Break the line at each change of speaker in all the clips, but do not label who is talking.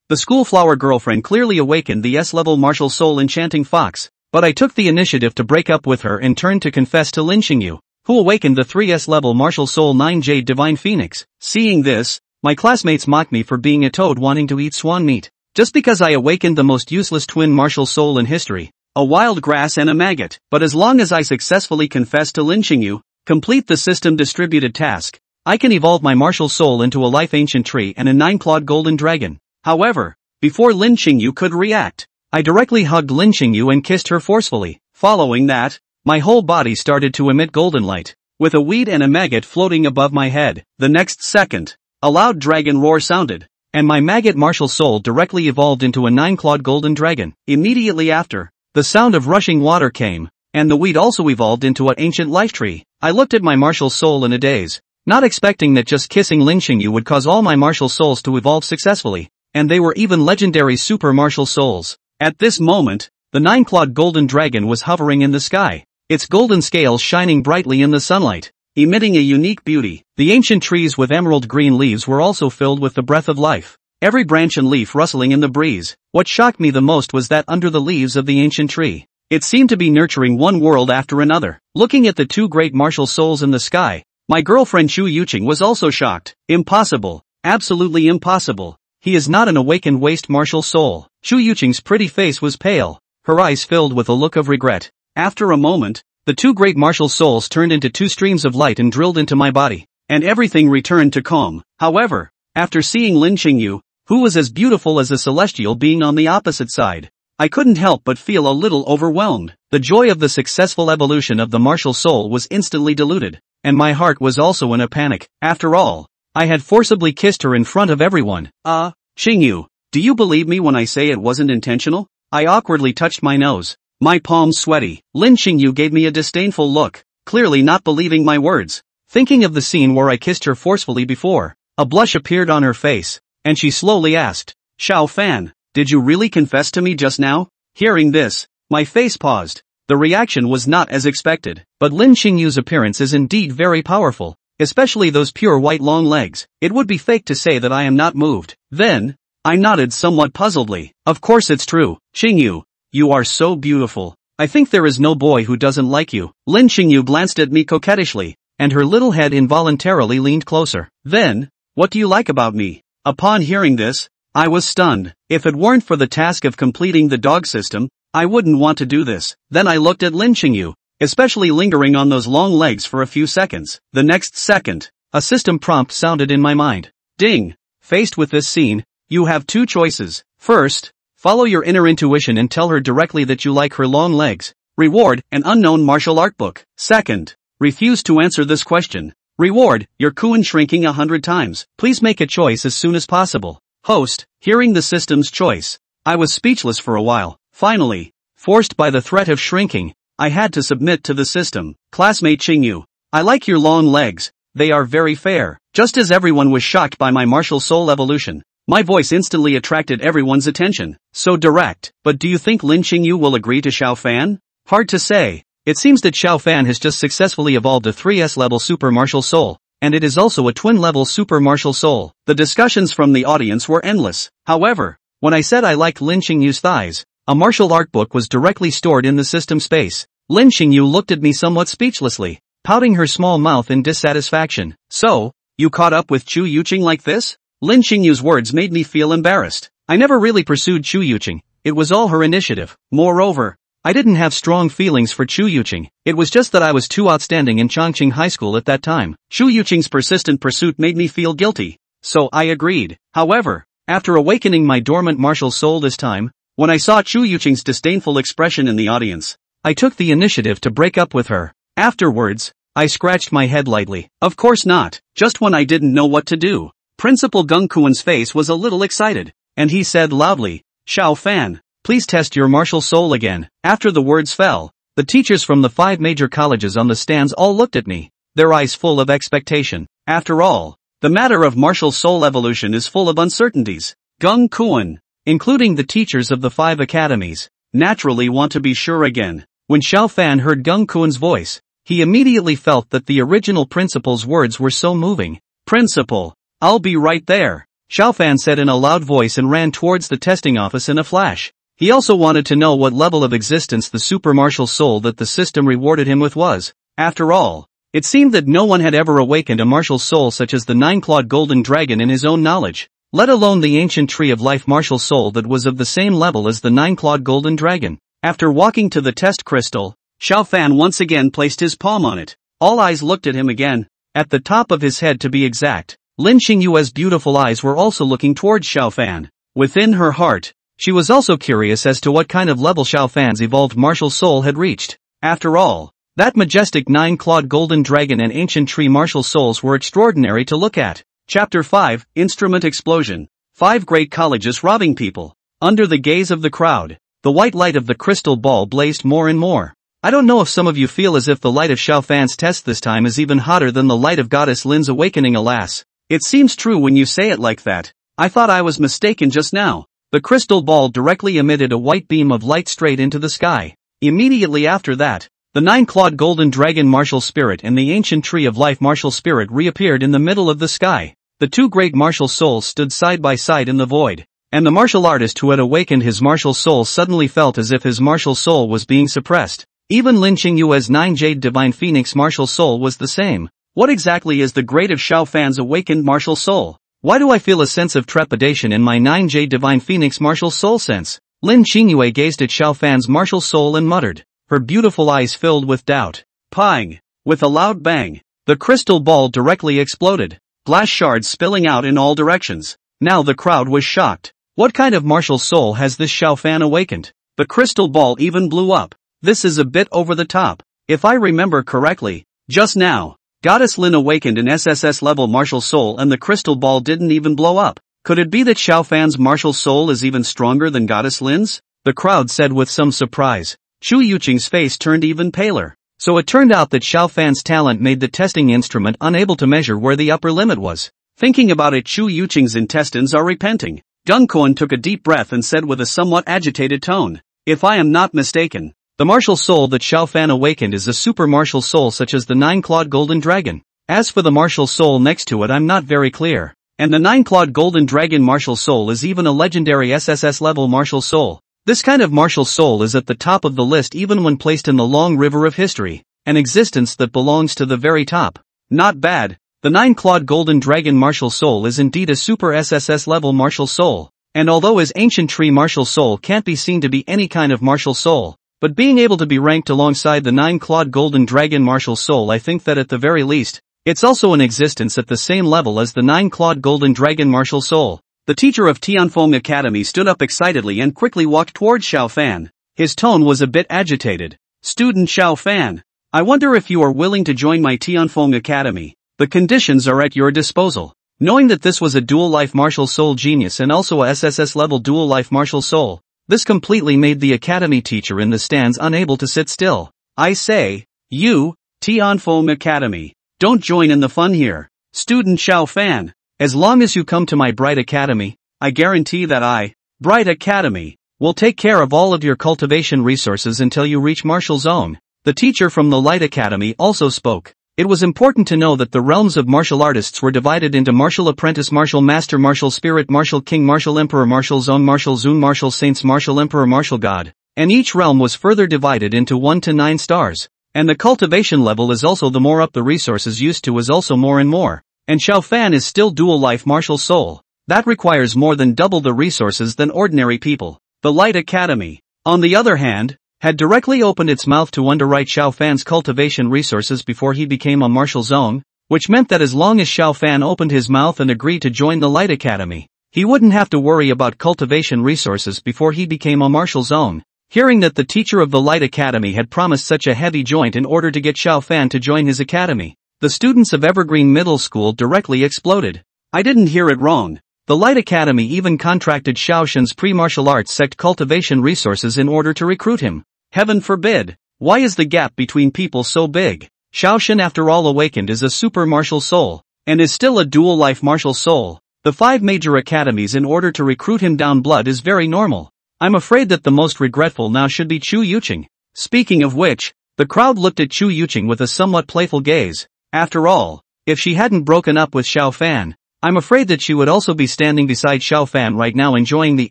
The schoolflower girlfriend clearly awakened the S-level martial soul enchanting fox, but I took the initiative to break up with her and turned to confess to lynching you, who awakened the 3S level martial soul 9 Jade Divine Phoenix. Seeing this, my classmates mocked me for being a toad wanting to eat swan meat, just because I awakened the most useless twin martial soul in history, a wild grass and a maggot. But as long as I successfully confess to lynching you, complete the system distributed task, I can evolve my martial soul into a life ancient tree and a 9-clawed golden dragon. However, before lynching you could react, I directly hugged lynching you and kissed her forcefully. Following that, my whole body started to emit golden light, with a weed and a maggot floating above my head. The next second, a loud dragon roar sounded, and my maggot martial soul directly evolved into a 9-clawed golden dragon. Immediately after, the sound of rushing water came, and the weed also evolved into an ancient life tree. I looked at my martial soul in a daze, not expecting that just kissing lynching you would cause all my martial souls to evolve successfully, and they were even legendary super martial souls. At this moment, the 9-clawed golden dragon was hovering in the sky, its golden scales shining brightly in the sunlight, emitting a unique beauty. The ancient trees with emerald green leaves were also filled with the breath of life, every branch and leaf rustling in the breeze. What shocked me the most was that under the leaves of the ancient tree, it seemed to be nurturing one world after another. Looking at the two great martial souls in the sky, my girlfriend Chu Yuqing was also shocked. Impossible, absolutely impossible. He is not an awakened waste martial soul. Chu Yuqing's pretty face was pale, her eyes filled with a look of regret. After a moment, the two great martial souls turned into two streams of light and drilled into my body, and everything returned to calm. However, after seeing Lin Qingyu, who was as beautiful as a celestial being on the opposite side, I couldn't help but feel a little overwhelmed. The joy of the successful evolution of the martial soul was instantly diluted, and my heart was also in a panic. After all, I had forcibly kissed her in front of everyone. Qingyu, do you believe me when I say it wasn't intentional? I awkwardly touched my nose, my palms sweaty. Lin Qingyu gave me a disdainful look, clearly not believing my words. Thinking of the scene where I kissed her forcefully before, a blush appeared on her face, and she slowly asked, Xiao Fan, did you really confess to me just now? Hearing this, my face paused. The reaction was not as expected, but Lin Qingyu's appearance is indeed very powerful, especially those pure white long legs. It would be fake to say that I am not moved. Then, I nodded somewhat puzzledly. Of course it's true, Qingyu, you are so beautiful. I think there is no boy who doesn't like you. Lin Qingyu glanced at me coquettishly, and her little head involuntarily leaned closer. Then, what do you like about me? Upon hearing this, I was stunned. If it weren't for the task of completing the dog system, I wouldn't want to do this. Then I looked at Lin Qingyu, especially lingering on those long legs for a few seconds. The next second, a system prompt sounded in my mind. Ding! Faced with this scene, you have two choices. First, follow your inner intuition and tell her directly that you like her long legs. Reward, an unknown martial art book. Second, refuse to answer this question. Reward, your Kuan shrinking 100 times. Please make a choice as soon as possible. Host, hearing the system's choice, I was speechless for a while. Finally, forced by the threat of shrinking, I had to submit to the system. Classmate Qingyu, I like your long legs, they are very fair. Just as everyone was shocked by my martial soul evolution, my voice instantly attracted everyone's attention. So direct. But do you think Lin Qingyu will agree to Xiao Fan? Hard to say. It seems that Xiao Fan has just successfully evolved a 3S level super martial soul, and it is also a twin level super martial soul. The discussions from the audience were endless. However, when I said I liked Lin Qingyu's thighs, a martial art book was directly stored in the system space. Lin Qingyu looked at me somewhat speechlessly, pouting her small mouth in dissatisfaction. So, you caught up with Chu Yuqing like this? Lin Qingyu's words made me feel embarrassed. I never really pursued Chu Yuqing, it was all her initiative. Moreover, I didn't have strong feelings for Chu Yuqing, it was just that I was too outstanding in Chongqing High School at that time. Chu Yuqing's persistent pursuit made me feel guilty, so I agreed. However, after awakening my dormant martial soul this time, when I saw Chu Yuqing's disdainful expression in the audience, I took the initiative to break up with her. Afterwards, I scratched my head lightly. Of course not, just when I didn't know what to do. Principal Gung Kuan's face was a little excited, and he said loudly, Xiao Fan, please test your martial soul again. After the words fell, the teachers from the 5 major colleges on the stands all looked at me, their eyes full of expectation. After all, the matter of martial soul evolution is full of uncertainties. Gung Kuan, including the teachers of the 5 academies, naturally want to be sure again. When Xiao Fan heard Gung Kuan's voice, he immediately felt that the original principal's words were so moving. Principal, I'll be right there. Xiao Fan said in a loud voice and ran towards the testing office in a flash. He also wanted to know what level of existence the super martial soul that the system rewarded him with was. After all, it seemed that no one had ever awakened a martial soul such as the 9-clawed golden dragon in his own knowledge, let alone the ancient tree of life martial soul that was of the same level as the 9-clawed golden dragon. After walking to the test crystal, Xiao Fan once again placed his palm on it. All eyes looked at him again. At the top of his head to be exact, Lin Xingyue's beautiful eyes were also looking towards Xiao Fan. Within her heart, she was also curious as to what kind of level Xiao Fan's evolved martial soul had reached. After all, that majestic 9-clawed golden dragon and ancient tree martial souls were extraordinary to look at. Chapter 5, Instrument Explosion. 5 great colleges robbing people. Under the gaze of the crowd, the white light of the crystal ball blazed more and more. I don't know if some of you feel as if the light of Xiao Fan's test this time is even hotter than the light of Goddess Lin's awakening. Alas, it seems true when you say it like that. I thought I was mistaken just now. The crystal ball directly emitted a white beam of light straight into the sky. Immediately after that, the 9-clawed golden dragon martial spirit and the ancient tree of life martial spirit reappeared in the middle of the sky. The 2 great martial souls stood side by side in the void, and the martial artist who had awakened his martial soul suddenly felt as if his martial soul was being suppressed. Even Lin Xingyue's 9-jade divine phoenix martial soul was the same. What exactly is the grade of Xiao Fan's awakened martial soul? Why do I feel a sense of trepidation in my 9-jade divine phoenix martial soul sense? Lin Xingyue gazed at Xiao Fan's martial soul and muttered, her beautiful eyes filled with doubt. Pang! With a loud bang, the crystal ball directly exploded, glass shards spilling out in all directions. Now the crowd was shocked. What kind of martial soul has this Xiao Fan awakened? The crystal ball even blew up. This is a bit over the top. If I remember correctly, just now, Goddess Lin awakened an SSS level martial soul and the crystal ball didn't even blow up. Could it be that Xiao Fan's martial soul is even stronger than Goddess Lin's? The crowd said with some surprise. Chu Yuqing's face turned even paler. So it turned out that Xiao Fan's talent made the testing instrument unable to measure where the upper limit was. Thinking about it, Chu Yuqing's intestines are repenting. Deng Kuan took a deep breath and said with a somewhat agitated tone, if I am not mistaken, the martial soul that Xiao Fan awakened is a super martial soul such as the 9-clawed golden dragon. As for the martial soul next to it, I'm not very clear. And the 9-clawed golden dragon martial soul is even a legendary SSS level martial soul. This kind of martial soul is at the top of the list even when placed in the long river of history, an existence that belongs to the very top. Not bad. The 9-clawed golden dragon martial soul is indeed a super SSS level martial soul. And although his ancient tree martial soul can't be seen to be any kind of martial soul, but being able to be ranked alongside the 9-clawed golden dragon martial soul, I think that at the very least, it's also an existence at the same level as the 9-clawed golden dragon martial soul. The teacher of Tianfeng Academy stood up excitedly and quickly walked towards Xiao Fan. His tone was a bit agitated. Student Xiao Fan, I wonder if you are willing to join my Tianfeng Academy. The conditions are at your disposal. Knowing that this was a dual life martial soul genius and also a SSS level dual life martial soul, this completely made the academy teacher in the stands unable to sit still. I say, you, Tianfeng Academy, don't join in the fun here. Student Xiao Fan, as long as you come to my Bright Academy, I guarantee that I, Bright Academy, will take care of all of your cultivation resources until you reach martial zone. The teacher from the Light Academy also spoke. It was important to know that the realms of martial artists were divided into martial apprentice, martial master, martial spirit, martial king, martial emperor, martial zone, martial zune, martial saints, martial emperor, martial god, and each realm was further divided into 1 to 9 stars. And the cultivation level is also the more up the resources used to is also more and more. And Xiao Fan is still dual life martial soul. That requires more than double the resources than ordinary people. The Light Academy, on the other hand, had directly opened its mouth to underwrite Xiao Fan's cultivation resources before he became a martial zone, which meant that as long as Xiao Fan opened his mouth and agreed to join the Light Academy, he wouldn't have to worry about cultivation resources before he became a martial zone. Hearing that the teacher of the Light Academy had promised such a heavy joint in order to get Xiao Fan to join his academy, the students of Evergreen Middle School directly exploded. I didn't hear it wrong. The Light Academy even contracted Xiaoshen's pre-martial arts sect cultivation resources in order to recruit him. Heaven forbid! Why is the gap between people so big? Xiaoshen after all awakened is a super martial soul, and is still a dual life martial soul. The 5 major academies in order to recruit him down blood is very normal. I'm afraid that the most regretful now should be Chu Yuqing. Speaking of which, the crowd looked at Chu Yuqing with a somewhat playful gaze. After all, if she hadn't broken up with Xiao Fan, I'm afraid that she would also be standing beside Xiao Fan right now enjoying the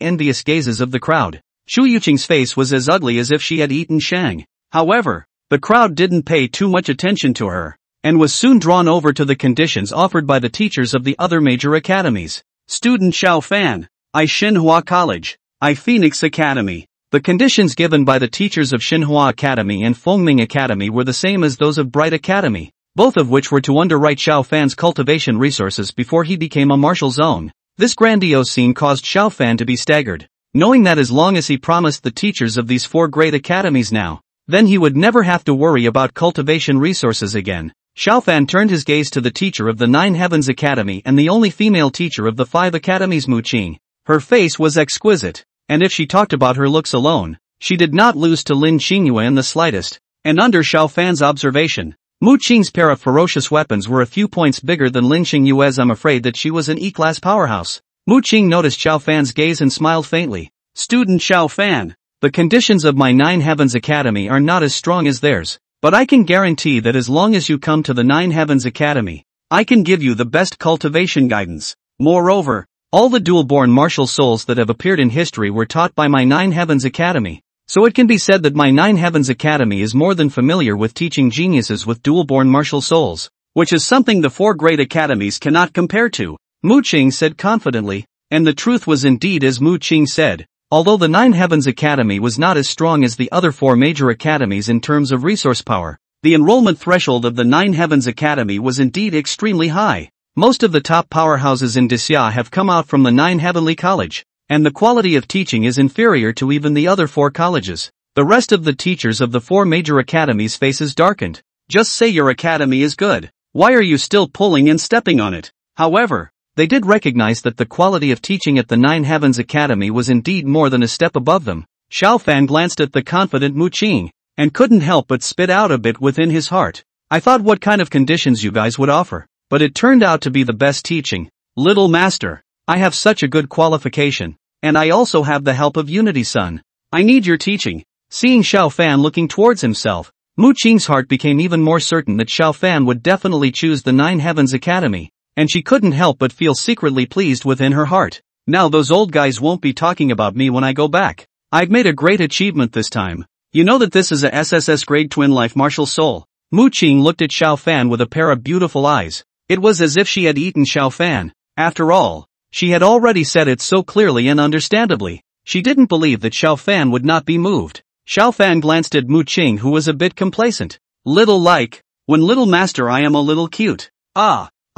envious gazes of the crowd. Shu Yuqing's face was as ugly as if she had eaten Shang. However, the crowd didn't pay too much attention to her, and was soon drawn over to the conditions offered by the teachers of the other major academies. Student Xiao Fan, I Xinhua College, I Phoenix Academy. The conditions given by the teachers of Xinhua Academy and Fengming Academy were the same as those of Bright Academy, both of which were to underwrite Xiao Fan's cultivation resources before he became a martial zone. This grandiose scene caused Xiao Fan to be staggered, knowing that as long as he promised the teachers of these 4 great academies now, then he would never have to worry about cultivation resources again. Xiao Fan turned his gaze to the teacher of the 9 Heavens Academy and the only female teacher of the 5 academies, Mu Qing. Her face was exquisite, and if she talked about her looks alone, she did not lose to Lin Qingyue in the slightest. And under Xiao Fan's observation, Mu Qing's pair of ferocious weapons were a few points bigger than Lin Qingyue's. I'm afraid that she was an E-class powerhouse. Mu Qing noticed Xiao Fan's gaze and smiled faintly. Student Xiao Fan, the conditions of my 9 Heavens Academy are not as strong as theirs, but I can guarantee that as long as you come to the 9 Heavens Academy, I can give you the best cultivation guidance. Moreover, all the dual-born martial souls that have appeared in history were taught by my 9 Heavens Academy, so it can be said that my 9 Heavens Academy is more than familiar with teaching geniuses with dual-born martial souls, which is something the 4 great academies cannot compare to, Mu Qing said confidently, and the truth was indeed as Mu Qing said. Although the 9 Heavens Academy was not as strong as the other 4 major academies in terms of resource power, the enrollment threshold of the 9 Heavens Academy was indeed extremely high. Most of the top powerhouses in Disya have come out from the 9 Heavenly College, and the quality of teaching is inferior to even the other 4 colleges. The rest of the teachers of the 4 major academies' faces darkened. Just say your academy is good. Why are you still pulling and stepping on it? However, they did recognize that the quality of teaching at the 9 Heavens Academy was indeed more than a step above them. Xiao Fan glanced at the confident Mu Qing, and couldn't help but spit out a bit within his heart. I thought what kind of conditions you guys would offer, but it turned out to be the best teaching. Little master, I have such a good qualification, and I also have the help of Unity-san. I need your teaching. Seeing Xiao Fan looking towards himself, Mu Qing's heart became even more certain that Xiao Fan would definitely choose the 9 Heavens Academy. And she couldn't help but feel secretly pleased within her heart. Now those old guys won't be talking about me when I go back. I've made a great achievement this time. You know that this is a SSS grade twin life martial soul. Mu Qing looked at Xiao Fan with a pair of beautiful eyes. It was as if she had eaten Xiao Fan. After all, she had already said it so clearly and understandably. She didn't believe that Xiao Fan would not be moved. Xiao Fan glanced at Mu Qing, who was a bit complacent. Little like, when little master I am a little cute.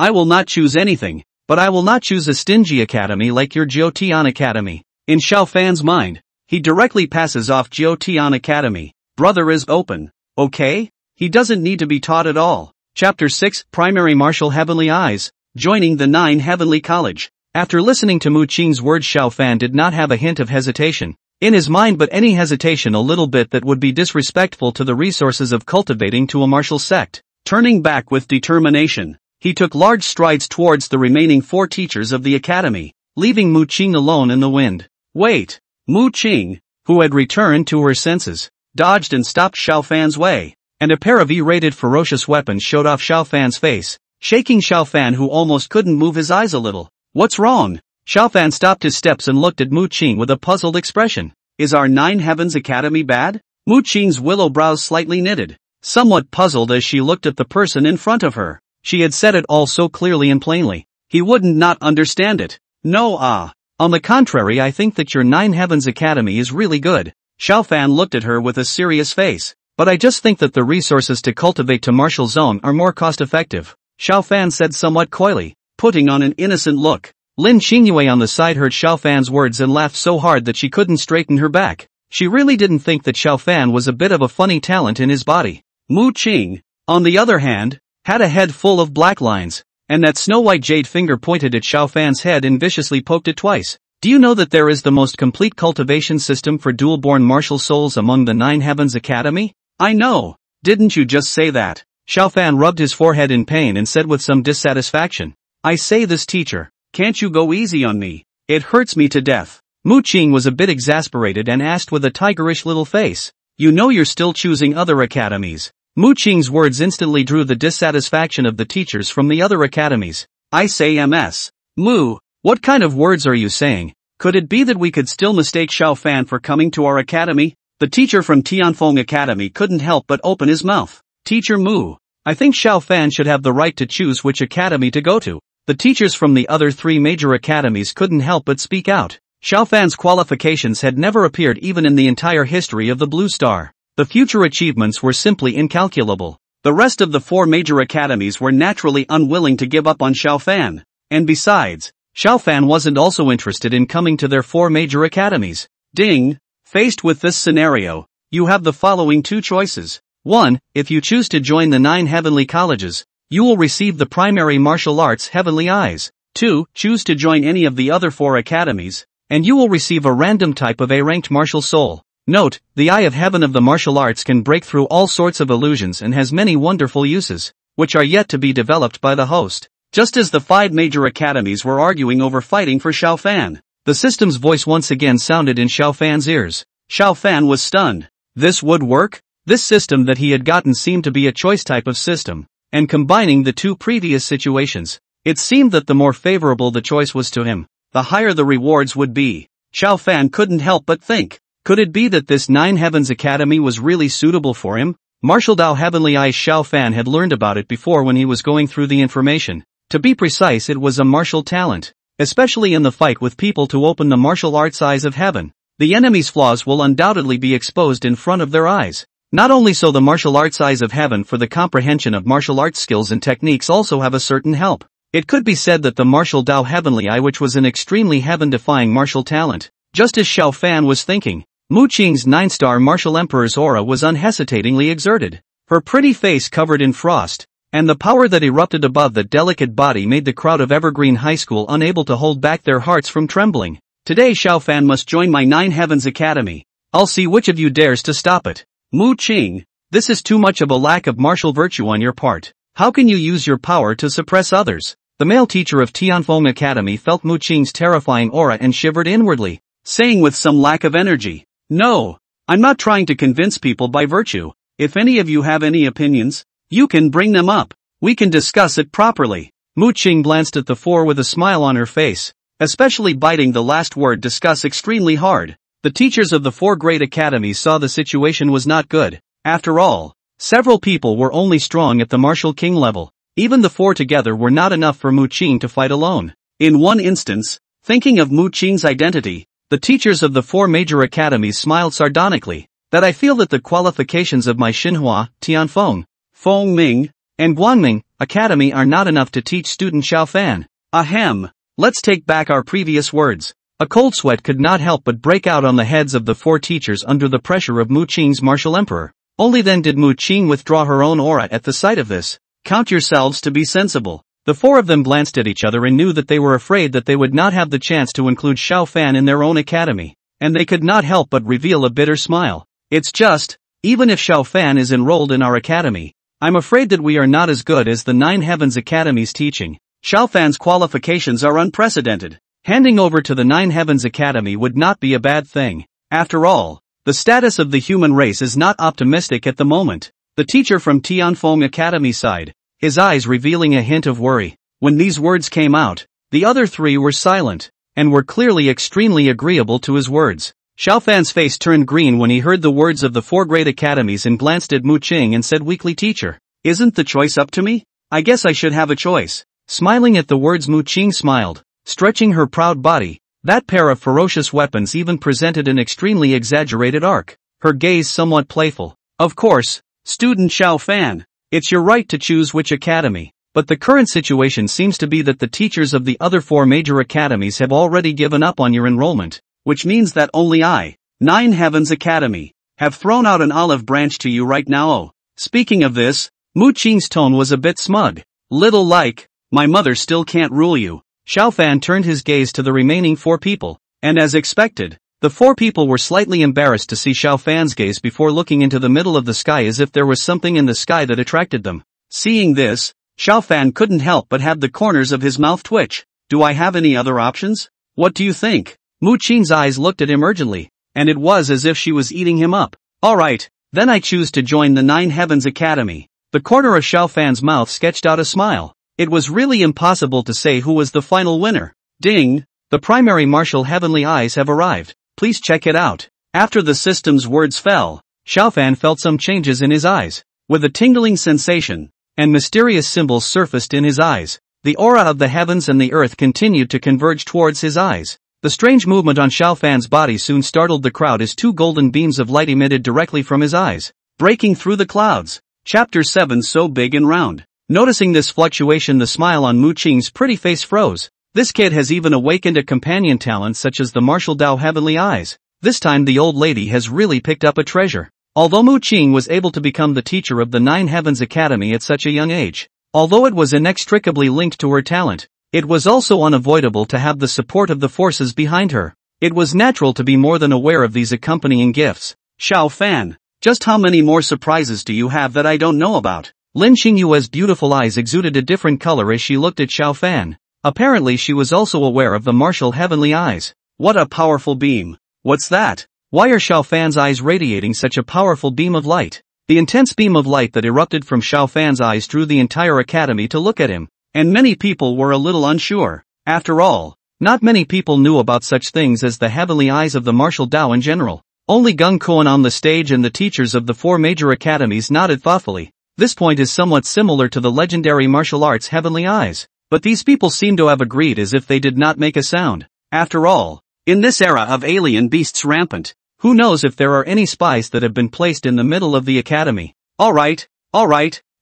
I will not choose anything, but I will not choose a stingy academy like your Jiutian Academy. In Xiao Fan's mind, he directly passes off Jiutian Academy. Brother is open, okay? He doesn't need to be taught at all. Chapter 6, Primary Martial Heavenly Eyes, joining the 9 Heavenly College. After listening to Mu Qing's words, Xiao Fan did not have a hint of hesitation in his mind, but any hesitation a little bit that would be disrespectful to the resources of cultivating to a martial sect. Turning back with determination, he took large strides towards the remaining 4 teachers of the academy, leaving Mu Qing alone in the wind. Wait! Mu Qing, who had returned to her senses, dodged and stopped Xiao Fan's way, and a pair of E-rated ferocious weapons showed off Xiao Fan's face, shaking Xiao Fan, who almost couldn't move his eyes a little. What's wrong? Xiao Fan stopped his steps and looked at Mu Qing with a puzzled expression. Is our 9 Heavens Academy bad? Mu Qing's willow brows slightly knitted, somewhat puzzled as she looked at the person in front of her. She had said it all so clearly and plainly. He wouldn't not understand it. No, on the contrary, I think that your 9 Heavens Academy is really good. Xiao Fan looked at her with a serious face. But I just think that the resources to cultivate to martial zone are more cost-effective, Xiao Fan said somewhat coyly, putting on an innocent look. Lin Qingyue on the side heard Xiao Fan's words and laughed so hard that she couldn't straighten her back. She really didn't think that Xiao Fan was a bit of a funny talent in his body. Mu Qing, on the other hand, had a head full of black lines, and that snow-white jade finger pointed at Xiao Fan's head and viciously poked it twice. Do you know that there is the most complete cultivation system for dual-born martial souls among the 9 Heavens Academy? I know. Didn't you just say that? Xiao Fan rubbed his forehead in pain and said with some dissatisfaction. I say this, teacher. Can't you go easy on me? It hurts me to death. Mu Qing was a bit exasperated and asked with a tigerish little face. You know you're still choosing other academies. Mu Qing's words instantly drew the dissatisfaction of the teachers from the other academies. I say MS. Moo, what kind of words are you saying? Could it be that we could still mistake Xiao Fan for coming to our academy? The teacher from Tianfeng Academy couldn't help but open his mouth. Teacher Moo, I think Xiao Fan should have the right to choose which academy to go to. The teachers from the other three major academies couldn't help but speak out. Xiao Fan's qualifications had never appeared even in the entire history of the Blue Star. The future achievements were simply incalculable. The rest of the four major academies were naturally unwilling to give up on Xiao Fan. And besides, Xiao Fan wasn't also interested in coming to their four major academies. Ding! Faced with this scenario, you have the following two choices. 1. If you choose to join the 9 heavenly colleges, you will receive the primary martial arts heavenly eyes. 2. Choose to join any of the other 4 academies, and you will receive a random type of A-ranked martial soul. Note, the Eye of Heaven of the martial arts can break through all sorts of illusions and has many wonderful uses, which are yet to be developed by the host. Just as the 5 major academies were arguing over fighting for Xiao Fan, the system's voice once again sounded in Xiao Fan's ears. Xiao Fan was stunned. This would work? This system that he had gotten seemed to be a choice type of system, and combining the two previous situations, it seemed that the more favorable the choice was to him, the higher the rewards would be. Xiao Fan couldn't help but think, could it be that this 9 Heavens Academy was really suitable for him? Martial Dao Heavenly Eyes. Xiao Fan had learned about it before when he was going through the information. To be precise, it was a martial talent, especially in the fight with people to open the martial arts eyes of heaven. The enemy's flaws will undoubtedly be exposed in front of their eyes. Not only so, the martial arts eyes of heaven for the comprehension of martial arts skills and techniques also have a certain help. It could be said that the Martial Dao Heavenly Eye, which was an extremely heaven-defying martial talent, just as Xiao Fan was thinking, Mu Qing's 9-star martial emperor's aura was unhesitatingly exerted. Her pretty face covered in frost, and the power that erupted above the delicate body made the crowd of Evergreen High School unable to hold back their hearts from trembling. Today Xiao Fan must join my 9 Heavens Academy. I'll see which of you dares to stop it. Mu Qing, this is too much of a lack of martial virtue on your part. How can you use your power to suppress others? The male teacher of Tianfeng Academy felt Mu Qing's terrifying aura and shivered inwardly, saying with some lack of energy, "No, I'm not trying to convince people by virtue. If any of you have any opinions, you can bring them up. We can discuss it properly." Mu Qing glanced at the 4 with a smile on her face, especially biting the last word "discuss" extremely hard. The teachers of the 4 great academies saw the situation was not good. After all, several people were only strong at the martial king level. Even the 4 together were not enough for Mu Qing to fight alone. In one instance, thinking of Mu Qing's identity, the teachers of the 4 major academies smiled sardonically, that I feel that the qualifications of my Xinhua, Tianfeng, Fengming, and Guangming Academy are not enough to teach student Xiao Fan. Ahem, let's take back our previous words. A cold sweat could not help but break out on the heads of the 4 teachers under the pressure of Mu Qing's martial emperor. Only then did Mu Qing withdraw her own aura at the sight of this. Count yourselves to be sensible. The 4 of them glanced at each other and knew that they were afraid that they would not have the chance to include Xiao Fan in their own academy, and they could not help but reveal a bitter smile. It's just, even if Xiao Fan is enrolled in our academy, I'm afraid that we are not as good as the 9 Heavens Academy's teaching. Xiao Fan's qualifications are unprecedented. Handing over to the 9 Heavens Academy would not be a bad thing. After all, the status of the human race is not optimistic at the moment. The teacher from Tianfeng Academy sighed, his eyes revealing a hint of worry. When these words came out, the other 3 were silent, and were clearly extremely agreeable to his words. Xiao Fan's face turned green when he heard the words of the 4 great academies and glanced at Mu Qing and said weakly, "Teacher, isn't the choice up to me? I guess I should have a choice." Smiling at the words, Mu Qing smiled, stretching her proud body. That pair of ferocious weapons even presented an extremely exaggerated arc, her gaze somewhat playful. "Of course, student Xiao Fan, it's your right to choose which academy, but the current situation seems to be that the teachers of the other 4 major academies have already given up on your enrollment, which means that only I, 9 Heavens Academy, have thrown out an olive branch to you right now." Oh, speaking of this, Mu Qing's tone was a bit smug. "Little like, my mother still can't rule you." Xiao Fan turned his gaze to the remaining 4 people, and as expected, the 4 people were slightly embarrassed to see Xiao Fan's gaze before looking into the middle of the sky as if there was something in the sky that attracted them. Seeing this, Xiao Fan couldn't help but have the corners of his mouth twitch. "Do I have any other options? What do you think?" Mu Qing's eyes looked at him urgently, and it was as if she was eating him up. "Alright, then I choose to join the 9 Heavens Academy." The corner of Xiao Fan's mouth sketched out a smile. It was really impossible to say who was the final winner. Ding! The primary martial heavenly eyes have arrived. Please check it out. After the system's words fell, Xiaofan felt some changes in his eyes. With a tingling sensation, and mysterious symbols surfaced in his eyes. The aura of the heavens and the earth continued to converge towards his eyes. The strange movement on Xiaofan's body soon startled the crowd as two golden beams of light emitted directly from his eyes, breaking through the clouds. Chapter 7 So big and round. Noticing this fluctuation, the smile on Mu Qing's pretty face froze. This kid has even awakened a companion talent such as the martial Dao heavenly eyes. This time the old lady has really picked up a treasure. Although Mu Qing was able to become the teacher of the Nine Heavens Academy at such a young age, although it was inextricably linked to her talent, it was also unavoidable to have the support of the forces behind her. It was natural to be more than aware of these accompanying gifts. Xiaofan, just how many more surprises do you have that I don't know about? Lin Xingyue's beautiful eyes exuded a different color as she looked at Xiaofan. Apparently she was also aware of the martial heavenly eyes. What a powerful beam. What's that? Why are Xiaofan's eyes radiating such a powerful beam of light? The intense beam of light that erupted from Xiaofan's eyes drew the entire academy to look at him, and many people were a little unsure. After all, not many people knew about such things as the heavenly eyes of the martial Dao in general. Only Gung Kuan on the stage and the teachers of the four major academies nodded thoughtfully. This point is somewhat similar to the legendary martial arts heavenly eyes, but these people seem to have agreed as if they did not make a sound. After all, in this era of alien beasts rampant, who knows if there are any spies that have been placed in the middle of the academy? Alright,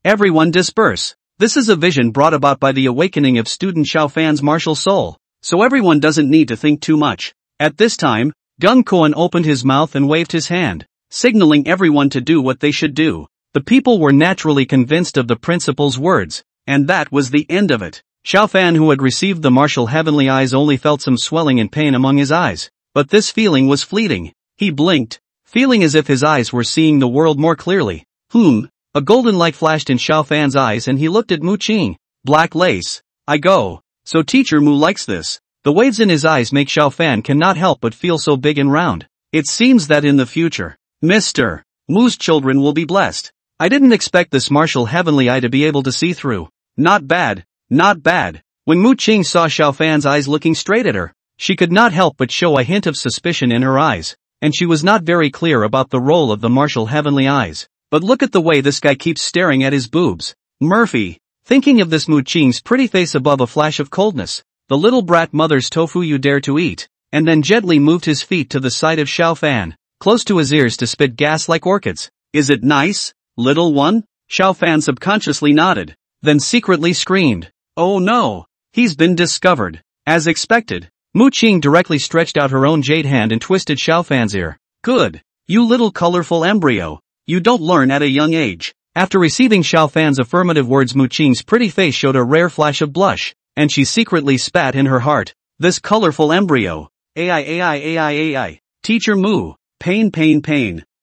everyone disperse. This is a vision brought about by the awakening of student Xiaofan's martial soul, so everyone doesn't need to think too much. At this time, Gung Kuan opened his mouth and waved his hand, signaling everyone to do what they should do. The people were naturally convinced of the principal's words, and that was the end of it. Xiaofan, who had received the martial heavenly eyes, only felt some swelling and pain among his eyes, but this feeling was fleeting. He blinked, feeling as if his eyes were seeing the world more clearly. A golden light flashed in Xiaofan's eyes and he looked at Mu Qing. Black lace. I go. So Teacher Mu likes this. The waves in his eyes make Xiaofan cannot help but feel so big and round. It seems that in the future, Mr. Mu's children will be blessed. I didn't expect this martial heavenly eye to be able to see through. Not bad. When Mu Qing saw Xiaofan's eyes looking straight at her, she could not help but show a hint of suspicion in her eyes, and she was not very clear about the role of the martial heavenly eyes. But look at the way this guy keeps staring at his boobs. Murphy, thinking of this Mu Qing's pretty face above a flash of coldness, the little brat mother's tofu you dare to eat, and then gently moved his feet to the side of Xiaofan, close to his ears to spit gas like orchids. Is it nice, little one? Xiaofan subconsciously nodded, then secretly screamed. Oh no, he's been discovered. As expected, Mu Qing directly stretched out her own jade hand and twisted Xiaofan's ear. Good, you little colorful embryo. You don't learn at a young age. After receiving Xiaofan's affirmative words, Mu Qing's pretty face showed a rare flash of blush, and she secretly spat in her heart. This colorful embryo. AI. Teacher Mu. Pain.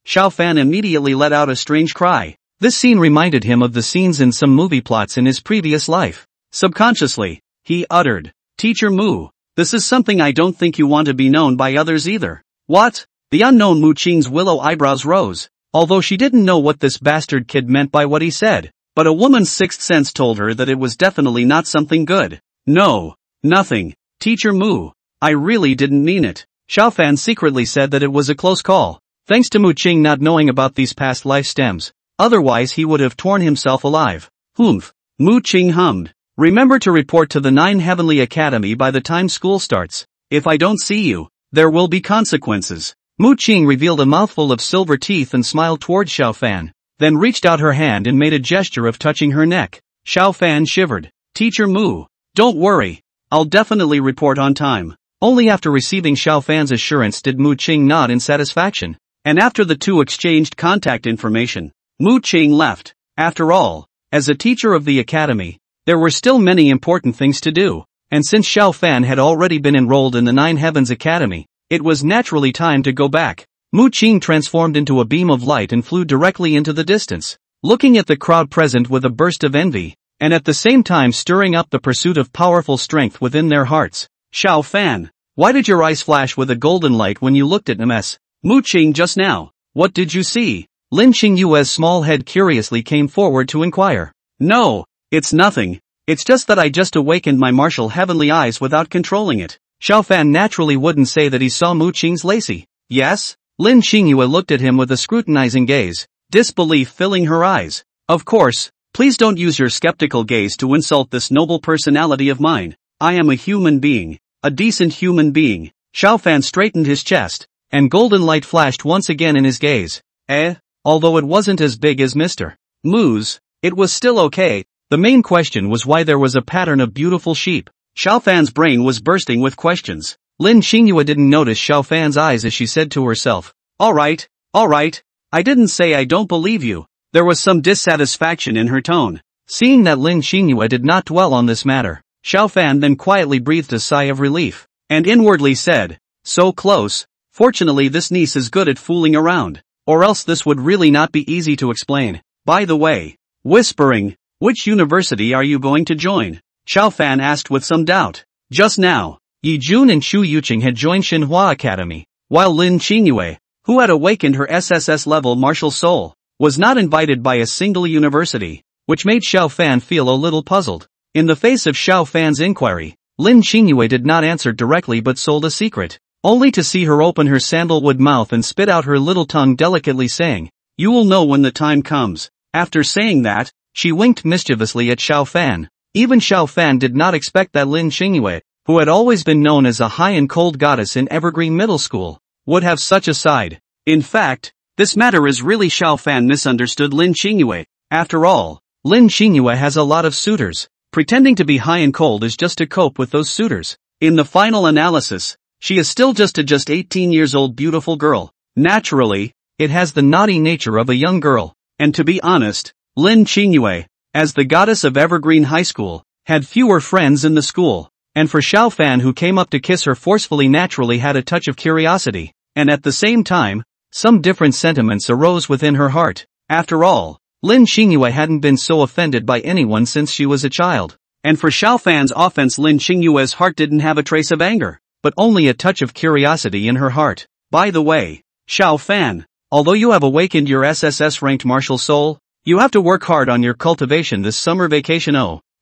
Xiaofan immediately let out a strange cry. This scene reminded him of the scenes in some movie plots in his previous life. Subconsciously, he uttered, Teacher Mu, this is something I don't think you want to be known by others either. What? The unknown Mu Qing's willow eyebrows rose, although she didn't know what this bastard kid meant by what he said, but a woman's sixth sense told her that it was definitely not something good. No, nothing, Teacher Mu, I really didn't mean it. Xiaofan secretly said that it was a close call, thanks to Mu Qing not knowing about these past life stems. Otherwise he would have torn himself alive. Mu Qing hummed. Remember to report to the Nine Heavenly Academy by the time school starts. If I don't see you, there will be consequences. Mu Qing revealed a mouthful of silver teeth and smiled towards Xiaofan, then reached out her hand and made a gesture of touching her neck. Xiaofan shivered. Teacher Mu, don't worry, I'll definitely report on time. Only after receiving Xiaofan's assurance did Mu Qing nod in satisfaction, and after the two exchanged contact information, Mu Qing left. After all, as a teacher of the academy, there were still many important things to do, and since Xiaofan had already been enrolled in the Nine Heavens Academy, it was naturally time to go back. Mu Qing transformed into a beam of light and flew directly into the distance, looking at the crowd present with a burst of envy, and at the same time stirring up the pursuit of powerful strength within their hearts. Xiaofan, why did your eyes flash with a golden light when you looked at Mu Qing just now? What did you see? Lin Xingyue's small head curiously came forward to inquire. No, it's nothing, It's just that I just awakened my martial heavenly eyes without controlling it. Xiao Fan naturally wouldn't say that he saw Mu Qing's lacy. Yes? Lin Xingyue looked at him with a scrutinizing gaze, disbelief filling her eyes. Of course, please don't use your skeptical gaze to insult this noble personality of mine. I am a human being. A decent human being. Xiao Fan straightened his chest, and golden light flashed once again in his gaze. Although it wasn't as big as Mr. Mu's, it was still okay. The main question was why there was a pattern of beautiful sheep. Xiao Fan's brain was bursting with questions. Lin Xingyue didn't notice Xiao Fan's eyes as she said to herself, Alright. I didn't say I don't believe you. There was some dissatisfaction in her tone. Seeing that Lin Xingyue did not dwell on this matter, Xiao Fan then quietly breathed a sigh of relief, and inwardly said, So close. Fortunately this niece is good at fooling around, or else this would really not be easy to explain. By the way, whispering, which university are you going to join? Xiao Fan asked with some doubt. Just now, Yi Jun and Xu Yuqing had joined Xinhua Academy, while Lin Xingyue, who had awakened her SSS-level martial soul, was not invited by a single university, which made Xiao Fan feel a little puzzled. In the face of Xiao Fan's inquiry, Lin Xingyue did not answer directly but sold a secret, only to see her open her sandalwood mouth and spit out her little tongue delicately saying, You will know when the time comes. After saying that, she winked mischievously at Xiao Fan. Even Xiao Fan did not expect that Lin Xingyue, who had always been known as a high and cold goddess in Evergreen Middle School, would have such a side. In fact, this matter is really Xiao Fan misunderstood Lin Xingyue. After all, Lin Xingyue has a lot of suitors. Pretending to be high and cold is just to cope with those suitors. In the final analysis, she is still just a 18 years old beautiful girl. Naturally, it has the naughty nature of a young girl. And to be honest, Lin Xingyue, as the goddess of Evergreen High School, had fewer friends in the school. And for Xiao Fan who came up to kiss her forcefully naturally had a touch of curiosity, and at the same time, some different sentiments arose within her heart. After all, Lin Xingyue hadn't been so offended by anyone since she was a child. And for Xiao Fan's offense Lin Xingyue's heart didn't have a trace of anger, but only a touch of curiosity in her heart. By the way, Xiao Fan, although you have awakened your SSS-ranked martial soul, you have to work hard on your cultivation this summer vacation.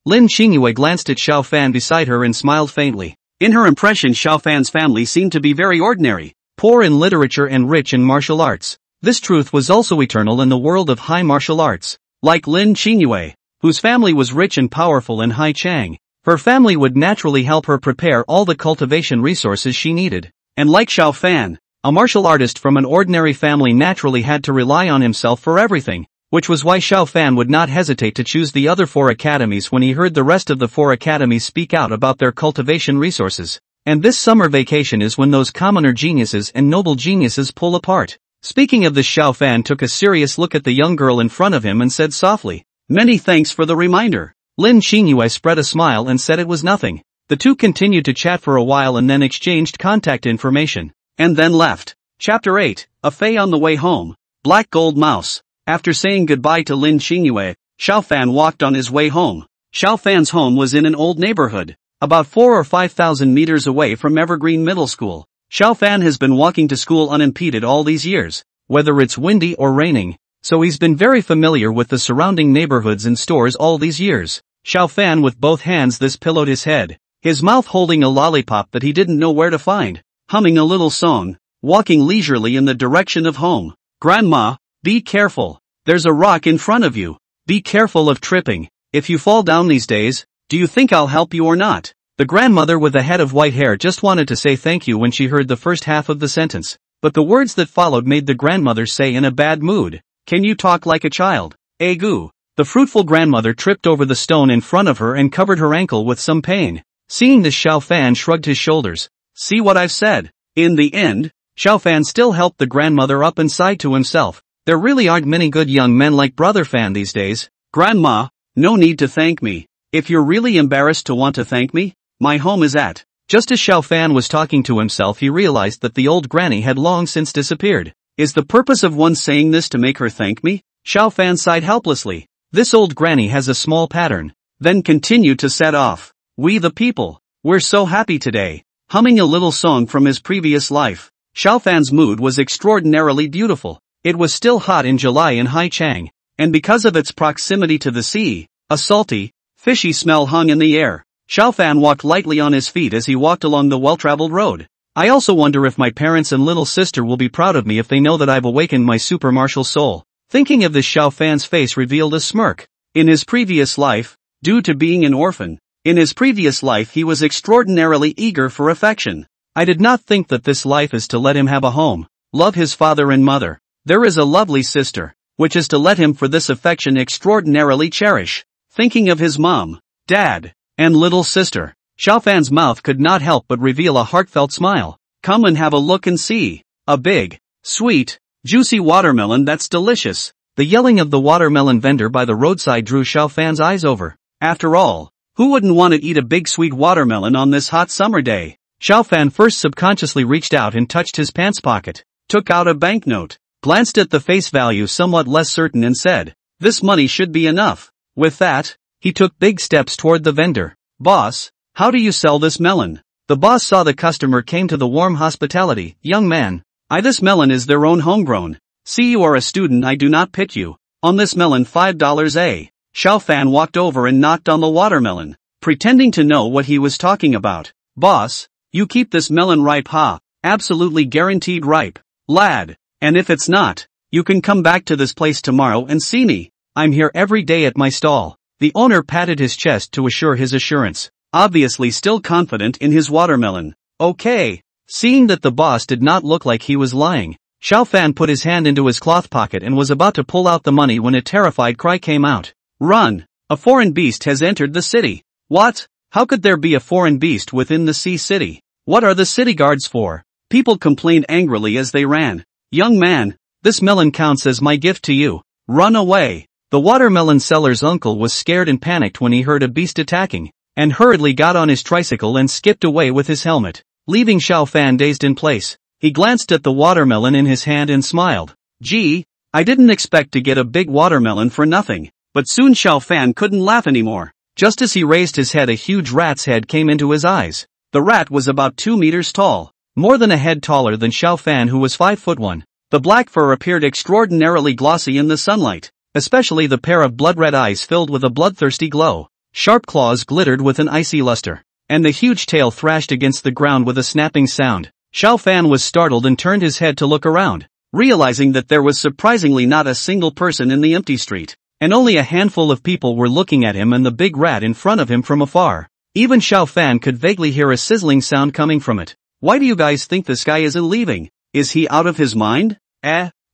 Lin Xingyue glanced at Xiao Fan beside her and smiled faintly. In her impression Xiao Fan's family seemed to be very ordinary, poor in literature and rich in martial arts. This truth was also eternal in the world of high martial arts. Like Lin Xingyue, whose family was rich and powerful in Hai Chang, her family would naturally help her prepare all the cultivation resources she needed. And like Xiao Fan, a martial artist from an ordinary family naturally had to rely on himself for everything, which was why Xiao Fan would not hesitate to choose the other 4 academies when he heard the rest of the 4 academies speak out about their cultivation resources. And this summer vacation is when those commoner geniuses and noble geniuses pull apart. Speaking of this, Xiao Fan took a serious look at the young girl in front of him and said softly, Many thanks for the reminder. Lin Xingyue spread a smile and said it was nothing. The two continued to chat for a while and then exchanged contact information, and then left. Chapter 8, A Fae on the Way Home. Black Gold Mouse. After saying goodbye to Lin Xingyue, Xiao Fan walked on his way home. Xiao Fan's home was in an old neighborhood, about 4,000 or 5,000 meters away from Evergreen Middle School. Xiao Fan has been walking to school unimpeded all these years, whether it's windy or raining, so he's been very familiar with the surrounding neighborhoods and stores all these years. Xiao Fan with both hands this pillowed his head, his mouth holding a lollipop that he didn't know where to find, humming a little song, walking leisurely in the direction of home. Grandma, be careful. There's a rock in front of you. Be careful of tripping. If you fall down these days, do you think I'll help you or not? The grandmother with the head of white hair just wanted to say thank you when she heard the first half of the sentence, but the words that followed made the grandmother say in a bad mood, Can you talk like a child? Goo. The fruitful grandmother tripped over the stone in front of her and covered her ankle with some pain. Seeing this, Xiao Fan shrugged his shoulders. See what I've said? In the end, Xiao Fan still helped the grandmother up and sighed to himself. There really aren't many good young men like Brother Fan these days. Grandma, no need to thank me. If you're really embarrassed to want to thank me, my home is at. Just as Xiao Fan was talking to himself, he realized that the old granny had long since disappeared. Is the purpose of one saying this to make her thank me? Xiao Fan sighed helplessly. This old granny has a small pattern. Then continued to set off. We the people, we're so happy today. Humming a little song from his previous life. Xiao Fan's mood was extraordinarily beautiful. It was still hot in July in Hai Chang, and because of its proximity to the sea, a salty, fishy smell hung in the air. Xiao Fan walked lightly on his feet as he walked along the well-traveled road. I also wonder if my parents and little sister will be proud of me if they know that I've awakened my super martial soul. Thinking of this, Xiao Fan's face revealed a smirk. In his previous life, due to being an orphan, he was extraordinarily eager for affection. I did not think that this life is to let him have a home, love his father and mother. There is a lovely sister, which is to let him for this affection extraordinarily cherish. Thinking of his mom, dad, and little sister, Xiao Fan's mouth could not help but reveal a heartfelt smile. Come and have a look and see. A big, sweet, juicy watermelon that's delicious. The yelling of the watermelon vendor by the roadside drew Xiao Fan's eyes over. After all, who wouldn't want to eat a big sweet watermelon on this hot summer day? Xiao Fan first subconsciously reached out and touched his pants pocket, took out a banknote, glanced at the face value somewhat less certain and said, "This money should be enough." With that, he took big steps toward the vendor. "Boss, how do you sell this melon?" The boss saw the customer came to the warm hospitality. "Young man, this melon is their own homegrown. See, you are a student, I do not pit you. On this melon $5 a." Xiao Fan walked over and knocked on the watermelon, pretending to know what he was talking about. "Boss, you keep this melon ripe, ha? Absolutely guaranteed ripe, lad. And if it's not, you can come back to this place tomorrow and see me. I'm here every day at my stall." The owner patted his chest to assure his assurance, obviously still confident in his watermelon. "Okay." Seeing that the boss did not look like he was lying, Xiao Fan put his hand into his cloth pocket and was about to pull out the money when a terrified cry came out. "Run! A foreign beast has entered the city." "What? How could there be a foreign beast within the sea city? What are the city guards for?" People complained angrily as they ran. "Young man, this melon counts as my gift to you. Run away." The watermelon seller's uncle was scared and panicked when he heard a beast attacking, and hurriedly got on his tricycle and skipped away with his helmet, leaving Xiao Fan dazed in place. He glanced at the watermelon in his hand and smiled. "Gee, I didn't expect to get a big watermelon for nothing." But soon Xiao Fan couldn't laugh anymore. Just as he raised his head, a huge rat's head came into his eyes. The rat was about 2 meters tall, more than a head taller than Xiao Fan, who was 5'1". The black fur appeared extraordinarily glossy in the sunlight, especially the pair of blood-red eyes filled with a bloodthirsty glow. Sharp claws glittered with an icy luster, and the huge tail thrashed against the ground with a snapping sound. Xiao Fan was startled and turned his head to look around, realizing that there was surprisingly not a single person in the empty street, and only a handful of people were looking at him and the big rat in front of him from afar. Even Xiao Fan could vaguely hear a sizzling sound coming from it. "Why do you guys think this guy isn't leaving? Is he out of his mind?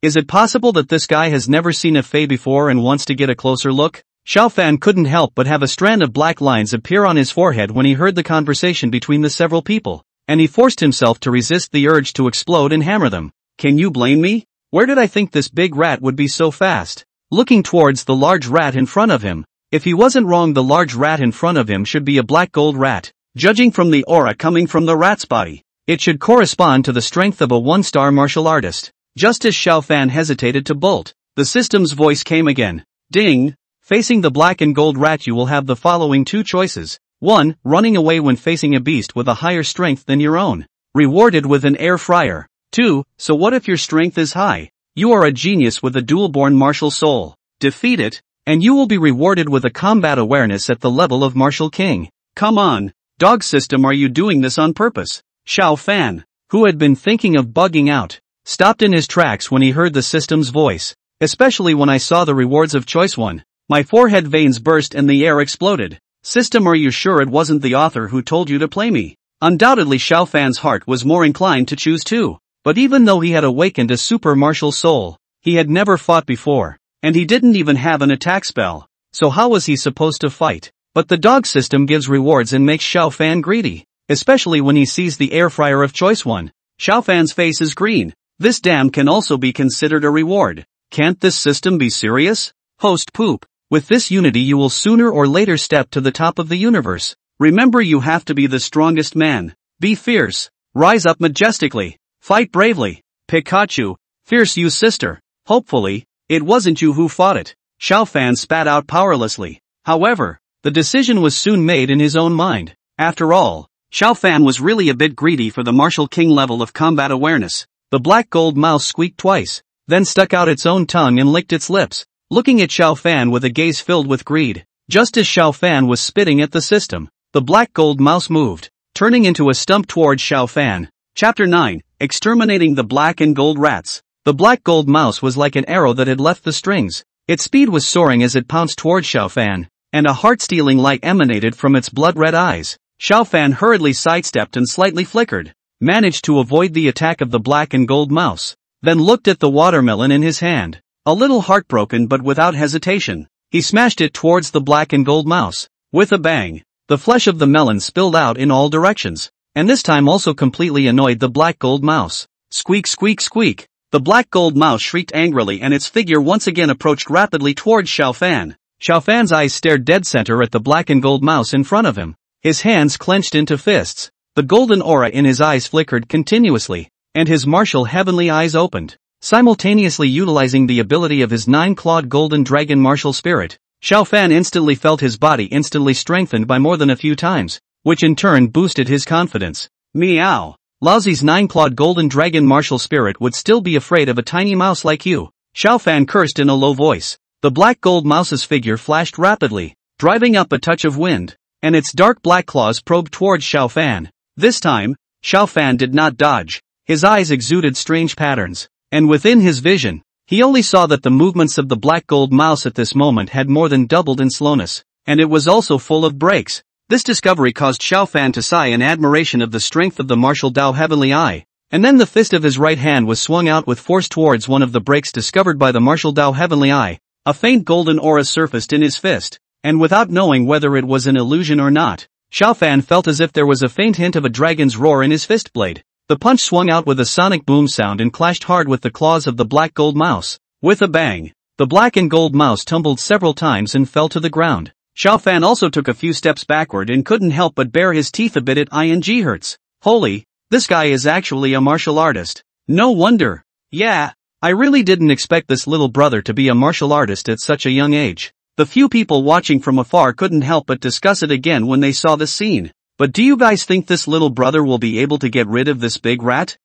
Is it possible that this guy has never seen a fae before and wants to get a closer look?" Xiao Fan couldn't help but have a strand of black lines appear on his forehead when he heard the conversation between the several people, and he forced himself to resist the urge to explode and hammer them. "Can you blame me? Where did I think this big rat would be so fast?" Looking towards the large rat in front of him. If he wasn't wrong, the large rat in front of him should be a black gold rat. Judging from the aura coming from the rat's body, it should correspond to the strength of a 1-star martial artist. Just as Xiao Fan hesitated to bolt, the system's voice came again. "Ding! Facing the black and gold rat, you will have the following 2 choices. 1. Running away when facing a beast with a higher strength than your own, rewarded with an air fryer. 2. So what if your strength is high? You are a genius with a dual-born martial soul. Defeat it, and you will be rewarded with a combat awareness at the level of Martial King." "Come on, dog system, are you doing this on purpose?" Xiao Fan, who had been thinking of bugging out, stopped in his tracks when he heard the system's voice. "Especially when I saw the rewards of choice 1. My forehead veins burst and the air exploded. System, are you sure it wasn't the author who told you to play me?" Undoubtedly Xiao Fan's heart was more inclined to choose 2. But even though he had awakened a super martial soul, he had never fought before, and he didn't even have an attack spell. So how was he supposed to fight? But the dog system gives rewards and makes Xiao Fan greedy, especially when he sees the air fryer of choice 1. Xiao Fan's face is green. This damn can also be considered a reward. Can't this system be serious? Host poop. With this unity you will sooner or later step to the top of the universe. Remember, you have to be the strongest man. Be fierce. Rise up majestically. Fight bravely. Pikachu, fierce you sister. Hopefully, it wasn't you who fought it. Xiao Fan spat out powerlessly. However, the decision was soon made in his own mind. After all, Xiao Fan was really a bit greedy for the Martial King level of combat awareness. The black gold mouse squeaked twice, then stuck out its own tongue and licked its lips, looking at Xiao Fan with a gaze filled with greed. Just as Xiao Fan was spitting at the system, the black gold mouse moved, turning into a stump towards Xiao Fan. Chapter 9, Exterminating the Black and Gold Rats. The black gold mouse was like an arrow that had left the strings. Its speed was soaring as it pounced towards Xiao Fan, and a heart-stealing light emanated from its blood-red eyes. Xiao Fan hurriedly sidestepped and slightly flickered, managed to avoid the attack of the black and gold mouse, then looked at the watermelon in his hand. A little heartbroken but without hesitation, he smashed it towards the black and gold mouse. With a bang, the flesh of the melon spilled out in all directions, and this time also completely annoyed the black gold mouse. Squeak, squeak, squeak. The black gold mouse shrieked angrily and its figure once again approached rapidly towards Xiao Fan. Xiao Fan's eyes stared dead center at the black and gold mouse in front of him. His hands clenched into fists. The golden aura in his eyes flickered continuously, and his martial heavenly eyes opened, simultaneously utilizing the ability of his 9-clawed golden dragon martial spirit. Xiao Fan instantly felt his body instantly strengthened by more than a few times, which in turn boosted his confidence. Meow. Laozi's 9-clawed golden dragon martial spirit would still be afraid of a tiny mouse like you. Xiao Fan cursed in a low voice. The black gold mouse's figure flashed rapidly, driving up a touch of wind, and its dark black claws probed towards Xiao Fan. This time, Xiao Fan did not dodge. His eyes exuded strange patterns, and within his vision, he only saw that the movements of the black gold mouse at this moment had more than doubled in slowness, and it was also full of breaks. This discovery caused Xiao Fan to sigh in admiration of the strength of the martial Dao Heavenly Eye, and then the fist of his right hand was swung out with force towards one of the breaks discovered by the martial Dao Heavenly Eye. A faint golden aura surfaced in his fist, and without knowing whether it was an illusion or not, Xiao Fan felt as if there was a faint hint of a dragon's roar in his fist blade. The punch swung out with a sonic boom sound and clashed hard with the claws of the black gold mouse. With a bang, the black and gold mouse tumbled several times and fell to the ground. Xiao Fan also took a few steps backward and couldn't help but bare his teeth a bit at ing hurts. Holy, this guy is actually a martial artist. No wonder. Yeah, I really didn't expect this little brother to be a martial artist at such a young age. The few people watching from afar couldn't help but discuss it again when they saw this scene. But do you guys think this little brother will be able to get rid of this big rat?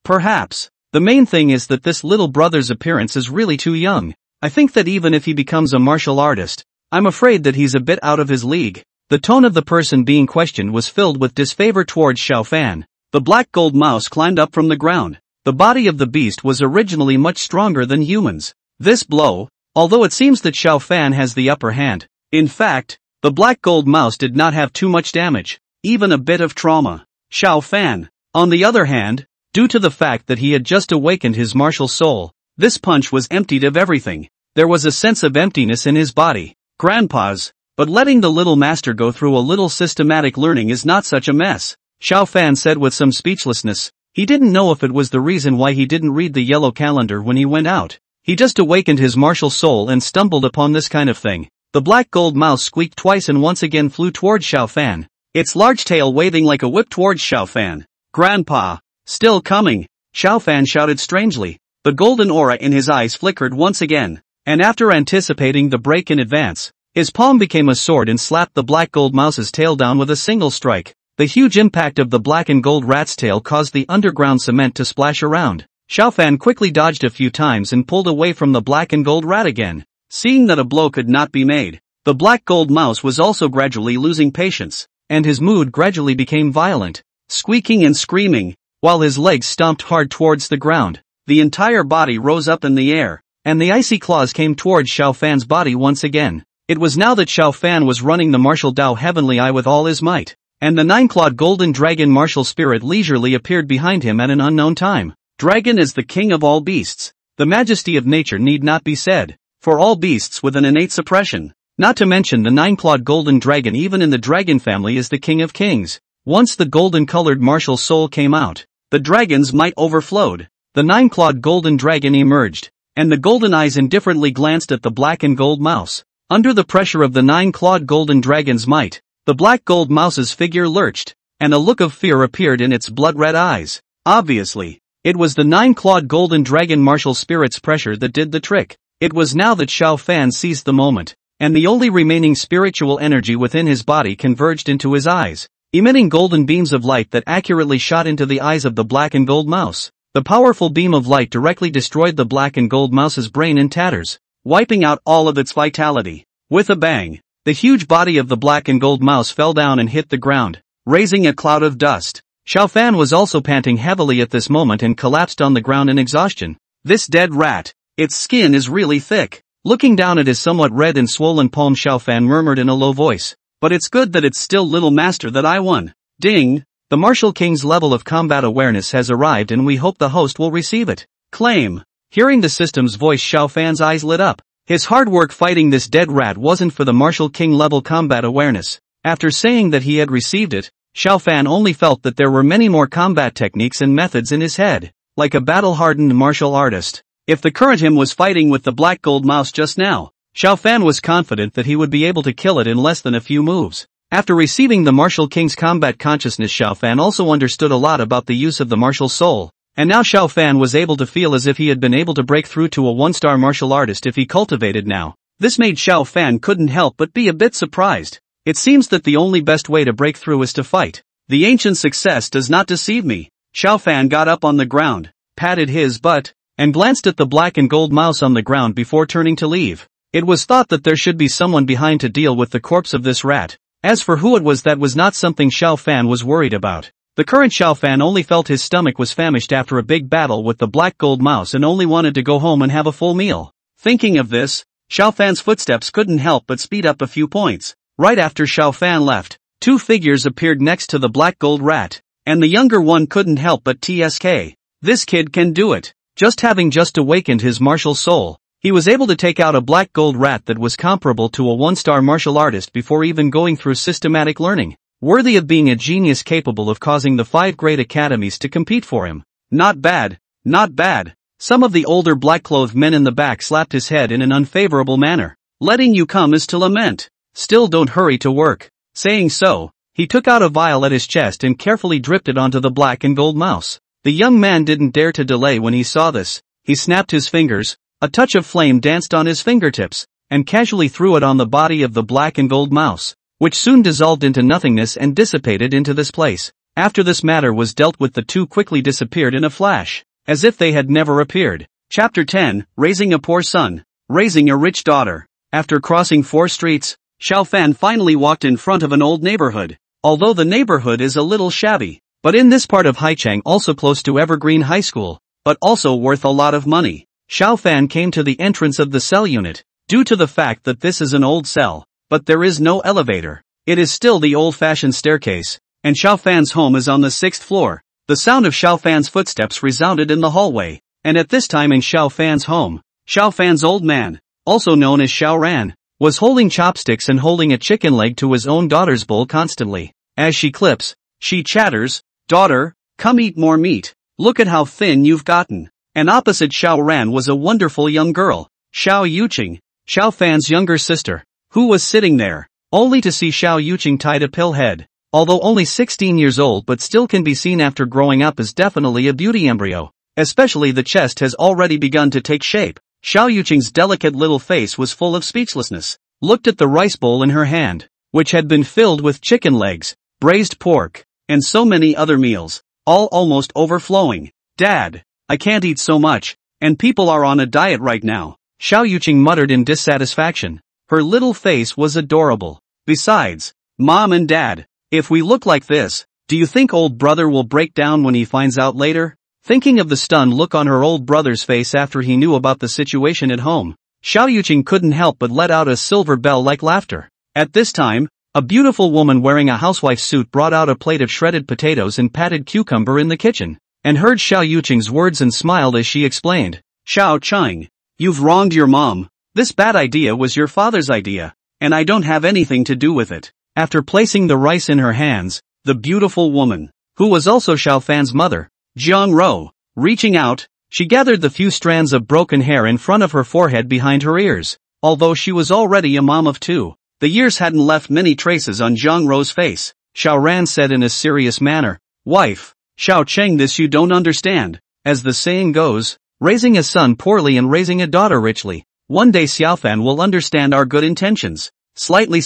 Perhaps. The main thing is that this little brother's appearance is really too young. I think that even if he becomes a martial artist, I'm afraid that he's a bit out of his league. The tone of the person being questioned was filled with disfavor towards Xiao Fan. The black gold mouse climbed up from the ground. The body of the beast was originally much stronger than humans. This blow, although it seems that Xiao Fan has the upper hand, in fact, the black gold mouse did not have too much damage, even a bit of trauma. Xiao Fan, on the other hand, due to the fact that he had just awakened his martial soul, this punch was emptied of everything. There was a sense of emptiness in his body. Grandpa's, but letting the little master go through a little systematic learning is not such a mess, Xiao Fan said with some speechlessness. He didn't know if it was the reason why he didn't read the yellow calendar when he went out. He just awakened his martial soul and stumbled upon this kind of thing. The black gold mouse squeaked twice and once again flew towards Xiao Fan, its large tail waving like a whip towards Xiao Fan. Grandpa, still coming, Xiao Fan shouted strangely. The golden aura in his eyes flickered once again, and after anticipating the break in advance, his palm became a sword and slapped the black gold mouse's tail down with a single strike. The huge impact of the black and gold rat's tail caused the underground cement to splash around. Xiao Fan quickly dodged a few times and pulled away from the black and gold rat again. Seeing that a blow could not be made, the black gold mouse was also gradually losing patience, and his mood gradually became violent, squeaking and screaming, while his legs stomped hard towards the ground. The entire body rose up in the air, and the icy claws came towards Xiao Fan's body once again. It was now that Xiao Fan was running the martial Dao Heavenly Eye with all his might, and the 9-clawed golden dragon martial spirit leisurely appeared behind him at an unknown time. Dragon is the king of all beasts. The majesty of nature need not be said, for all beasts with an innate suppression. Not to mention the 9-clawed golden dragon even in the dragon family is the king of kings. Once the golden-colored martial soul came out, the dragon's might overflowed. The 9-clawed golden dragon emerged, and the golden eyes indifferently glanced at the black and gold mouse. Under the pressure of the 9-clawed golden dragon's might, the black gold mouse's figure lurched, and a look of fear appeared in its blood-red eyes. Obviously, it was the 9-clawed golden dragon martial spirit's pressure that did the trick. It was now that Xiao Fan seized the moment, and the only remaining spiritual energy within his body converged into his eyes, emitting golden beams of light that accurately shot into the eyes of the black and gold mouse. The powerful beam of light directly destroyed the black and gold mouse's brain in tatters, wiping out all of its vitality. With a bang, The huge body of the black and gold mouse fell down and hit the ground, raising a cloud of dust. Xiao Fan was also panting heavily at this moment and collapsed on the ground in exhaustion. This dead rat. Its skin is really thick. Looking down at his somewhat red and swollen palm, Xiao Fan murmured in a low voice. But it's good that it's still little master that I won. Ding! The Martial King's level of combat awareness has arrived and we hope the host will receive it. Claim. Hearing the system's voice, Xiao Fan's eyes lit up. His hard work fighting this dead rat wasn't for the Martial King level combat awareness. After saying that he had received it, Xiao Fan only felt that there were many more combat techniques and methods in his head. Like a battle-hardened martial artist. If the current him was fighting with the black gold mouse just now, Xiao Fan was confident that he would be able to kill it in less than a few moves. After receiving the Martial King's combat consciousness, Xiao Fan also understood a lot about the use of the martial soul. And now Xiao Fan was able to feel as if he had been able to break through to a one-star martial artist if he cultivated now. This made Xiao Fan couldn't help but be a bit surprised. It seems that the only best way to break through is to fight. The ancient success does not deceive me. Xiao Fan got up on the ground, patted his butt, and glanced at the black and gold mouse on the ground before turning to leave. It was thought that there should be someone behind to deal with the corpse of this rat. As for who it was, that was not something Xiao Fan was worried about. The current Xiao Fan only felt his stomach was famished after a big battle with the black gold mouse and only wanted to go home and have a full meal. Thinking of this, Xiao Fan's footsteps couldn't help but speed up a few points. Right after Xiao Fan left, two figures appeared next to the black gold rat, and the younger one couldn't help but tsk. This kid can do it. Having just awakened his martial soul, he was able to take out a black gold rat that was comparable to a one-star martial artist before even going through systematic learning. Worthy of being a genius capable of causing the 5 great academies to compete for him. Not bad, not bad. Some of the older black-clothed men in the back slapped his head in an unfavorable manner. Letting you come is to lament. Still, don't hurry to work. Saying so, he took out a vial at his chest and carefully dripped it onto the black and gold mouse. The young man didn't dare to delay when he saw this. He snapped his fingers, a touch of flame danced on his fingertips, and casually threw it on the body of the black and gold mouse, which soon dissolved into nothingness and dissipated into this place. After this matter was dealt with, the two quickly disappeared in a flash, as if they had never appeared. Chapter 10, Raising a Poor Son, Raising a Rich Daughter. After crossing 4 streets, Xiao Fan finally walked in front of an old neighborhood. Although the neighborhood is a little shabby, but in this part of Haichang, also close to Evergreen High School, but also worth a lot of money, Xiao Fan came to the entrance of the cell unit. Due to the fact that this is an old cell, but there is no elevator, it is still the old-fashioned staircase, and Xiao Fan's home is on the 6th floor. The sound of Xiao Fan's footsteps resounded in the hallway, and at this time in Xiao Fan's home, Xiao Fan's old man, also known as Xiao Ran, was holding chopsticks and holding a chicken leg to his own daughter's bowl constantly. As she clips, she chatters, "Daughter, come eat more meat. Look at how thin you've gotten." And opposite Xiao Ran was a wonderful young girl, Xiao Yuqing, Xiao Fan's younger sister, who was sitting there, only to see Xiao Yuqing tied a pill head. Although only 16 years old but still can be seen after growing up as definitely a beauty embryo. Especially the chest has already begun to take shape. Xiao Yuqing's delicate little face was full of speechlessness. Looked at the rice bowl in her hand, which had been filled with chicken legs, braised pork, and so many other meals, all almost overflowing. "Dad, I can't eat so much, and people are on a diet right now," Xiao Yuqing muttered in dissatisfaction. Her little face was adorable. "Besides, Mom and Dad, if we look like this, do you think old brother will break down when he finds out later?" Thinking of the stunned look on her old brother's face after he knew about the situation at home, Xiao Yuqing couldn't help but let out a silver bell-like laughter. At this time, a beautiful woman wearing a housewife's suit brought out a plate of shredded potatoes and patted cucumber in the kitchen, and heard Xiao Yuqing's words and smiled as she explained. "Xiao Chang, you've wronged your mom. This bad idea was your father's idea, and I don't have anything to do with it." After placing the rice in her hands, the beautiful woman, who was also Xiao Fan's mother, Jiang Ro, reaching out, she gathered the few strands of broken hair in front of her forehead behind her ears. Although she was already a mom of 2, the years hadn't left many traces on Jiang Ro's face. Xiao Ran said in a serious manner, "Wife, Xiao Cheng, this you don't understand. As the saying goes, raising a son poorly and raising a daughter richly. One day Xiao Fan will understand our good intentions." Slightly,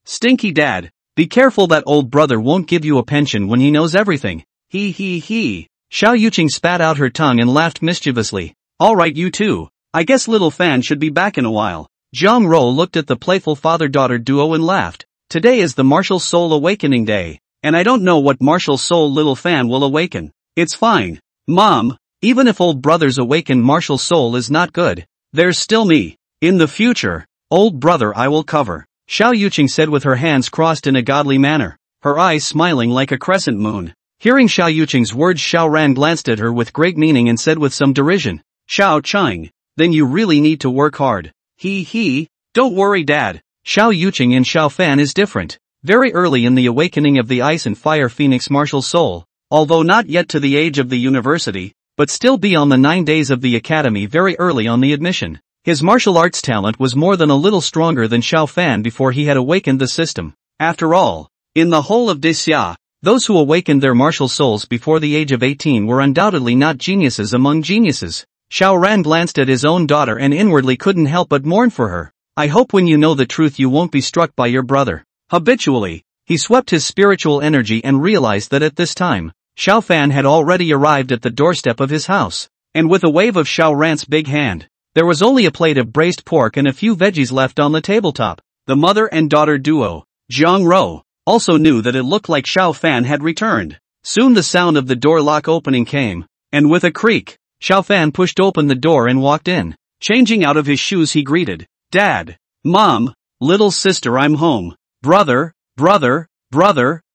"Stinky dad, be careful that old brother won't give you a pension when he knows everything. He. Xiao Yuqing spat out her tongue and laughed mischievously. "Alright you two, I guess little Fan should be back in a while." Zhang Rou looked at the playful father-daughter duo and laughed. Today is the martial soul awakening day, and I don't know what martial soul little fan will awaken. It's fine, Mom, even if old brother's awakened martial soul is not good, there's still me. In the future, old brother I will cover, Xiao Yuqing said with her hands crossed in a godly manner, her eyes smiling like a crescent moon. Hearing Xiao Yuqing's words, Xiao Ran glanced at her with great meaning and said with some derision, Xiao Cheng, then you really need to work hard. Don't worry Dad. Xiao Yuqing and Xiao Fan is different. Very early in the awakening of the Ice and Fire Phoenix martial soul, although not yet to the age of the university, but still beyond the 9 days of the academy very early on the admission. His martial arts talent was more than a little stronger than Xiao Fan before he had awakened the system. After all, in the whole of Dixia, those who awakened their martial souls before the age of 18 were undoubtedly not geniuses among geniuses. Xiao Ran glanced at his own daughter and inwardly couldn't help but mourn for her. I hope when you know the truth you won't be struck by your brother. Habitually, he swept his spiritual energy and realized that at this time, Xiao Fan had already arrived at the doorstep of his house. And with a wave of Xiao Ran's big hand, there was only a plate of braised pork and a few veggies left on the tabletop. The mother and daughter duo, Zhang Rou, also knew that it looked like Xiao Fan had returned. Soon the sound of the door lock opening came, and with a creak, Xiao Fan pushed open the door and walked in. Changing out of his shoes he greeted, Dad, Mom, little sister I'm home. Brother,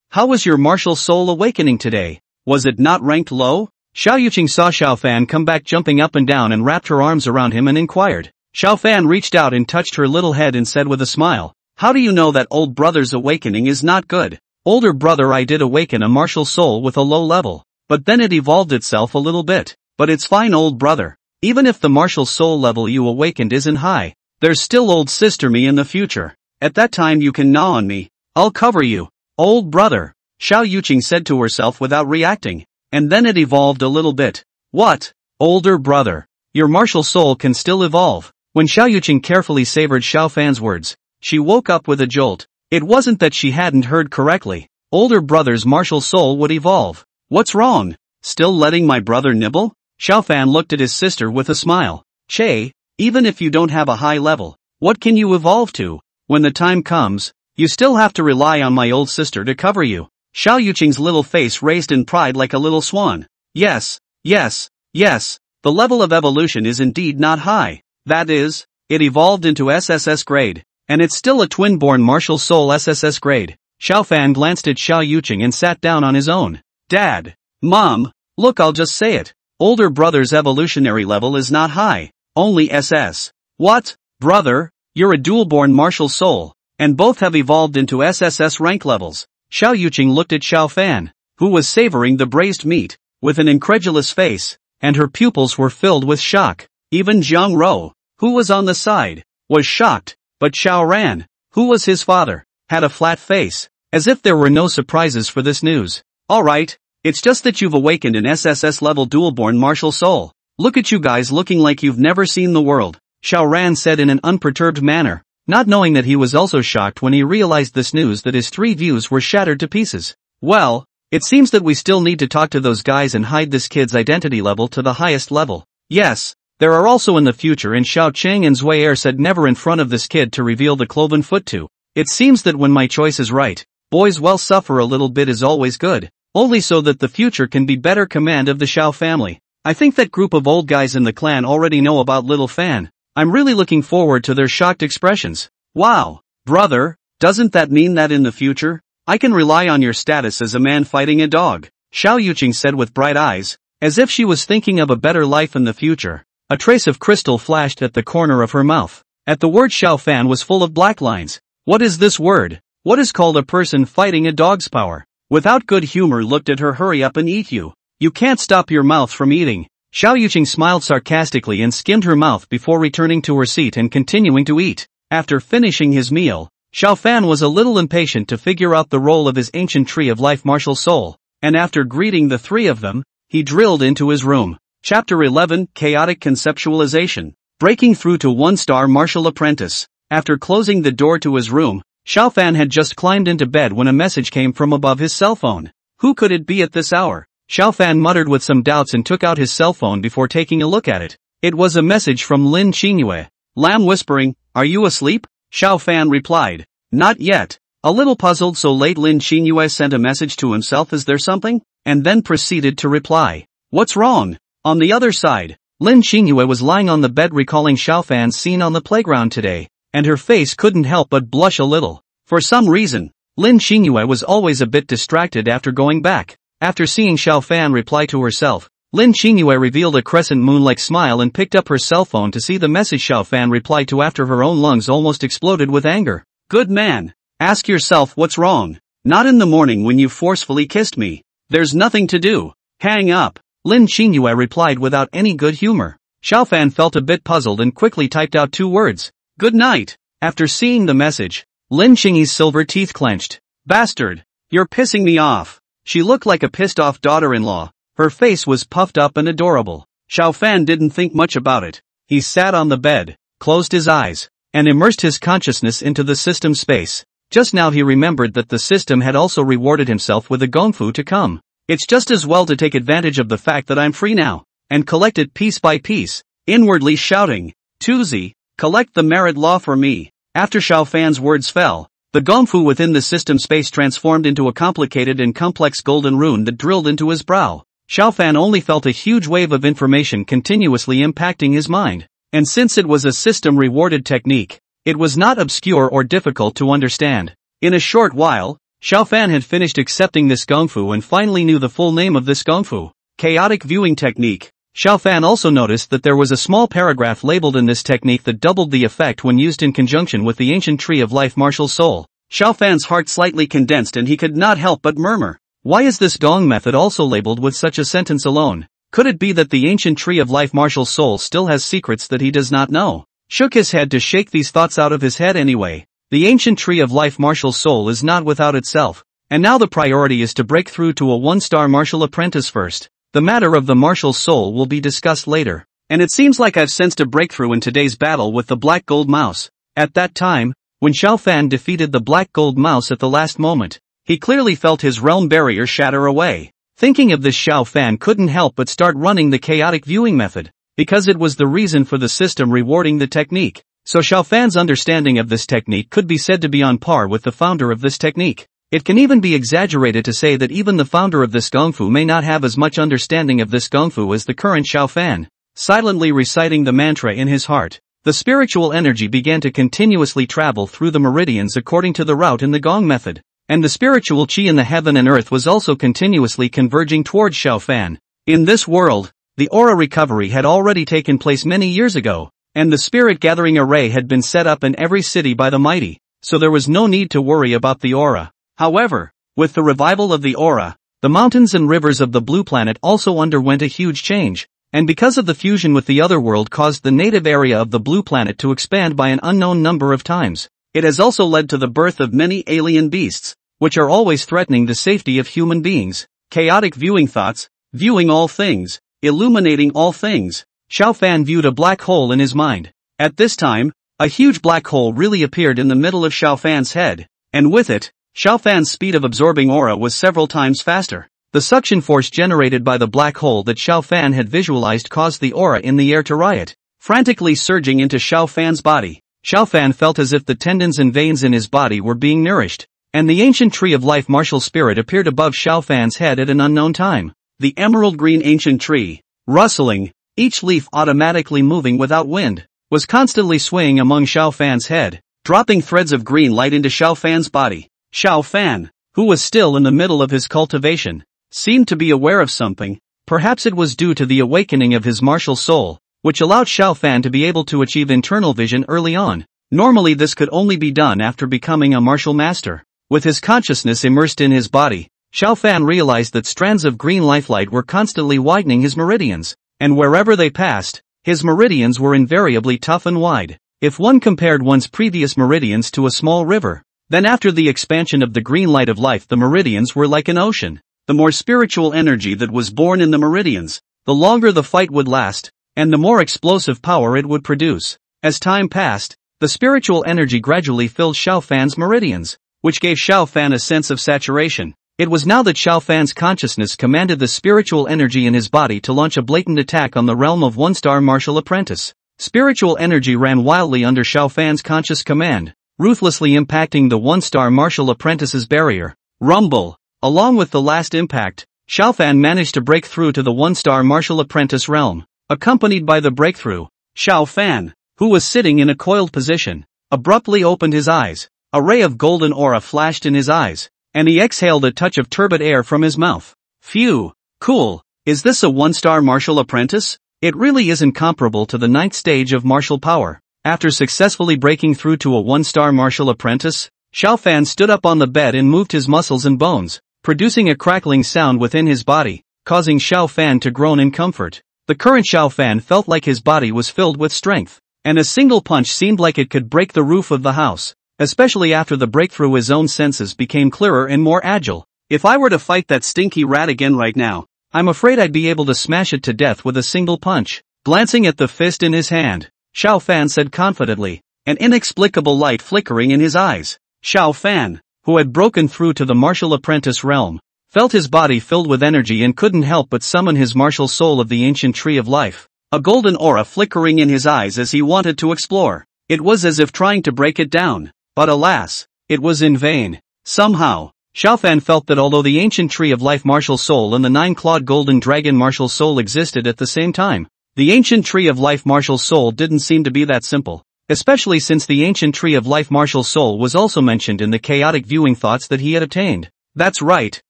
how was your martial soul awakening today? Was it not ranked low? Xiao Yuqing saw Xiao Fan come back jumping up and down and wrapped her arms around him and inquired. Xiao Fan reached out and touched her little head and said with a smile, how do you know that old brother's awakening is not good? Older brother, I did awaken a martial soul with a low level, but then it evolved itself a little bit. But it's fine old brother. Even if the martial soul level you awakened isn't high, there's still old sister me in the future. At that time you can gnaw on me. I'll cover you. Old brother, Xiao Yuqing said to herself without reacting. And then it evolved a little bit. What? Older brother. Your martial soul can still evolve. When Xiao Yuqing carefully savored Xiao Fan's words, she woke up with a jolt. It wasn't that she hadn't heard correctly. Older brother's martial soul would evolve. What's wrong? Still letting my brother nibble? Xiao Fan looked at his sister with a smile. Che, even if you don't have a high level, what can you evolve to? When the time comes, you still have to rely on my old sister to cover you. Xiao Yuqing's little face raised in pride like a little swan. Yes, the level of evolution is indeed not high. That is, it evolved into SSS grade, and it's still a twin-born martial soul SSS grade. Xiao Fan glanced at Xiao Yuqing and sat down on his own. Dad, Mom, look, I'll just say it. Older brother's evolutionary level is not high, only SS. What? Brother, you're a dual-born martial soul, and both have evolved into SSS rank levels. Xiao Yuqing looked at Xiao Fan, who was savoring the braised meat, with an incredulous face, and her pupils were filled with shock. Even Zhang Rou, who was on the side, was shocked, but Xiao Ran, who was his father, had a flat face, as if there were no surprises for this news. Alright. It's just that you've awakened an SSS level dual-born martial soul. Look at you guys looking like you've never seen the world, Xiao Ran said in an unperturbed manner, not knowing that he was also shocked when he realized this news that his 3 views were shattered to pieces. Well, it seems that we still need to talk to those guys and hide this kid's identity level to the highest level. Yes, there are also in the future, and Xiao Cheng and Zui Er said never in front of this kid to reveal the cloven foot to. It seems that when my choice is right, boys well suffer a little bit is always good. Only so that the future can be better command of the Xiao family. I think that group of old guys in the clan already know about little Fan. I'm really looking forward to their shocked expressions. Wow, brother, doesn't that mean that in the future, I can rely on your status as a man fighting a dog? Xiao Yuqing said with bright eyes, as if she was thinking of a better life in the future. A trace of crystal flashed at the corner of her mouth. At the word Xiao Fan was full of black lines. What is this word? What is called a person fighting a dog's power? Without good humor looked at her. Hurry up and eat you. You can't stop your mouth from eating. Xiao Yuqing smiled sarcastically and skimmed her mouth before returning to her seat and continuing to eat. After finishing his meal, Xiao Fan was a little impatient to figure out the role of his ancient tree of life martial soul, and after greeting the 3 of them, he drilled into his room. Chapter 11, Chaotic Conceptualization. Breaking through to 1-star martial apprentice. After closing the door to his room, Xiao Fan had just climbed into bed when a message came from above his cell phone. Who could it be at this hour? Xiao Fan muttered with some doubts and took out his cell phone before taking a look at it. It was a message from Lin Qingyue. Lam whispering, Are you asleep? Xiao Fan replied. Not yet. A little puzzled, so late Lin Qingyue sent a message to himself, is there something? And then proceeded to reply. What's wrong? On the other side, Lin Qingyue was lying on the bed recalling Xiao Fan's scene on the playground today, and her face couldn't help but blush a little. For some reason, Lin Qingyue was always a bit distracted after going back. After seeing Xiao Fan reply to herself, Lin Qingyue revealed a crescent moon-like smile and picked up her cell phone to see the message Xiao Fan replied to after her own lungs almost exploded with anger. Good man. Ask yourself what's wrong. Not in the morning when you forcefully kissed me. There's nothing to do. Hang up. Lin Qingyue replied without any good humor. Xiao Fan felt a bit puzzled and quickly typed out 2 words. Good night. After seeing the message, Lin Qingyi's silver teeth clenched. Bastard. You're pissing me off. She looked like a pissed-off daughter-in-law. Her face was puffed up and adorable. Xiao Fan didn't think much about it. He sat on the bed, closed his eyes, and immersed his consciousness into the system space. Just now he remembered that the system had also rewarded himself with a gongfu to come. It's just as well to take advantage of the fact that I'm free now, and collect it piece by piece, inwardly shouting, Tuzi, collect the merit law for me. After Xiao Fan's words fell, the gongfu within the system space transformed into a complicated and complex golden rune that drilled into his brow. Xiao Fan only felt a huge wave of information continuously impacting his mind, and since it was a system-rewarded technique, it was not obscure or difficult to understand. In a short while, Xiao Fan had finished accepting this gongfu and finally knew the full name of this gongfu, chaotic viewing technique. Xiao Fan also noticed that there was a small paragraph labeled in this technique that doubled the effect when used in conjunction with the ancient tree of life martial soul. Xiao Fan's heart slightly condensed and he could not help but murmur. Why is this gong method also labeled with such a sentence alone? Could it be that the ancient tree of life martial soul still has secrets that he does not know? Shook his head to shake these thoughts out of his head anyway. The ancient tree of life martial soul is not without itself, and now the priority is to break through to a 1-star martial apprentice first. The matter of the martial soul will be discussed later, and it seems like I've sensed a breakthrough in today's battle with the black gold mouse. At that time, when Xiao Fan defeated the black gold mouse at the last moment, he clearly felt his realm barrier shatter away. Thinking of this, Xiao Fan couldn't help but start running the chaotic viewing method, because it was the reason for the system rewarding the technique. So Xiao Fan's understanding of this technique could be said to be on par with the founder of this technique. It can even be exaggerated to say that even the founder of this gongfu may not have as much understanding of this gongfu as the current Xiao Fan. Silently reciting the mantra in his heart, the spiritual energy began to continuously travel through the meridians according to the route in the gong method, and the spiritual chi in the heaven and earth was also continuously converging towards Xiao Fan. In this world, the aura recovery had already taken place many years ago, and the spirit gathering array had been set up in every city by the mighty, so there was no need to worry about the aura. However, with the revival of the aura, the mountains and rivers of the blue planet also underwent a huge change, and because of the fusion with the other world caused the native area of the blue planet to expand by an unknown number of times. It has also led to the birth of many alien beasts, which are always threatening the safety of human beings. Chaotic viewing thoughts, viewing all things, illuminating all things. Xiao Fan viewed a black hole in his mind. At this time, a huge black hole really appeared in the middle of Xiao Fan's head, and with it, Xiao Fan's speed of absorbing aura was several times faster. The suction force generated by the black hole that Xiao Fan had visualized caused the aura in the air to riot, frantically surging into Xiao Fan's body. Xiao Fan felt as if the tendons and veins in his body were being nourished, and the ancient tree of life martial spirit appeared above Xiao Fan's head at an unknown time. The emerald green ancient tree, rustling, each leaf automatically moving without wind, was constantly swaying among Xiao Fan's head, dropping threads of green light into Xiao Fan's body. Xiao Fan, who was still in the middle of his cultivation, seemed to be aware of something. Perhaps it was due to the awakening of his martial soul, which allowed Xiao Fan to be able to achieve internal vision early on. Normally this could only be done after becoming a martial master. With his consciousness immersed in his body, Xiao Fan realized that strands of green lifelight were constantly widening his meridians, and wherever they passed, his meridians were invariably tough and wide. If one compared one's previous meridians to a small river, then after the expansion of the green light of life the meridians were like an ocean. The more spiritual energy that was born in the meridians, the longer the fight would last, and the more explosive power it would produce. As time passed, the spiritual energy gradually filled Xiao Fan's meridians, which gave Xiao Fan a sense of saturation. It was now that Xiao Fan's consciousness commanded the spiritual energy in his body to launch a blatant attack on the realm of 1-star martial apprentice. Spiritual energy ran wildly under Xiao Fan's conscious command, ruthlessly impacting the one-star martial apprentice's barrier. Rumble! Along with the last impact, Xiao Fan managed to break through to the one-star martial apprentice realm. Accompanied by the breakthrough, Xiao Fan, who was sitting in a coiled position, abruptly opened his eyes. A ray of golden aura flashed in his eyes, and he exhaled a touch of turbid air from his mouth. Phew! Cool! Is this a one-star martial apprentice? It really isn't comparable to the 9th stage of martial power. After successfully breaking through to a one-star martial apprentice, Xiao Fan stood up on the bed and moved his muscles and bones, producing a crackling sound within his body, causing Xiao Fan to groan in comfort. The current Xiao Fan felt like his body was filled with strength, and a single punch seemed like it could break the roof of the house. Especially after the breakthrough, his own senses became clearer and more agile. If I were to fight that stinky rat again right now, I'm afraid I'd be able to smash it to death with a single punch. Glancing at the fist in his hand, Xiao Fan said confidently, an inexplicable light flickering in his eyes. Xiao Fan, who had broken through to the martial apprentice realm, felt his body filled with energy and couldn't help but summon his martial soul of the ancient tree of life, a golden aura flickering in his eyes as he wanted to explore. It was as if trying to break it down, but alas, it was in vain. Somehow, Xiao Fan felt that although the ancient tree of life martial soul and the 9-clawed golden dragon martial soul existed at the same time, the ancient tree of life martial soul didn't seem to be that simple, especially since the ancient tree of life martial soul was also mentioned in the chaotic viewing thoughts that he had obtained. That's right,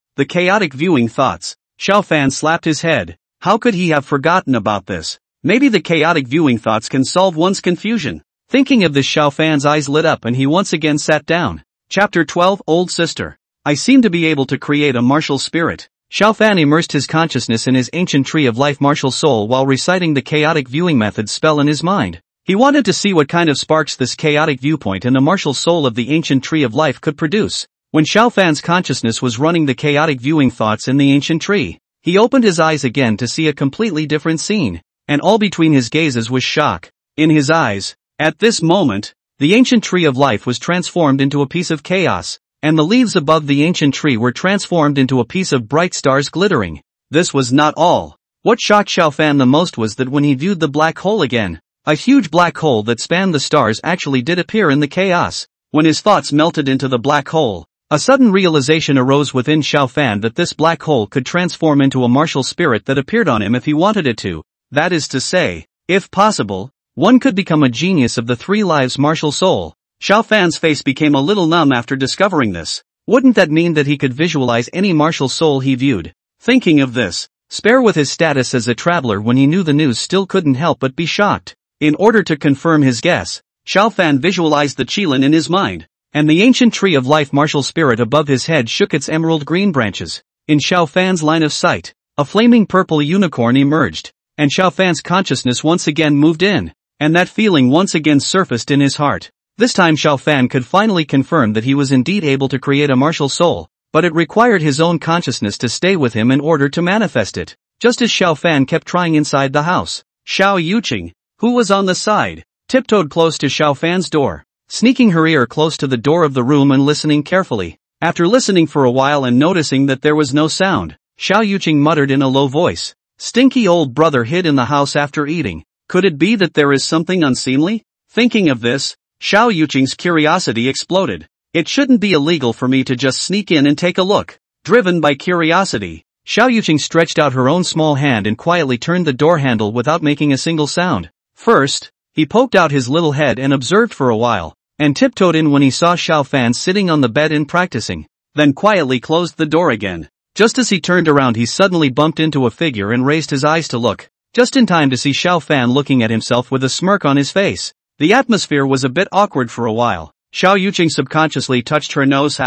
the chaotic viewing thoughts. Xiao Fan slapped his head. How could he have forgotten about this? Maybe the chaotic viewing thoughts can solve one's confusion. Thinking of this, Xiao Fan's eyes lit up and he once again sat down. Chapter 12, Old Sister. I seem to be able to create a martial spirit. Xiao Fan immersed his consciousness in his ancient tree of life martial soul while reciting the chaotic viewing method spell in his mind. He wanted to see what kind of sparks this chaotic viewpoint in the martial soul of the ancient tree of life could produce. When Xiao Fan's consciousness was running the chaotic viewing thoughts in the ancient tree, he opened his eyes again to see a completely different scene, and all between his gazes was shock. In his eyes, at this moment, the ancient tree of life was transformed into a piece of chaos, and the leaves above the ancient tree were transformed into a piece of bright stars glittering. This was not all. What shocked Xiao Fan the most was that when he viewed the black hole again, a huge black hole that spanned the stars actually did appear in the chaos. When his thoughts melted into the black hole, a sudden realization arose within Xiao Fan that this black hole could transform into a martial spirit that appeared on him if he wanted it to. That is to say, if possible, one could become a genius of the 3 lives martial soul. Xiao Fan's face became a little numb after discovering this. Wouldn't that mean that he could visualize any martial soul he viewed? Thinking of this, spare with his status as a traveler when he knew the news, still couldn't help but be shocked. In order to confirm his guess, Xiao Fan visualized the Qilin in his mind, and the ancient tree of life martial spirit above his head shook its emerald green branches. In Xiao Fan's line of sight, a flaming purple unicorn emerged, and Xiao Fan's consciousness once again moved in, and that feeling once again surfaced in his heart. This time Xiao Fan could finally confirm that he was indeed able to create a martial soul, but it required his own consciousness to stay with him in order to manifest it. Just as Xiao Fan kept trying inside the house, Xiao Yuqing, who was on the side, tiptoed close to Xiao Fan's door, sneaking her ear close to the door of the room and listening carefully. After listening for a while and noticing that there was no sound, Xiao Yuqing muttered in a low voice, "Stinky old brother hid in the house after eating. Could it be that there is something unseemly?" Thinking of this, Xiao Yuqing's curiosity exploded. It shouldn't be illegal for me to just sneak in and take a look. Driven by curiosity, Xiao Yuqing stretched out her own small hand and quietly turned the door handle without making a single sound. First, he poked out his little head and observed for a while, and tiptoed in when he saw Xiao Fan sitting on the bed and practicing, then quietly closed the door again. Just as he turned around, he suddenly bumped into a figure and raised his eyes to look, just in time to see Xiao Fan looking at himself with a smirk on his face. The atmosphere was a bit awkward for a while. Xiao Yuqing subconsciously touched her nose.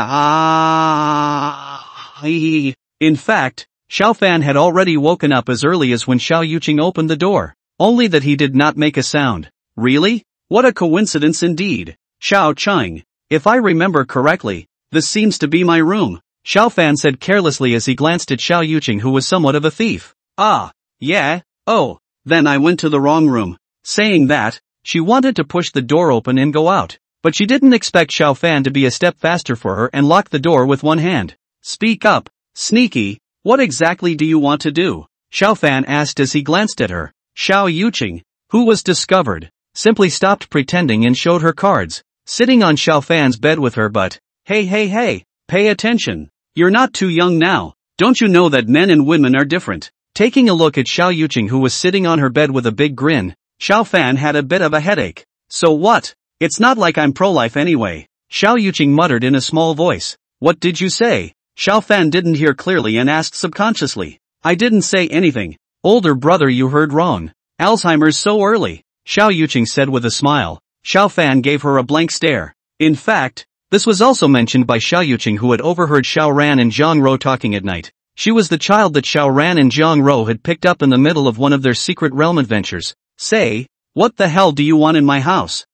In fact, Xiao Fan had already woken up as early as when Xiao Yuqing opened the door, only that he did not make a sound. Really? What a coincidence indeed. Xiao Chang, if I remember correctly, this seems to be my room, Xiao Fan said carelessly as he glanced at Xiao Yuqing, who was somewhat of a thief. Ah, yeah, oh, then I went to the wrong room. Saying that, she wanted to push the door open and go out, but she didn't expect Xiao Fan to be a step faster for her and lock the door with one hand. Speak up, sneaky, what exactly do you want to do? Xiao Fan asked as he glanced at her. Xiao Yuqing, who was discovered, simply stopped pretending and showed her cards, sitting on Xiao Fan's bed with her but, hey, pay attention. You're not too young now. Don't you know that men and women are different? Taking a look at Xiao Yuqing who was sitting on her bed with a big grin, Xiao Fan had a bit of a headache. So what? It's not like I'm pro-life anyway. Xiao Yuqing muttered in a small voice. What did you say? Xiao Fan didn't hear clearly and asked subconsciously. I didn't say anything. Older brother, you heard wrong. Alzheimer's so early, Xiao Yuqing said with a smile. Xiao Fan gave her a blank stare. In fact, this was also mentioned by Xiao Yuqing who had overheard Xiao Ran and Zhang Ro talking at night. She was the child that Xiao Ran and Zhang Ro had picked up in the middle of one of their secret realm adventures. Say, what the hell do you want in my house?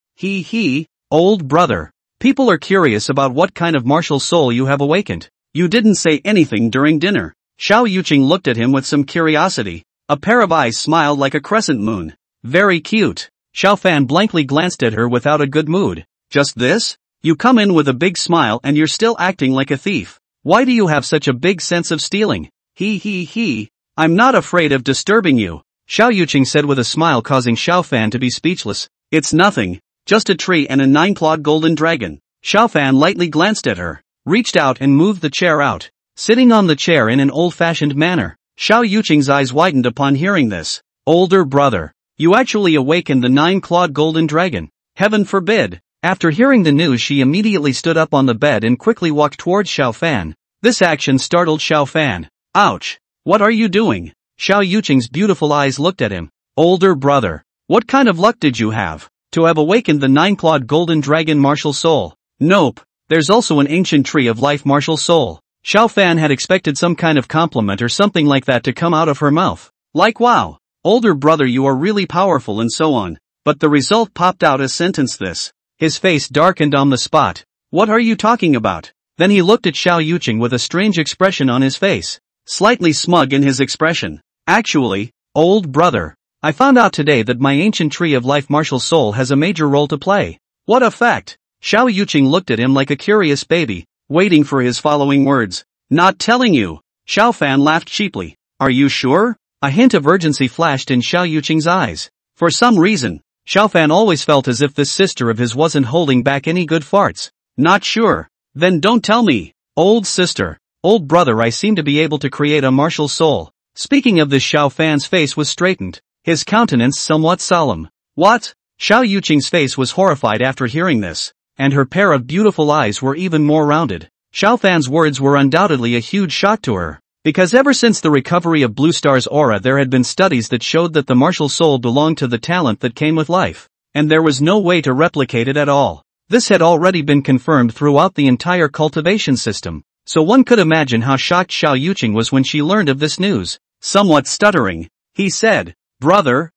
Old brother. People are curious about what kind of martial soul you have awakened. You didn't say anything during dinner. Xiao Yuqing looked at him with some curiosity. A pair of eyes smiled like a crescent moon. Very cute. Xiao Fan blankly glanced at her without a good mood. Just this? You come in with a big smile and you're still acting like a thief. Why do you have such a big sense of stealing? I'm not afraid of disturbing you, Xiao Yuqing said with a smile causing Xiao Fan to be speechless. It's nothing. Just a tree and a 9-clawed golden dragon. Xiao Fan lightly glanced at her, reached out and moved the chair out, sitting on the chair in an old-fashioned manner. Xiao Yuqing's eyes widened upon hearing this. Older brother, you actually awakened the 9-clawed golden dragon. Heaven forbid. After hearing the news she immediately stood up on the bed and quickly walked towards Xiao Fan. This action startled Xiao Fan. Ouch! What are you doing? Xiao Yuqing's beautiful eyes looked at him. Older brother, what kind of luck did you have to have awakened the 9-clawed golden dragon martial soul? Nope, there's also an ancient tree of life martial soul. Xiao Fan had expected some kind of compliment or something like that to come out of her mouth. Like wow, older brother, you are really powerful and so on. But the result popped out as sentence this. His face darkened on the spot. What are you talking about? Then he looked at Xiao Yuqing with a strange expression on his face. Slightly smug in his expression. Actually, old brother, I found out today that my ancient tree of life martial soul has a major role to play. What a fact! Xiao Yuqing looked at him like a curious baby, waiting for his following words. Not telling you. Xiao Fan laughed cheaply. Are you sure? A hint of urgency flashed in Xiao Yuqing's eyes. For some reason, Xiao Fan always felt as if this sister of his wasn't holding back any good farts. Not sure? Then don't tell me. Old sister, old brother, I seem to be able to create a martial soul. Speaking of this, Xiao Fan's face was straightened, his countenance somewhat solemn. What? Xiao Yuqing's face was horrified after hearing this, and her pair of beautiful eyes were even more rounded. Xiao Fan's words were undoubtedly a huge shock to her, because ever since the recovery of Blue Star's aura there had been studies that showed that the martial soul belonged to the talent that came with life, and there was no way to replicate it at all. This had already been confirmed throughout the entire cultivation system, so one could imagine how shocked Xiao Yuqing was when she learned of this news. Somewhat stuttering, he said, Brother,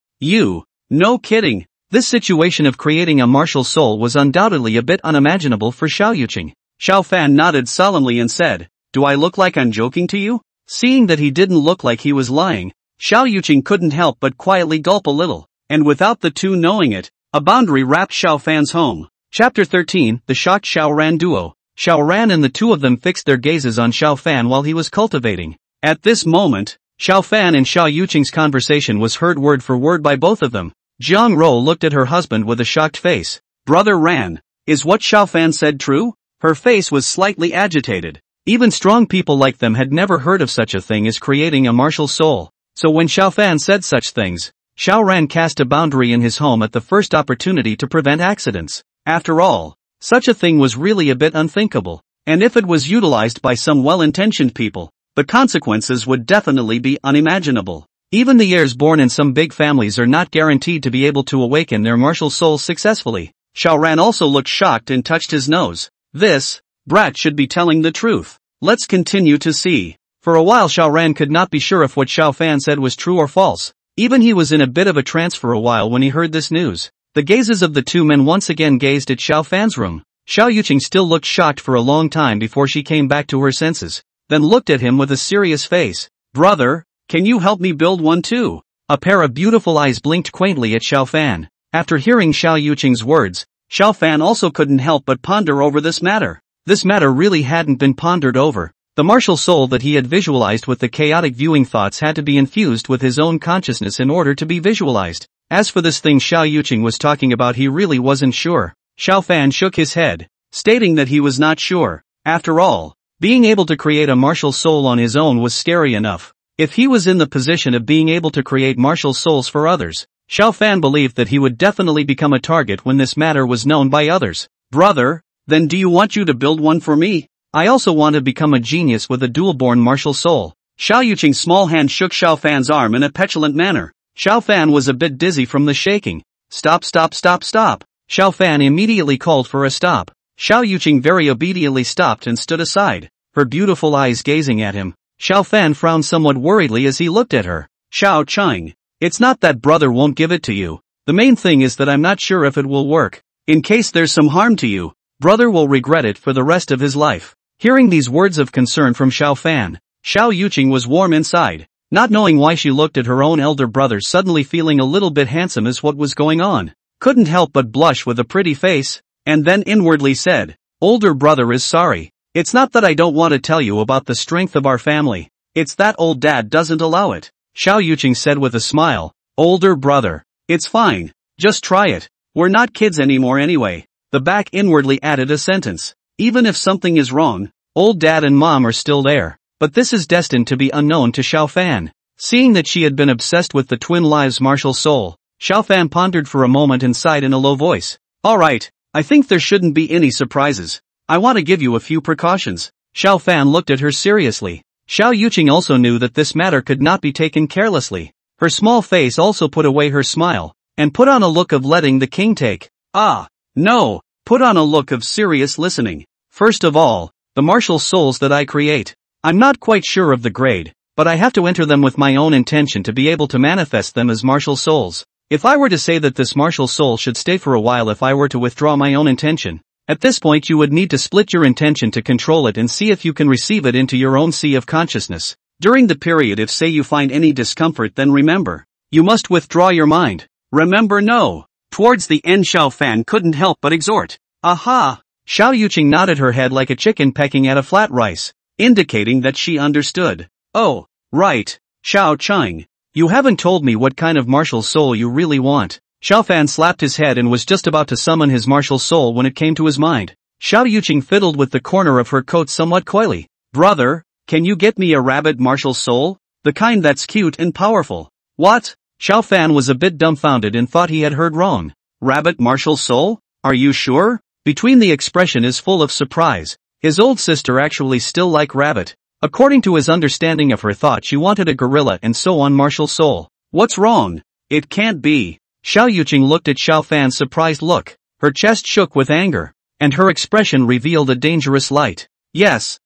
no kidding. This situation of creating a martial soul was undoubtedly a bit unimaginable for Xiao Yuqing. Xiao Fan nodded solemnly and said, Do I look like I'm joking to you? Seeing that he didn't look like he was lying, Xiao Yuqing couldn't help but quietly gulp a little, and without the two knowing it, a boundary wrapped Xiao Fan's home. Chapter 13, The Shocked Xiao Ran Duo. Xiao Ran and the two of them fixed their gazes on Xiao Fan while he was cultivating. At this moment, Xiao Fan and Xiao Yuqing's conversation was heard word for word by both of them. Zhang Ro looked at her husband with a shocked face. Brother Ran, is what Xiao Fan said true? Her face was slightly agitated. Even strong people like them had never heard of such a thing as creating a martial soul. So when Xiao Fan said such things, Xiao Ran cast a boundary in his home at the first opportunity to prevent accidents. After all, such a thing was really a bit unthinkable, and if it was utilized by some well-intentioned people, the consequences would definitely be unimaginable. Even the heirs born in some big families are not guaranteed to be able to awaken their martial souls successfully. Xiao Ran also looked shocked and touched his nose. This brat should be telling the truth. Let's continue to see. For a while Xiao Ran could not be sure if what Xiao Fan said was true or false. Even he was in a bit of a trance for a while when he heard this news. The gazes of the two men once again gazed at Xiao Fan's room. Xiao Yuqing still looked shocked for a long time before she came back to her senses, then looked at him with a serious face. Brother, can you help me build one too? A pair of beautiful eyes blinked quaintly at Xiao Fan. After hearing Xiao Yuqing's words, Xiao Fan also couldn't help but ponder over this matter. This matter really hadn't been pondered over, The martial soul that he had visualized with the chaotic viewing thoughts had to be infused with his own consciousness in order to be visualized. As for this thing Xiao Yuqing was talking about, he really wasn't sure. Xiao Fan shook his head, stating that he was not sure. After all, being able to create a martial soul on his own was scary enough. If he was in the position of being able to create martial souls for others, Xiao Fan believed that he would definitely become a target when this matter was known by others. Brother, then do you want you to build one for me? I also want to become a genius with a dual-born martial soul. Xiao Yuqing's small hand shook Xiao Fan's arm in a petulant manner. Xiao Fan was a bit dizzy from the shaking. Stop, stop, stop, stop. Xiao Fan immediately called for a stop. Xiao Yuqing very obediently stopped and stood aside, her beautiful eyes gazing at him. Xiao Fan frowned somewhat worriedly as he looked at her. Xiao Chang, it's not that brother won't give it to you. The main thing is that I'm not sure if it will work. In case there's some harm to you, brother will regret it for the rest of his life. Hearing these words of concern from Xiao Fan, Xiao Yuqing was warm inside. Not knowing why she looked at her own elder brother suddenly feeling a little bit handsome as what was going on. Couldn't help but blush with a pretty face, and then inwardly said, older brother is sorry. It's not that I don't want to tell you about the strength of our family. It's that old dad doesn't allow it. Xiao Yuqing said with a smile, older brother. It's fine. Just try it. We're not kids anymore anyway. The back inwardly added a sentence. Even if something is wrong, old dad and mom are still there. But this is destined to be unknown to Xiao Fan. Seeing that she had been obsessed with the twin lives martial soul, Xiao Fan pondered for a moment and sighed in a low voice. Alright, I think there shouldn't be any surprises. I want to give you a few precautions. Xiao Fan looked at her seriously. Xiao Yuqing also knew that this matter could not be taken carelessly. Her small face also put away her smile, and put on a look of letting the king take. Ah, no. Put on a look of serious listening. First of all, the martial souls that I create. I'm not quite sure of the grade, but I have to enter them with my own intention to be able to manifest them as martial souls. If I were to say that this martial soul should stay for a while, if I were to withdraw my own intention, at this point you would need to split your intention to control it and see if you can receive it into your own sea of consciousness. During the period, if say you find any discomfort, then remember, you must withdraw your mind. Remember, no. Towards the end, Xiao Fan couldn't help but exhort. Aha! Xiao Yuqing nodded her head like a chicken pecking at a flat rice, indicating that she understood. Oh, right, Xiao Chang. You haven't told me what kind of martial soul you really want. Xiao Fan slapped his head and was just about to summon his martial soul when it came to his mind. Xiao Yuqing fiddled with the corner of her coat somewhat coyly. Brother, can you get me a rabbit martial soul? The kind that's cute and powerful. What? Xiao Fan was a bit dumbfounded and thought he had heard wrong. Rabbit martial soul? Are you sure? Between the expression is full of surprise. His old sister actually still like rabbit. According to his understanding of her thought, she wanted a gorilla and so on martial soul. What's wrong? It can't be. Xiao Yuqing looked at Xiao Fan's surprised look. Her chest shook with anger, and her expression revealed a dangerous light. Yes,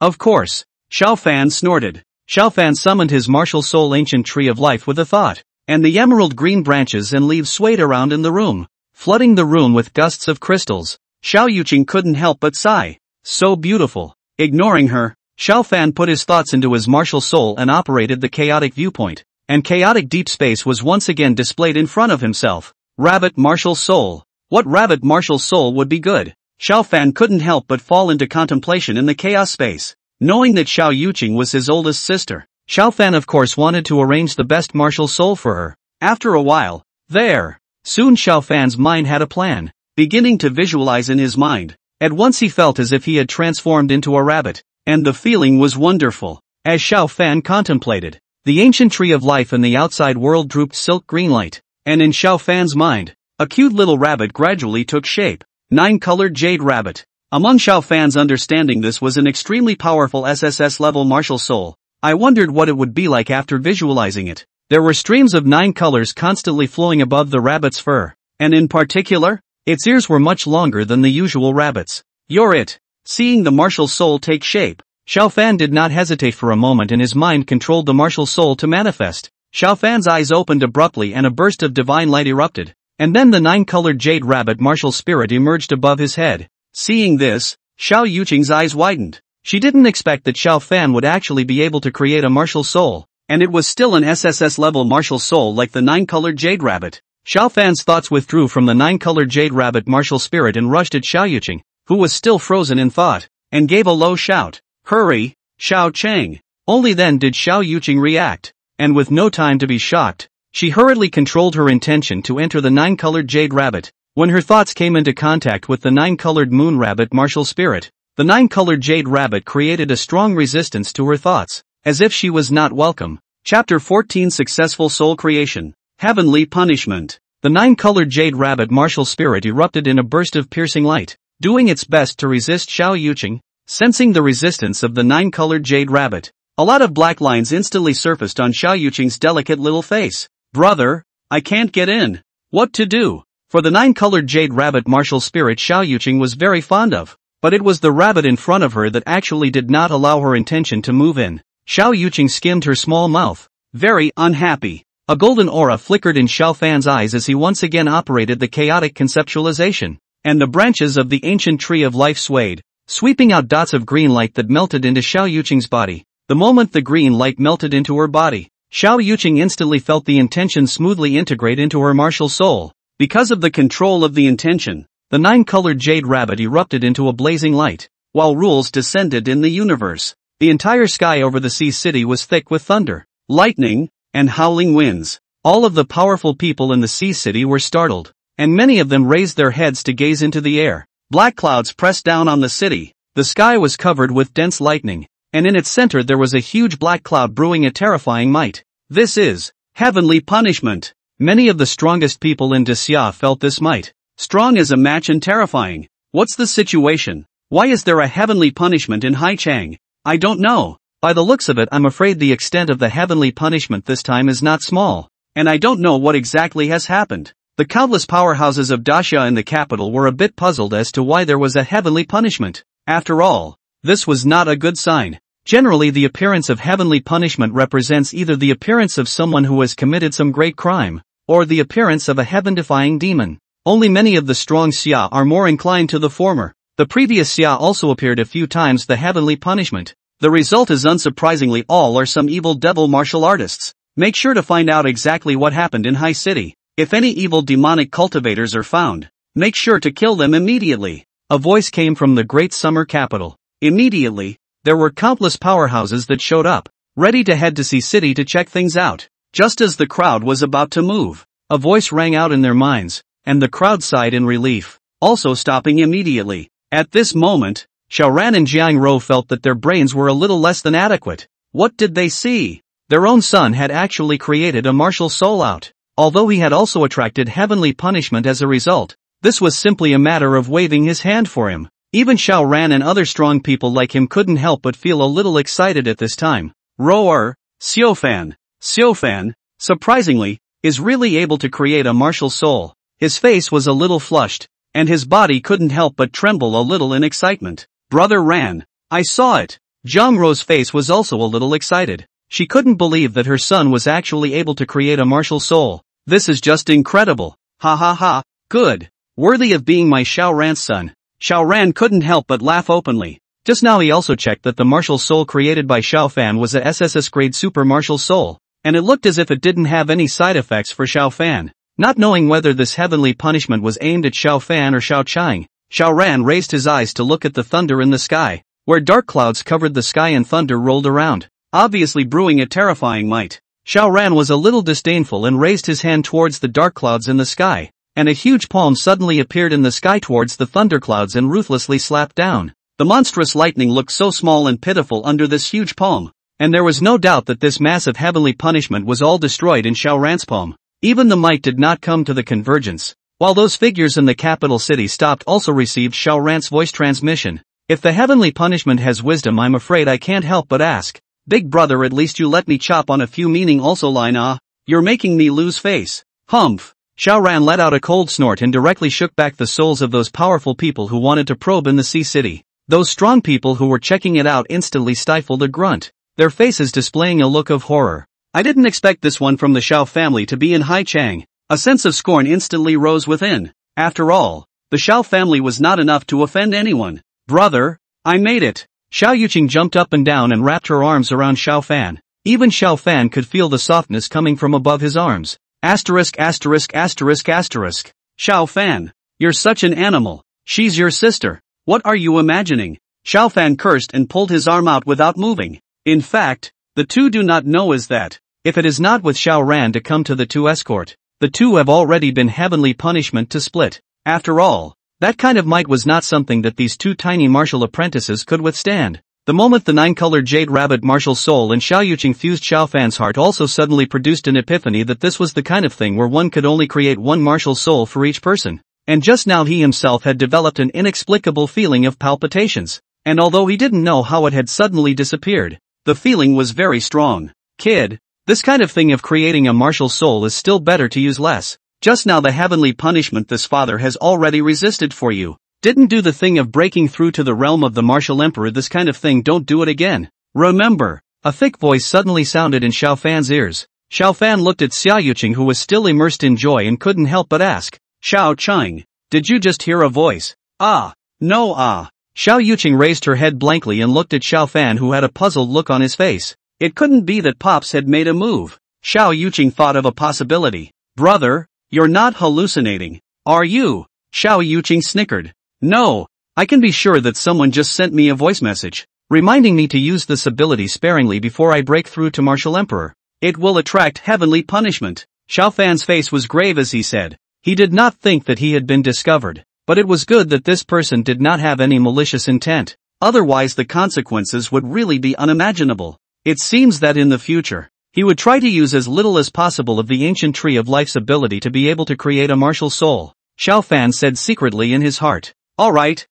of course. Xiao Fan snorted. Xiao Fan summoned his martial soul ancient tree of life with a thought, and the emerald green branches and leaves swayed around in the room, flooding the room with gusts of crystals. Xiao Yuqing couldn't help but sigh. So beautiful. Ignoring her, Xiao Fan put his thoughts into his martial soul and operated the chaotic viewpoint, and chaotic deep space was once again displayed in front of himself. Rabbit martial soul. What rabbit martial soul would be good? Xiao Fan couldn't help but fall into contemplation in the chaos space. Knowing that Xiao Yuqing was his oldest sister, Xiao Fan of course wanted to arrange the best martial soul for her. After a while, soon Xiao Fan's mind had a plan, beginning to visualize in his mind. At once he felt as if he had transformed into a rabbit, and the feeling was wonderful. As Xiao Fan contemplated, the ancient tree of life in the outside world drooped silk green light, and in Xiao Fan's mind, a cute little rabbit gradually took shape. 9-colored jade rabbit. Among Xiao Fan's understanding, this was an extremely powerful SSS level martial soul. I wondered what it would be like after visualizing it. There were streams of 9 colors constantly flowing above the rabbit's fur, and in particular, its ears were much longer than the usual rabbit's. You're it. Seeing the martial soul take shape, Xiao Fan did not hesitate for a moment and his mind controlled the martial soul to manifest. Xiao Fan's eyes opened abruptly and a burst of divine light erupted, and then the 9-colored jade rabbit martial spirit emerged above his head. Seeing this, Xiao Yuqing's eyes widened. She didn't expect that Xiao Fan would actually be able to create a martial soul, and it was still an SSS level martial soul like the 9-colored jade rabbit. Xiao Fan's thoughts withdrew from the 9-colored jade rabbit martial spirit and rushed at Xiao Yuqing, who was still frozen in thought, and gave a low shout. Hurry, Xiao Chang. Only then did Xiao Yuqing react, and with no time to be shocked, she hurriedly controlled her intention to enter the 9-colored jade rabbit. When her thoughts came into contact with the 9-colored moon rabbit martial spirit, the 9-colored jade rabbit created a strong resistance to her thoughts, as if she was not welcome. Chapter 14 Successful Soul Creation. Heavenly Punishment. The 9-colored jade rabbit martial spirit erupted in a burst of piercing light, doing its best to resist Xiao Yuqing. Sensing the resistance of the 9-colored jade rabbit, a lot of black lines instantly surfaced on Xiao Yuqing's delicate little face. Brother, I can't get in. What to do? For the 9-colored jade rabbit martial spirit Xiao Yuqing was very fond of, but it was the rabbit in front of her that actually did not allow her intention to move in. Xiao Yuqing skimmed her small mouth, very unhappy. A golden aura flickered in Xiao Fan's eyes as he once again operated the chaotic conceptualization, and the branches of the ancient tree of life swayed, sweeping out dots of green light that melted into Xiao Yuqing's body. The moment the green light melted into her body, Xiao Yuqing instantly felt the intention smoothly integrate into her martial soul. Because of the control of the intention, the 9-colored jade rabbit erupted into a blazing light, while rules descended in the universe. The entire sky over the sea city was thick with thunder, lightning, and howling winds. All of the powerful people in the sea city were startled, and many of them raised their heads to gaze into the air. Black clouds pressed down on the city. The sky was covered with dense lightning, and in its center there was a huge black cloud brewing a terrifying might. This is heavenly punishment. Many of the strongest people in Xia felt this might. Strong as a match and terrifying. What's the situation? Why is there a heavenly punishment in Haichang? I don't know. By the looks of it, I'm afraid the extent of the heavenly punishment this time is not small, and I don't know what exactly has happened. The countless powerhouses of Daxia in the capital were a bit puzzled as to why there was a heavenly punishment. After all, this was not a good sign. Generally, the appearance of heavenly punishment represents either the appearance of someone who has committed some great crime, or the appearance of a heaven-defying demon. Only many of the strong Xia are more inclined to the former. The previous Xia also appeared a few times the heavenly punishment. The result is unsurprisingly all are some evil devil martial artists. Make sure to find out exactly what happened in Hai City. If any evil demonic cultivators are found, make sure to kill them immediately. A voice came from the great summer capital. Immediately, there were countless powerhouses that showed up, ready to head to Sea City to check things out. Just as the crowd was about to move, a voice rang out in their minds, and the crowd sighed in relief, also stopping immediately. At this moment, Xiaoran and Jiang Rou felt that their brains were a little less than adequate. What did they see? Their own son had actually created a martial soul out. Although he had also attracted heavenly punishment as a result, this was simply a matter of waving his hand for him. Even Xiaoran and other strong people like him couldn't help but feel a little excited at this time. Roar, Xiaofan, surprisingly, is really able to create a martial soul. His face was a little flushed, and his body couldn't help but tremble a little in excitement. Brother Ran, I saw it. Jiang Rou's face was also a little excited. She couldn't believe that her son was actually able to create a martial soul. This is just incredible. Ha ha ha, good. Worthy of being my Xiaoran's son. Xiaoran couldn't help but laugh openly. Just now he also checked that the martial soul created by Xiaofan was a SSS grade super martial soul, and it looked as if it didn't have any side effects for Xiaofan. Not knowing whether this heavenly punishment was aimed at Xiaofan or Xiaochang, Xiaoran raised his eyes to look at the thunder in the sky, where dark clouds covered the sky and thunder rolled around, obviously brewing a terrifying might. Xiaoran was a little disdainful and raised his hand towards the dark clouds in the sky, and a huge palm suddenly appeared in the sky towards the thunderclouds and ruthlessly slapped down. The monstrous lightning looked so small and pitiful under this huge palm, and there was no doubt that this massive heavenly punishment was all destroyed in Xiaoran's palm. Even the might did not come to the convergence, while those figures in the capital city stopped also received Xiaoran's voice transmission. If the heavenly punishment has wisdom, I'm afraid I can't help but ask. Big brother, at least you let me chop on a few, meaning also line you're making me lose face. Humph. Xiaoran let out a cold snort and directly shook back the souls of those powerful people who wanted to probe in the sea city. Those strong people who were checking it out instantly stifled a grunt, their faces displaying a look of horror. I didn't expect this one from the Xiao family to be in Haichang. A sense of scorn instantly rose within. After all, the Xiao family was not enough to offend anyone. Brother, I made it. Xiao Yuqing jumped up and down and wrapped her arms around Xiao Fan. Even Xiao Fan could feel the softness coming from above his arms. Asterisk. Xiao Fan, you're such an animal. She's your sister. What are you imagining? Xiao Fan cursed and pulled his arm out without moving. In fact, the two do not know is that, if it is not with Xiao Ran to come to the two escort, the two have already been heavenly punishment to split. After all, that kind of might was not something that these two tiny martial apprentices could withstand. The moment the nine-colored jade rabbit martial soul and Xiao Yuqing fused, Xiao Fan's heart also suddenly produced an epiphany that this was the kind of thing where one could only create one martial soul for each person. And just now he himself had developed an inexplicable feeling of palpitations. And although he didn't know how it had suddenly disappeared, the feeling was very strong. Kid, this kind of thing of creating a martial soul is still better to use less. Just now the heavenly punishment this father has already resisted for you. Didn't do the thing of breaking through to the realm of the martial emperor. This kind of thing, don't do it again. Remember. A thick voice suddenly sounded in Xiao Fan's ears. Xiao Fan looked at Xiao Yuqing, who was still immersed in joy and couldn't help but ask, Xiao Cheng, did you just hear a voice? Ah. No. Xiao Yuqing raised her head blankly and looked at Xiao Fan, who had a puzzled look on his face. It couldn't be that Pops had made a move. Xiao Yuqing thought of a possibility. Brother, you're not hallucinating, are you? Xiao Yuqing snickered. No, I can be sure that someone just sent me a voice message, reminding me to use this ability sparingly before I break through to Martial Emperor. It will attract heavenly punishment. Xiao Fan's face was grave as he said. He did not think that he had been discovered, but it was good that this person did not have any malicious intent. Otherwise the consequences would really be unimaginable. It seems that in the future, he would try to use as little as possible of the ancient tree of life's ability to be able to create a martial soul. Xiao Fan said secretly in his heart. Alright,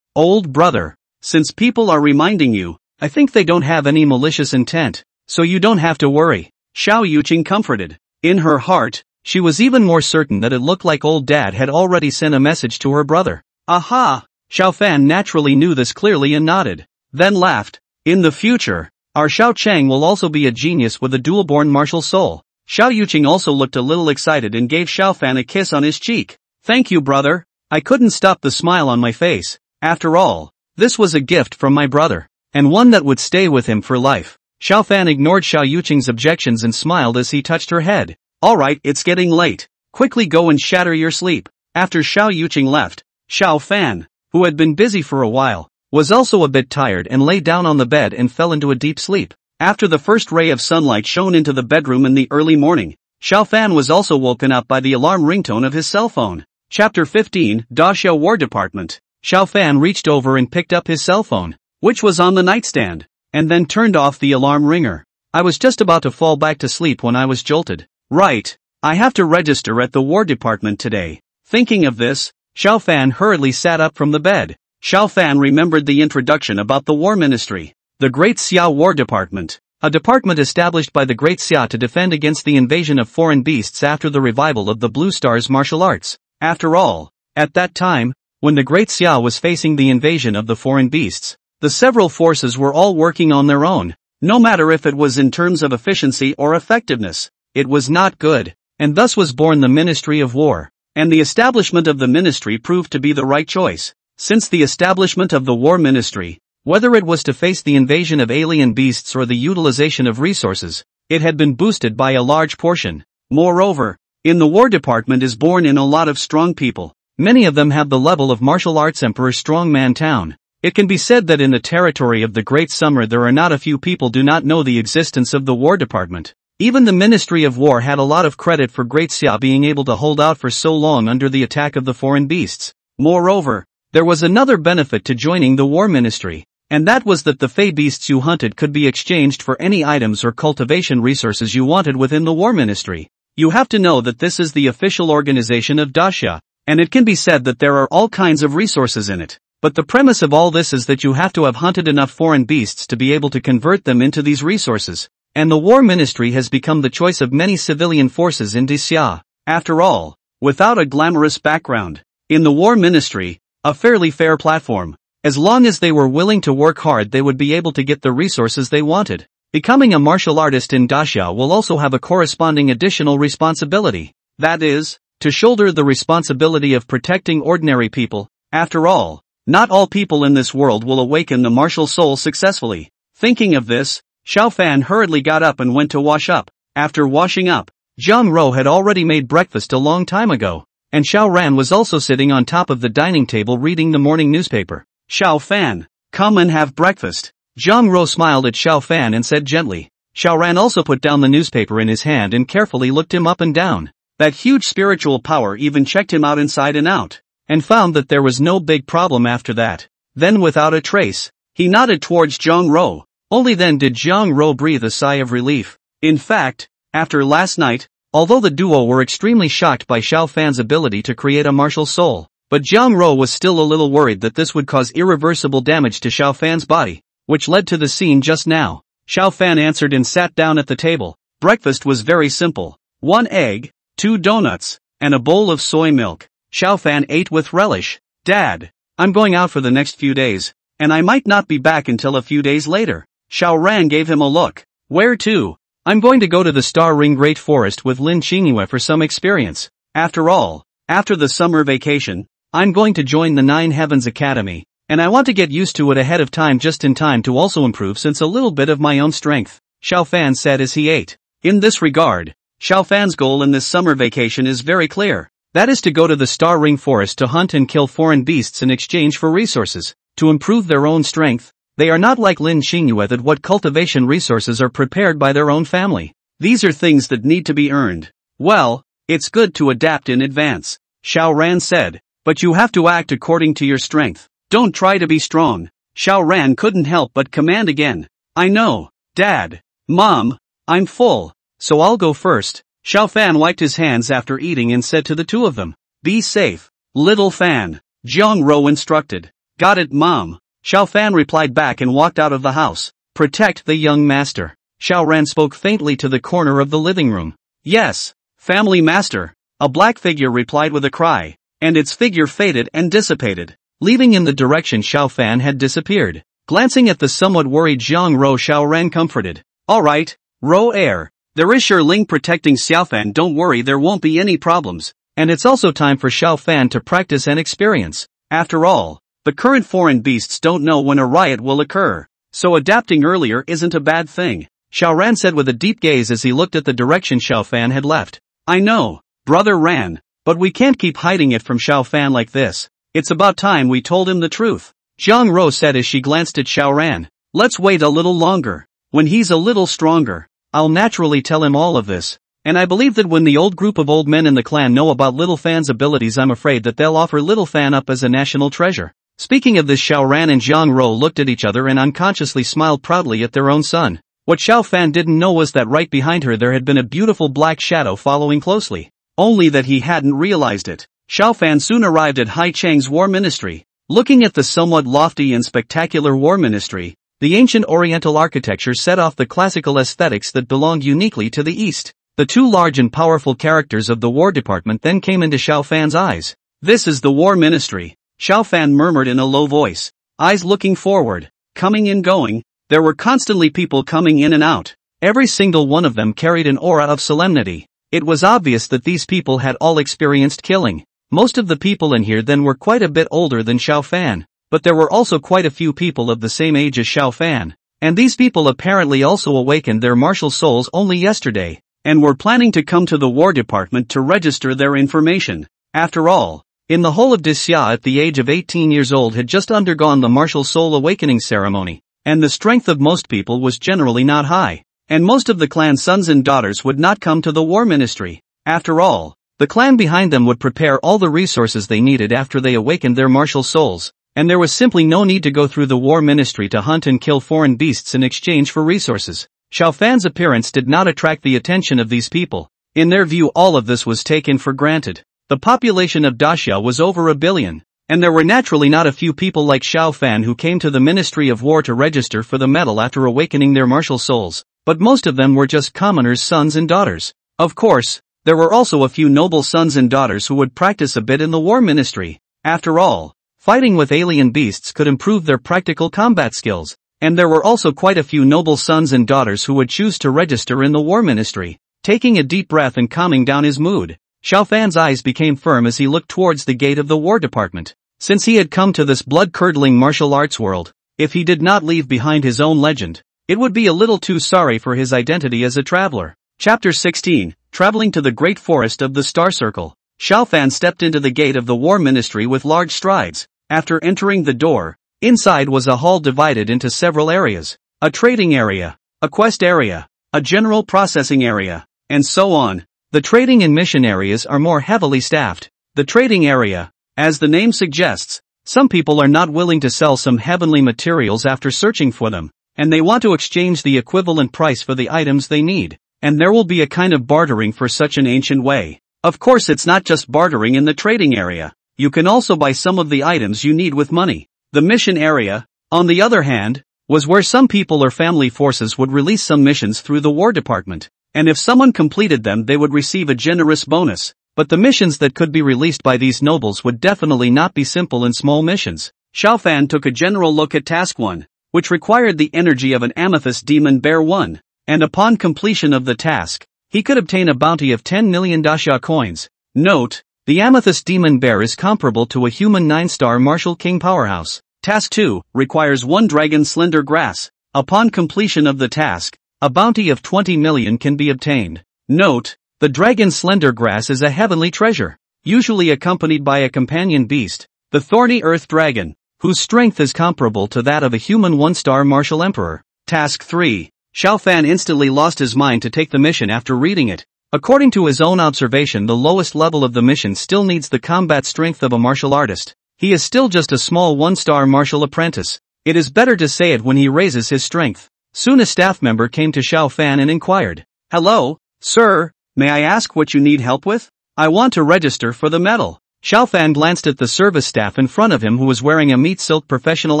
old brother. Since people are reminding you, I think they don't have any malicious intent, so you don't have to worry. Xiao Yuqing comforted. In her heart, she was even more certain that it looked like old dad had already sent a message to her brother. Aha! Xiao Fan naturally knew this clearly and nodded. Then laughed. In the future, our Xiao Cheng will also be a genius with a dual-born martial soul. Xiao Yuqing also looked a little excited and gave Xiao Fan a kiss on his cheek. Thank you, brother. I couldn't stop the smile on my face. After all, this was a gift from my brother, and one that would stay with him for life. Xiao Fan ignored Xiao Yuqing's objections and smiled as he touched her head. Alright, it's getting late. Quickly go and shatter your sleep. After Xiao Yuqing left, Xiao Fan, who had been busy for a while, was also a bit tired and lay down on the bed and fell into a deep sleep. After the first ray of sunlight shone into the bedroom in the early morning, Xiao Fan was also woken up by the alarm ringtone of his cell phone. Chapter 15, Daxia War Department. Xiao Fan reached over and picked up his cell phone, which was on the nightstand, and then turned off the alarm ringer. I was just about to fall back to sleep when I was jolted. Right, I have to register at the War Department today. Thinking of this, Xiao Fan hurriedly sat up from the bed. Xiao Fan remembered the introduction about the War Ministry, the Great Xia War Department, a department established by the Great Xia to defend against the invasion of foreign beasts after the revival of the Blue Star's martial arts. After all, at that time, when the Great Xia was facing the invasion of the foreign beasts, the several forces were all working on their own, no matter if it was in terms of efficiency or effectiveness. It was not good, and thus was born the Ministry of War, and the establishment of the ministry proved to be the right choice. Since the establishment of the War Ministry, whether it was to face the invasion of alien beasts or the utilization of resources, it had been boosted by a large portion. Moreover, in the War Department is born in a lot of strong people. Many of them have the level of martial arts Emperor Strongman Town. It can be said that in the territory of the Great Summer there are not a few people do not know the existence of the War Department. Even the Ministry of War had a lot of credit for Great Xia being able to hold out for so long under the attack of the foreign beasts. Moreover, there was another benefit to joining the War Ministry, and that was that the Fey beasts you hunted could be exchanged for any items or cultivation resources you wanted within the War Ministry. You have to know that this is the official organization of Daxia, and it can be said that there are all kinds of resources in it. But the premise of all this is that you have to have hunted enough foreign beasts to be able to convert them into these resources, and the War Ministry has become the choice of many civilian forces in Daxia. After all, without a glamorous background, in the War Ministry, a fairly fair platform. As long as they were willing to work hard they would be able to get the resources they wanted. Becoming a martial artist in Daxia will also have a corresponding additional responsibility. That is, to shoulder the responsibility of protecting ordinary people. After all, not all people in this world will awaken the martial soul successfully. Thinking of this, Xiao Fan hurriedly got up and went to wash up. After washing up, Zhang Ro had already made breakfast a long time ago, and Xiao Ran was also sitting on top of the dining table reading the morning newspaper. Xiao Fan, Come and have breakfast. Zhang Ro smiled at Xiao Fan and said gently. Xiao Ran also put down the newspaper in his hand and carefully looked him up and down. That huge spiritual power even checked him out inside and out, and found that there was no big problem after that. Then without a trace, he nodded towards Zhang Ro. Only then did Zhang Ro breathe a sigh of relief. In fact, after last night, although the duo were extremely shocked by Xiao Fan's ability to create a martial soul, but Zhang Ro was still a little worried that this would cause irreversible damage to Xiao Fan's body, which led to the scene just now. Xiao Fan answered and sat down at the table. Breakfast was very simple. 1 egg, 2 donuts, and a bowl of soy milk. Xiao Fan ate with relish. Dad, I'm going out for the next few days, and I might not be back until a few days later. Xiao Ran gave him a look. Where to? I'm going to go to the Star Ring Great Forest with Lin Qingyue for some experience. After all, after the summer vacation, I'm going to join the Nine Heavens Academy, and I want to get used to it ahead of time just in time to also improve since a little bit of my own strength, Xiao Fan said as he ate. In this regard, Xiao Fan's goal in this summer vacation is very clear. That is to go to the Star Ring Forest to hunt and kill foreign beasts in exchange for resources, to improve their own strength. They are not like Lin Qingyue that what cultivation resources are prepared by their own family. These are things that need to be earned. Well, it's good to adapt in advance, Xiao Ran said, but you have to act according to your strength. Don't try to be strong. Xiao Ran couldn't help but command again. I know, Dad. Mom, I'm full, so I'll go first. Xiao Fan wiped his hands after eating and said to the two of them, be safe, little Fan. Zhang Ro instructed. Got it, Mom. Xiao Fan replied back and walked out of the house. Protect the young master. Xiao Ran spoke faintly to the corner of the living room. Yes, family master. A black figure replied with a cry, and its figure faded and dissipated, leaving in the direction Xiao Fan had disappeared. Glancing at the somewhat worried Zhang Ro, Xiao Ran comforted. Alright, Ro Air. There is Shi Ling protecting Xiao Fan, don't worry, there won't be any problems. And it's also time for Xiao Fan to practice and experience. After all, the current foreign beasts don't know when a riot will occur, so adapting earlier isn't a bad thing, Xiao Ran said with a deep gaze as he looked at the direction Xiao Fan had left. I know, Brother Ran, but we can't keep hiding it from Xiao Fan like this. It's about time we told him the truth, Zhang Ro said as she glanced at Xiao Ran. Let's wait a little longer. When he's a little stronger, I'll naturally tell him all of this. And I believe that when the old group of old men in the clan know about Little Fan's abilities, I'm afraid that they'll offer Little Fan up as a national treasure. Speaking of this, Xiao Ran and Zhang Ro looked at each other and unconsciously smiled proudly at their own son. What Xiao Fan didn't know was that right behind her there had been a beautiful black shadow following closely. Only that he hadn't realized it. Xiao Fan soon arrived at Hai Cheng's war ministry. Looking at the somewhat lofty and spectacular war ministry, the ancient Oriental architecture set off the classical aesthetics that belonged uniquely to the East. The two large and powerful characters of the War Department then came into Xiao Fan's eyes. This is the War Ministry, Xiao Fan murmured in a low voice, eyes looking forward, coming and going. There were constantly people coming in and out. Every single one of them carried an aura of solemnity. It was obvious that these people had all experienced killing. Most of the people in here then were quite a bit older than Xiao Fan, but there were also quite a few people of the same age as Xiao Fan. And these people apparently also awakened their martial souls only yesterday, and were planning to come to the War Department to register their information. After all, in the whole of Disya at the age of 18 years old had just undergone the martial soul awakening ceremony, and the strength of most people was generally not high, and most of the clan's sons and daughters would not come to the war ministry. After all, the clan behind them would prepare all the resources they needed after they awakened their martial souls, and there was simply no need to go through the war ministry to hunt and kill foreign beasts in exchange for resources. Xiao Fan's appearance did not attract the attention of these people. In their view, all of this was taken for granted. The population of Daxia was over 1 billion, and there were naturally not a few people like Xiao Fan who came to the Ministry of War to register for the medal after awakening their martial souls, but most of them were just commoners' sons and daughters. Of course, there were also a few noble sons and daughters who would practice a bit in the war ministry. After all, fighting with alien beasts could improve their practical combat skills, and there were also quite a few noble sons and daughters who would choose to register in the war ministry. Taking a deep breath and calming down his mood, Xiao Fan's eyes became firm as he looked towards the gate of the War Department. Since he had come to this blood-curdling martial arts world, if he did not leave behind his own legend, it would be a little too sorry for his identity as a traveler. Chapter 16, Traveling to the Great Forest of the Star Circle. Xiao Fan stepped into the gate of the War Ministry with large strides. After entering the door, Inside was a hall divided into several areas: a trading area, a quest area, a general processing area, and so on. The trading and mission areas are more heavily staffed. The trading area, as the name suggests, some people are not willing to sell some heavenly materials after searching for them, and they want to exchange the equivalent price for the items they need, and there will be a kind of bartering for such an ancient way. Of course, it's not just bartering in the trading area. You can also buy some of the items you need with money. The mission area, on the other hand, was where some people or family forces would release some missions through the War Department, and if someone completed them they would receive a generous bonus. But the missions that could be released by these nobles would definitely not be simple and small missions. Xiao Fan took a general look at Task 1, which required the energy of an amethyst demon bear 1, and upon completion of the task, he could obtain a bounty of 10 million dasha coins. Note: the amethyst demon bear is comparable to a human 9-star martial king powerhouse. Task 2 requires 1 dragon slender grass. Upon completion of the task, a bounty of 20 million can be obtained. Note: the dragon slender grass is a heavenly treasure, usually accompanied by a companion beast, the thorny earth dragon, whose strength is comparable to that of a human 1-star martial emperor. Task 3. Xiao Fan instantly lost his mind to take the mission after reading it. According to his own observation, the lowest level of the mission still needs the combat strength of a martial artist. He is still just a small 1-star martial apprentice. It is better to say it when he raises his strength. Soon a staff member came to Xiao Fan and inquired, "Hello, sir, may I ask what you need help with? I want to register for the medal." Xiao Fan glanced at the service staff in front of him who was wearing a meat silk professional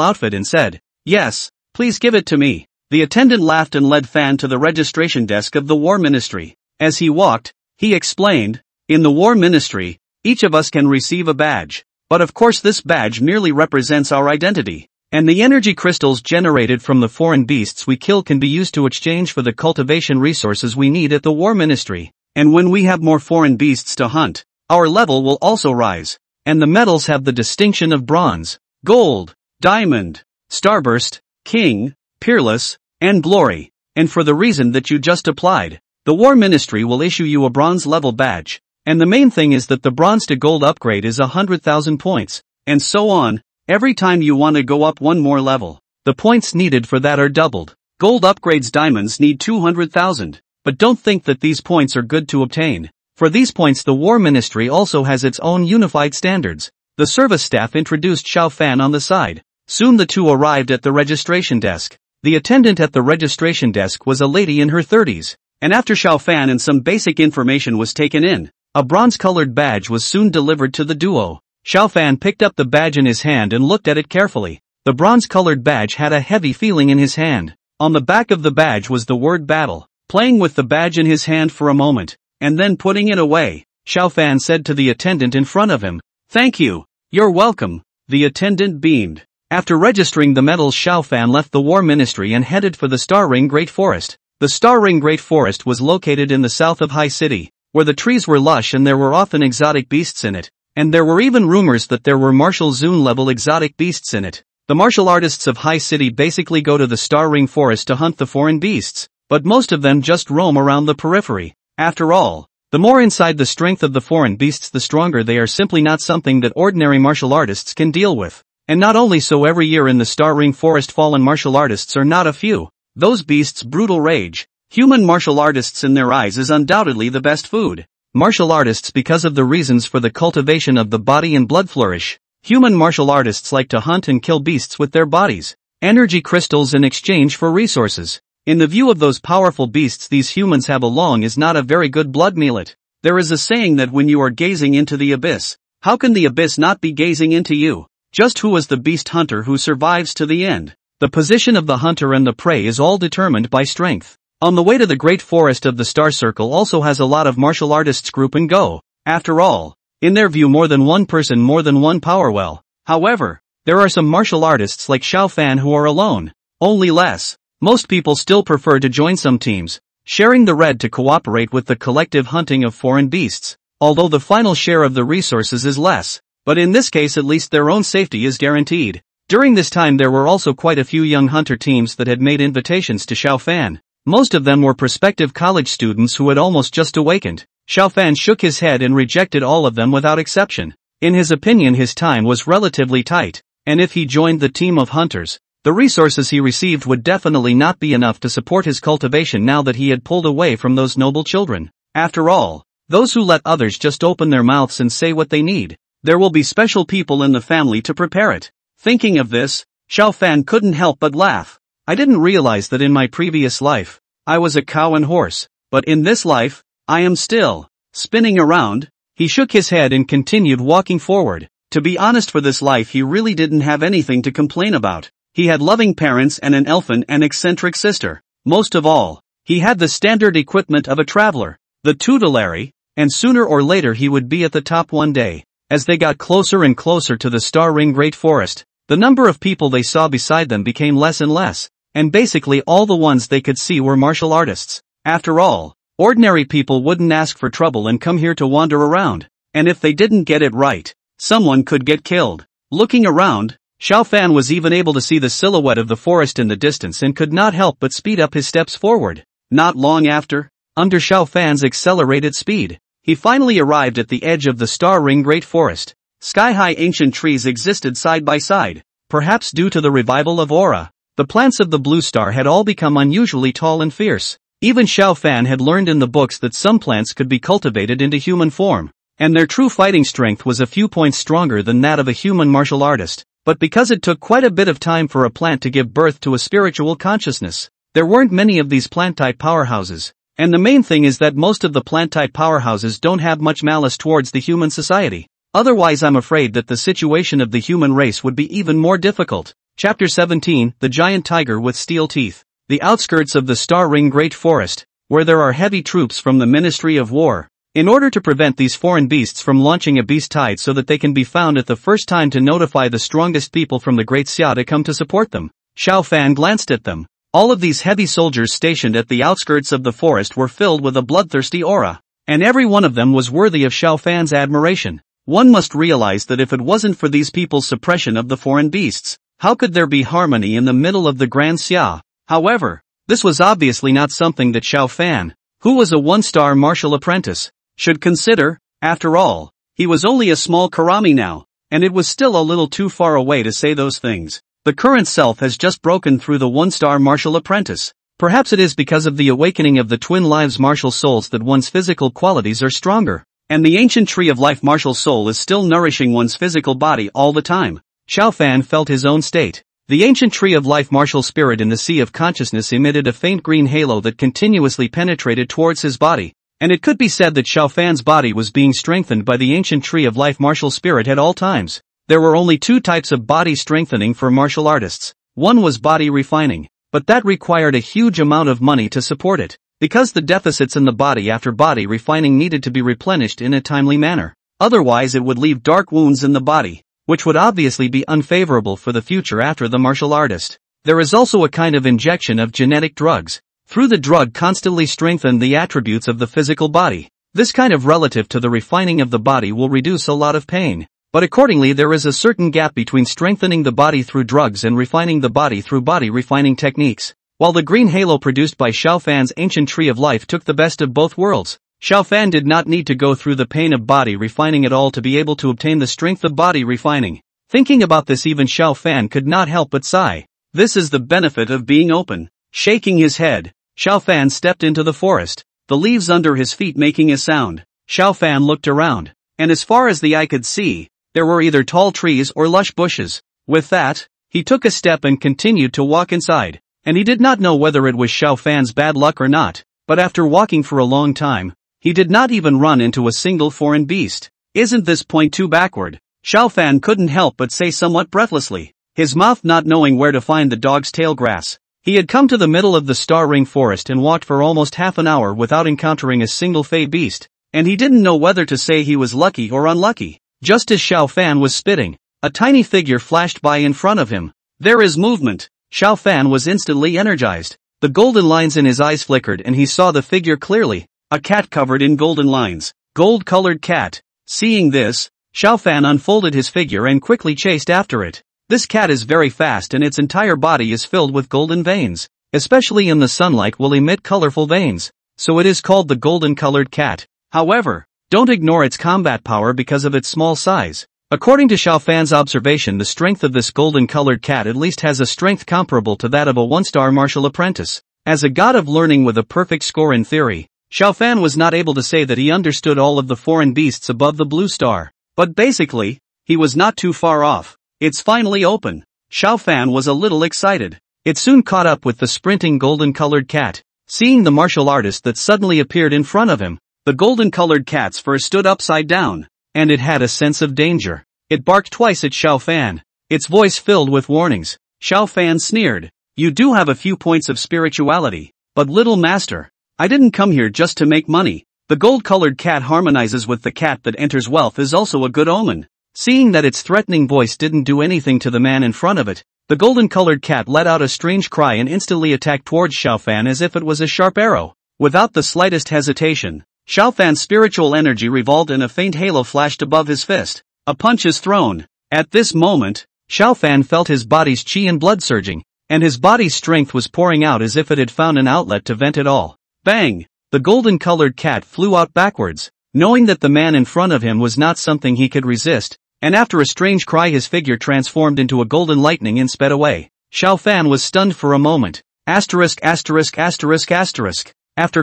outfit and said, "Yes, please give it to me." The attendant laughed and led Fan to the registration desk of the War Ministry. As he walked, he explained, "In the War Ministry, each of us can receive a badge. But of course this badge merely represents our identity, and the energy crystals generated from the foreign beasts we kill can be used to exchange for the cultivation resources we need at the War Ministry. And when we have more foreign beasts to hunt, our level will also rise, and the medals have the distinction of bronze, gold, diamond, starburst, king, peerless, and glory. And for the reason that you just applied, the War Ministry will issue you a bronze level badge. And the main thing is that the bronze to gold upgrade is 100,000 points, and so on. Every time you want to go up one more level, the points needed for that are doubled. Gold upgrades diamonds need 200,000, but don't think that these points are good to obtain. For these points the War Ministry also has its own unified standards." The service staff introduced Xiao Fan on the side. Soon the two arrived at the registration desk. The attendant at the registration desk was a lady in her 30s, and after Xiao Fan and some basic information was taken in, a bronze-colored badge was soon delivered to the duo. Xiao Fan picked up the badge in his hand and looked at it carefully. The bronze-colored badge had a heavy feeling in his hand. On the back of the badge was the word battle. Playing with the badge in his hand for a moment, and then putting it away, Xiao Fan said to the attendant in front of him, "Thank you. You're welcome." The attendant beamed. After registering the medals, Xiao Fan left the War Ministry and headed for the Star Ring Great Forest. The Star Ring Great Forest was located in the south of High City, where the trees were lush and there were often exotic beasts in it, and there were even rumors that there were martial zone level exotic beasts in it. The martial artists of High City basically go to the Star Ring Forest to hunt the foreign beasts, but most of them just roam around the periphery. After all, the more inside the strength of the foreign beasts the stronger they are, simply not something that ordinary martial artists can deal with. And not only so, every year in the Star Ring Forest fallen martial artists are not a few. Those beasts' brutal rage. Human martial artists in their eyes is undoubtedly the best food. Martial artists, because of the reasons for the cultivation of the body and blood flourish. Human martial artists like to hunt and kill beasts with their bodies, energy crystals in exchange for resources. In the view of those powerful beasts these humans have along is not a very good blood meal. There is a saying that when you are gazing into the abyss, how can the abyss not be gazing into you? Just who is the beast hunter who survives to the end? The position of the hunter and the prey is all determined by strength. On the way to the Great Forest of the Star Circle also has a lot of martial artists group and go. After all, in their view more than one person, more than one power. Well, however, there are some martial artists like Xiao Fan who are alone. Only less. Most people still prefer to join some teams, sharing the red to cooperate with the collective hunting of foreign beasts, although the final share of the resources is less. But in this case at least their own safety is guaranteed. During this time there were also quite a few young hunter teams that had made invitations to Xiao Fan. Most of them were prospective college students who had almost just awakened. Xiao Fan shook his head and rejected all of them without exception. In his opinion his time was relatively tight. and if he joined the team of hunters, the resources he received would definitely not be enough to support his cultivation now that he had pulled away from those noble children. After all, those who let others just open their mouths and say what they need, there will be special people in the family to prepare it. Thinking of this, Xiao Fan couldn't help but laugh. I didn't realize that in my previous life, I was a cow and horse, but in this life, I am still spinning around. He shook his head and continued walking forward. To be honest, for this life he really didn't have anything to complain about. He had loving parents and an elfin and eccentric sister. Most of all, he had the standard equipment of a traveler, the tutelary, and sooner or later he would be at the top one day. As they got closer and closer to the Star Ring Great Forest, the number of people they saw beside them became less and less, and basically all the ones they could see were martial artists. After all, ordinary people wouldn't ask for trouble and come here to wander around, and if they didn't get it right, someone could get killed. Looking around, Xiao Fan was even able to see the silhouette of the forest in the distance and could not help but speed up his steps forward. Not long after, under Xiao Fan's accelerated speed, he finally arrived at the edge of the Star Ring Great Forest. Sky-high ancient trees existed side by side. Perhaps due to the revival of aura, the plants of the Blue Star had all become unusually tall and fierce. Even Xiao Fan had learned in the books that some plants could be cultivated into human form, and their true fighting strength was a few points stronger than that of a human martial artist. But because it took quite a bit of time for a plant to give birth to a spiritual consciousness, there weren't many of these plant-type powerhouses. And the main thing is that most of the plant-type powerhouses don't have much malice towards the human society. Otherwise I'm afraid that the situation of the human race would be even more difficult. Chapter 17, The Giant Tiger with Steel Teeth. The outskirts of the Star Ring Great Forest, where there are heavy troops from the Ministry of War. In order to prevent these foreign beasts from launching a beast tide so that they can be found at the first time to notify the strongest people from the Great Xia to come to support them, Xiao Fan glanced at them. All of these heavy soldiers stationed at the outskirts of the forest were filled with a bloodthirsty aura, and every one of them was worthy of Xiao Fan's admiration. One must realize that if it wasn't for these people's suppression of the foreign beasts, how could there be harmony in the middle of the Grand Xia? However, this was obviously not something that Xiao Fan, who was a one-star martial apprentice, should consider. After all, he was only a small karami now, and it was still a little too far away to say those things. The current self has just broken through the one-star martial apprentice. Perhaps it is because of the awakening of the twin lives martial souls that one's physical qualities are stronger, and the ancient tree of life martial soul is still nourishing one's physical body all the time. Xiao Fan felt his own state. The ancient tree of life martial spirit in the sea of consciousness emitted a faint green halo that continuously penetrated towards his body. And it could be said that Xiao Fan's body was being strengthened by the ancient tree of life martial spirit at all times. There were only two types of body strengthening for martial artists. One was body refining, but that required a huge amount of money to support it, because the deficits in the body after body refining needed to be replenished in a timely manner. Otherwise it would leave dark wounds in the body, which would obviously be unfavorable for the future after the martial artist. There is also a kind of injection of genetic drugs. Through the drug constantly strengthen the attributes of the physical body. This kind of relative to the refining of the body will reduce a lot of pain. But accordingly there is a certain gap between strengthening the body through drugs and refining the body through body refining techniques. While the green halo produced by Xiao Fan's ancient tree of life took the best of both worlds, Xiao Fan did not need to go through the pain of body refining at all to be able to obtain the strength of body refining. Thinking about this, even Xiao Fan could not help but sigh. This is the benefit of being open. Shaking his head, Xiao Fan stepped into the forest, the leaves under his feet making a sound. Xiao Fan looked around, and as far as the eye could see, there were either tall trees or lush bushes. With that, he took a step and continued to walk inside, and he did not know whether it was Xiao Fan's bad luck or not, but after walking for a long time, he did not even run into a single foreign beast. Isn't this point too backward? Xiao Fan couldn't help but say somewhat breathlessly, his mouth not knowing where to find the dog's tail grass. He had come to the middle of the Star Ring Forest and walked for almost half an hour without encountering a single fey beast, and he didn't know whether to say he was lucky or unlucky. Just as Xiao Fan was spitting, a tiny figure flashed by in front of him. There is movement. Xiao Fan was instantly energized. The golden lines in his eyes flickered and he saw the figure clearly. A cat covered in golden lines. Gold-colored cat. Seeing this, Xiao Fan unfolded his figure and quickly chased after it. This cat is very fast and its entire body is filled with golden veins, especially in the sunlight will emit colorful veins, so it is called the golden-colored cat. However, don't ignore its combat power because of its small size. According to Xiao Fan's observation, the strength of this golden-colored cat at least has a strength comparable to that of a one-star martial apprentice. As a god of learning with a perfect score in theory, Xiao Fan was not able to say that he understood all of the foreign beasts above the blue star. But basically, he was not too far off. It's finally open. Xiao Fan was a little excited. It soon caught up with the sprinting golden-colored cat. Seeing the martial artist that suddenly appeared in front of him, the golden-colored cat's fur stood upside down, and it had a sense of danger. It barked twice at Xiao Fan, its voice filled with warnings. Xiao Fan sneered. You do have a few points of spirituality, but little master, I didn't come here just to make money. The gold-colored cat harmonizes with the cat that enters wealth is also a good omen. Seeing that its threatening voice didn't do anything to the man in front of it, the golden-colored cat let out a strange cry and instantly attacked towards Xiao Fan as if it was a sharp arrow. Without the slightest hesitation, Xiao Fan's spiritual energy revolved and a faint halo flashed above his fist. A punch is thrown. At this moment, Xiao Fan felt his body's qi and blood surging, and his body's strength was pouring out as if it had found an outlet to vent it all. Bang! The golden-colored cat flew out backwards, knowing that the man in front of him was not something he could resist, and after a strange cry his figure transformed into a golden lightning and sped away. Xiao Fan was stunned for a moment. After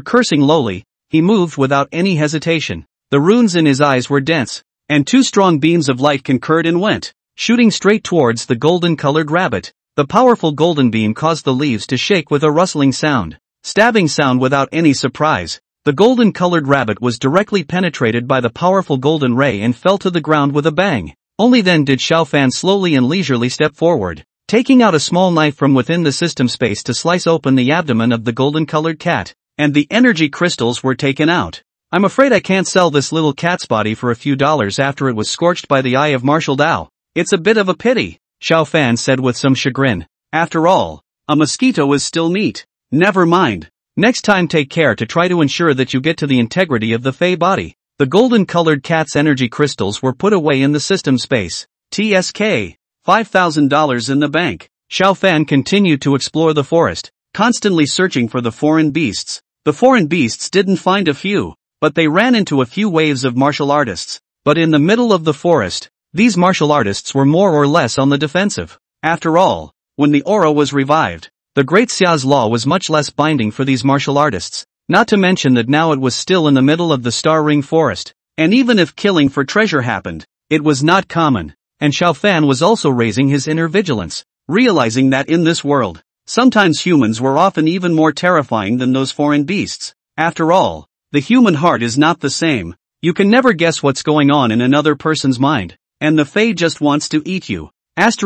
cursing lowly, he moved without any hesitation. The runes in his eyes were dense, and two strong beams of light concurred and went, shooting straight towards the golden-colored rabbit. The powerful golden beam caused the leaves to shake with a rustling sound. Stabbing sound without any surprise. The golden-colored rabbit was directly penetrated by the powerful golden ray and fell to the ground with a bang. Only then did Xiao Fan slowly and leisurely step forward, taking out a small knife from within the system space to slice open the abdomen of the golden-colored cat, and the energy crystals were taken out. I'm afraid I can't sell this little cat's body for a few dollars after it was scorched by the eye of martial Dao. It's a bit of a pity, Xiao Fan said with some chagrin. After all, a mosquito is still meat. Never mind. Next time take care to try to ensure that you get to the integrity of the Fey body. The golden-colored cat's energy crystals were put away in the system space. TSK. $5,000 in the bank. Xiao Fan continued to explore the forest, constantly searching for the foreign beasts. The foreign beasts didn't find a few, but they ran into a few waves of martial artists. But in the middle of the forest, these martial artists were more or less on the defensive. After all, when the aura was revived, the Great Xia's law was much less binding for these martial artists, not to mention that now it was still in the middle of the Star Ring Forest, and even if killing for treasure happened, it was not common, and Xiao Fan was also raising his inner vigilance, realizing that in this world, sometimes humans were often even more terrifying than those foreign beasts. After all, the human heart is not the same. You can never guess what's going on in another person's mind, and the Fae just wants to eat you. If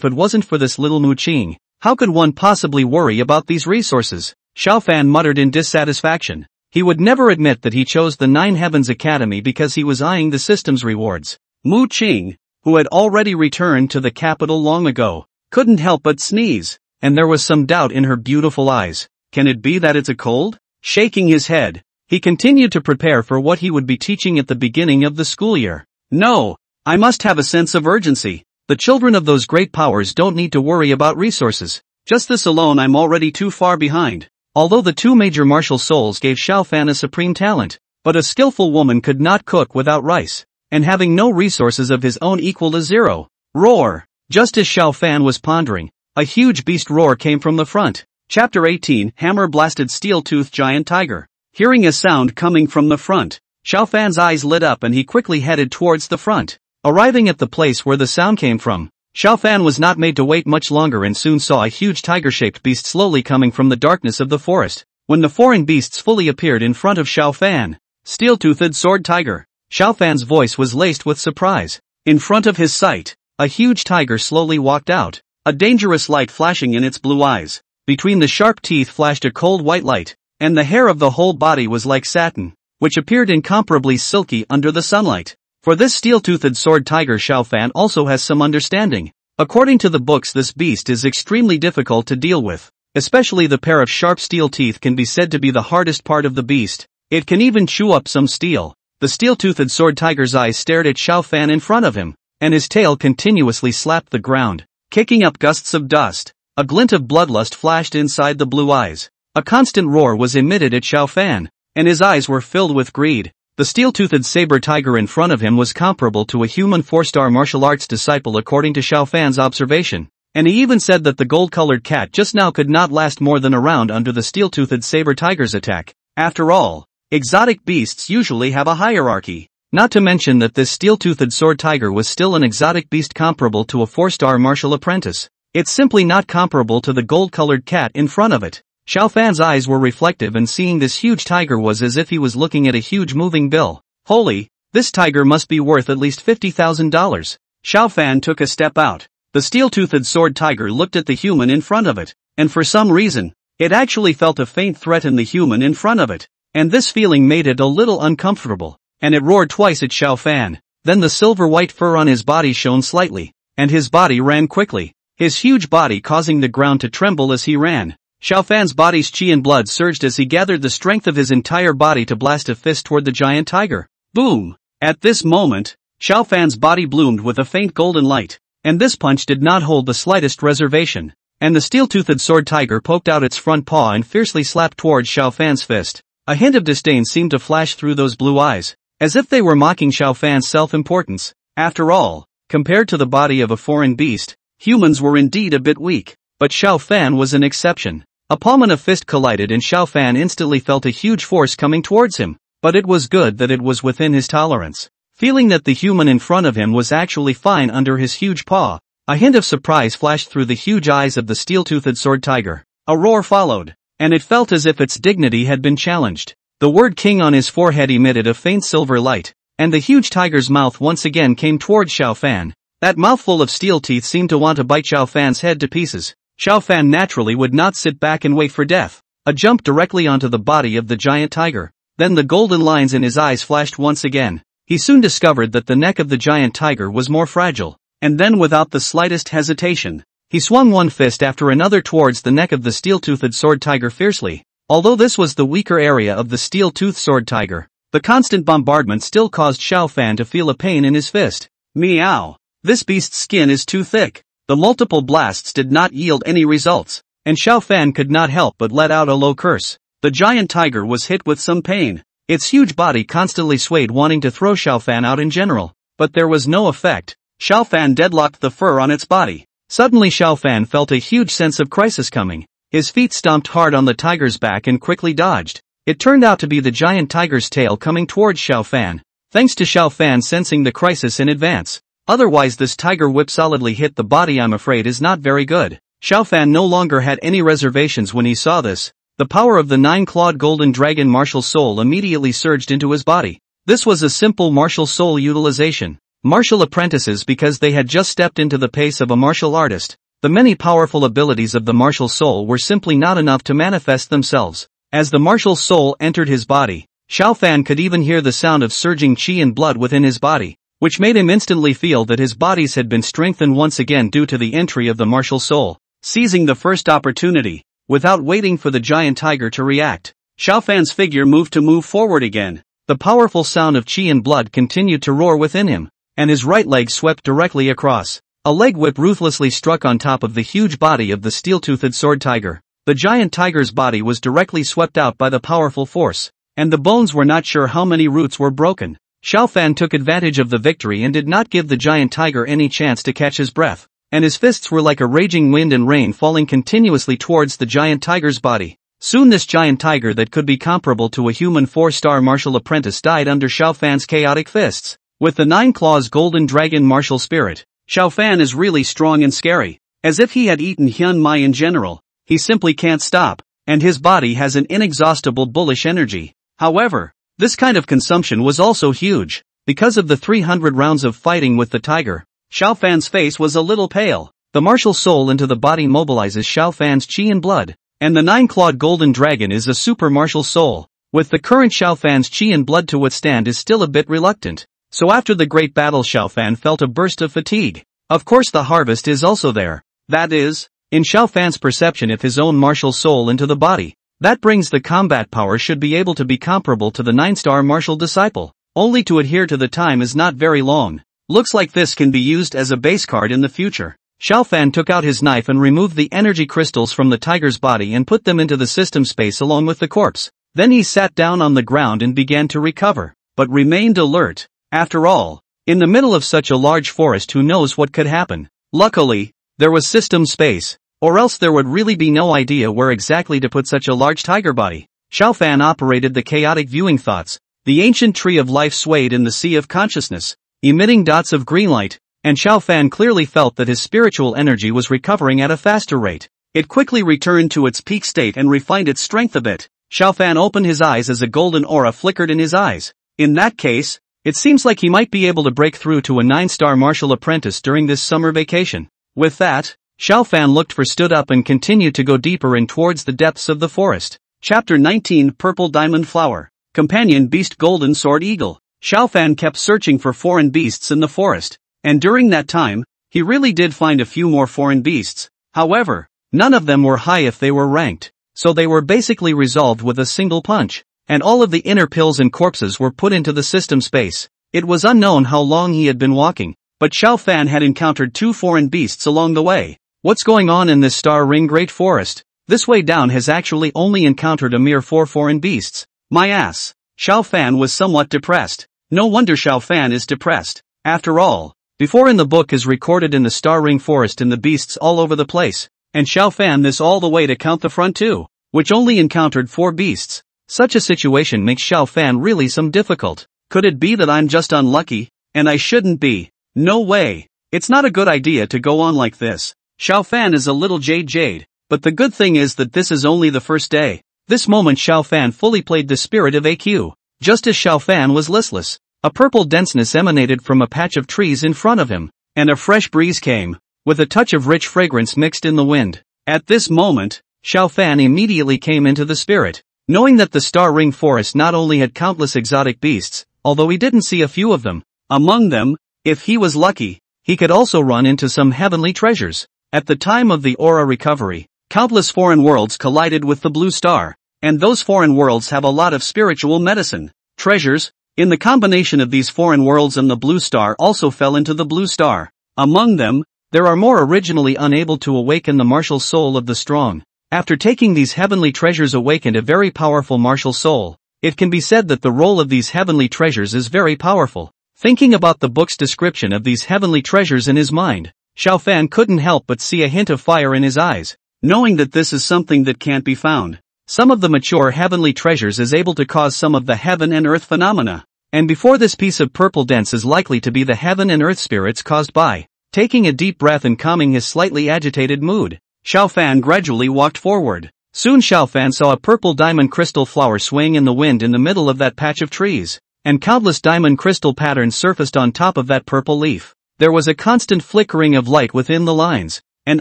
it wasn't for this little Mu Qing, how could one possibly worry about these resources? Xiao Fan muttered in dissatisfaction. He would never admit that he chose the Nine Heavens Academy because he was eyeing the system's rewards. Mu Qing, who had already returned to the capital long ago, couldn't help but sneeze, and there was some doubt in her beautiful eyes. Can it be that it's a cold? Shaking his head, he continued to prepare for what he would be teaching at the beginning of the school year. No, I must have a sense of urgency. The children of those great powers don't need to worry about resources. Just this alone I'm already too far behind. Although the two major martial souls gave Xiao Fan a supreme talent, but a skillful woman could not cook without rice, and having no resources of his own equal to zero. Roar! Just as Xiao Fan was pondering, a huge beast roar came from the front. Chapter 18, Hammer-Blasted Steel-Toothed Giant Tiger. Hearing a sound coming from the front, Xiao Fan's eyes lit up and he quickly headed towards the front. Arriving at the place where the sound came from, Xiao Fan was not made to wait much longer and soon saw a huge tiger-shaped beast slowly coming from the darkness of the forest. When the foreign beasts fully appeared in front of Xiao Fan, Steel-Toothed Sword Tiger. Xiao Fan's voice was laced with surprise. In front of his sight, a huge tiger slowly walked out, a dangerous light flashing in its blue eyes. Between the sharp teeth flashed a cold white light, and the hair of the whole body was like satin, which appeared incomparably silky under the sunlight. For this steel-toothed sword tiger Xiao Fan also has some understanding. According to the books, this beast is extremely difficult to deal with. Especially the pair of sharp steel teeth can be said to be the hardest part of the beast. It can even chew up some steel. The steel-toothed sword tiger's eyes stared at Xiao Fan in front of him, and his tail continuously slapped the ground, kicking up gusts of dust. A glint of bloodlust flashed inside the blue eyes. A constant roar was emitted at Xiao Fan, and his eyes were filled with greed. The steel-toothed saber tiger in front of him was comparable to a human 4-star martial arts disciple according to Xiao Fan's observation, and he even said that the gold-colored cat just now could not last more than a round under the steel-toothed saber tiger's attack. After all, exotic beasts usually have a hierarchy. Not to mention that this steel-toothed sword tiger was still an exotic beast comparable to a 4-star martial apprentice. It's simply not comparable to the gold-colored cat in front of it. Xiao Fan's eyes were reflective, and seeing this huge tiger was as if he was looking at a huge moving bill. Holy, this tiger must be worth at least $50,000. Xiao Fan took a step out. The steel-toothed sword tiger looked at the human in front of it, and for some reason, it actually felt a faint threat in the human in front of it. And this feeling made it a little uncomfortable, and it roared twice at Xiao Fan. Then the silver-white fur on his body shone slightly, and his body ran quickly, his huge body causing the ground to tremble as he ran. Xiao Fan's body's chi and blood surged as he gathered the strength of his entire body to blast a fist toward the giant tiger. Boom! At this moment, Xiao Fan's body bloomed with a faint golden light, and this punch did not hold the slightest reservation, and the steel-toothed sword tiger poked out its front paw and fiercely slapped towards Xiao Fan's fist. A hint of disdain seemed to flash through those blue eyes, as if they were mocking Xiao Fan's self-importance. After all, compared to the body of a foreign beast, humans were indeed a bit weak, but Xiao Fan was an exception. A palm and a fist collided, and Xiao Fan instantly felt a huge force coming towards him, but it was good that it was within his tolerance. Feeling that the human in front of him was actually fine under his huge paw, a hint of surprise flashed through the huge eyes of the steel-toothed sword tiger. A roar followed, and it felt as if its dignity had been challenged. The word king on his forehead emitted a faint silver light, and the huge tiger's mouth once again came towards Xiao Fan. That mouthful of steel teeth seemed to want to bite Xiao Fan's head to pieces. Xiao Fan naturally would not sit back and wait for death. A jump directly onto the body of the giant tiger. Then the golden lines in his eyes flashed once again. He soon discovered that the neck of the giant tiger was more fragile, and then without the slightest hesitation, he swung one fist after another towards the neck of the steel-toothed sword tiger fiercely. Although this was the weaker area of the steel-toothed sword tiger, the constant bombardment still caused Xiao Fan to feel a pain in his fist. Meow! This beast's skin is too thick. The multiple blasts did not yield any results, and Xiao Fan could not help but let out a low curse. The giant tiger was hit with some pain. Its huge body constantly swayed, wanting to throw Xiao Fan out in general, but there was no effect. Xiao Fan deadlocked the fur on its body. Suddenly Xiao Fan felt a huge sense of crisis coming. His feet stomped hard on the tiger's back and quickly dodged. It turned out to be the giant tiger's tail coming towards Xiao Fan. Thanks to Xiao Fan sensing the crisis in advance. Otherwise this tiger whip solidly hit the body, I'm afraid is not very good. Xiao Fan no longer had any reservations when he saw this. The power of the 9-clawed golden dragon martial soul immediately surged into his body. This was a simple martial soul utilization. Martial apprentices, because they had just stepped into the pace of a martial artist, the many powerful abilities of the martial soul were simply not enough to manifest themselves. As the martial soul entered his body, Xiao Fan could even hear the sound of surging chi and blood within his body, which made him instantly feel that his bodies had been strengthened once again due to the entry of the martial soul. Seizing the first opportunity, without waiting for the giant tiger to react, Xiao Fan's figure moved forward again. The powerful sound of chi and blood continued to roar within him, and his right leg swept directly across. A leg whip ruthlessly struck on top of the huge body of the steel-toothed sword tiger. The giant tiger's body was directly swept out by the powerful force, and the bones were not sure how many roots were broken. Xiao Fan took advantage of the victory and did not give the giant tiger any chance to catch his breath, and his fists were like a raging wind and rain falling continuously towards the giant tiger's body. Soon this giant tiger that could be comparable to a human 4-star martial apprentice died under Xiao Fan's chaotic fists. With the 9 claws golden dragon martial spirit, Xiao Fan is really strong and scary. As if he had eaten Hyun Mai in general, he simply can't stop, and his body has an inexhaustible bullish energy. However, this kind of consumption was also huge. Because of the 300 rounds of fighting with the tiger, Xiao Fan's face was a little pale. The martial soul into the body mobilizes Xiao Fan's chi and blood, and the 9-clawed golden dragon is a super martial soul. With the current Xiao Fan's chi and blood to withstand is still a bit reluctant. So after the great battle Xiao Fan felt a burst of fatigue. Of course the harvest is also there. That is, in Xiao Fan's perception, if his own martial soul into the body, that brings the combat power should be able to be comparable to the 9-star martial disciple. Only to adhere to the time is not very long. Looks like this can be used as a base card in the future. Xiao Fan took out his knife and removed the energy crystals from the tiger's body and put them into the system space along with the corpse. Then he sat down on the ground and began to recover. but remained alert. After all, in the middle of such a large forest, who knows what could happen? Luckily, there was system space, or else there would really be no idea where exactly to put such a large tiger body. Xiaofan operated the chaotic viewing thoughts. The ancient tree of life swayed in the sea of consciousness, emitting dots of green light, and Xiaofan clearly felt that his spiritual energy was recovering at a faster rate. It quickly returned to its peak state and refined its strength a bit. Xiaofan opened his eyes as a golden aura flickered in his eyes. In that case, it seems like he might be able to break through to a 9-star martial apprentice during this summer vacation. With that, Xiaofan stood up and continued to go deeper in towards the depths of the forest. Chapter 19, Purple Diamond Flower. Companion Beast Golden Sword Eagle. Xiaofan kept searching for foreign beasts in the forest, and during that time, he really did find a few more foreign beasts. However, none of them were high if they were ranked, so they were basically resolved with a single punch, and all of the inner pills and corpses were put into the system space. It was unknown how long he had been walking, but Xiaofan had encountered 2 foreign beasts along the way. What's going on in this Star Ring Great Forest? This way down has actually only encountered a mere 4 foreign beasts. My ass. Xiaofan was somewhat depressed. No wonder Xiaofan is depressed. After all, before in the book is recorded in the Star Ring Forest and the beasts all over the place, and Xiaofan this all the way to count the front 2, which only encountered 4 beasts. Such a situation makes Xiaofan really some difficult. Could it be that I'm just unlucky, and I shouldn't be? No way. It's not a good idea to go on like this. Xiaofan is a little jade, but the good thing is that this is only the first day. This moment Xiaofan fully played the spirit of AQ. Just as Xiaofan was listless, a purple denseness emanated from a patch of trees in front of him, and a fresh breeze came, with a touch of rich fragrance mixed in the wind. At this moment, Xiaofan immediately came into the spirit, knowing that the Star Ring Forest not only had countless exotic beasts, although he didn't see a few of them. Among them, if he was lucky, he could also run into some heavenly treasures. At the time of the aura recovery, countless foreign worlds collided with the blue star, and those foreign worlds have a lot of spiritual medicine. Treasures, in the combination of these foreign worlds and the blue star also fell into the blue star. Among them, there are more originally unable to awaken the martial soul of the strong. After taking these heavenly treasures awakened a very powerful martial soul. It can be said that the role of these heavenly treasures is very powerful. Thinking about the book's description of these heavenly treasures in his mind, Xiaofan couldn't help but see a hint of fire in his eyes, knowing that this is something that can't be found. Some of the mature heavenly treasures is able to cause some of the heaven and earth phenomena, and before this piece of purple dense is likely to be the heaven and earth spirits caused by. Taking a deep breath and calming his slightly agitated mood, Xiaofan gradually walked forward. Soon Xiaofan saw a purple diamond crystal flower swaying in the wind in the middle of that patch of trees, and countless diamond crystal patterns surfaced on top of that purple leaf. There was a constant flickering of light within the lines, and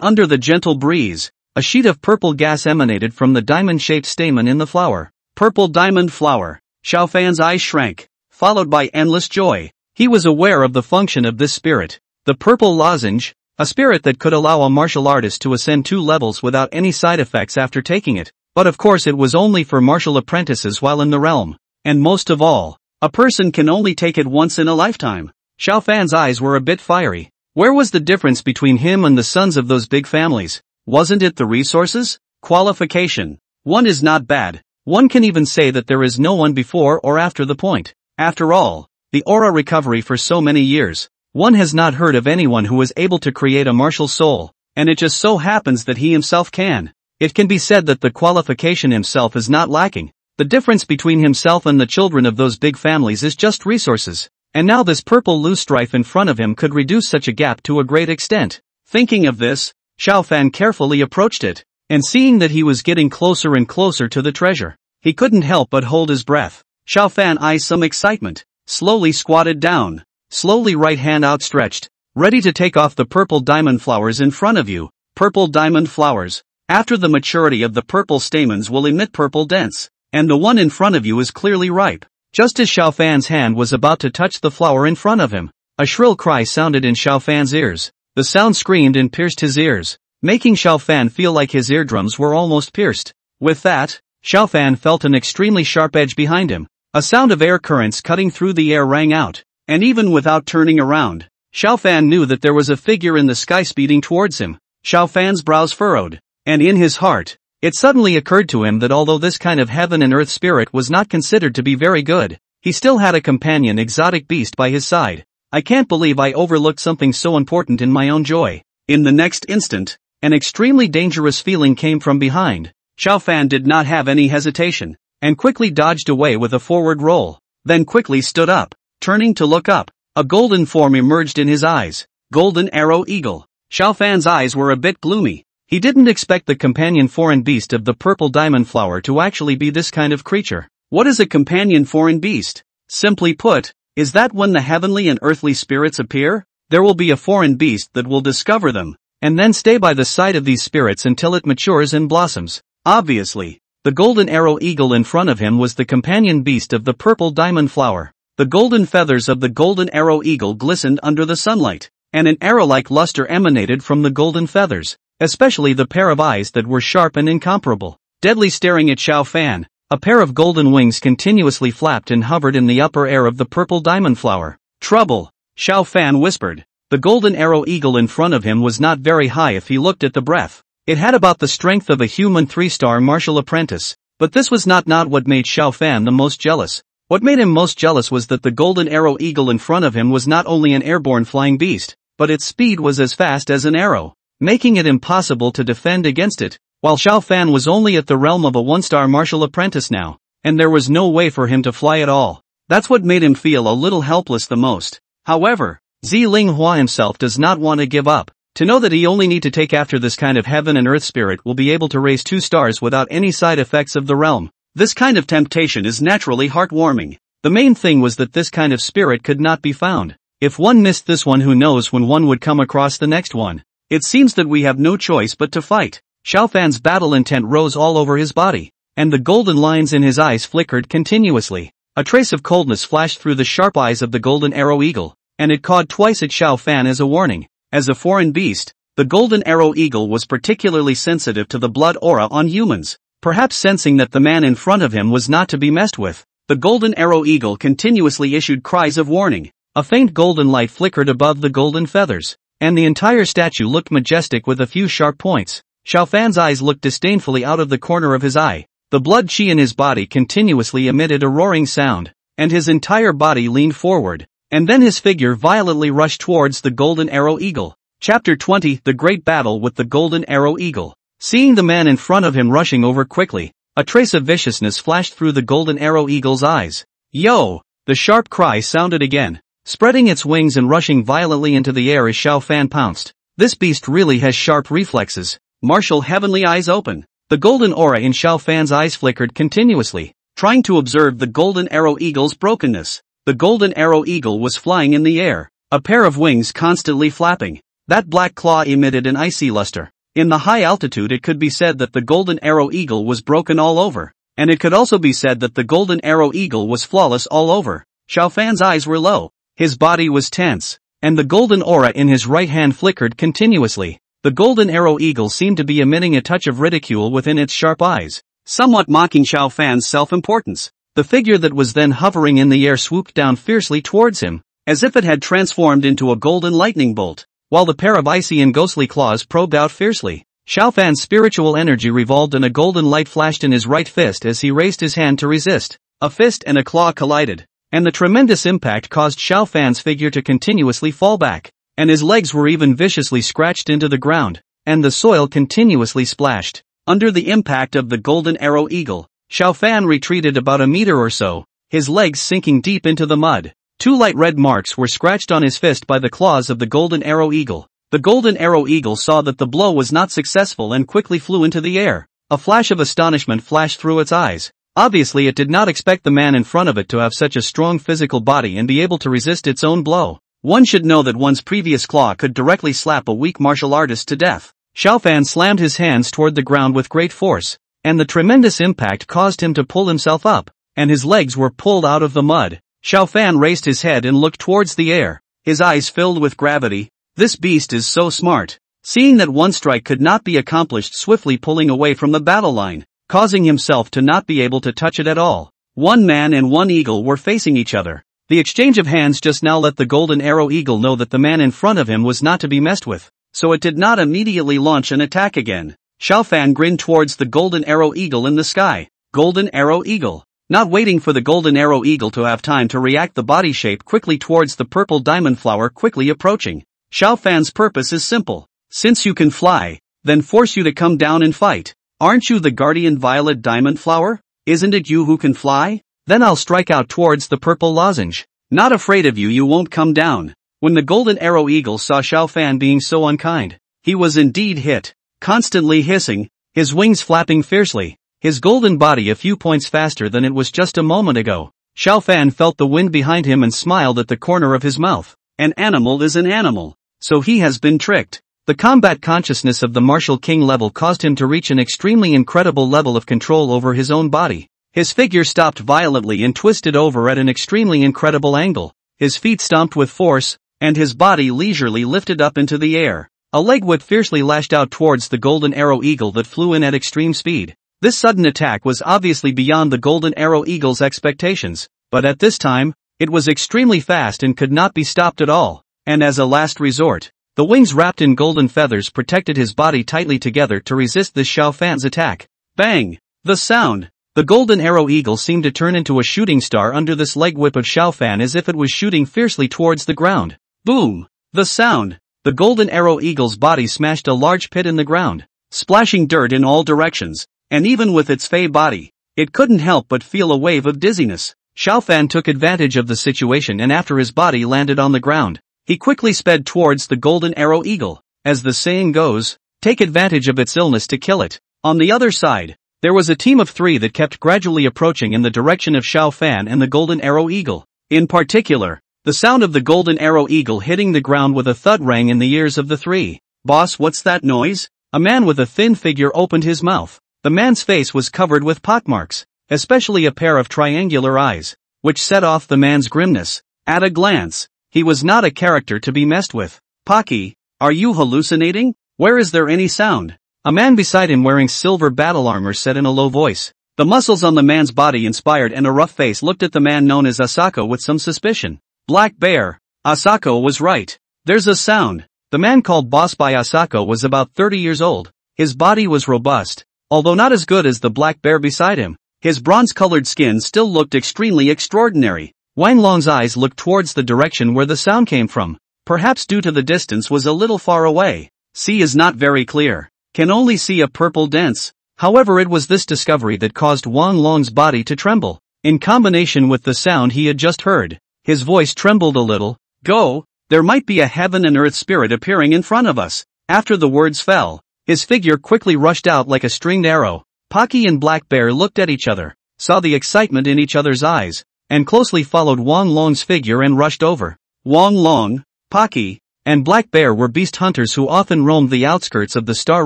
under the gentle breeze, a sheet of purple gas emanated from the diamond-shaped stamen in the flower. Purple diamond flower. Xiaofan's eyes shrank, followed by endless joy. He was aware of the function of this spirit. The purple lozenge, a spirit that could allow a martial artist to ascend 2 levels without any side effects after taking it. But of course it was only for martial apprentices while in the realm. And most of all, a person can only take it once in a lifetime. Xiaofan's eyes were a bit fiery. Where was the difference between him and the sons of those big families? Wasn't it the resources? Qualification. One is not bad. One can even say that there is no one before or after the point. After all, the aura recovery for so many years, one has not heard of anyone who was able to create a martial soul, and it just so happens that he himself can. It can be said that the qualification himself is not lacking. The difference between himself and the children of those big families is just resources. And now this purple loosestrife in front of him could reduce such a gap to a great extent. Thinking of this, Xiaofan carefully approached it, and seeing that he was getting closer and closer to the treasure, he couldn't help but hold his breath. Xiaofan eyed some excitement, slowly squatted down, slowly right hand outstretched, ready to take off the purple diamond flowers in front of you. Purple diamond flowers. After the maturity of the purple stamens will emit purple dents, and the one in front of you is clearly ripe. Just as Xiaofan's hand was about to touch the flower in front of him, a shrill cry sounded in Xiaofan's ears. The sound screamed and pierced his ears, making Xiaofan feel like his eardrums were almost pierced. With that, Xiaofan felt an extremely sharp edge behind him. A sound of air currents cutting through the air rang out, and even without turning around, Xiaofan knew that there was a figure in the sky speeding towards him. Xiaofan's brows furrowed, and in his heart, it suddenly occurred to him that although this kind of heaven and earth spirit was not considered to be very good, He still had a companion exotic beast by his side. I can't believe I overlooked something so important in my own joy. In the next instant, an extremely dangerous feeling came from behind. Xiao Fan did not have any hesitation, and quickly dodged away with a forward roll, then quickly stood up, turning to look up. A golden form emerged in his eyes. Golden Arrow Eagle. Xiao Fan's eyes were a bit gloomy. He didn't expect the companion foreign beast of the purple diamond flower to actually be this kind of creature. What is a companion foreign beast? Simply put, is that when the heavenly and earthly spirits appear, there will be a foreign beast that will discover them, and then stay by the side of these spirits until it matures and blossoms. Obviously, the golden arrow eagle in front of him was the companion beast of the purple diamond flower. The golden feathers of the golden arrow eagle glistened under the sunlight, and an arrow-like luster emanated from the golden feathers, especially the pair of eyes that were sharp and incomparable, deadly staring at Xiao Fan. A pair of golden wings continuously flapped and hovered in the upper air of the purple diamond flower. Trouble, Xiao Fan whispered. The golden arrow eagle in front of him was not very high if he looked at the breadth. It had about the strength of a human 3-star martial apprentice, but this was not what made Xiao Fan the most jealous. What made him most jealous was that the golden arrow eagle in front of him was not only an airborne flying beast, but its speed was as fast as an arrow, making it impossible to defend against it. While Xiao Fan was only at the realm of a 1-star martial apprentice now, and there was no way for him to fly at all. That's what made him feel a little helpless the most. However, Ling Hua himself does not want to give up. To know that he only need to take after this kind of heaven and earth spirit will be able to raise 2 stars without any side effects of the realm. This kind of temptation is naturally heartwarming. The main thing was that this kind of spirit could not be found. If one missed this one, who knows when one would come across the next one. It seems that we have no choice but to fight. Xiao Fan's battle intent rose all over his body, and the golden lines in his eyes flickered continuously. A trace of coldness flashed through the sharp eyes of the golden arrow eagle, and it cawed twice at Xiao Fan as a warning. As a foreign beast, the golden arrow eagle was particularly sensitive to the blood aura on humans. Perhaps sensing that the man in front of him was not to be messed with, the golden arrow eagle continuously issued cries of warning. A faint golden light flickered above the golden feathers, and the entire statue looked majestic with a few sharp points. Xiao Fan's eyes looked disdainfully out of the corner of his eye. The blood qi in his body continuously emitted a roaring sound, and his entire body leaned forward, and then his figure violently rushed towards the golden arrow eagle. Chapter 20: The Great Battle with the Golden Arrow Eagle. Seeing the man in front of him rushing over quickly, a trace of viciousness flashed through the golden arrow eagle's eyes. Yo! The sharp cry sounded again, spreading its wings and rushing violently into the air as Xiao Fan pounced. This beast really has sharp reflexes. Martial heavenly eyes open. The golden aura in Xiao Fan's eyes flickered continuously, trying to observe the golden arrow eagle's brokenness. The golden arrow eagle was flying in the air, a pair of wings constantly flapping. That black claw emitted an icy luster. In the high altitude, it could be said that the golden arrow eagle was broken all over, and it could also be said that the golden arrow eagle was flawless all over. Xiao Fan's eyes were low, his body was tense, and the golden aura in his right hand flickered continuously. The golden arrow eagle seemed to be emitting a touch of ridicule within its sharp eyes, somewhat mocking Xiao Fan's self-importance. The figure that was then hovering in the air swooped down fiercely towards him, as if it had transformed into a golden lightning bolt, while the pair of icy and ghostly claws probed out fiercely. Xiao Fan's spiritual energy revolved and a golden light flashed in his right fist as he raised his hand to resist. A fist and a claw collided, and the tremendous impact caused Xiao Fan's figure to continuously fall back, and his legs were even viciously scratched into the ground, and the soil continuously splashed. Under the impact of the golden arrow eagle, Xiao Fan retreated about a meter or so, his legs sinking deep into the mud. 2 light red marks were scratched on his fist by the claws of the golden arrow eagle. The golden arrow eagle saw that the blow was not successful and quickly flew into the air. A flash of astonishment flashed through its eyes. Obviously it did not expect the man in front of it to have such a strong physical body and be able to resist its own blow. One should know that one's previous claw could directly slap a weak martial artist to death. Xiao Fan slammed his hands toward the ground with great force, and the tremendous impact caused him to pull himself up, and his legs were pulled out of the mud. Xiao Fan raised his head and looked towards the air, his eyes filled with gravity. This beast is so smart. Seeing that one strike could not be accomplished, swiftly pulling away from the battle line, causing himself to not be able to touch it at all. One man and one eagle were facing each other. The exchange of hands just now let the golden arrow eagle know that the man in front of him was not to be messed with, so it did not immediately launch an attack again. Xiao Fan grinned towards the golden arrow eagle in the sky. Golden arrow eagle. Not waiting for the golden arrow eagle to have time to react, the body shaped quickly towards the purple diamond flower quickly approaching. Xiao Fan's purpose is simple. Since you can fly, then force you to come down and fight. Aren't you the guardian violet diamond flower? Isn't it you who can fly? Then I'll strike out towards the purple lozenge. Not afraid of you won't come down. When the golden arrow eagle saw Xiao Fan being so unkind, he was indeed hit. Constantly hissing, his wings flapping fiercely, his golden body a few points faster than it was just a moment ago. Xiao Fan felt the wind behind him and smiled at the corner of his mouth. An animal is an animal. So he has been tricked. The combat consciousness of the martial king level caused him to reach an extremely incredible level of control over his own body. His figure stopped violently and twisted over at an extremely incredible angle. His feet stomped with force, and his body leisurely lifted up into the air. A leg whip fiercely lashed out towards the golden arrow eagle that flew in at extreme speed. This sudden attack was obviously beyond the golden arrow eagle's expectations, but at this time, it was extremely fast and could not be stopped at all. And as a last resort, the wings wrapped in golden feathers protected his body tightly together to resist this Xiao Fan's attack. Bang! The sound! The golden arrow eagle seemed to turn into a shooting star under this leg whip of Xiao Fan as if it was shooting fiercely towards the ground. Boom! The sound! The golden arrow eagle's body smashed a large pit in the ground, splashing dirt in all directions, and even with its fey body, it couldn't help but feel a wave of dizziness. Xiao Fan took advantage of the situation, and after his body landed on the ground, he quickly sped towards the golden arrow eagle. As the saying goes, take advantage of its illness to kill it. On the other side, there was a team of 3 that kept gradually approaching in the direction of Xiao Fan and the golden arrow eagle. In particular, the sound of the golden arrow eagle hitting the ground with a thud rang in the ears of the 3. Boss, what's that noise? A man with a thin figure opened his mouth. The man's face was covered with pockmarks, especially a pair of triangular eyes, which set off the man's grimness. At a glance, he was not a character to be messed with. Pocky, are you hallucinating? Where is there any sound? A man beside him wearing silver battle armor said in a low voice. The muscles on the man's body inspired, and a rough face looked at the man known as Asako with some suspicion. Black Bear. Asako was right. There's a sound. The man called Boss by Asako was about 30 years old. His body was robust, although not as good as the black bear beside him. His bronze-colored skin still looked extremely extraordinary. Wang Long's eyes looked towards the direction where the sound came from. Perhaps due to the distance was a little far away. See is not very clear. Can only see a purple dense. However, it was this discovery that caused Wang Long's body to tremble. In combination with the sound he had just heard, his voice trembled a little. Go, there might be a heaven and earth spirit appearing in front of us. After the words fell, his figure quickly rushed out like a stringed arrow. Pocky and Black Bear looked at each other, saw the excitement in each other's eyes, and closely followed Wang Long's figure and rushed over. Wang Long, Pocky, and Black Bear were beast hunters who often roamed the outskirts of the Star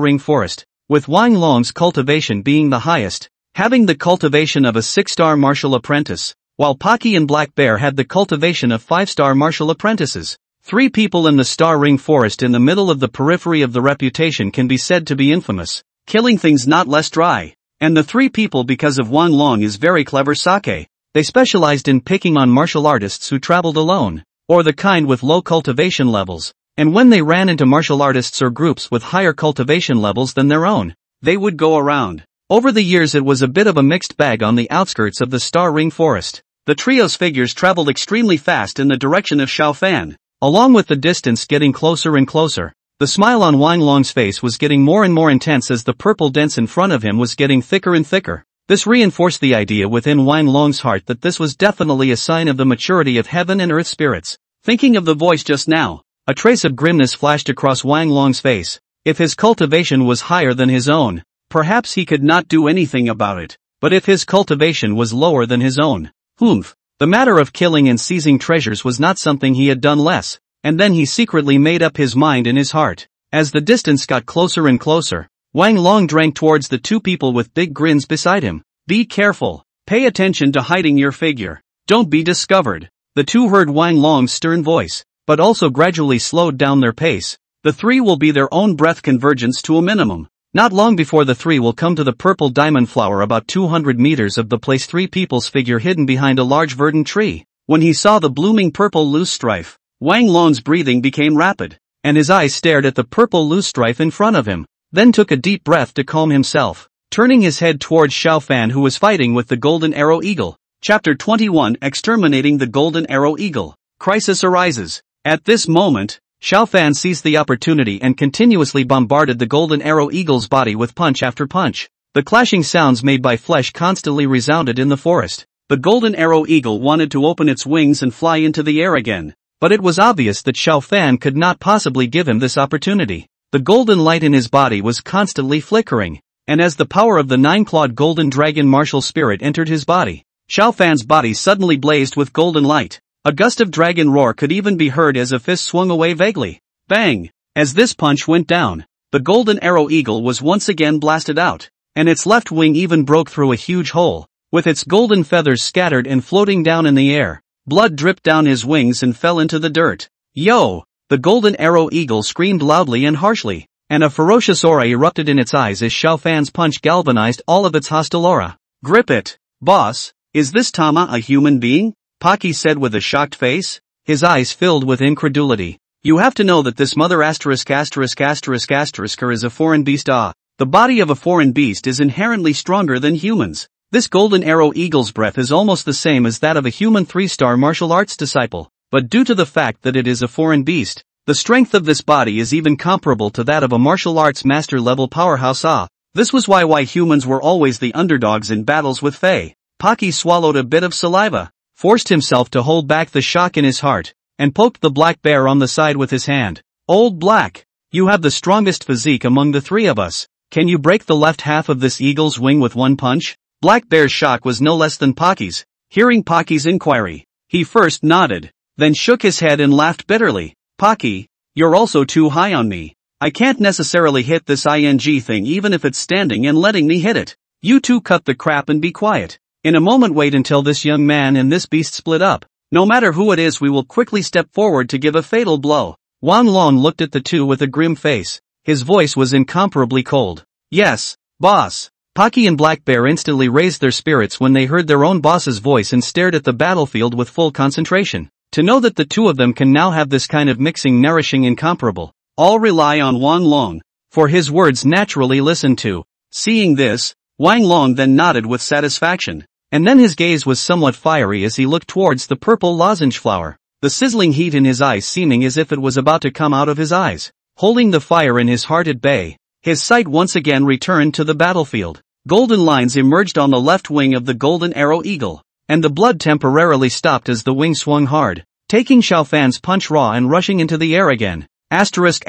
Ring Forest, with Wang Long's cultivation being the highest, having the cultivation of a 6-star martial apprentice, while Pocky and Black Bear had the cultivation of 5-star martial apprentices. 3 people in the Star Ring Forest in the middle of the periphery of the reputation can be said to be infamous, killing things not less dry. And the 3 people because of Wang Long is very clever sake. They specialized in picking on martial artists who traveled alone, or the kind with low cultivation levels, and when they ran into martial artists or groups with higher cultivation levels than their own, they would go around. Over the years it was a bit of a mixed bag on the outskirts of the Star Ring Forest. The trio's figures traveled extremely fast in the direction of Xiao Fan, along with the distance getting closer and closer. The smile on Wang Long's face was getting more and more intense as the purple dense in front of him was getting thicker and thicker. This reinforced the idea within Wang Long's heart that this was definitely a sign of the maturity of heaven and earth spirits. Thinking of the voice just now, a trace of grimness flashed across Wang Long's face. If his cultivation was higher than his own, perhaps he could not do anything about it. But if his cultivation was lower than his own, the matter of killing and seizing treasures was not something he had done less. And then he secretly made up his mind in his heart. As the distance got closer and closer, Wang Long drank towards the 2 people with big grins beside him. Be careful. Pay attention to hiding your figure. Don't be discovered. The 2 heard Wang Long's stern voice, but also gradually slowed down their pace. The 3 will be their own breath convergence to a minimum. Not long before the 3 will come to the purple diamond flower about 200 meters of the place 3 people's figure hidden behind a large verdant tree. When he saw the blooming purple loosestrife, Wang Long's breathing became rapid, and his eyes stared at the purple loosestrife in front of him, then took a deep breath to calm himself. turning his head towards Xiao Fan, who was fighting with the Golden Arrow Eagle. Chapter 21: Exterminating the Golden Arrow Eagle. Crisis arises. At this moment, Xiao Fan seized the opportunity and continuously bombarded the Golden Arrow Eagle's body with punch after punch. The clashing sounds made by flesh constantly resounded in the forest. The Golden Arrow Eagle wanted to open its wings and fly into the air again, but it was obvious that Xiao Fan could not possibly give him this opportunity. The golden light in his body was constantly flickering, and as the power of the nine-clawed golden dragon martial spirit entered his body, Xiao Fan's body suddenly blazed with golden light. A gust of dragon roar could even be heard as a fist swung away vaguely. Bang! As this punch went down, the Golden Arrow Eagle was once again blasted out, and its left wing even broke through a huge hole, with its golden feathers scattered and floating down in the air. Blood dripped down his wings and fell into the dirt. Yo! The Golden Arrow Eagle screamed loudly and harshly, and a ferocious aura erupted in its eyes as Xiao Fan's punch galvanized all of its hostile aura. Grip it, boss. Is this Tama a human being? Pocky said with a shocked face, his eyes filled with incredulity. You have to know that this mother is a foreign beast. The body of a foreign beast is inherently stronger than humans. This Golden Arrow Eagle's breath is almost the same as that of a human 3-star martial arts disciple, but due to the fact that it is a foreign beast, the strength of this body is even comparable to that of a martial arts master-level powerhouse. This was why humans were always the underdogs in battles with Fae. Pocky swallowed a bit of saliva, forced himself to hold back the shock in his heart, and poked the black bear on the side with his hand. Old Black, you have the strongest physique among the three of us. Can you break the left half of this eagle's wing with one punch? Black Bear's shock was no less than Pocky's. Hearing Pocky's inquiry, he first nodded, then shook his head and laughed bitterly. Pocky, you're also too high on me. I can't necessarily hit this ing thing even if it's standing and letting me hit it. You two cut the crap and be quiet. In a moment wait until this young man and this beast split up. No matter who it is, we will quickly step forward to give a fatal blow. Wang Long looked at the two with a grim face. His voice was incomparably cold. Yes, boss. Pocky and Black Bear instantly raised their spirits when they heard their own boss's voice and stared at the battlefield with full concentration. To know that the two of them can now have this kind of mixing nourishing incomparable. All rely on Wang Long, for his words naturally listened to. Seeing this, Wang Long then nodded with satisfaction, and then his gaze was somewhat fiery as he looked towards the purple lozenge flower, the sizzling heat in his eyes seeming as if it was about to come out of his eyes. Holding the fire in his heart at bay, his sight once again returned to the battlefield. Golden lines emerged on the left wing of the Golden Arrow Eagle, and the blood temporarily stopped as the wing swung hard, taking Xiao Fan's punch raw and rushing into the air again. Seeing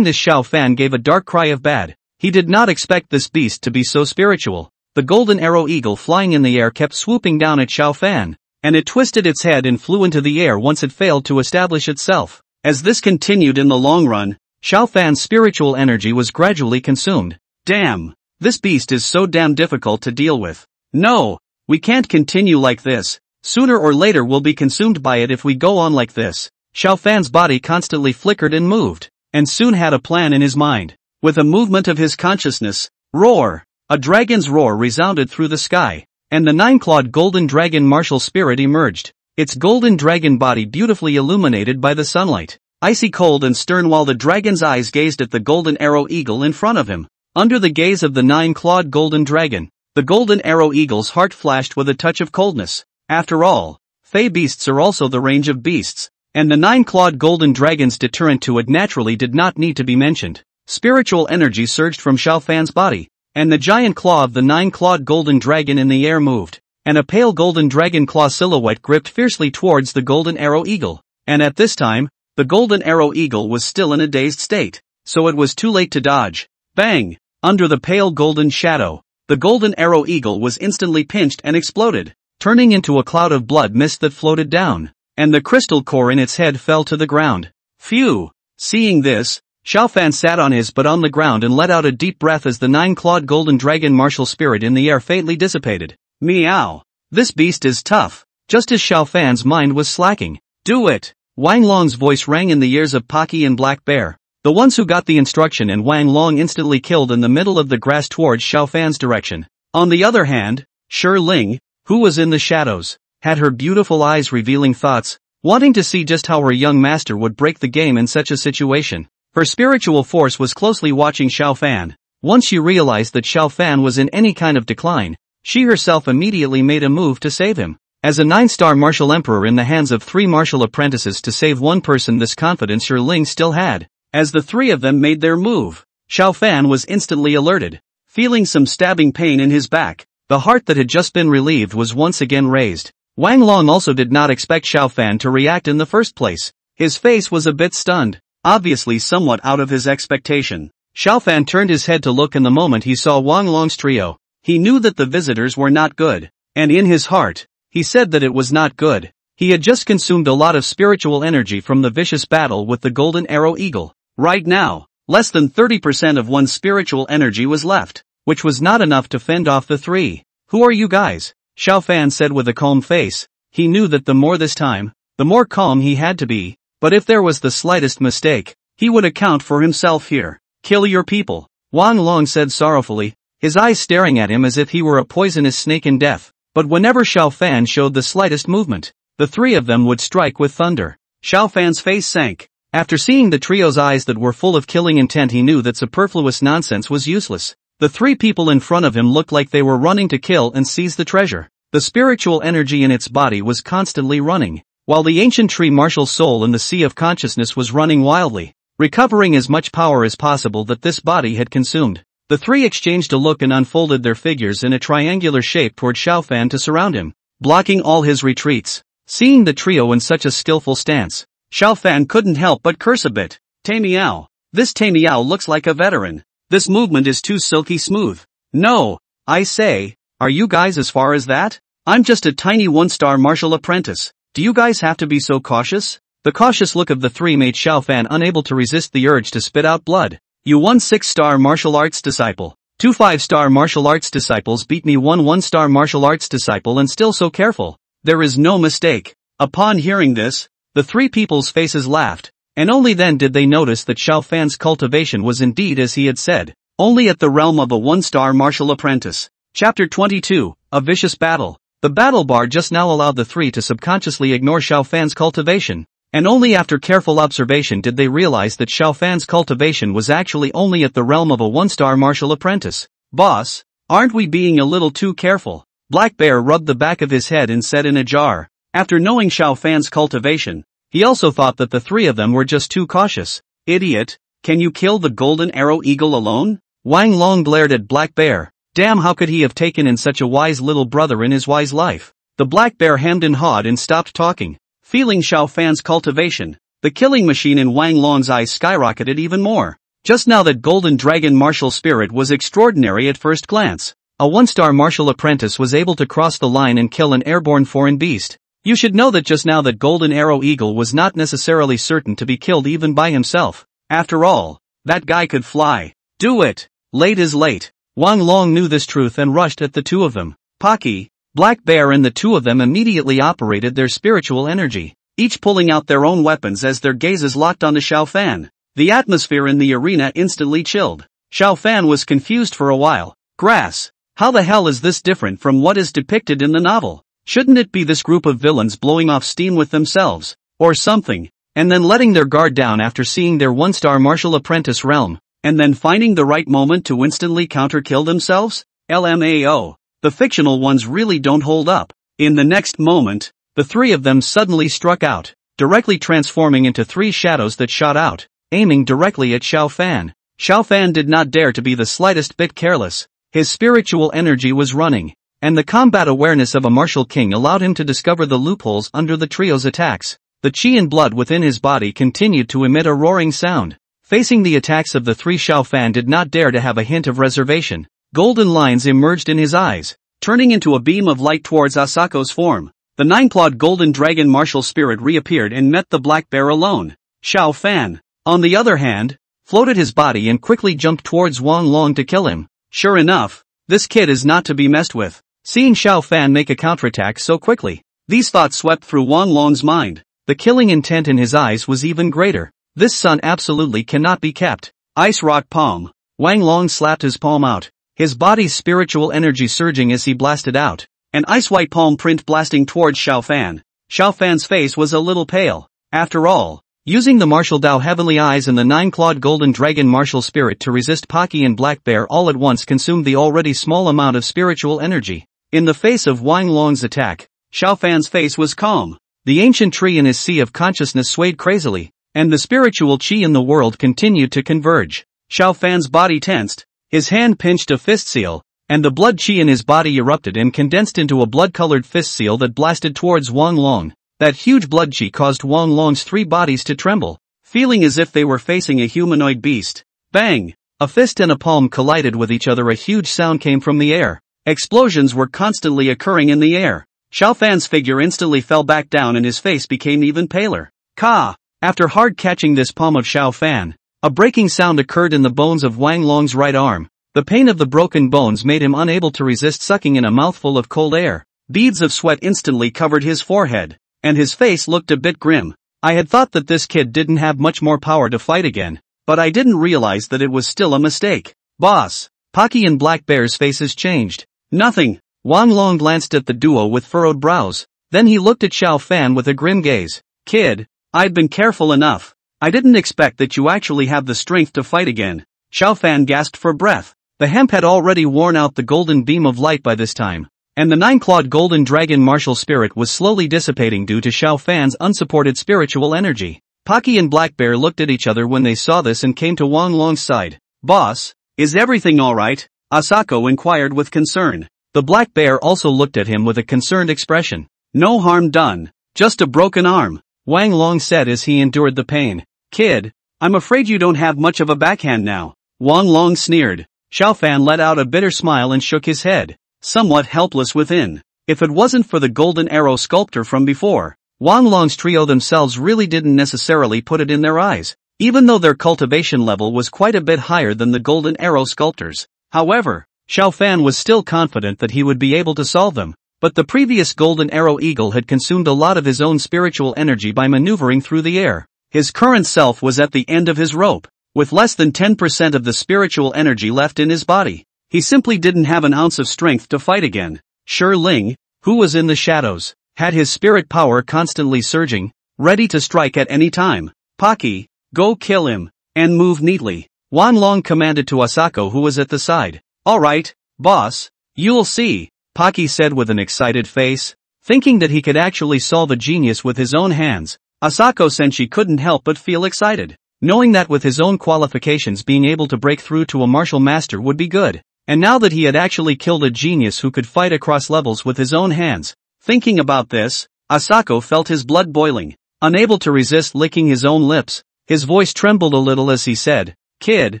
this, Xiao Fan gave a dark cry of bad. He did not expect this beast to be so spiritual. The Golden Arrow Eagle flying in the air kept swooping down at Xiao Fan, and it twisted its head and flew into the air once it failed to establish itself. As this continued in the long run, Xiao Fan's spiritual energy was gradually consumed. Damn, this beast is so damn difficult to deal with. No, we can't continue like this. Sooner or later we'll be consumed by it if we go on like this. Xiao Fan's body constantly flickered and moved, and soon had a plan in his mind. With a movement of his consciousness, roar! A dragon's roar resounded through the sky, and the nine-clawed golden dragon martial spirit emerged, its golden dragon body beautifully illuminated by the sunlight, icy cold and stern while the dragon's eyes gazed at the Golden Arrow Eagle in front of him. Under the gaze of the nine-clawed golden dragon, the Golden Arrow Eagle's heart flashed with a touch of coldness. After all, Fey beasts are also the range of beasts, and the nine-clawed golden dragon's deterrent to it naturally did not need to be mentioned. Spiritual energy surged from Xiao Fan's body, and the giant claw of the nine-clawed golden dragon in the air moved, and a pale golden dragon claw silhouette gripped fiercely towards the Golden Arrow Eagle. And at this time, the Golden Arrow Eagle was still in a dazed state, so it was too late to dodge. Bang! Under the pale golden shadow, the Golden Arrow Eagle was instantly pinched and exploded, turning into a cloud of blood mist that floated down, and the crystal core in its head fell to the ground. Phew! Seeing this, Xiao Fan sat on his butt on the ground and let out a deep breath as the nine-clawed golden dragon martial spirit in the air faintly dissipated. Meow! This beast is tough. Just as Xiao Fan's mind was slacking. Do it! Wang Long's voice rang in the ears of Pocky and Black Bear, the ones who got the instruction, and Wang Long instantly killed in the middle of the grass towards Xiao Fan's direction. On the other hand, Shi Ling, who was in the shadows, had her beautiful eyes revealing thoughts, wanting to see just how her young master would break the game in such a situation. Her spiritual force was closely watching Xiao Fan, Once she realized that Xiao Fan was in any kind of decline, she herself immediately made a move to save him. As a 9-star martial emperor in the hands of 3 martial apprentices to save one person, this confidence Shi Ling still had. As the 3 of them made their move, Xiao Fan was instantly alerted. Feeling some stabbing pain in his back, the heart that had just been relieved was once again raised. Wang Long also did not expect Xiao Fan to react in the first place. His face was a bit stunned, obviously somewhat out of his expectation. Xiao Fan turned his head to look, and the moment he saw Wang Long's trio, he knew that the visitors were not good. And in his heart, he said that it was not good. He had just consumed a lot of spiritual energy from the vicious battle with the golden arrow eagle. Right now, less than 30% of one's spiritual energy was left, which was not enough to fend off the 3. Who are you guys? Xiao Fan said with a calm face. He knew that the more this time, the more calm he had to be, but if there was the slightest mistake, he would account for himself here. Kill your people, Wang Long said sorrowfully, his eyes staring at him as if he were a poisonous snake in death. But whenever Xiao Fan showed the slightest movement, the 3 of them would strike with thunder. Xiao Fan's face sank. After seeing the trio's eyes that were full of killing intent, he knew that superfluous nonsense was useless. The 3 people in front of him looked like they were running to kill and seize the treasure. The spiritual energy in its body was constantly running, while the ancient tree martial soul in the sea of consciousness was running wildly, recovering as much power as possible that this body had consumed. The 3 exchanged a look and unfolded their figures in a triangular shape toward Xiao Fan to surround him, blocking all his retreats. Seeing the trio in such a skillful stance, Xiao Fan couldn't help but curse a bit. Tai Miao. This Tai Miao looks like a veteran. This movement is too silky smooth. No, I say, are you guys as far as that? I'm just a tiny 1-star martial apprentice. Do you guys have to be so cautious? The cautious look of the 3 made Xiao Fan unable to resist the urge to spit out blood. You 1 6-star martial arts disciple. 2 5-star martial arts disciples beat me 1 1-star martial arts disciple, and still so careful. There is no mistake. Upon hearing this, the 3 people's faces laughed, and only then did they notice that Xiao Fan's cultivation was indeed as he had said, only at the realm of a 1-star martial apprentice. Chapter 22, A Vicious Battle. The battle bar just now allowed the 3 to subconsciously ignore Xiao Fan's cultivation, and only after careful observation did they realize that Xiao Fan's cultivation was actually only at the realm of a 1-star martial apprentice. Boss, aren't we being a little too careful? Black Bear rubbed the back of his head and said in a jar. After knowing Xiao Fan's cultivation, he also thought that the 3 of them were just too cautious. Idiot, can you kill the golden arrow eagle alone? Wang Long glared at Black Bear. Damn, how could he have taken in such a wise little brother in his wise life? The Black Bear hemmed and hawed and stopped talking. Feeling Xiao Fan's cultivation, the killing machine in Wang Long's eyes skyrocketed even more. Just now that golden dragon martial spirit was extraordinary at first glance. A 1-star martial apprentice was able to cross the line and kill an airborne foreign beast. You should know that just now that golden arrow eagle was not necessarily certain to be killed even by himself. After all, that guy could fly. Do it. Late is late. Wang Long knew this truth and rushed at the 2 of them. Pocky, Black Bear and the 2 of them immediately operated their spiritual energy, each pulling out their own weapons as their gazes locked onto Xiao Fan. The atmosphere in the arena instantly chilled. Xiao Fan was confused for a while. Grass. How the hell is this different from what is depicted in the novel? Shouldn't it be this group of villains blowing off steam with themselves, or something, and then letting their guard down after seeing their 1-star martial apprentice realm, and then finding the right moment to instantly counter-kill themselves? LMAO. The fictional ones really don't hold up. In the next moment, the 3 of them suddenly struck out, directly transforming into 3 shadows that shot out, aiming directly at Xiao Fan. Xiao Fan did not dare to be the slightest bit careless. His spiritual energy was running, and the combat awareness of a martial king allowed him to discover the loopholes under the trio's attacks. The chi and blood within his body continued to emit a roaring sound. Facing the attacks of the 3, Xiao Fan did not dare to have a hint of reservation. Golden lines emerged in his eyes, turning into a beam of light towards Asako's form. The 9-clawed golden dragon martial spirit reappeared and met the Black Bear alone. Xiao Fan, on the other hand, floated his body and quickly jumped towards Wang Long to kill him. Sure enough, this kid is not to be messed with. Seeing Xiao Fan make a counterattack so quickly, these thoughts swept through Wang Long's mind. The killing intent in his eyes was even greater. This son absolutely cannot be kept. Ice Rock Palm. Wang Long slapped his palm out, his body's spiritual energy surging as he blasted out, an ice-white palm print blasting towards Xiao Fan. Xiao Fan's face was a little pale. After all, Using the martial Dao Heavenly Eyes and the 9-clawed Golden Dragon Martial Spirit to resist Pocky and Black Bear all at once consumed the already small amount of spiritual energy. In the face of Wang Long's attack, Xiao Fan's face was calm. The ancient tree in his sea of consciousness swayed crazily, and the spiritual qi in the world continued to converge. Xiao Fan's body tensed, his hand pinched a fist seal, and the blood qi in his body erupted and condensed into a blood-colored fist seal that blasted towards Wang Long. That huge blood qi caused Wang Long's 3 bodies to tremble, feeling as if they were facing a humanoid beast. Bang! A fist and a palm collided with each other. A huge sound came from the air. Explosions were constantly occurring in the air. Xiao Fan's figure instantly fell back down and his face became even paler. Ka! After hard catching this palm of Xiao Fan, a breaking sound occurred in the bones of Wang Long's right arm. The pain of the broken bones made him unable to resist sucking in a mouthful of cold air. Beads of sweat instantly covered his forehead, and his face looked a bit grim. I had thought that this kid didn't have much more power to fight again, but I didn't realize that it was still a mistake. Boss! Pocky and Black Bear's faces changed. Nothing. Wang Long glanced at the duo with furrowed brows. Then he looked at Xiao Fan with a grim gaze. Kid, I'd been careful enough. I didn't expect that you actually have the strength to fight again. Xiao Fan gasped for breath. The hemp had already worn out the golden beam of light by this time, and the 9-clawed Golden Dragon Martial Spirit was slowly dissipating due to Xiao Fan's unsupported spiritual energy. Pocky and Black Bear looked at each other when they saw this and came to Wang Long's side. Boss, is everything alright? Asako inquired with concern. The Black Bear also looked at him with a concerned expression. No harm done, just a broken arm, Wang Long said as he endured the pain. Kid, I'm afraid you don't have much of a backhand now. Wang Long sneered. Xiao Fan let out a bitter smile and shook his head, somewhat helpless within. If it wasn't for the golden arrow sculptor from before, Wang Long's trio themselves really didn't necessarily put it in their eyes, even though their cultivation level was quite a bit higher than the golden arrow sculptors. However, Xiao Fan was still confident that he would be able to solve them, but the previous golden arrow eagle had consumed a lot of his own spiritual energy by maneuvering through the air. His current self was at the end of his rope, with less than 10% of the spiritual energy left in his body. He simply didn't have an ounce of strength to fight again. Shi Ling, who was in the shadows, had his spirit power constantly surging, ready to strike at any time. Pocky, go kill him, and move neatly, Wang Long commanded to Asako, who was at the side. Alright, boss, you'll see, Pocky said with an excited face. Thinking that he could actually solve a genius with his own hands, Asako Senshi couldn't help but feel excited, knowing that with his own qualifications being able to break through to a martial master would be good. And now that he had actually killed a genius who could fight across levels with his own hands. Thinking about this, Asako felt his blood boiling, unable to resist licking his own lips. His voice trembled a little as he said, Kid,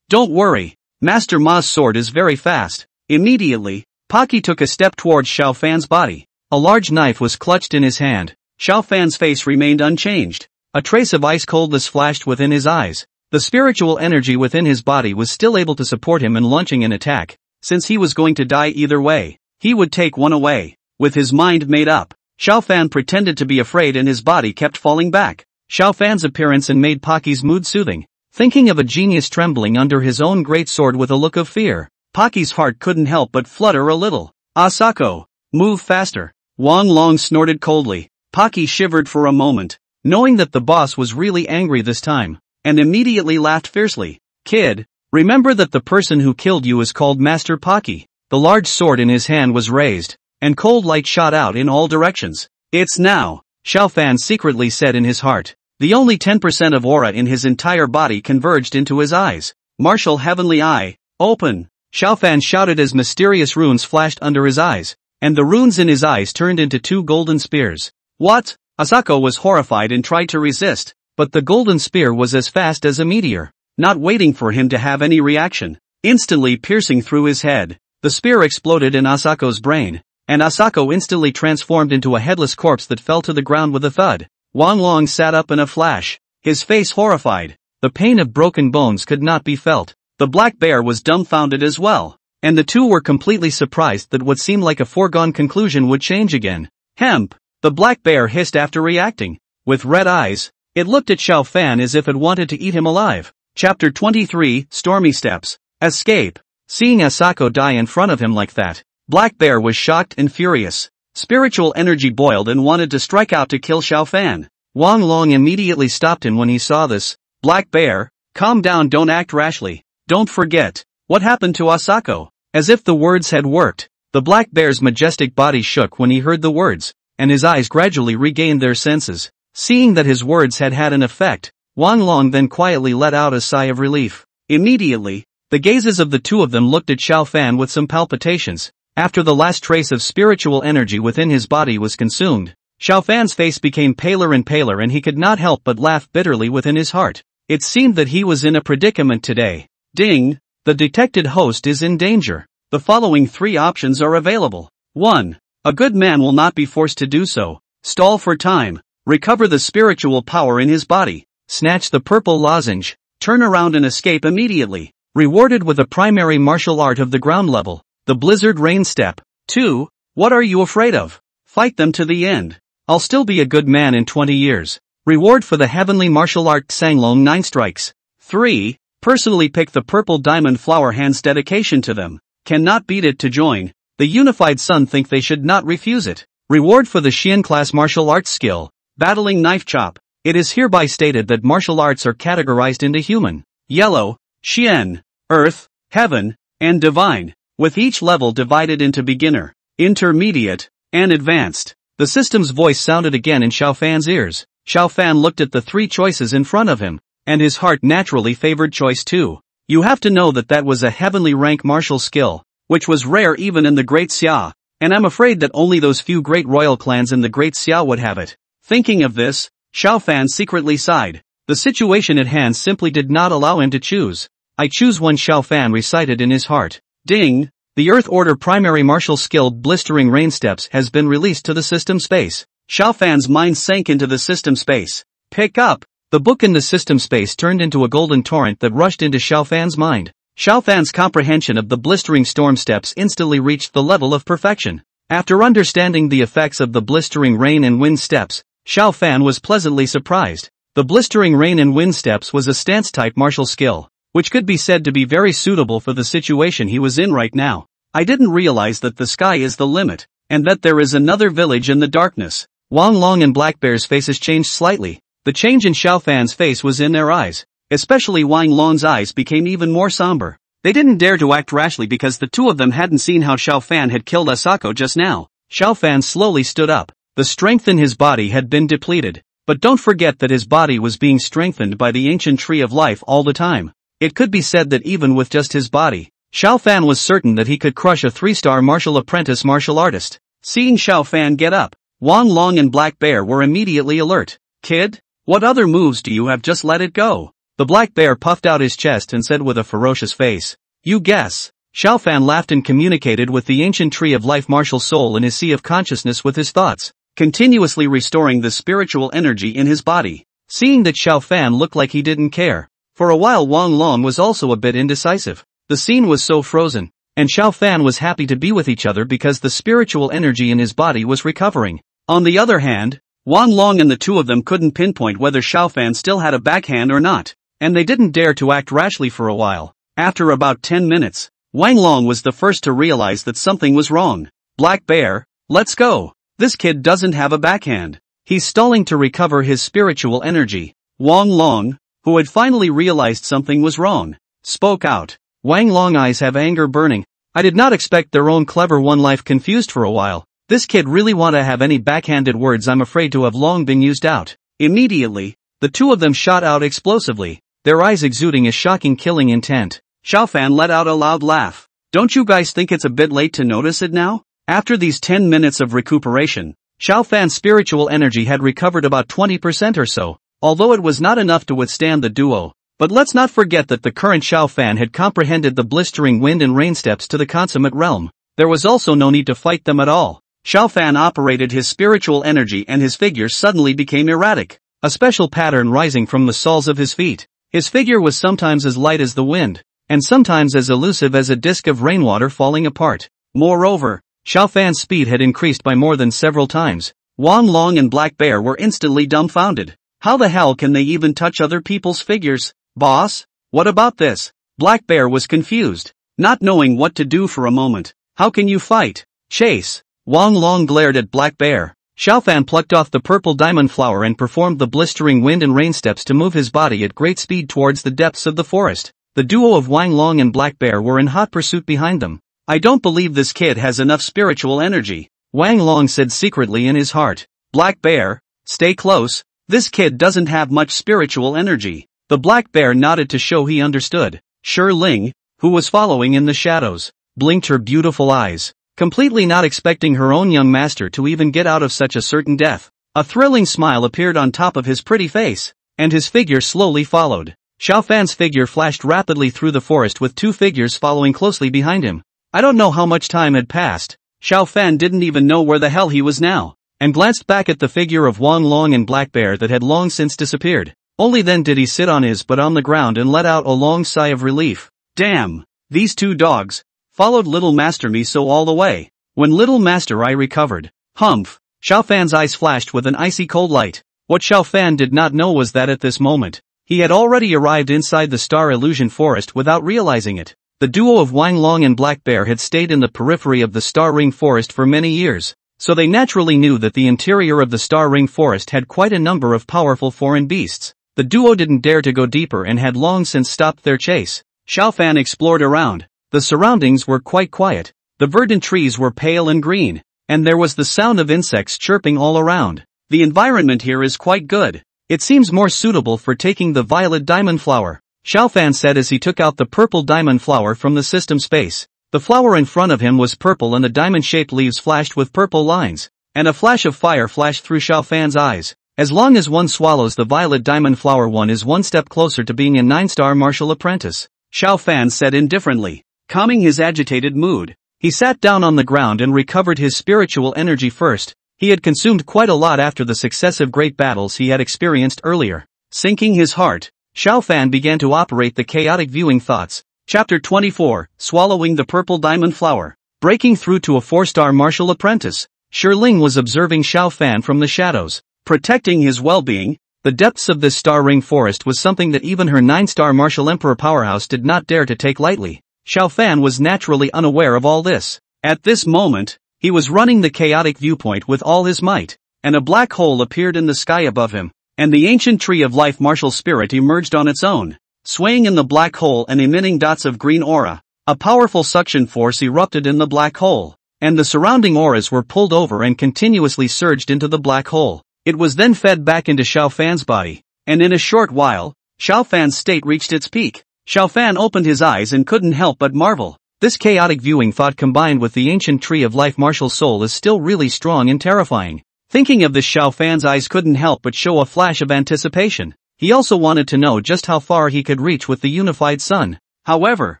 don't worry, Master Ma's sword is very fast. Immediately, Pocky took a step towards Xiao Fan's body. A large knife was clutched in his hand. Xiao Fan's face remained unchanged. A trace of ice coldness flashed within his eyes. The spiritual energy within his body was still able to support him in launching an attack. Since he was going to die either way, he would take one away. With his mind made up, Xiao Fan pretended to be afraid and his body kept falling back. Xiao Fan's appearance and made Pocky's mood soothing. Thinking of a genius trembling under his own great sword with a look of fear, Pocky's heart couldn't help but flutter a little. Asako, move faster. Wang Long snorted coldly. Pocky shivered for a moment, knowing that the boss was really angry this time, and immediately laughed fiercely. Kid, remember that the person who killed you is called Master Pocky. The large sword in his hand was raised, and cold light shot out in all directions. It's now, Xiao Fan secretly said in his heart. The only 10% of aura in his entire body converged into his eyes. Martial Heavenly Eye, open! Xiao Fan shouted as mysterious runes flashed under his eyes, and the runes in his eyes turned into 2 golden spears. What? Asako was horrified and tried to resist, but the golden spear was as fast as a meteor, not waiting for him to have any reaction. Instantly piercing through his head, the spear exploded in Asako's brain, and Asako instantly transformed into a headless corpse that fell to the ground with a thud. Wang Long sat up in a flash, his face horrified. The pain of broken bones could not be felt. The Black Bear was dumbfounded as well, and the two were completely surprised that what seemed like a foregone conclusion would change again. Hemp! The Black Bear hissed after reacting. With red eyes, it looked at Xiao Fan as if it wanted to eat him alive. Chapter 23, Stormy Steps. Escape. Seeing Asako die in front of him like that, Black Bear was shocked and furious. Spiritual energy boiled and wanted to strike out to kill Xiao Fan. Wang Long immediately stopped him when he saw this. Black Bear, calm down, don't act rashly. Don't forget, what happened to Asako? As if the words had worked, the Black Bear's majestic body shook when he heard the words, and his eyes gradually regained their senses. Seeing that his words had had an effect, Wang Long then quietly let out a sigh of relief. Immediately, the gazes of the two of them looked at Xiao Fan with some palpitations. After the last trace of spiritual energy within his body was consumed, Xiao Fan's face became paler and he could not help but laugh bitterly within his heart. It seemed that he was in a predicament today. Ding! The detected host is in danger. The following 3 options are available. 1. A good man will not be forced to do so. Stall for time. Recover the spiritual power in his body. Snatch the purple lozenge. Turn around and escape immediately. Rewarded with a primary martial art of the ground level. The Blizzard Rain Step. 2. What are you afraid of? Fight them to the end. I'll still be a good man in 20 years. Reward for the heavenly martial art Sanglong 9 strikes. 3. Personally pick the purple diamond flower hand's dedication to them. Cannot beat it to join. The Unified Sun think they should not refuse it. Reward for the Xian class martial arts skill. Battling Knife Chop. It is hereby stated that martial arts are categorized into human, yellow, Xian, earth, heaven, and divine, with each level divided into beginner, intermediate, and advanced. The system's voice sounded again in Xiao Fan's ears. Xiao Fan looked at the 3 choices in front of him, and his heart naturally favored choice 2. You have to know that was a heavenly rank martial skill, which was rare even in the Great Xia, and I'm afraid that only those few great royal clans in the Great Xia would have it. Thinking of this, Xiao Fan secretly sighed. The situation at hand simply did not allow him to choose. I choose one, Xiao Fan recited in his heart. Ding! The Earth Order primary martial skill Blistering Rain Steps has been released to the system space. Xiao Fan's mind sank into the system space. Pick up! The book in the system space turned into a golden torrent that rushed into Xiao Fan's mind. Xiao Fan's comprehension of the Blistering Storm Steps instantly reached the level of perfection. After understanding the effects of the Blistering Rain and Wind Steps, Xiao Fan was pleasantly surprised. The Blistering Rain and Wind Steps was a stance-type martial skill, which could be said to be very suitable for the situation he was in right now. I didn't realize that the sky is the limit, and that there is another village in the darkness. Wang Long and Black Bear's faces changed slightly. The change in Xiao Fan's face was in their eyes. Especially Wang Long's eyes became even more somber. They didn't dare to act rashly because the two of them hadn't seen how Xiao Fan had killed Asako just now. Xiao Fan slowly stood up. The strength in his body had been depleted. But don't forget that his body was being strengthened by the ancient tree of life all the time. It could be said that even with just his body, Xiao Fan was certain that he could crush a 3-star martial apprentice martial artist. Seeing Xiao Fan get up, Wang Long and Black Bear were immediately alert. Kid, what other moves do you have? Just let it go. The Black Bear puffed out his chest and said with a ferocious face. You guess. Xiao Fan laughed and communicated with the ancient tree of life martial soul in his sea of consciousness with his thoughts, continuously restoring the spiritual energy in his body. Seeing that Xiao Fan looked like he didn't care, for a while Wang Long was also a bit indecisive. The scene was so frozen, and Xiao Fan was happy to be with each other because the spiritual energy in his body was recovering. On the other hand, Wang Long and the two of them couldn't pinpoint whether Xiao Fan still had a backhand or not, and they didn't dare to act rashly for a while. After about 10 minutes, Wang Long was the first to realize that something was wrong. Black Bear, let's go. This kid doesn't have a backhand. He's stalling to recover his spiritual energy. Wang Long, who had finally realized something was wrong, spoke out. Wang Long eyes have anger burning. I did not expect their own clever one life confused for a while. This kid really want to have any backhanded words I'm afraid to have long been used out. Immediately, the two of them shot out explosively, their eyes exuding a shocking killing intent. Xiao Fan let out a loud laugh. Don't you guys think it's a bit late to notice it now? After these 10 minutes of recuperation, Xiao Fan's spiritual energy had recovered about 20% or so, although it was not enough to withstand the duo. But let's not forget that the current Xiao Fan had comprehended the blistering wind and rain steps to the consummate realm. There was also no need to fight them at all. Xiao Fan operated his spiritual energy and his figure suddenly became erratic, a special pattern rising from the soles of his feet. His figure was sometimes as light as the wind, and sometimes as elusive as a disk of rainwater falling apart. Moreover, Xiao Fan's speed had increased by more than several times. Wang Long and Black Bear were instantly dumbfounded. How the hell can they even touch other people's figures? Boss, what about this? Black Bear was confused, not knowing what to do for a moment. How can you fight? Chase. Wang Long glared at Black Bear. Xiao Fan plucked off the purple diamond flower and performed the blistering wind and rain steps to move his body at great speed towards the depths of the forest. The duo of Wang Long and Black Bear were in hot pursuit behind them. I don't believe this kid has enough spiritual energy, Wang Long said secretly in his heart. Black Bear, stay close, this kid doesn't have much spiritual energy. The Black Bear nodded to show he understood. Shi Ling, who was following in the shadows, blinked her beautiful eyes, completely not expecting her own young master to even get out of such a certain death. A thrilling smile appeared on top of his pretty face, and his figure slowly followed. Xiao Fan's figure flashed rapidly through the forest with two figures following closely behind him. I don't know how much time had passed. Xiao Fan didn't even know where the hell he was now, and glanced back at the figure of Wang Long and Black Bear that had long since disappeared. Only then did he sit on his butt on the ground and let out a long sigh of relief. Damn, these two dogs. Followed Little Master me so all the way. When Little Master I recovered. Humph. Xiao Fan's eyes flashed with an icy cold light. What Xiao Fan did not know was that at this moment, he had already arrived inside the Star Illusion Forest without realizing it. The duo of Wang Long and Black Bear had stayed in the periphery of the Star Ring Forest for many years, so they naturally knew that the interior of the Star Ring Forest had quite a number of powerful foreign beasts. The duo didn't dare to go deeper and had long since stopped their chase. Xiao Fan explored around. The surroundings were quite quiet. The verdant trees were pale and green, and there was the sound of insects chirping all around. The environment here is quite good. It seems more suitable for taking the violet diamond flower, Xiao Fan said as he took out the purple diamond flower from the system space. The flower in front of him was purple and the diamond-shaped leaves flashed with purple lines, and a flash of fire flashed through Xiao Fan's eyes. As long as one swallows the violet diamond flower, one is one step closer to being a 9-star martial apprentice, Xiao Fan said indifferently. Calming his agitated mood, he sat down on the ground and recovered his spiritual energy first. He had consumed quite a lot after the successive great battles he had experienced earlier. Sinking his heart, Xiao Fan began to operate the chaotic viewing thoughts. Chapter 24, Swallowing the Purple Diamond Flower. Breaking through to a 4-star martial apprentice, Shi Ling was observing Xiao Fan from the shadows. Protecting his well-being, the depths of this Star Ring Forest was something that even her 9-star martial emperor powerhouse did not dare to take lightly. Xiao Fan was naturally unaware of all this. At this moment, he was running the chaotic viewpoint with all his might, and a black hole appeared in the sky above him, and the ancient tree of life martial spirit emerged on its own, swaying in the black hole and emitting dots of green aura. A powerful suction force erupted in the black hole, and the surrounding auras were pulled over and continuously surged into the black hole. It was then fed back into Xiao Fan's body, and in a short while, Xiao Fan's state reached its peak. Xiao Fan opened his eyes and couldn't help but marvel. This chaotic viewing thought combined with the ancient tree of life martial soul is still really strong and terrifying. Thinking of this, Xiao Fan's eyes couldn't help but show a flash of anticipation. He also wanted to know just how far he could reach with the unified sun. However,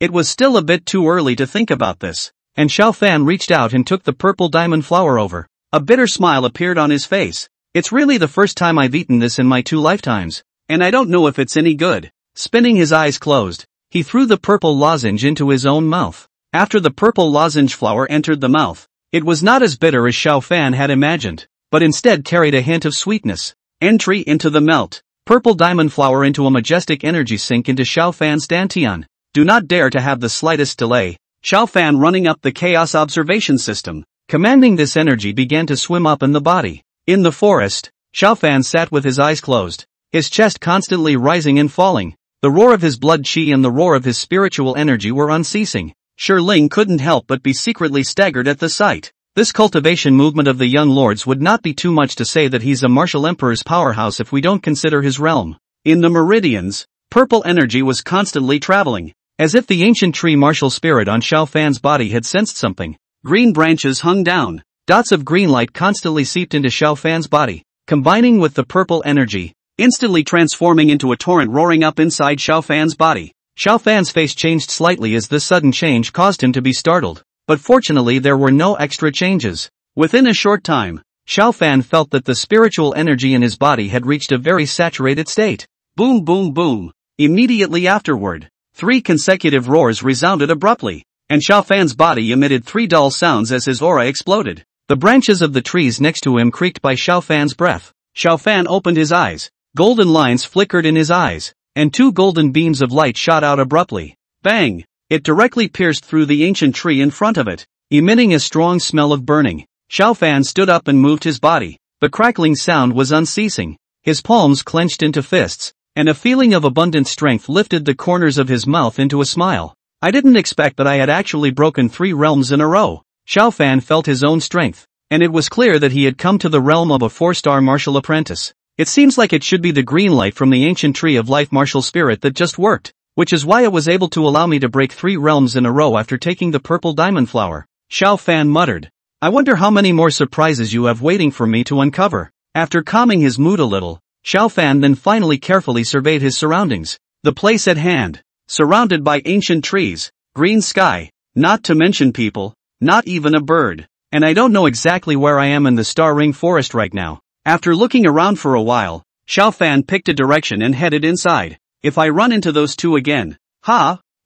it was still a bit too early to think about this, and Xiao Fan reached out and took the purple diamond flower over. A bitter smile appeared on his face. It's really the first time I've eaten this in my 2 lifetimes, and I don't know if it's any good. Spinning his eyes closed, he threw the purple lozenge into his own mouth. After the purple lozenge flower entered the mouth, it was not as bitter as Xiao Fan had imagined, but instead carried a hint of sweetness. Entry into the melt. Purple diamond flower into a majestic energy sink into Xiao Fan's dantian. Do not dare to have the slightest delay. Xiao Fan running up the chaos observation system, commanding this energy began to swim up in the body. In the forest, Xiao Fan sat with his eyes closed, his chest constantly rising and falling. The roar of his blood chi and the roar of his spiritual energy were unceasing. Shi Ling couldn't help but be secretly staggered at the sight. This cultivation movement of the young lords would not be too much to say that he's a martial emperor's powerhouse if we don't consider his realm. In the meridians, purple energy was constantly traveling, as if the ancient tree martial spirit on Xiao Fan's body had sensed something. Green branches hung down, dots of green light constantly seeped into Xiao Fan's body, combining with the purple energy, instantly transforming into a torrent roaring up inside Xiao Fan's body. Xiao Fan's face changed slightly as this sudden change caused him to be startled, but fortunately there were no extra changes. Within a short time, Xiao Fan felt that the spiritual energy in his body had reached a very saturated state. Boom boom boom. Immediately afterward, 3 consecutive roars resounded abruptly, and Xiao Fan's body emitted 3 dull sounds as his aura exploded. The branches of the trees next to him creaked by Xiao Fan's breath. Xiao Fan opened his eyes. Golden lines flickered in his eyes, and 2 golden beams of light shot out abruptly. Bang! It directly pierced through the ancient tree in front of it, emitting a strong smell of burning. Xiao Fan stood up and moved his body. The crackling sound was unceasing. His palms clenched into fists, and a feeling of abundant strength lifted the corners of his mouth into a smile. I didn't expect that I had actually broken 3 realms in a row. Xiao Fan felt his own strength, and it was clear that he had come to the realm of a 4-star martial apprentice. It seems like it should be the green light from the ancient tree of life martial spirit that just worked, which is why it was able to allow me to break 3 realms in a row after taking the purple diamond flower. Xiao Fan muttered. I wonder how many more surprises you have waiting for me to uncover. After calming his mood a little, Xiao Fan then finally carefully surveyed his surroundings. The place at hand, surrounded by ancient trees, green sky, not to mention people, not even a bird. And I don't know exactly where I am in the Star Ring Forest right now. After looking around for a while, Xiao Fan picked a direction and headed inside. If I run into those 2 again.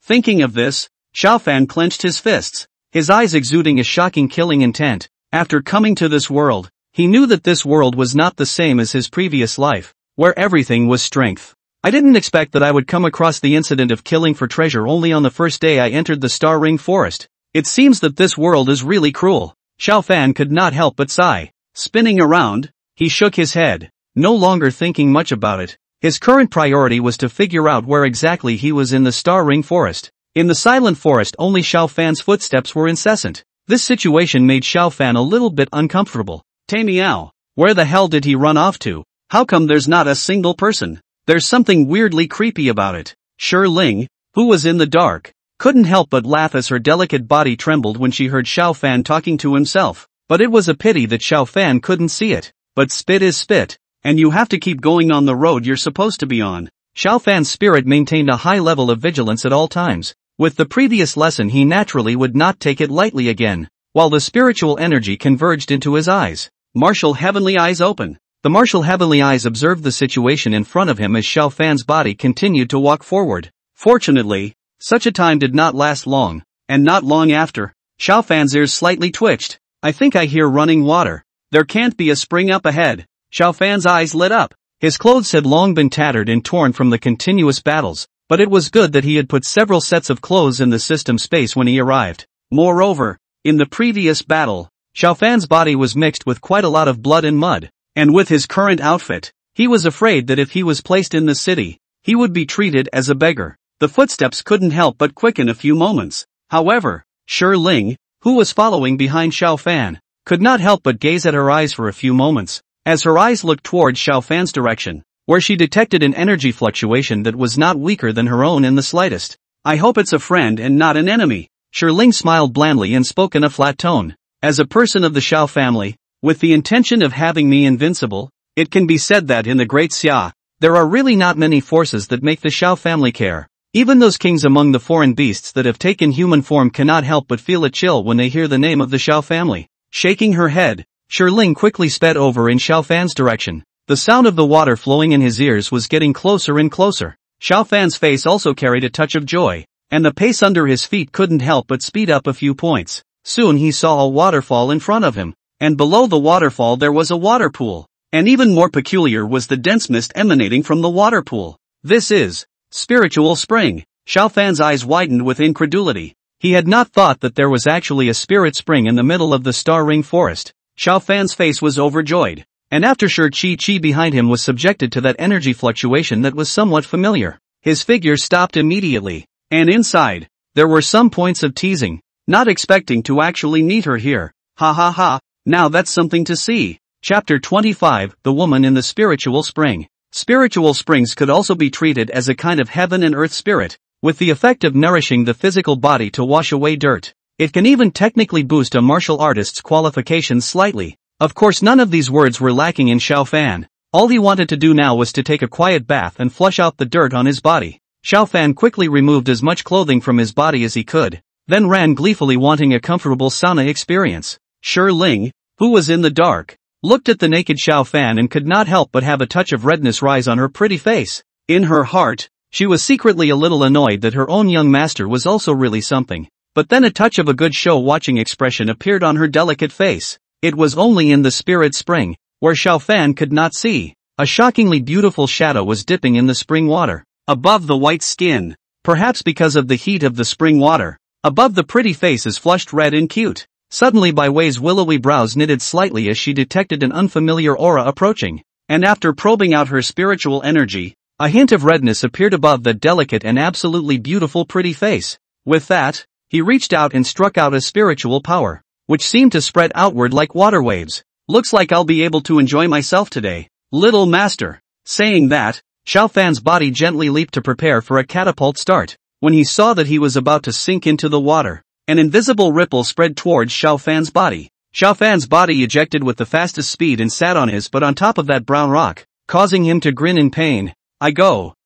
Thinking of this, Xiao Fan clenched his fists, his eyes exuding a shocking killing intent. After coming to this world, he knew that this world was not the same as his previous life, where everything was strength. I didn't expect that I would come across the incident of killing for treasure only on the first day I entered the Star Ring Forest. It seems that this world is really cruel. Xiao Fan could not help but sigh. Spinning around, he shook his head, no longer thinking much about it. His current priority was to figure out where exactly he was in the Star Ring Forest. In the Silent Forest only Xiao Fan's footsteps were incessant. This situation made Xiao Fan a little bit uncomfortable. Meow. Where the hell did he run off to? How come there's not a single person? There's something weirdly creepy about it. Shi Ling, who was in the dark, couldn't help but laugh as her delicate body trembled when she heard Xiao Fan talking to himself. But it was a pity that Xiao Fan couldn't see it. But spit is spit, and you have to keep going on the road you're supposed to be on. Xiao Fan's spirit maintained a high level of vigilance at all times. With the previous lesson he naturally would not take it lightly again, while the spiritual energy converged into his eyes. Martial heavenly eyes open. The martial heavenly eyes observed the situation in front of him as Xiao Fan's body continued to walk forward. Fortunately, such a time did not last long, and not long after, Xiao Fan's ears slightly twitched. I think I hear running water. There can't be a spring up ahead. Xiao Fan's eyes lit up. His clothes had long been tattered and torn from the continuous battles, but it was good that he had put several sets of clothes in the system space when he arrived. Moreover, in the previous battle, Xiao Fan's body was mixed with quite a lot of blood and mud, and with his current outfit, he was afraid that if he was placed in the city, he would be treated as a beggar. The footsteps couldn't help but quicken a few moments. However, Shi Ling, who was following behind Xiao Fan, could not help but gaze at her eyes for a few moments, as her eyes looked towards Xiao Fan's direction, where she detected an energy fluctuation that was not weaker than her own in the slightest. I hope it's a friend and not an enemy. Shi Ling smiled blandly and spoke in a flat tone. As a person of the Xiao family, with the intention of having me invincible, it can be said that in the Great Xia, there are really not many forces that make the Xiao family care. Even those kings among the foreign beasts that have taken human form cannot help but feel a chill when they hear the name of the Xiao family. Shaking her head, Shi Ling quickly sped over in Xiao Fan's direction. The sound of the water flowing in his ears was getting closer and closer. Xiao Fan's face also carried a touch of joy, and the pace under his feet couldn't help but speed up a few points. Soon he saw a waterfall in front of him, and below the waterfall there was a water pool. And even more peculiar was the dense mist emanating from the water pool. This is spiritual spring. Xiao Fan's eyes widened with incredulity. He had not thought that there was actually a spirit spring in the middle of the Star Ring Forest. Xiao Fan's face was overjoyed, and after Shi Qi behind him was subjected to that energy fluctuation that was somewhat familiar, his figure stopped immediately, and inside, there were some points of teasing, not expecting to actually meet her here. Ha ha ha, now that's something to see. Chapter 25, The Woman in the Spiritual Spring. Spiritual springs could also be treated as a kind of heaven and earth spirit, with the effect of nourishing the physical body to wash away dirt. It can even technically boost a martial artist's qualifications slightly. Of course none of these words were lacking in Xiao Fan. All he wanted to do now was to take a quiet bath and flush out the dirt on his body. Xiao Fan quickly removed as much clothing from his body as he could, then ran gleefully wanting a comfortable sauna experience. Shi Ling, who was in the dark, looked at the naked Xiao Fan and could not help but have a touch of redness rise on her pretty face. In her heart, she was secretly a little annoyed that her own young master was also really something. But then a touch of a good show watching expression appeared on her delicate face. It was only in the spirit spring, where Xiao Fan could not see. A shockingly beautiful shadow was dipping in the spring water, above the white skin, perhaps because of the heat of the spring water. Above the pretty face is flushed red and cute. Suddenly Bai Wei's willowy brows knitted slightly as she detected an unfamiliar aura approaching, and after probing out her spiritual energy, a hint of redness appeared above that delicate and absolutely beautiful pretty face. With that, he reached out and struck out a spiritual power, which seemed to spread outward like water waves. Looks like I'll be able to enjoy myself today, little master. Saying that, Xiao Fan's body gently leaped to prepare for a catapult start. When he saw that he was about to sink into the water, an invisible ripple spread towards Xiao Fan's body. Xiao Fan's body ejected with the fastest speed and sat on his butt on top of that brown rock, causing him to grin in pain.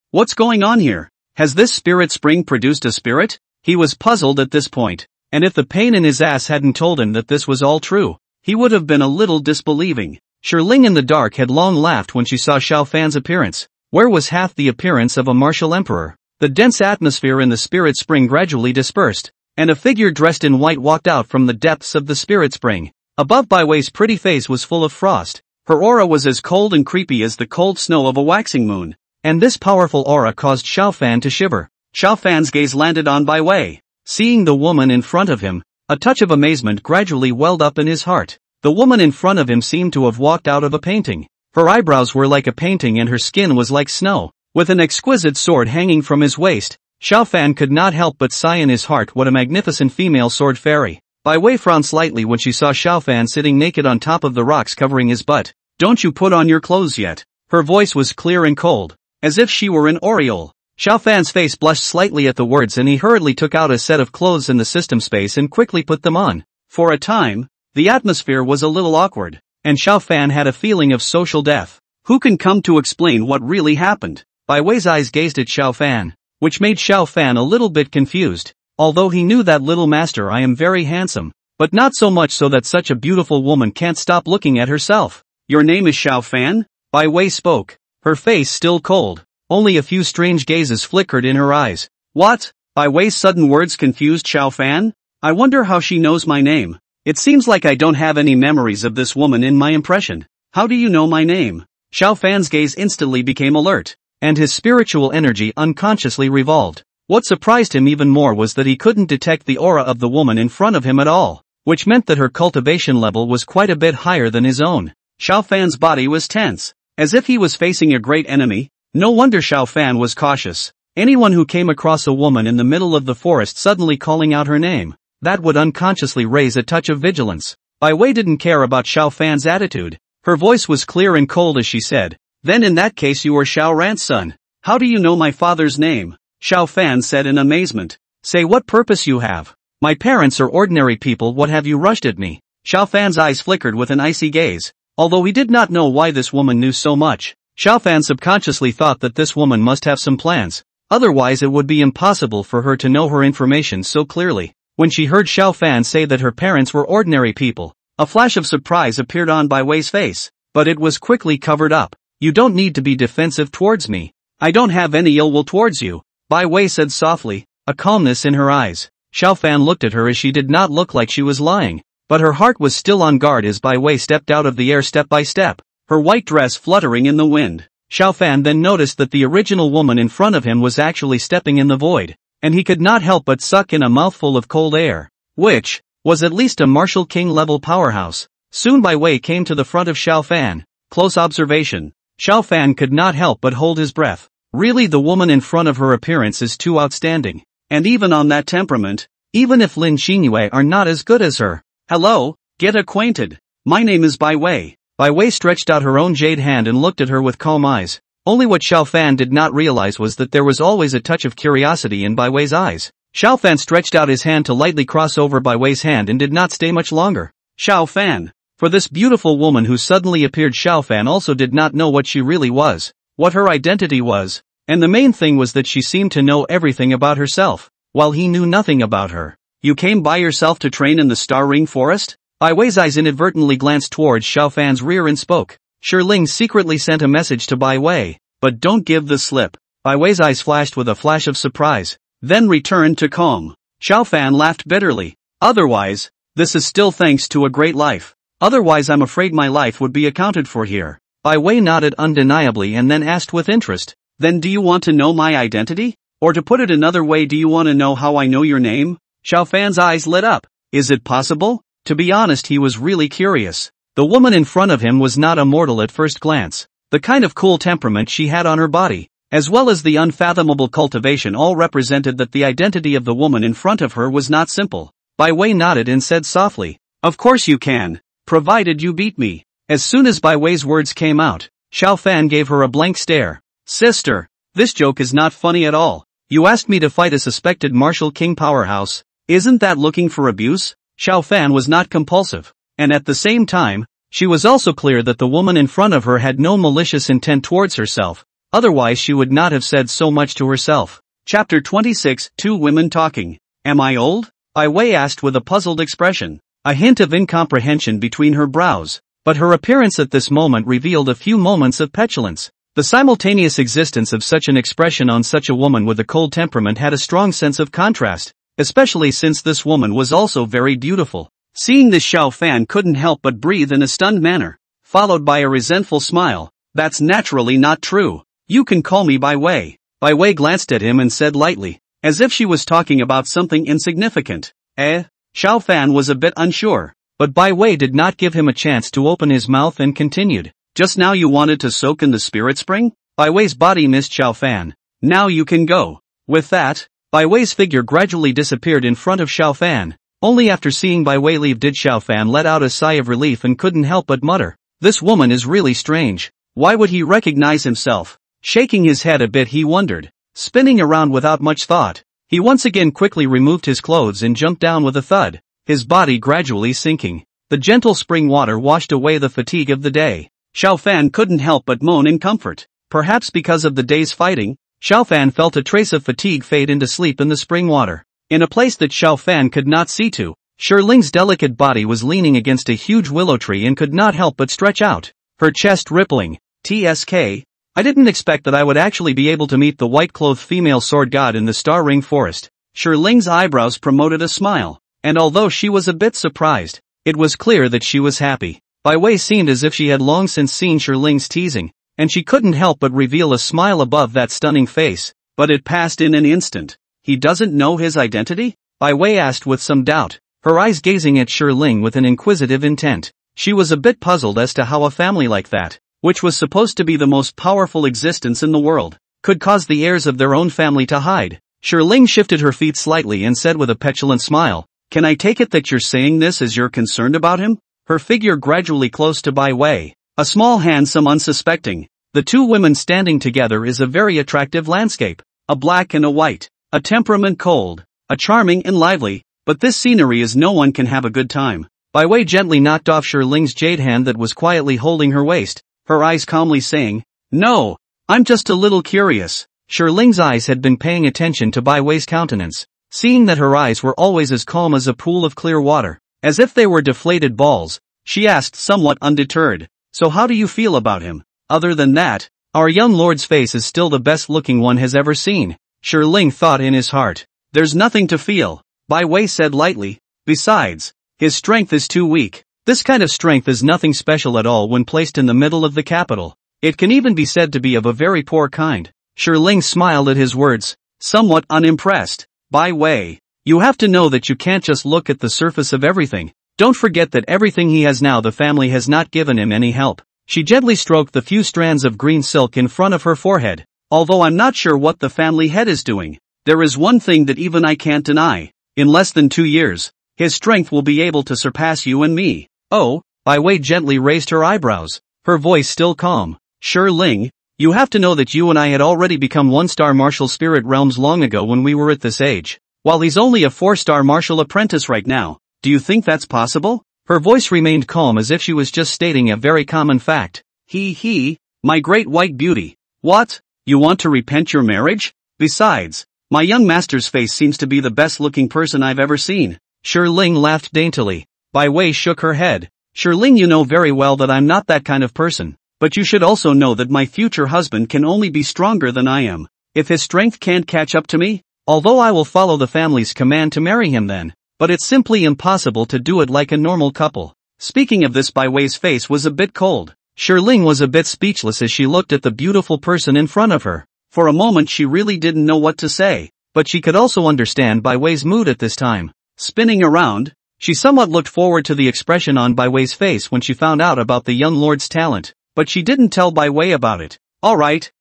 What's going on here? Has this spirit spring produced a spirit? He was puzzled at this point, and if the pain in his ass hadn't told him that this was all true, he would have been a little disbelieving. Ling in the dark had long laughed when she saw Xiao Fan's appearance. Where was half the appearance of a martial emperor? The dense atmosphere in the spirit spring gradually dispersed, and a figure dressed in white walked out from the depths of the spirit spring. Above Bai Wei's pretty face was full of frost. Her aura was as cold and creepy as the cold snow of a waxing moon, and this powerful aura caused Xiao Fan to shiver. Xiao Fan's gaze landed on Bai Wei. Seeing the woman in front of him, a touch of amazement gradually welled up in his heart. The woman in front of him seemed to have walked out of a painting. Her eyebrows were like a painting and her skin was like snow. With an exquisite sword hanging from his waist, Xiao Fan could not help but sigh in his heart, what a magnificent female sword fairy. Bai Wei frowned slightly when she saw Xiao Fan sitting naked on top of the rocks covering his butt. Don't you put on your clothes yet? Her voice was clear and cold, as if she were an oriole. Xiao Fan's face blushed slightly at the words and he hurriedly took out a set of clothes in the system space and quickly put them on. For a time, the atmosphere was a little awkward, and Xiao Fan had a feeling of social death. Who can come to explain what really happened? Bai Wei's eyes gazed at Xiao Fan, which made Xiao Fan a little bit confused. Although he knew that, little master, I am very handsome, but not so much so that such a beautiful woman can't stop looking at herself. Your name is Xiao Fan? Bai Wei spoke, her face still cold. Only a few strange gazes flickered in her eyes. What? Bai Wei's sudden words confused Xiao Fan. I wonder how she knows my name. It seems like I don't have any memories of this woman in my impression. How do you know my name? Xiao Fan's gaze instantly became alert, and his spiritual energy unconsciously revolved. What surprised him even more was that he couldn't detect the aura of the woman in front of him at all, which meant that her cultivation level was quite a bit higher than his own. Xiao Fan's body was tense, as if he was facing a great enemy. No wonder Xiao Fan was cautious. Anyone who came across a woman in the middle of the forest suddenly calling out her name, that would unconsciously raise a touch of vigilance. Bai Wei didn't care about Xiao Fan's attitude. Her voice was clear and cold as she said, Then in that case you are Xiao Ran's son. How do you know my father's name? Xiao Fan said in amazement. Say what purpose you have. My parents are ordinary people, what have you rushed at me? Xiao Fan's eyes flickered with an icy gaze. Although he did not know why this woman knew so much, Xiao Fan subconsciously thought that this woman must have some plans. Otherwise it would be impossible for her to know her information so clearly. When she heard Xiao Fan say that her parents were ordinary people, a flash of surprise appeared on Bai Wei's face, but it was quickly covered up. You don't need to be defensive towards me. I don't have any ill will towards you, Bai Wei said softly, a calmness in her eyes. Xiao Fan looked at her as she did not look like she was lying, but her heart was still on guard as Bai Wei stepped out of the air step by step, her white dress fluttering in the wind. Xiao Fan then noticed that the original woman in front of him was actually stepping in the void, and he could not help but suck in a mouthful of cold air, which was at least a martial king level powerhouse. Soon Bai Wei came to the front of Xiao Fan. Close observation. Xiao Fan could not help but hold his breath. Really, the woman in front of her appearance is too outstanding. And even on that temperament, even if Lin Xingyue are not as good as her. Hello, get acquainted. My name is Bai Wei. Bai Wei stretched out her own jade hand and looked at her with calm eyes. Only what Xiao Fan did not realize was that there was always a touch of curiosity in Bai Wei's eyes. Xiao Fan stretched out his hand to lightly cross over Bai Wei's hand and did not stay much longer. Xiao Fan. For this beautiful woman who suddenly appeared, Xiao Fan also did not know what she really was, what her identity was, and the main thing was that she seemed to know everything about herself, while he knew nothing about her. You came by yourself to train in the Star Ring Forest? Bai Wei's eyes inadvertently glanced towards Xiao Fan's rear and spoke. Ling secretly sent a message to Bai Wei, but don't give the slip. Bai Wei's eyes flashed with a flash of surprise, then returned to calm. Xiao Fan laughed bitterly. Otherwise, this is still thanks to a great life. Otherwise I'm afraid my life would be accounted for here. Bai Wei nodded undeniably and then asked with interest. Then do you want to know my identity? Or to put it another way, do you want to know how I know your name? Xiao Fan's eyes lit up. Is it possible? To be honest, he was really curious. The woman in front of him was not a mortal at first glance. The kind of cool temperament she had on her body, as well as the unfathomable cultivation, all represented that the identity of the woman in front of her was not simple. Bai Wei nodded and said softly, "Of course you can, provided you beat me." As soon as Bai Wei's words came out, Xiao Fan gave her a blank stare. "Sister, this joke is not funny at all. You asked me to fight a suspected martial king powerhouse. Isn't that looking for abuse?" Xiao Fan was not compulsive, and at the same time, she was also clear that the woman in front of her had no malicious intent towards herself, otherwise she would not have said so much to herself. Chapter 26, Two Women Talking. "Am I old?" Bai Wei asked with a puzzled expression, a hint of incomprehension between her brows, but her appearance at this moment revealed a few moments of petulance. The simultaneous existence of such an expression on such a woman with a cold temperament had a strong sense of contrast, especially since this woman was also very beautiful. Seeing this, Xiao Fan couldn't help but breathe in a stunned manner, followed by a resentful smile. "That's naturally not true. You can call me Bai Wei." Bai Wei glanced at him and said lightly, as if she was talking about something insignificant. Xiao Fan was a bit unsure, but Bai Wei did not give him a chance to open his mouth and continued. "Just now you wanted to soak in the spirit spring?" Bai Wei's body missed Xiao Fan. "Now you can go." With that, Bai Wei's figure gradually disappeared in front of Xiao Fan. Only after seeing Bai Wei leave did Xiao Fan let out a sigh of relief and couldn't help but mutter, "This woman is really strange. Why would he recognize himself?" Shaking his head a bit, he wondered. Spinning around without much thought, he once again quickly removed his clothes and jumped down with a thud, his body gradually sinking. The gentle spring water washed away the fatigue of the day. Xiao Fan couldn't help but moan in comfort. Perhaps because of the day's fighting, Xiao Fan felt a trace of fatigue fade into sleep in the spring water. In a place that Xiao Fan could not see to, Shi Ling's delicate body was leaning against a huge willow tree and could not help but stretch out, her chest rippling. "TSK, I didn't expect that I would actually be able to meet the white-clothed female sword god in the Star Ring Forest." Shi Ling's eyebrows promoted a smile, and although she was a bit surprised, it was clear that she was happy. Bai Wei seemed as if she had long since seen Shi Ling's teasing, and she couldn't help but reveal a smile above that stunning face, but it passed in an instant. "He doesn't know his identity?" Bai Wei asked with some doubt, her eyes gazing at Shi Ling with an inquisitive intent. She was a bit puzzled as to how a family like that, which was supposed to be the most powerful existence in the world, could cause the heirs of their own family to hide. Shi Ling shifted her feet slightly and said with a petulant smile, "Can I take it that you're saying this as you're concerned about him?" Her figure gradually close to Bai Wei, a small handsome unsuspecting. The two women standing together is a very attractive landscape, a black and a white, a temperament cold, a charming and lively, but this scenery is no one can have a good time. Bai Wei gently knocked off Shi Ling's jade hand that was quietly holding her waist, her eyes calmly saying, "No, I'm just a little curious." Shi Ling's eyes had been paying attention to Bai Wei's countenance, seeing that her eyes were always as calm as a pool of clear water, as if they were deflated balls. She asked somewhat undeterred, "So how do you feel about him? Other than that, our young lord's face is still the best looking one has ever seen." Shi Ling thought in his heart, "There's nothing to feel," Bai Wei said lightly. "Besides, his strength is too weak." This kind of strength is nothing special at all when placed in the middle of the capital. It can even be said to be of a very poor kind. Shi Ling smiled at his words, somewhat unimpressed. "Bai Wei, you have to know that you can't just look at the surface of everything. Don't forget that everything he has now, the family has not given him any help." She gently stroked the few strands of green silk in front of her forehead. "Although I'm not sure what the family head is doing, there is one thing that even I can't deny. In less than 2 years, his strength will be able to surpass you and me." "Oh?" Bai Wei gently raised her eyebrows, her voice still calm. "Shi Ling, you have to know that you and I had already become 1-star martial spirit realms long ago when we were at this age, while he's only a 4-star martial apprentice right now. Do you think that's possible?" Her voice remained calm as if she was just stating a very common fact. He, my great white beauty. What? You want to repent your marriage? Besides, my young master's face seems to be the best looking person I've ever seen." Shi Ling laughed daintily. Bai Wei shook her head. "Shi Ling, you know very well that I'm not that kind of person, but you should also know that my future husband can only be stronger than I am. If his strength can't catch up to me, although I will follow the family's command to marry him then, but it's simply impossible to do it like a normal couple." Speaking of this, Bai Wei's face was a bit cold. Shi Ling was a bit speechless as she looked at the beautiful person in front of her. For a moment she really didn't know what to say, but she could also understand Bai Wei's mood at this time. Spinning around, She somewhat looked forward to the expression on Bai Wei's face when she found out about the young lord's talent, but she didn't tell Bai Wei about it. Alright,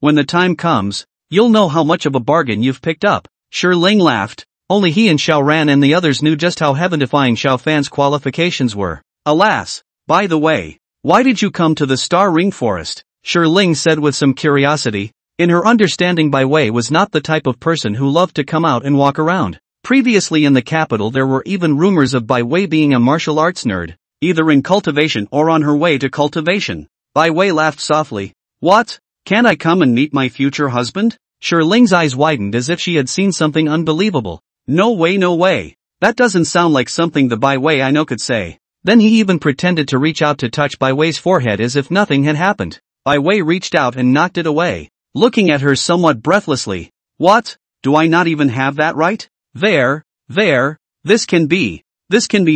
when the time comes, you'll know how much of a bargain you've picked up. Shi Ling laughed. Only he and Xiao Ran and the others knew just how heaven-defying Xiao Fan's qualifications were. Alas, by the way, why did you come to the Star Ring Forest? Shi Ling said with some curiosity. In her understanding, Bai Wei was not the type of person who loved to come out and walk around. Previously in the capital there were even rumors of Bai Wei being a martial arts nerd, either in cultivation or on her way to cultivation. Bai Wei laughed softly. What? Can't I come and meet my future husband? Shi Ling's eyes widened as if she had seen something unbelievable. No way. That doesn't sound like something the Bai Wei I know could say. Then he even pretended to reach out to touch Bai Wei's forehead as if nothing had happened. Bai Wei reached out and knocked it away, looking at her somewhat breathlessly. What? Do I not even have that right? There, this can be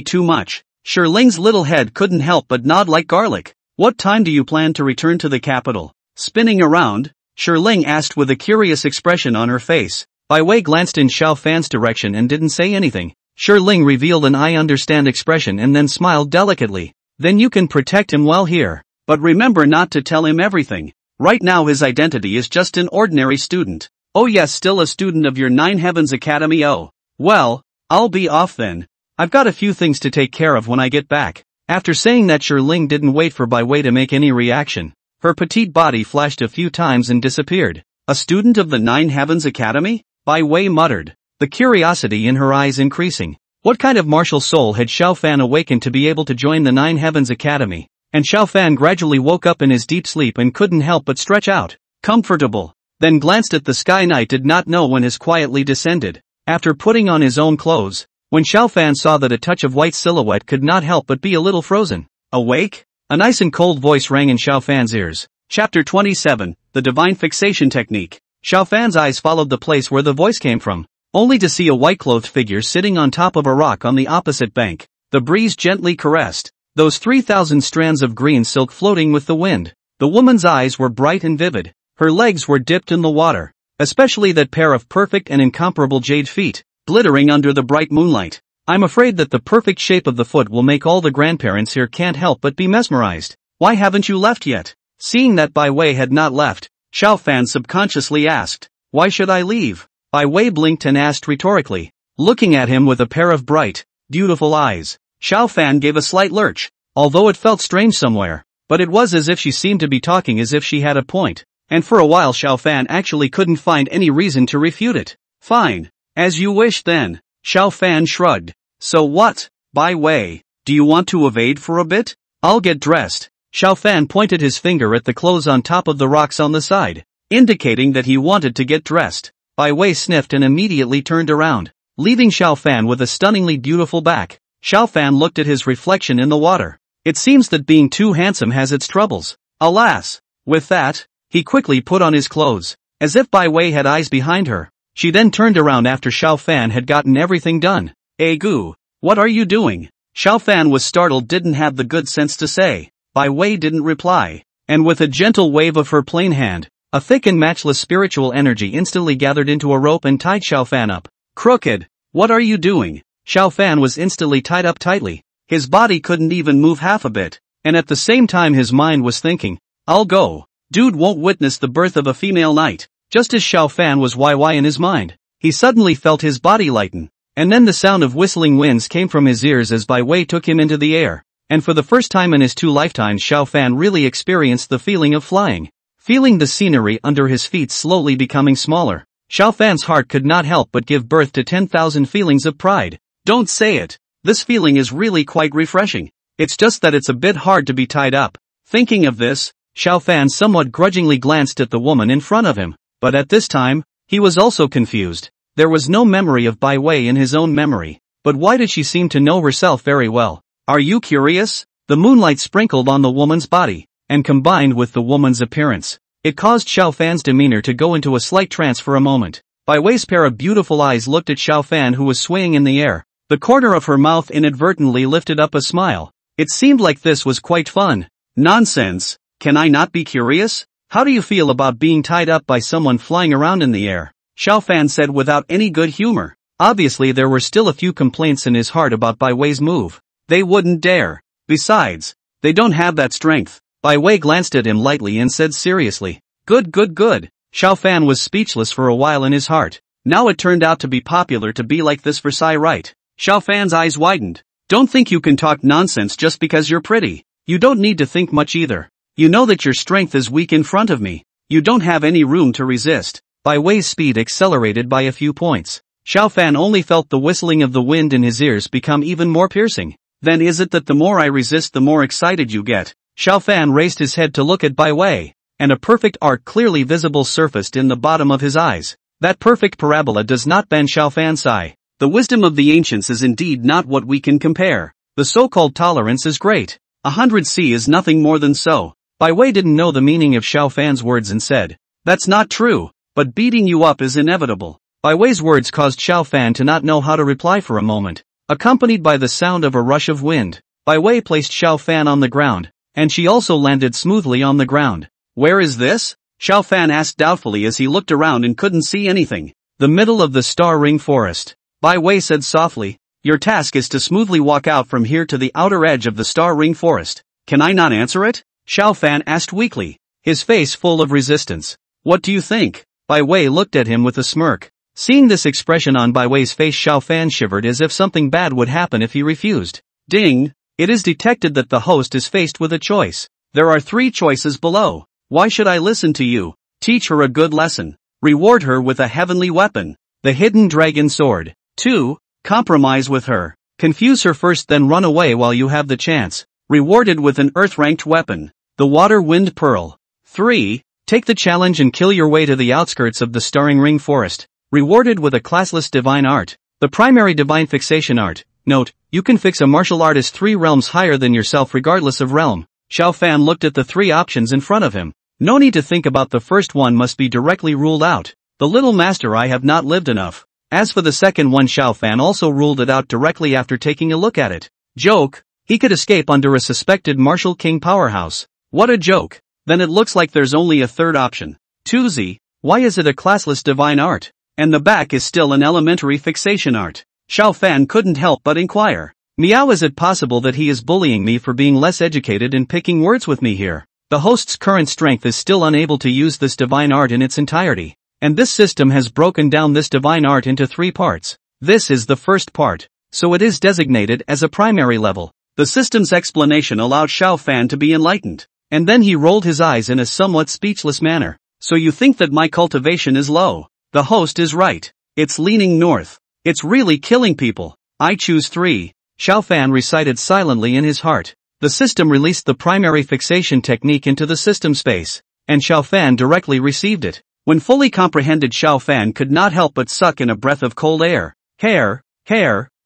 too much. Shi Ling's little head couldn't help but nod like garlic. What time do you plan to return to the capital? Spinning around, Shi Ling asked with a curious expression on her face. Bai Wei glanced in Xiao Fan's direction and didn't say anything. Shi Ling revealed an I understand expression and then smiled delicately. Then you can protect him while here. But remember not to tell him everything. Right now his identity is just an ordinary student. Oh yes, still a student of your Nine Heavens Academy. Oh, well, I'll be off then. I've got a few things to take care of when I get back. After saying that, Shi Ling didn't wait for Bai Wei to make any reaction. Her petite body flashed a few times and disappeared. A student of the Nine Heavens Academy? Bai Wei muttered, the curiosity in her eyes increasing. What kind of martial soul had Xiao Fan awakened to be able to join the Nine Heavens Academy? And Xiao Fan gradually woke up in his deep sleep and couldn't help but stretch out, comfortable. Then glanced at the sky. Knight did not know when his quietly descended. After putting on his own clothes, when Xiao Fan saw that a touch of white silhouette could not help but be a little frozen. Awake? A nice and cold voice rang in Xiao Fan's ears. Chapter 27, The Divine Fixation Technique. Xiao Fan's eyes followed the place where the voice came from, only to see a white-clothed figure sitting on top of a rock on the opposite bank. The breeze gently caressed those 3,000 strands of green silk floating with the wind. The woman's eyes were bright and vivid. Her legs were dipped in the water, especially that pair of perfect and incomparable jade feet, glittering under the bright moonlight. I'm afraid that the perfect shape of the foot will make all the grandparents here can't help but be mesmerized. Why haven't you left yet? Seeing that Bai Wei had not left, Xiao Fan subconsciously asked, why should I leave? Bai Wei blinked and asked rhetorically, looking at him with a pair of bright, beautiful eyes. Xiao Fan gave a slight lurch, although it felt strange somewhere, but it was as if she seemed to be talking as if she had a point. And for a while Xiao Fan actually couldn't find any reason to refute it. Fine. As you wish then. Xiao Fan shrugged. So what, Bai Wei? Do you want to evade for a bit? I'll get dressed. Xiao Fan pointed his finger at the clothes on top of the rocks on the side, indicating that he wanted to get dressed. Bai Wei sniffed and immediately turned around, leaving Xiao Fan with a stunningly beautiful back. Xiao Fan looked at his reflection in the water. It seems that being too handsome has its troubles. Alas. With that, he quickly put on his clothes, as if Bai Wei had eyes behind her. She then turned around after Xiao Fan had gotten everything done. Gu, what are you doing? Xiao Fan was startled, didn't have the good sense to say. Bai Wei didn't reply, and with a gentle wave of her plain hand, a thick and matchless spiritual energy instantly gathered into a rope and tied Xiao Fan up. Crooked, what are you doing? Xiao Fan was instantly tied up tightly. His body couldn't even move half a bit, and at the same time his mind was thinking, I'll go. Dude won't witness the birth of a female knight. Just as Xiao Fan was YY in his mind, he suddenly felt his body lighten, and then the sound of whistling winds came from his ears as Bai Wei took him into the air, and for the first time in his 2 lifetimes Xiao Fan really experienced the feeling of flying. Feeling the scenery under his feet slowly becoming smaller, Xiao Fan's heart could not help but give birth to 10,000 feelings of pride. Don't say it. This feeling is really quite refreshing. It's just that it's a bit hard to be tied up. Thinking of this, Xiao Fan somewhat grudgingly glanced at the woman in front of him, but at this time, he was also confused. There was no memory of Bai Wei in his own memory, but why did she seem to know herself very well? Are you curious? The moonlight sprinkled on the woman's body, and combined with the woman's appearance, it caused Xiao Fan's demeanor to go into a slight trance for a moment. Bai Wei's pair of beautiful eyes looked at Xiao Fan, who was swaying in the air. The corner of her mouth inadvertently lifted up a smile. It seemed like this was quite fun. Nonsense. Can I not be curious? How do you feel about being tied up by someone flying around in the air? Xiao Fan said without any good humor. Obviously there were still a few complaints in his heart about Bai Wei's move. They wouldn't dare. Besides, they don't have that strength. Bai Wei glanced at him lightly and said seriously, "Good, good, good." Xiao Fan was speechless for a while in his heart. Now it turned out to be popular to be like this for Sai, right? Xiao Fan's eyes widened. Don't think you can talk nonsense just because you're pretty. You don't need to think much either. You know that your strength is weak in front of me. You don't have any room to resist. Bai Wei's speed accelerated by a few points. Xiao Fan only felt the whistling of the wind in his ears become even more piercing. Then is it that the more I resist the more excited you get? Xiao Fan raised his head to look at Bai Wei, and a perfect arc clearly visible surfaced in the bottom of his eyes. That perfect parabola does not bend Xiao Fan's eye. The wisdom of the ancients is indeed not what we can compare. The so-called tolerance is great. 100C is nothing more than so. Bai Wei didn't know the meaning of Xiao Fan's words and said, "That's not true, but beating you up is inevitable." Bai Wei's words caused Xiao Fan to not know how to reply for a moment. Accompanied by the sound of a rush of wind, Bai Wei placed Xiao Fan on the ground, and she also landed smoothly on the ground. "Where is this?" Xiao Fan asked doubtfully as he looked around and couldn't see anything. "The middle of the Star Ring Forest." Bai Wei said softly, "Your task is to smoothly walk out from here to the outer edge of the Star Ring Forest. Can I not answer it?" Xiao Fan asked weakly, his face full of resistance. "What do you think?" Bai Wei looked at him with a smirk. Seeing this expression on Bai Wei's face, Xiao Fan shivered as if something bad would happen if he refused. Ding! It is detected that the host is faced with a choice. There are 3 choices below. Why should I listen to you? Teach her a good lesson. Reward her with a heavenly weapon, the hidden dragon sword. 2. Compromise with her. Confuse her first, then run away while you have the chance. Rewarded with an earth-ranked weapon, the water wind pearl. 3. Take the challenge and kill your way to the outskirts of the Starring Ring Forest. Rewarded with a classless divine art. The primary divine fixation art. Note, you can fix a martial artist 3 realms higher than yourself regardless of realm. Xiao Fan looked at the 3 options in front of him. No need to think about the first one, must be directly ruled out. The little master, I have not lived enough. As for the second one, Xiao Fan also ruled it out directly after taking a look at it. Joke, he could escape under a suspected martial king powerhouse. What a joke. Then it looks like there's only a third option. 2Z, why is it a classless divine art? And the back is still an elementary fixation art. Xiao Fan couldn't help but inquire. Meow, is it possible that he is bullying me for being less educated and picking words with me here? The host's current strength is still unable to use this divine art in its entirety. And this system has broken down this divine art into 3 parts. This is the first part, so it is designated as a primary level. The system's explanation allowed Xiao Fan to be enlightened. And then he rolled his eyes in a somewhat speechless manner. So you think that my cultivation is low? The host is right. It's leaning north. It's really killing people. I choose 3. Xiao Fan recited silently in his heart. The system released the primary fixation technique into the system space, and Xiao Fan directly received it. When fully comprehended, Xiao Fan could not help but suck in a breath of cold air. Hair.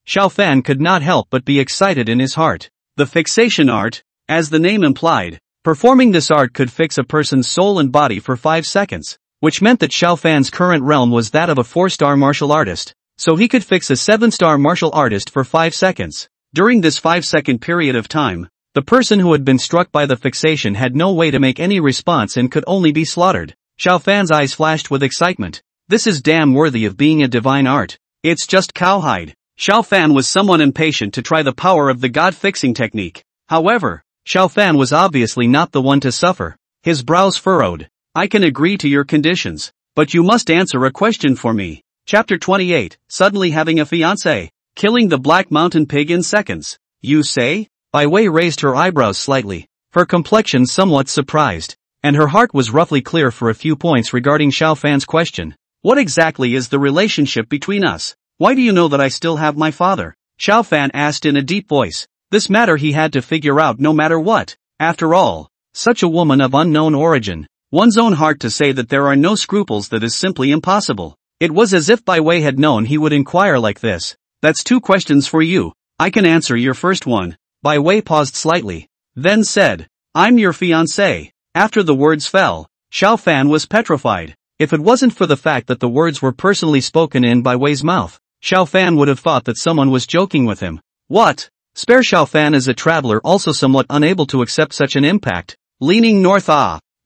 Xiao Fan could not help but be excited in his heart. The fixation art, as the name implied, performing this art could fix a person's soul and body for 5 seconds, which meant that Xiao Fan's current realm was that of a 4-star martial artist, so he could fix a 7-star martial artist for 5 seconds. During this 5-second period of time, the person who had been struck by the fixation had no way to make any response and could only be slaughtered. Xiao Fan's eyes flashed with excitement. This is damn worthy of being a divine art. It's just cowhide. Xiao Fan was somewhat impatient to try the power of the god-fixing technique. However, Xiao Fan was obviously not the one to suffer. His brows furrowed. I can agree to your conditions, but you must answer a question for me. Chapter 28, Suddenly Having a Fiancé. Killing the Black Mountain Pig in Seconds. You say? Bai Wei raised her eyebrows slightly, her complexion somewhat surprised, and her heart was roughly clear for a few points regarding Xiao Fan's question. What exactly is the relationship between us? Why do you know that I still have my father? Xiao Fan asked in a deep voice. This matter he had to figure out no matter what. After all, such a woman of unknown origin. One's own heart to say that there are no scruples, that is simply impossible. It was as if Bai Wei had known he would inquire like this. That's 2 questions for you. I can answer your first one. Bai Wei paused slightly, then said, I'm your fiancé. After the words fell, Xiao Fan was petrified. If it wasn't for the fact that the words were personally spoken in Bai Wei's mouth, Xiao Fan would have thought that someone was joking with him. What? Spare Xiao Fan as a traveler, also somewhat unable to accept such an impact. Leaning north.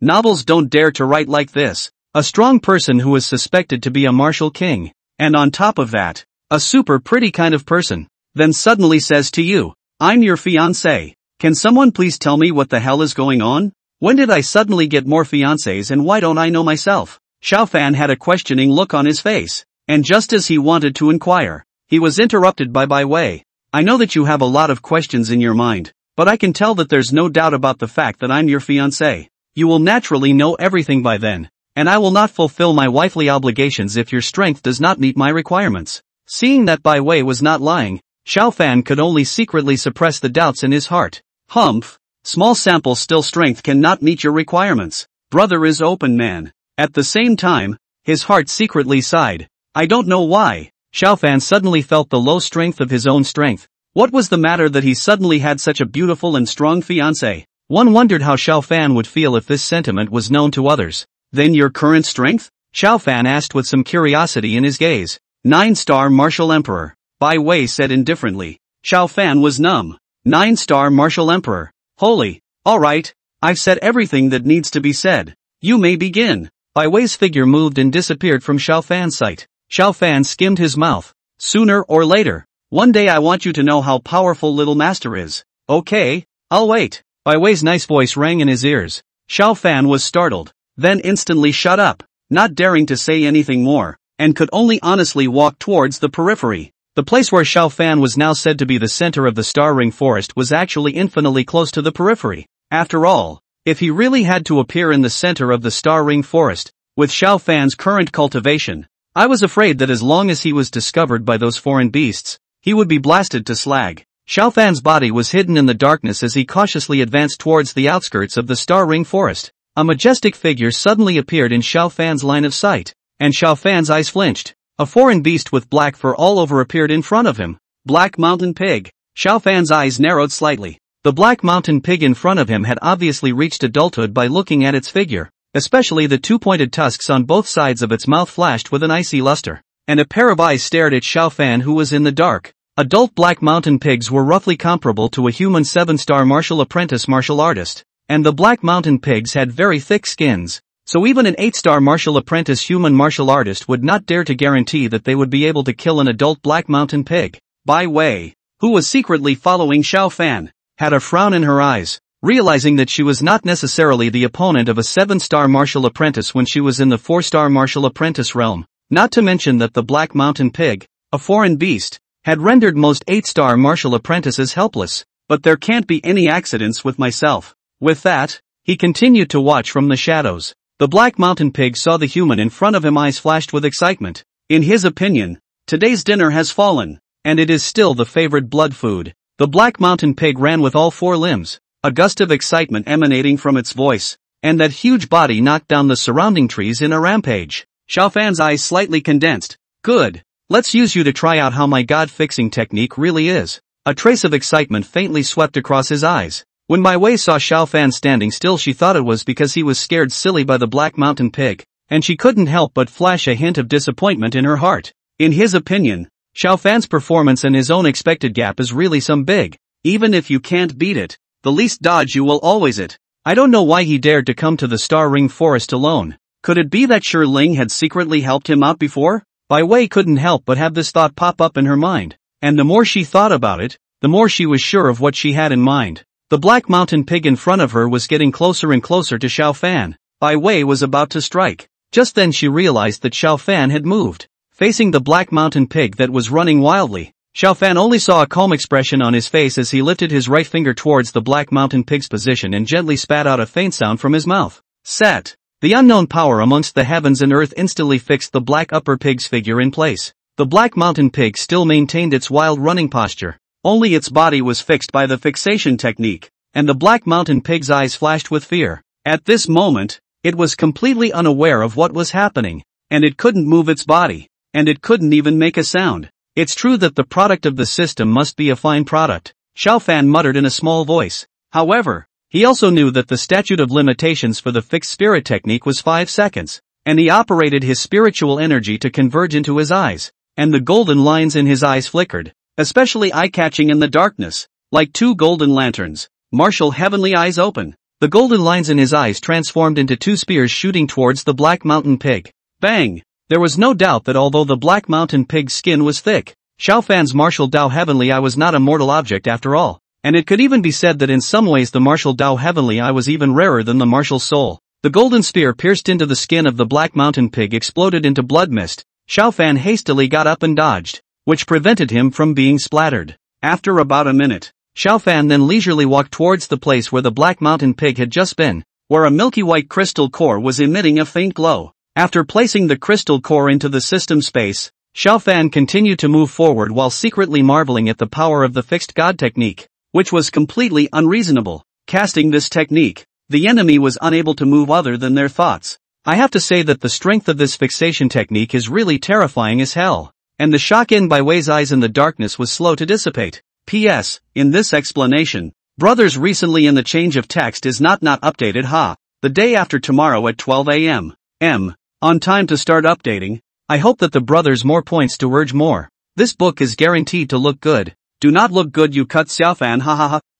Novels don't dare to write like this. A strong person who is suspected to be a martial king. And on top of that, A super pretty kind of person. Then suddenly says to you, "I'm your fiancé. Can someone please tell me what the hell is going on? When did I suddenly get more fiancés and why don't I know myself?" Xiao Fan had a questioning look on his face, and just as he wanted to inquire, he was interrupted by Bai Wei. "I know that you have a lot of questions in your mind, but I can tell that there's no doubt about the fact that I'm your fiancé. You will naturally know everything by then, and I will not fulfill my wifely obligations if your strength does not meet my requirements." Seeing that Bai Wei was not lying, Xiao Fan could only secretly suppress the doubts in his heart. Humph. Small sample still strength cannot meet your requirements. Brother is open man. At the same time, his heart secretly sighed. I don't know why. Xiao Fan suddenly felt the low strength of his own strength. What was the matter that he suddenly had such a beautiful and strong fiancé? One wondered how Xiao Fan would feel if this sentiment was known to others. Then your current strength? Xiao Fan asked with some curiosity in his gaze. 9-star martial emperor. Bai Wei said indifferently. Xiao Fan was numb. 9-star martial emperor. Holy. Alright. I've said everything that needs to be said. You may begin. Bai Wei's figure moved and disappeared from Xiao Fan's sight. Xiao Fan skimmed his mouth. Sooner or later. One day I want you to know how powerful little master is. Okay, I'll wait. Bai Wei's nice voice rang in his ears. Xiao Fan was startled, then instantly shut up, not daring to say anything more, and could only honestly walk towards the periphery. The place where Xiao Fan was now said to be the center of the Star Ring Forest was actually infinitely close to the periphery. After all, if he really had to appear in the center of the Star Ring Forest, with Xiao Fan's current cultivation, I was afraid that as long as he was discovered by those foreign beasts, he would be blasted to slag. Xiao Fan's body was hidden in the darkness as he cautiously advanced towards the outskirts of the Star Ring Forest. A majestic figure suddenly appeared in Xiao Fan's line of sight, and Xiao Fan's eyes flinched. A foreign beast with black fur all over appeared in front of him. Black Mountain Pig. Xiao Fan's eyes narrowed slightly. The Black Mountain Pig in front of him had obviously reached adulthood by looking at its figure, especially the two pointed tusks on both sides of its mouth flashed with an icy luster, and a pair of eyes stared at Xiao Fan who was in the dark. Adult Black Mountain Pigs were roughly comparable to a human 7-star martial apprentice martial artist, and the Black Mountain Pigs had very thick skins. So even an 8-star martial apprentice human martial artist would not dare to guarantee that they would be able to kill an adult Black Mountain Pig. Bai Wei, who was secretly following Xiao Fan, had a frown in her eyes, realizing that she was not necessarily the opponent of a 7-star martial apprentice when she was in the 4-star martial apprentice realm, not to mention that the Black Mountain Pig, a foreign beast, had rendered most 8-star martial apprentices helpless. But there can't be any accidents with myself. With that, he continued to watch from the shadows. The Black Mountain Pig saw the human in front of him, eyes flashed with excitement. In his opinion, today's dinner has fallen, and it is still the favorite blood food. The Black Mountain Pig ran with all 4 limbs, a gust of excitement emanating from its voice, and that huge body knocked down the surrounding trees in a rampage. Xiao Fan's eyes slightly condensed. Good. Let's use you to try out how my god-fixing technique really is. A trace of excitement faintly swept across his eyes. When Bai Wei saw Xiao Fan standing still, she thought it was because he was scared silly by the Black Mountain Pig, and she couldn't help but flash a hint of disappointment in her heart. In his opinion, Xiao Fan's performance and his own expected gap is really some big. Even if you can't beat it, the least dodge you will always it. I don't know why he dared to come to the Star Ring Forest alone. Could it be that Shi Ling had secretly helped him out before? Bai Wei couldn't help but have this thought pop up in her mind, and the more she thought about it, the more she was sure of what she had in mind. The Black Mountain Pig in front of her was getting closer and closer to Xiao Fan. Bai Wei was about to strike. Just then she realized that Xiao Fan had moved, facing the Black Mountain Pig that was running wildly. Xiao Fan only saw a calm expression on his face as he lifted his right finger towards the Black Mountain Pig's position and gently spat out a faint sound from his mouth. Set. The unknown power amongst the heavens and earth instantly fixed the Black Upper Pig's figure in place. The Black Mountain Pig still maintained its wild running posture. Only its body was fixed by the fixation technique, and the Black Mountain Pig's eyes flashed with fear. At this moment, it was completely unaware of what was happening, and it couldn't move its body, and it couldn't even make a sound. It's true that the product of the system must be a fine product, Xiao Fan muttered in a small voice. However, he also knew that the statute of limitations for the fixed spirit technique was 5 seconds, and he operated his spiritual energy to converge into his eyes, and the golden lines in his eyes flickered, especially eye-catching in the darkness, like 2 golden lanterns. Martial heavenly eyes open. The golden lines in his eyes transformed into 2 spears shooting towards the Black Mountain Pig. Bang! There was no doubt that although the Black Mountain Pig's skin was thick, Xiao Fan's martial Dao Heavenly Eye was not a mortal object after all. And it could even be said that in some ways the martial Dao Heavenly Eye was even rarer than the martial soul. The golden spear pierced into the skin of the black mountain pig exploded into blood mist. Xiao Fan hastily got up and dodged, which prevented him from being splattered. After about a minute, Xiao Fan then leisurely walked towards the place where the black mountain pig had just been, where a milky white crystal core was emitting a faint glow. After placing the crystal core into the system space, Xiao Fan continued to move forward while secretly marveling at the power of the fixed god technique, which was completely unreasonable. Casting this technique, the enemy was unable to move other than their thoughts. I have to say that the strength of this fixation technique is really terrifying as hell, and the shock in Bai Wei's eyes in the darkness was slow to dissipate. P.S. In this explanation, brothers recently in the change of text is not updated the day after tomorrow at 12 a.m. On time to start updating. I hope that the brothers more points to urge more. This book is guaranteed to look good. Do not look good, you cut Xiao Fan,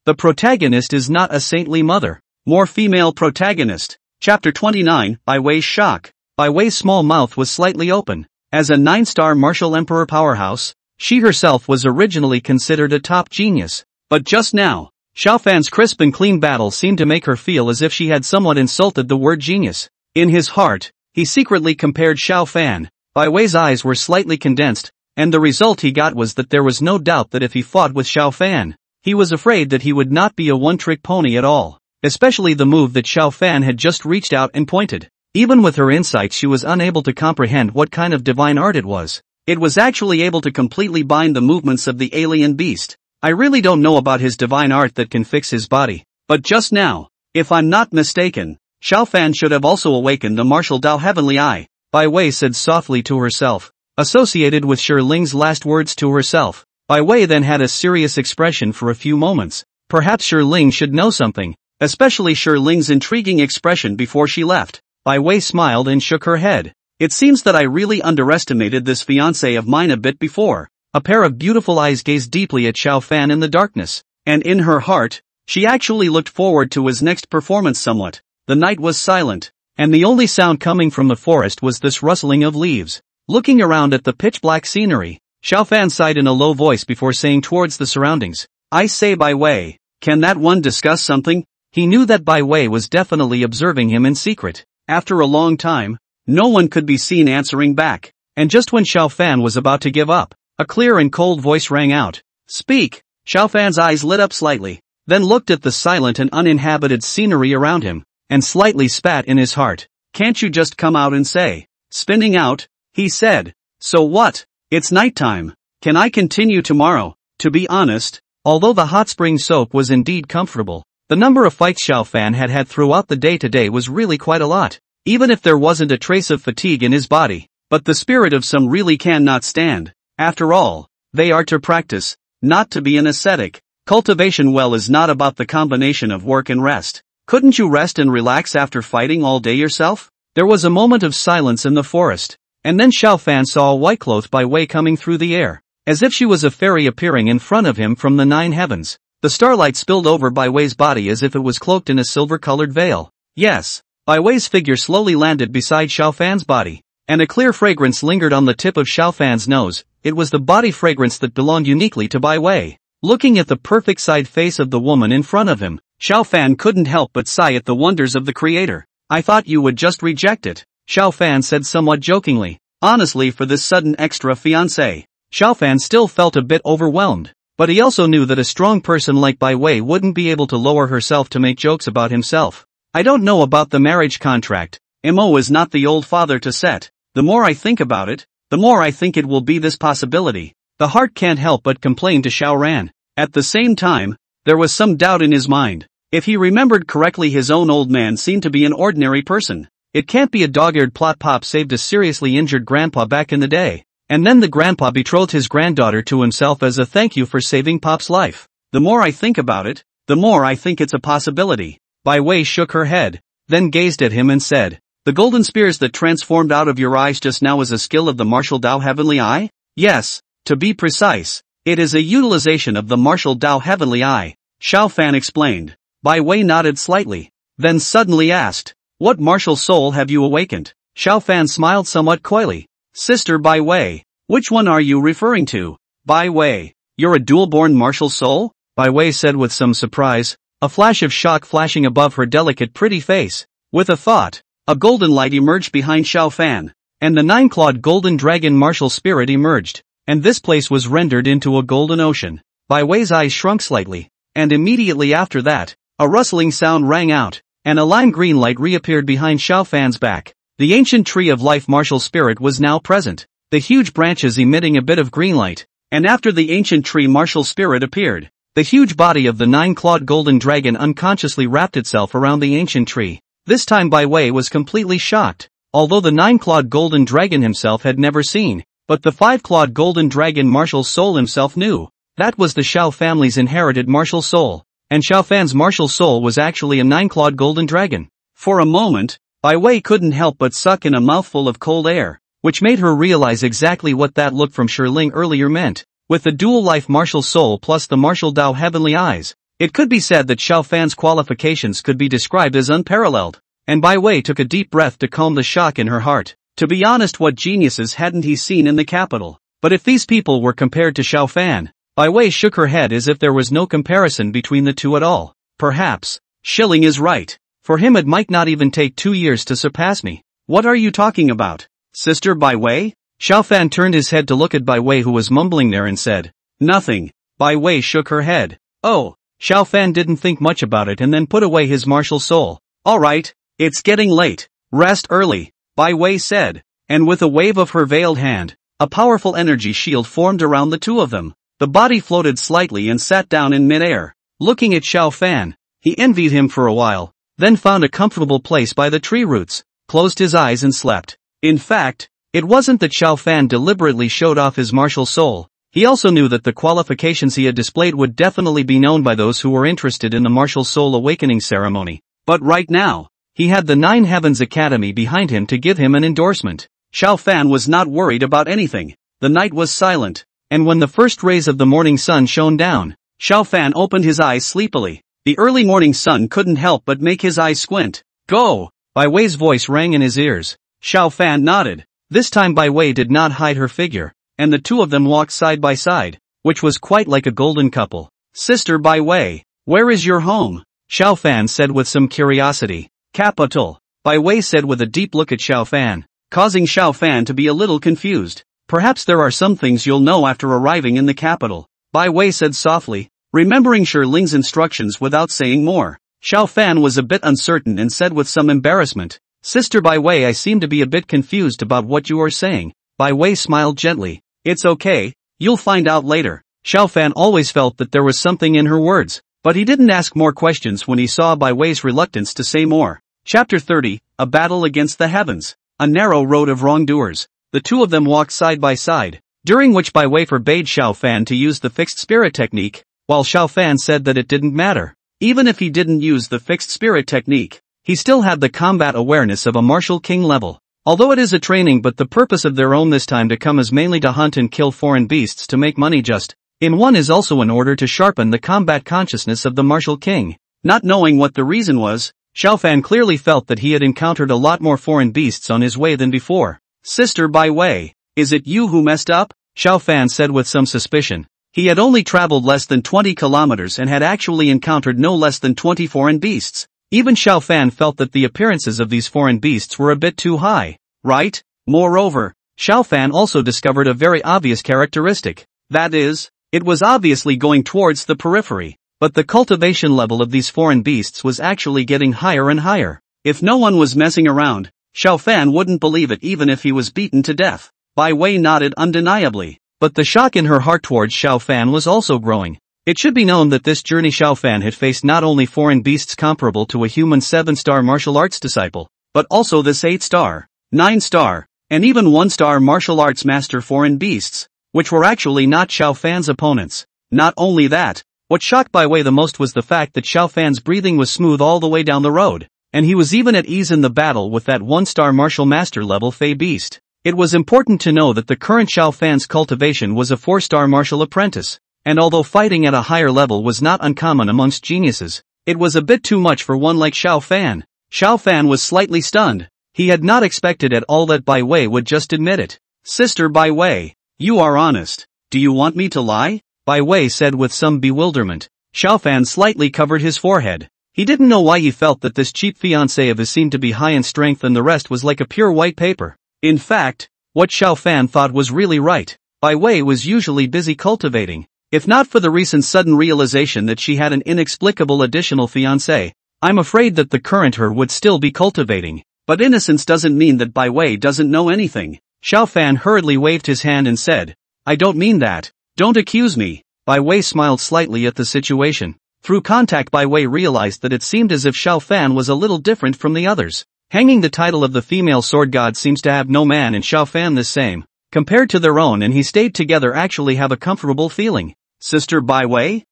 The protagonist is not a saintly mother. More female protagonist. Chapter 29, Bai Wei's shock. Bai Wei's small mouth was slightly open. As a 9-star martial emperor powerhouse, she herself was originally considered a top genius. But just now, Xiao Fan's crisp and clean battle seemed to make her feel as if she had somewhat insulted the word genius. In his heart, he secretly compared Xiao Fan. Bai Wei's eyes were slightly condensed, and the result he got was that there was no doubt that if he fought with Xiao Fan, he was afraid that he would not be a one-trick pony at all. Especially the move that Xiao Fan had just reached out and pointed. Even with her insight, she was unable to comprehend what kind of divine art it was. It was actually able to completely bind the movements of the alien beast. I really don't know about his divine art that can fix his body. But just now, if I'm not mistaken, Xiao Fan should have also awakened the martial Dao Heavenly Eye, Bai Wei said softly to herself. Associated with Shi Ling's last words to herself, Bai Wei then had a serious expression for a few moments. Perhaps Shi Ling should know something. Especially Shi Ling's intriguing expression before she left. Bai Wei smiled and shook her head. It seems that I really underestimated this fiancé of mine a bit before. A pair of beautiful eyes gazed deeply at Xiao Fan in the darkness, and in her heart, she actually looked forward to his next performance somewhat. The night was silent, and the only sound coming from the forest was this rustling of leaves. Looking around at the pitch-black scenery, Xiao Fan sighed in a low voice before saying towards the surroundings, I say Bai Wei, can that one discuss something? He knew that Bai Wei was definitely observing him in secret. After a long time, no one could be seen answering back, and just when Xiao Fan was about to give up, a clear and cold voice rang out. Speak! Xiao Fan's eyes lit up slightly, then looked at the silent and uninhabited scenery around him, and slightly spat in his heart. Can't you just come out and say? Spinning out, he said. So what? It's nighttime. Can I continue tomorrow? To be honest, although the hot spring soak was indeed comfortable, the number of fights Xiao Fan had had throughout the day today was really quite a lot, even if there wasn't a trace of fatigue in his body. But the spirit of some really cannot stand. After all, they are to practice, not to be an ascetic. Cultivation is not about the combination of work and rest. Couldn't you rest and relax after fighting all day yourself? There was a moment of silence in the forest, and then Xiao Fan saw a white-clothed Bai Wei coming through the air, as if she was a fairy appearing in front of him from the 9 heavens. The starlight spilled over Bai Wei's body as if it was cloaked in a silver-colored veil. Yes, Bai Wei's figure slowly landed beside Xiao Fan's body, and a clear fragrance lingered on the tip of Xiao Fan's nose. It was the body fragrance that belonged uniquely to Bai Wei. Looking at the perfect side face of the woman in front of him, Xiao Fan couldn't help but sigh at the wonders of the creator. I thought you would just reject it, Xiao Fan said somewhat jokingly. Honestly, for this sudden extra fiancé, Xiao Fan still felt a bit overwhelmed. But he also knew that a strong person like Bai Wei wouldn't be able to lower herself to make jokes about himself. I don't know about the marriage contract. Mo is not the old father to set. The more I think about it, the more I think it will be this possibility. The heart can't help but complain to Xiao Ran. At the same time, there was some doubt in his mind. If he remembered correctly, his own old man seemed to be an ordinary person. It can't be a dog-eared plot. Pop saved a seriously injured grandpa back in the day. And then the grandpa betrothed his granddaughter to himself as a thank you for saving Pop's life. The more I think about it, the more I think it's a possibility. Bai Wei shook her head, then gazed at him and said, the golden spears that transformed out of your eyes just now is a skill of the martial Dao Heavenly Eye? Yes, to be precise, it is a utilization of the martial Dao Heavenly Eye, Xiao Fan explained. Bai Wei nodded slightly, then suddenly asked, what martial soul have you awakened? Xiao Fan smiled somewhat coyly. Sister Bai Wei, which one are you referring to? Bai Wei, you're a dual-born martial soul? Bai Wei said with some surprise, a flash of shock flashing above her delicate pretty face. With a thought, a golden light emerged behind Xiao Fan, and the nine-clawed golden dragon martial spirit emerged, and this place was rendered into a golden ocean. Bai Wei's eyes shrunk slightly, and immediately after that, a rustling sound rang out, and a lime green light reappeared behind Xiao Fan's back. The ancient tree of life martial spirit was now present, the huge branches emitting a bit of green light, and after the ancient tree martial spirit appeared, the huge body of the nine-clawed golden dragon unconsciously wrapped itself around the ancient tree. This time Bai Wei was completely shocked, although the nine-clawed golden dragon himself had never seen, but the five-clawed golden dragon martial soul himself knew. That was the Xiao family's inherited martial soul, and Xiao Fan's martial soul was actually a nine-clawed golden dragon. For a moment, Bai Wei couldn't help but suck in a mouthful of cold air, which made her realize exactly what that look from Shirling earlier meant. With the dual-life martial soul plus the martial Dao heavenly eyes, it could be said that Xiao Fan's qualifications could be described as unparalleled, and Bai Wei took a deep breath to calm the shock in her heart. To be honest, what geniuses hadn't he seen in the capital? But if these people were compared to Xiao Fan, Bai Wei shook her head as if there was no comparison between the two at all. Perhaps, Shilling is right. For him it might not even take 2 years to surpass me. What are you talking about, Sister Bai Wei? Xiao Fan turned his head to look at Bai Wei, who was mumbling there, and said, nothing. Bai Wei shook her head. Oh, Xiao Fan didn't think much about it and then put away his martial soul. Alright, it's getting late. Rest early, Bai Wei said, and with a wave of her veiled hand, a powerful energy shield formed around the two of them. The body floated slightly and sat down in midair. Looking at Xiao Fan, he envied him for a while, then found a comfortable place by the tree roots, closed his eyes and slept. In fact, it wasn't that Xiao Fan deliberately showed off his martial soul. He also knew that the qualifications he had displayed would definitely be known by those who were interested in the martial soul awakening ceremony. But right now, he had the Nine Heavens Academy behind him to give him an endorsement. Xiao Fan was not worried about anything. The night was silent, and when the first rays of the morning sun shone down, Xiao Fan opened his eyes sleepily. The early morning sun couldn't help but make his eyes squint. Go! Bai Wei's voice rang in his ears. Xiao Fan nodded. This time Bai Wei did not hide her figure, and the two of them walked side by side, which was quite like a golden couple. Sister Bai Wei, where is your home? Xiao Fan said with some curiosity. Capital, Bai Wei said with a deep look at Xiao Fan, causing Xiao Fan to be a little confused. Perhaps there are some things you'll know after arriving in the capital, Bai Wei said softly, remembering Shirling's instructions without saying more. Xiao Fan was a bit uncertain and said with some embarrassment, Sister Bai Wei, I seem to be a bit confused about what you are saying. Bai Wei smiled gently. It's okay, you'll find out later. Xiao Fan always felt that there was something in her words, but he didn't ask more questions when he saw Bai Wei's reluctance to say more. Chapter 30, A Battle Against the Heavens. A narrow road of wrongdoers. The two of them walked side by side, during which Bai Wei forbade Xiao Fan to use the fixed spirit technique, while Xiao Fan said that it didn't matter. Even if he didn't use the fixed spirit technique, he still had the combat awareness of a martial king level. Although it is a training, but the purpose of their own this time to come is mainly to hunt and kill foreign beasts to make money. Just in one is also in order to sharpen the combat consciousness of the martial king. Not knowing what the reason was, Xiao Fan clearly felt that he had encountered a lot more foreign beasts on his way than before. Sister Bai Wei, is it you who messed up? Xiao Fan said with some suspicion. He had only traveled less than 20 kilometers and had actually encountered no less than 20 foreign beasts. Even Xiao Fan felt that the appearances of these foreign beasts were a bit too high, right? Moreover, Xiao Fan also discovered a very obvious characteristic. That is, it was obviously going towards the periphery, but the cultivation level of these foreign beasts was actually getting higher and higher. If no one was messing around, Xiao Fan wouldn't believe it even if he was beaten to death. Bai Wei nodded undeniably, but the shock in her heart towards Xiao Fan was also growing. It should be known that this journey Xiao Fan had faced not only foreign beasts comparable to a human 7-star martial arts disciple, but also this 8-star, 9-star, and even 1-star martial arts master foreign beasts, which were actually not Xiao Fan's opponents. Not only that, what shocked Bai Wei the most was the fact that Xiao Fan's breathing was smooth all the way down the road, and he was even at ease in the battle with that 1-star martial master level Fey beast. It was important to know that the current Xiao Fan's cultivation was a 4-star martial apprentice. And although fighting at a higher level was not uncommon amongst geniuses, it was a bit too much for one like Xiao Fan. Xiao Fan was slightly stunned. He had not expected at all that Bai Wei would just admit it. Sister Bai Wei, you are honest. Do you want me to lie? Bai Wei said with some bewilderment. Xiao Fan slightly covered his forehead. He didn't know why he felt that this cheap fiancé of his seemed to be high in strength and the rest was like a pure white paper. In fact, what Xiao Fan thought was really right. Bai Wei was usually busy cultivating. If not for the recent sudden realization that she had an inexplicable additional fiancé, I'm afraid that the current her would still be cultivating. But innocence doesn't mean that Bai Wei doesn't know anything. Xiao Fan hurriedly waved his hand and said, I don't mean that. Don't accuse me. Bai Wei smiled slightly at the situation. Through contact, Bai Wei realized that it seemed as if Xiao Fan was a little different from the others. Hanging the title of the female sword god seems to have no man and Xiao Fan the same. Compared to their own and he stayed together actually have a comfortable feeling. Sister Bai Wei?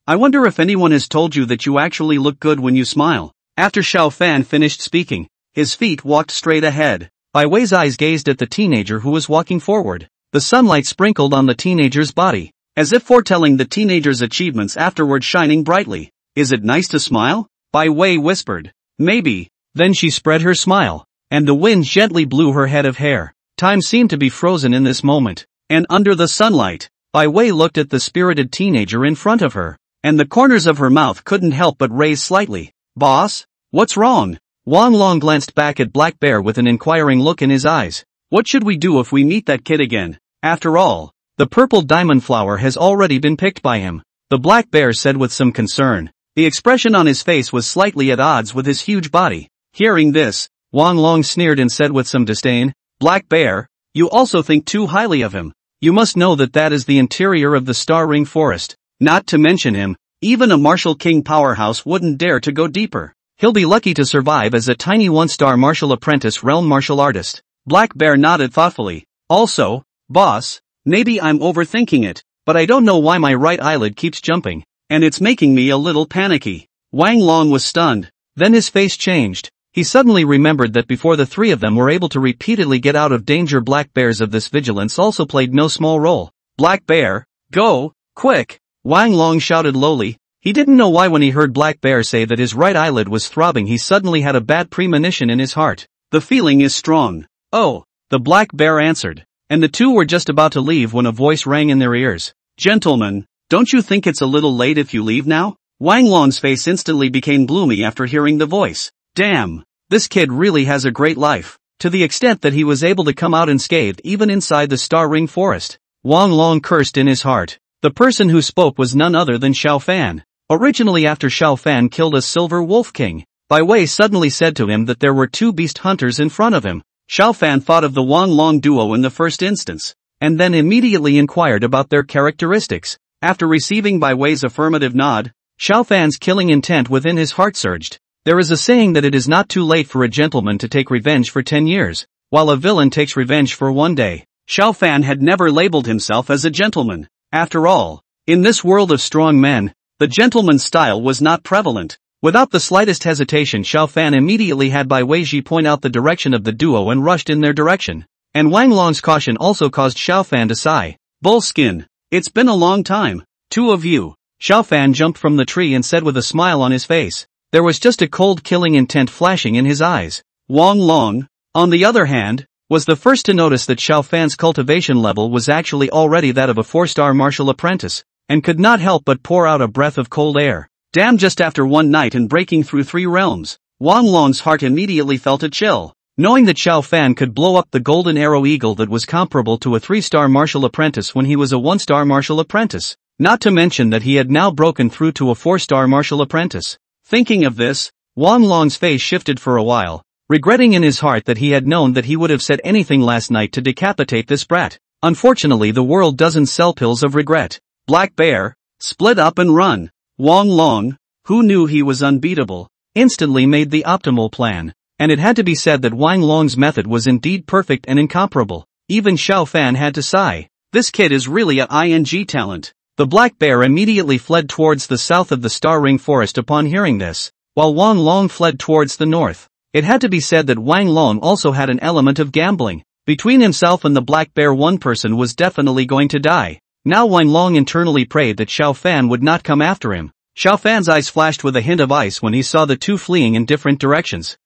I wonder if anyone has told you that you actually look good when you smile. After Xiao Fan finished speaking, his feet walked straight ahead. Bai Wei's eyes gazed at the teenager who was walking forward. The sunlight sprinkled on the teenager's body, as if foretelling the teenager's achievements afterward shining brightly. Is it nice to smile? Bai Wei whispered. Maybe. Then she spread her smile, and the wind gently blew her head of hair. Time seemed to be frozen in this moment, and under the sunlight, Bai Wei looked at the spirited teenager in front of her, and the corners of her mouth couldn't help but raise slightly. Boss? What's wrong? Wang Long glanced back at Black Bear with an inquiring look in his eyes. What should we do if we meet that kid again? After all, the purple diamond flower has already been picked by him, the Black Bear said with some concern. The expression on his face was slightly at odds with his huge body. Hearing this, Wang Long sneered and said with some disdain, Black Bear, you also think too highly of him. You must know that that is the interior of the Star Ring Forest. Not to mention him, even a martial king powerhouse wouldn't dare to go deeper. He'll be lucky to survive as a tiny one-star martial apprentice realm martial artist. Black Bear nodded thoughtfully. Also, boss, maybe I'm overthinking it, but I don't know why my right eyelid keeps jumping, and it's making me a little panicky. Wang Long was stunned. Then his face changed. He suddenly remembered that before the three of them were able to repeatedly get out of danger, Black Bear's of this vigilance also played no small role. Black Bear, go, quick! Wang Long shouted lowly. He didn't know why when he heard Black Bear say that his right eyelid was throbbing he suddenly had a bad premonition in his heart. The feeling is strong. Oh, the Black Bear answered. And the two were just about to leave when a voice rang in their ears. Gentlemen, don't you think it's a little late if you leave now? Wang Long's face instantly became gloomy after hearing the voice. Damn, this kid really has a great life, to the extent that he was able to come out unscathed even inside the Star Ring Forest. Wang Long cursed in his heart. The person who spoke was none other than Xiao Fan. Originally, after Xiao Fan killed a Silver Wolf King, Bai Wei suddenly said to him that there were two beast hunters in front of him. Xiao Fan thought of the Wang Long duo in the first instance, and then immediately inquired about their characteristics. After receiving Bai Wei's affirmative nod, Xiao Fan's killing intent within his heart surged. There is a saying that it is not too late for a gentleman to take revenge for 10 years, while a villain takes revenge for 1 day. Xiao Fan had never labeled himself as a gentleman. After all, in this world of strong men, the gentleman's style was not prevalent. Without the slightest hesitation, Xiao Fan immediately had Bai Weiji point out the direction of the duo and rushed in their direction. And Wang Long's caution also caused Xiao Fan to sigh. Bullskin, it's been a long time. Two of you. Xiao Fan jumped from the tree and said with a smile on his face. There was just a cold killing intent flashing in his eyes. Wang Long, on the other hand, was the first to notice that Xiao Fan's cultivation level was actually already that of a 4-star martial apprentice, and could not help but pour out a breath of cold air. Damn, just after one night and breaking through 3 realms, Wang Long's heart immediately felt a chill. Knowing that Xiao Fan could blow up the golden arrow eagle that was comparable to a 3-star martial apprentice when he was a 1-star martial apprentice, not to mention that he had now broken through to a 4-star martial apprentice. Thinking of this, Wang Long's face shifted for a while, regretting in his heart that he had known that he would have said anything last night to decapitate this brat. Unfortunately, the world doesn't sell pills of regret. Black Bear, split up and run. Wang Long, who knew he was unbeatable, instantly made the optimal plan, and it had to be said that Wang Long's method was indeed perfect and incomparable. Even Xiao Fan had to sigh. This kid is really a ING talent. The Black Bear immediately fled towards the south of the Star Ring Forest upon hearing this, while Wang Long fled towards the north. It had to be said that Wang Long also had an element of gambling. Between himself and the Black Bear, one person was definitely going to die. Now Wang Long internally prayed that Xiao Fan would not come after him. Xiao Fan's eyes flashed with a hint of ice when he saw the two fleeing in different directions.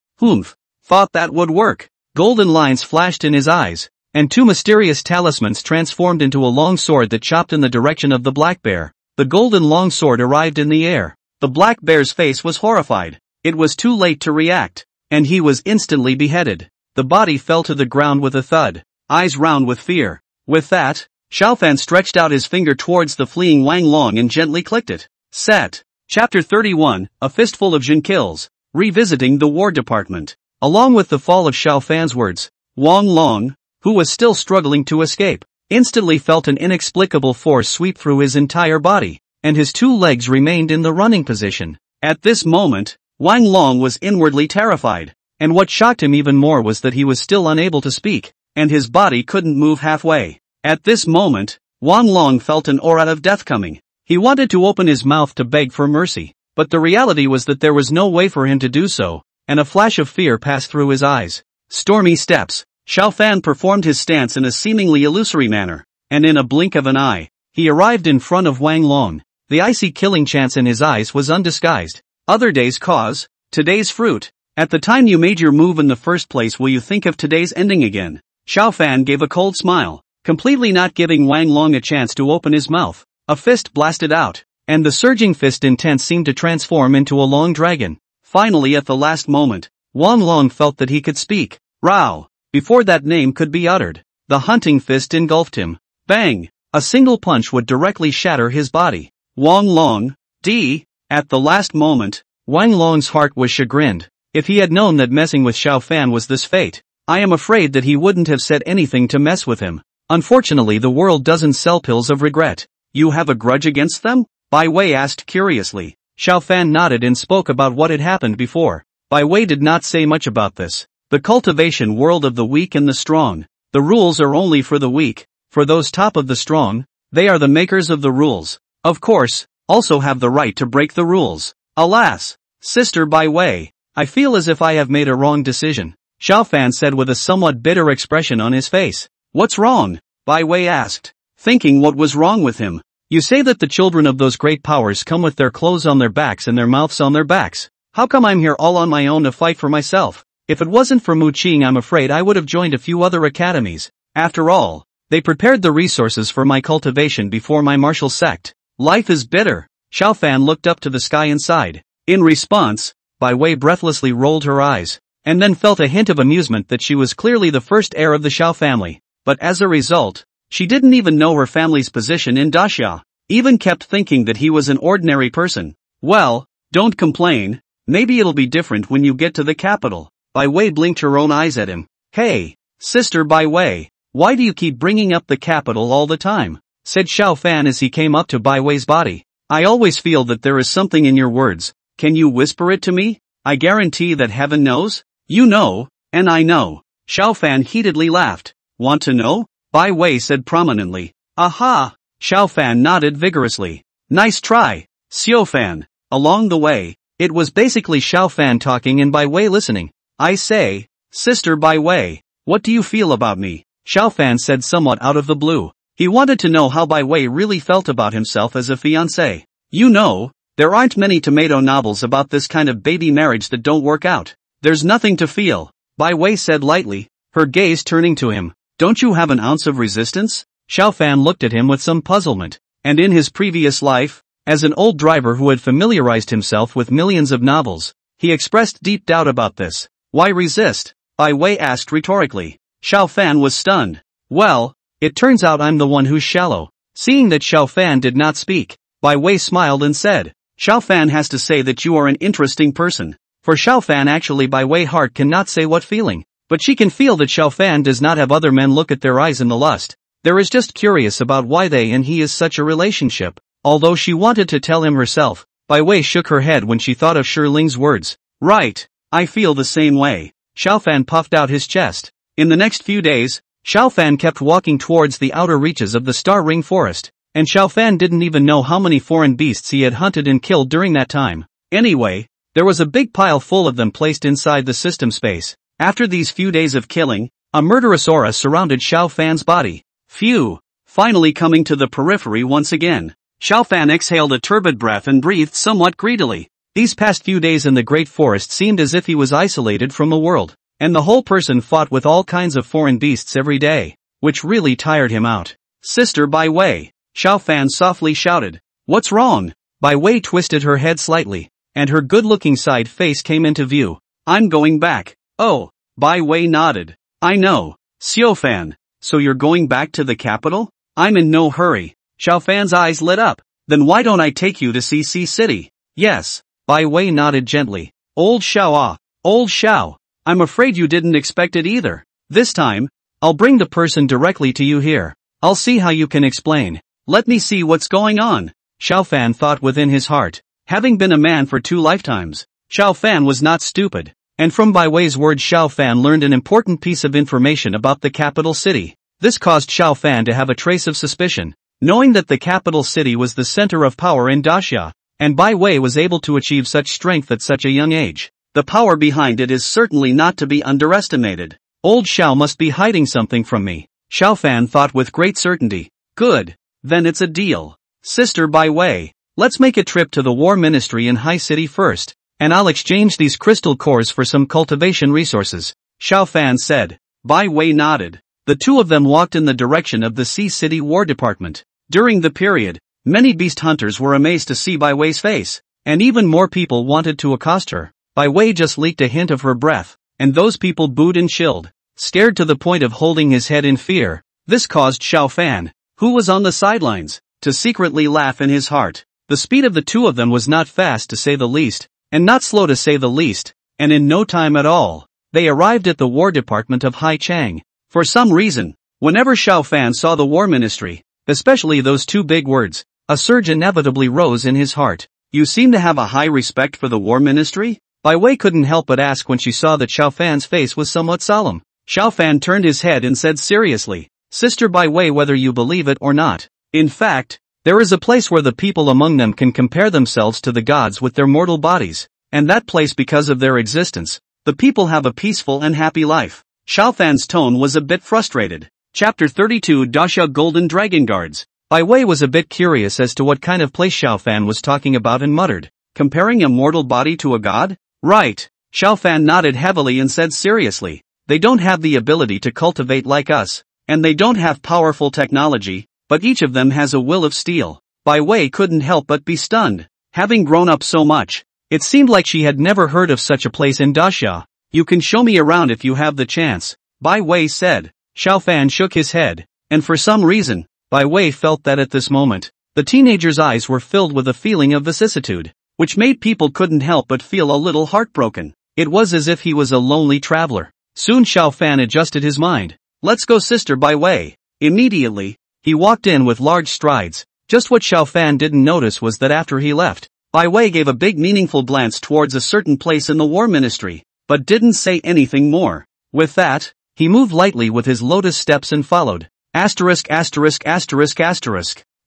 Thought that would work. Golden lines flashed in his eyes. and 2 mysterious talismans transformed into a long sword that chopped in the direction of the black bear. The golden long sword arrived in the air. The black bear's face was horrified. It was too late to react, and he was instantly beheaded. The body fell to the ground with a thud, eyes round with fear. With that, Xiaofan stretched out his finger towards the fleeing Wang Long and gently clicked it. Set. Chapter 31, A Fistful of Jin Kills. Revisiting the War Department. Along with the fall of Xiaofan's words, Wang Long, who was still struggling to escape, instantly felt an inexplicable force sweep through his entire body, and his 2 legs remained in the running position. At this moment, Wang Long was inwardly terrified, and what shocked him even more was that he was still unable to speak, and his body couldn't move halfway. At this moment, Wang Long felt an aura of death coming. He wanted to open his mouth to beg for mercy, but the reality was that there was no way for him to do so, and a flash of fear passed through his eyes. Stormy steps. Xiaofan performed his stance in a seemingly illusory manner, and in a blink of an eye, he arrived in front of Wang Long. The icy killing chance in his eyes was undisguised. Other days cause, today's fruit. At the time you made your move in the first place, will you think of today's ending again? Xiaofan gave a cold smile, completely not giving Wang Long a chance to open his mouth. A fist blasted out, and the surging fist intent seemed to transform into a long dragon. Finally, at the last moment, Wang Long felt that he could speak. Rao! Before that name could be uttered, the hunting fist engulfed him. Bang! A single punch would directly shatter his body. Wang Long, D. At the last moment, Wang Long's heart was chagrined. If he had known that messing with Xiaofan was this fate, I am afraid that he wouldn't have said anything to mess with him. Unfortunately, the world doesn't sell pills of regret. You have a grudge against them? Bai Wei asked curiously. Xiaofan nodded and spoke about what had happened before. Bai Wei did not say much about this. The cultivation world of the weak and the strong. The rules are only for the weak. For those top of the strong, they are the makers of the rules. Of course, also have the right to break the rules. Alas, Sister Bai Wei, I feel as if I have made a wrong decision, Xiaofan said with a somewhat bitter expression on his face. What's wrong? Bai Wei asked, thinking what was wrong with him. You say that the children of those great powers come with their clothes on their backs and their mouths on their backs. How come I'm here all on my own to fight for myself? If it wasn't for Mu Qing, I'm afraid I would have joined a few other academies. After all, they prepared the resources for my cultivation before my martial sect. Life is bitter. Xiaofan looked up to the sky and sighed. In response, Bai Wei breathlessly rolled her eyes, and then felt a hint of amusement that she was clearly the first heir of the Xiao family. But as a result, she didn't even know her family's position in Daxia, even kept thinking that he was an ordinary person. Well, don't complain, maybe it'll be different when you get to the capital. Bai Wei blinked her own eyes at him. Hey, Sister Bai Wei, why do you keep bringing up the capital all the time? Said Xiaofan as he came up to Bai Wei's body. I always feel that there is something in your words. Can you whisper it to me? I guarantee that heaven knows. You know, and I know. Xiaofan heatedly laughed. Want to know? Bai Wei said prominently. Aha! Xiaofan nodded vigorously. Nice try, Xiaofan. Along the way, it was basically Xiaofan talking and Bai Wei listening. I say, Sister Bai Wei, what do you feel about me? Xiaofan said somewhat out of the blue. He wanted to know how Bai Wei really felt about himself as a fiancé. You know, there aren't many tomato novels about this kind of baby marriage that don't work out. There's nothing to feel, Bai Wei said lightly, her gaze turning to him. Don't you have an ounce of resistance? Xiaofan looked at him with some puzzlement. And in his previous life, as an old driver who had familiarized himself with millions of novels, he expressed deep doubt about this. Why resist? Bai Wei asked rhetorically. Xiaofan was stunned. Well, it turns out I'm the one who's shallow. Seeing that Xiaofan did not speak, Bai Wei smiled and said, Xiaofan has to say that you are an interesting person. For Xiaofan actually Bai Wei heart cannot say what feeling, but she can feel that Xiaofan does not have other men look at their eyes in the lust. There is just curious about why they and he is such a relationship. Although she wanted to tell him herself, Bai Wei shook her head when she thought of Shiling's words. Right, I feel the same way. Xiaofan puffed out his chest. In the next few days, Xiaofan kept walking towards the outer reaches of the Star Ring Forest, and Xiaofan didn't even know how many foreign beasts he had hunted and killed during that time. Anyway, there was a big pile full of them placed inside the system space. After these few days of killing, a murderous aura surrounded Xiaofan's body. Phew! Finally coming to the periphery once again. Xiaofan exhaled a turbid breath and breathed somewhat greedily. These past few days in the Great Forest seemed as if he was isolated from the world, and the whole person fought with all kinds of foreign beasts every day. which really tired him out. Sister Bai Wei, Xiao Fan softly shouted. What's wrong? Bai Wei twisted her head slightly, and her good-looking side face came into view. I'm going back. Oh, Bai Wei nodded. I know. Xiao Fan, so you're going back to the capital? I'm in no hurry. Xiao Fan's eyes lit up. Then why don't I take you to CC City? Yes. Bai Wei nodded gently. Old Xiao. Old Xiao. I'm afraid you didn't expect it either. This time, I'll bring the person directly to you here. I'll see how you can explain. Let me see what's going on. Xiao Fan thought within his heart. Having been a man for 2 lifetimes, Xiao Fan was not stupid. And from Bai Wei's words Xiao Fan learned an important piece of information about the capital city. This caused Xiao Fan to have a trace of suspicion. Knowing that the capital city was the center of power in Daxia, and Bai Wei was able to achieve such strength at such a young age, the power behind it is certainly not to be underestimated. Old Xiao must be hiding something from me. Xiao Fan thought with great certainty. Good. Then it's a deal. Sister Bai Wei, let's make a trip to the War Ministry in High City first, and I'll exchange these crystal cores for some cultivation resources. Xiao Fan said. Bai Wei nodded. The two of them walked in the direction of the Sea City War Department. During the period, many beast hunters were amazed to see Bai Wei's face, and even more people wanted to accost her. Bai Wei just leaked a hint of her breath, and those people booed and chilled, scared to the point of holding his head in fear. This caused Xiao Fan, who was on the sidelines, to secretly laugh in his heart. The speed of the two of them was not fast to say the least, and not slow to say the least, and in no time at all, they arrived at the War Department of Hai Chang. For some reason, whenever Xiao Fan saw the War Ministry, especially those two big words, a surge inevitably rose in his heart. You seem to have a high respect for the War Ministry? Bai Wei couldn't help but ask when she saw that Xiao Fan's face was somewhat solemn. Xiao Fan turned his head and said seriously, Sister Bai Wei, whether you believe it or not, in fact, there is a place where the people among them can compare themselves to the gods with their mortal bodies, and that place, because of their existence, the people have a peaceful and happy life. Xiao Fan's tone was a bit frustrated. Chapter 32 Daxia Golden Dragon Guards. Bai Wei was a bit curious as to what kind of place Xiao Fan was talking about and muttered, comparing a mortal body to a god? Right. Xiao Fan nodded heavily and said seriously, they don't have the ability to cultivate like us, and they don't have powerful technology, but each of them has a will of steel. Bai Wei couldn't help but be stunned. Having grown up so much, it seemed like she had never heard of such a place in Daxia. You can show me around if you have the chance, Bai Wei said. Xiao Fan shook his head, and for some reason, Bai Wei felt that at this moment, the teenager's eyes were filled with a feeling of vicissitude, which made people couldn't help but feel a little heartbroken. It was as if he was a lonely traveler. Soon Xiao Fan adjusted his mind. Let's go, Sister Bai Wei. Immediately, he walked in with large strides. Just what Xiao Fan didn't notice was that after he left, Bai Wei gave a big meaningful glance towards a certain place in the War Ministry, but didn't say anything more. With that, he moved lightly with his lotus steps and followed.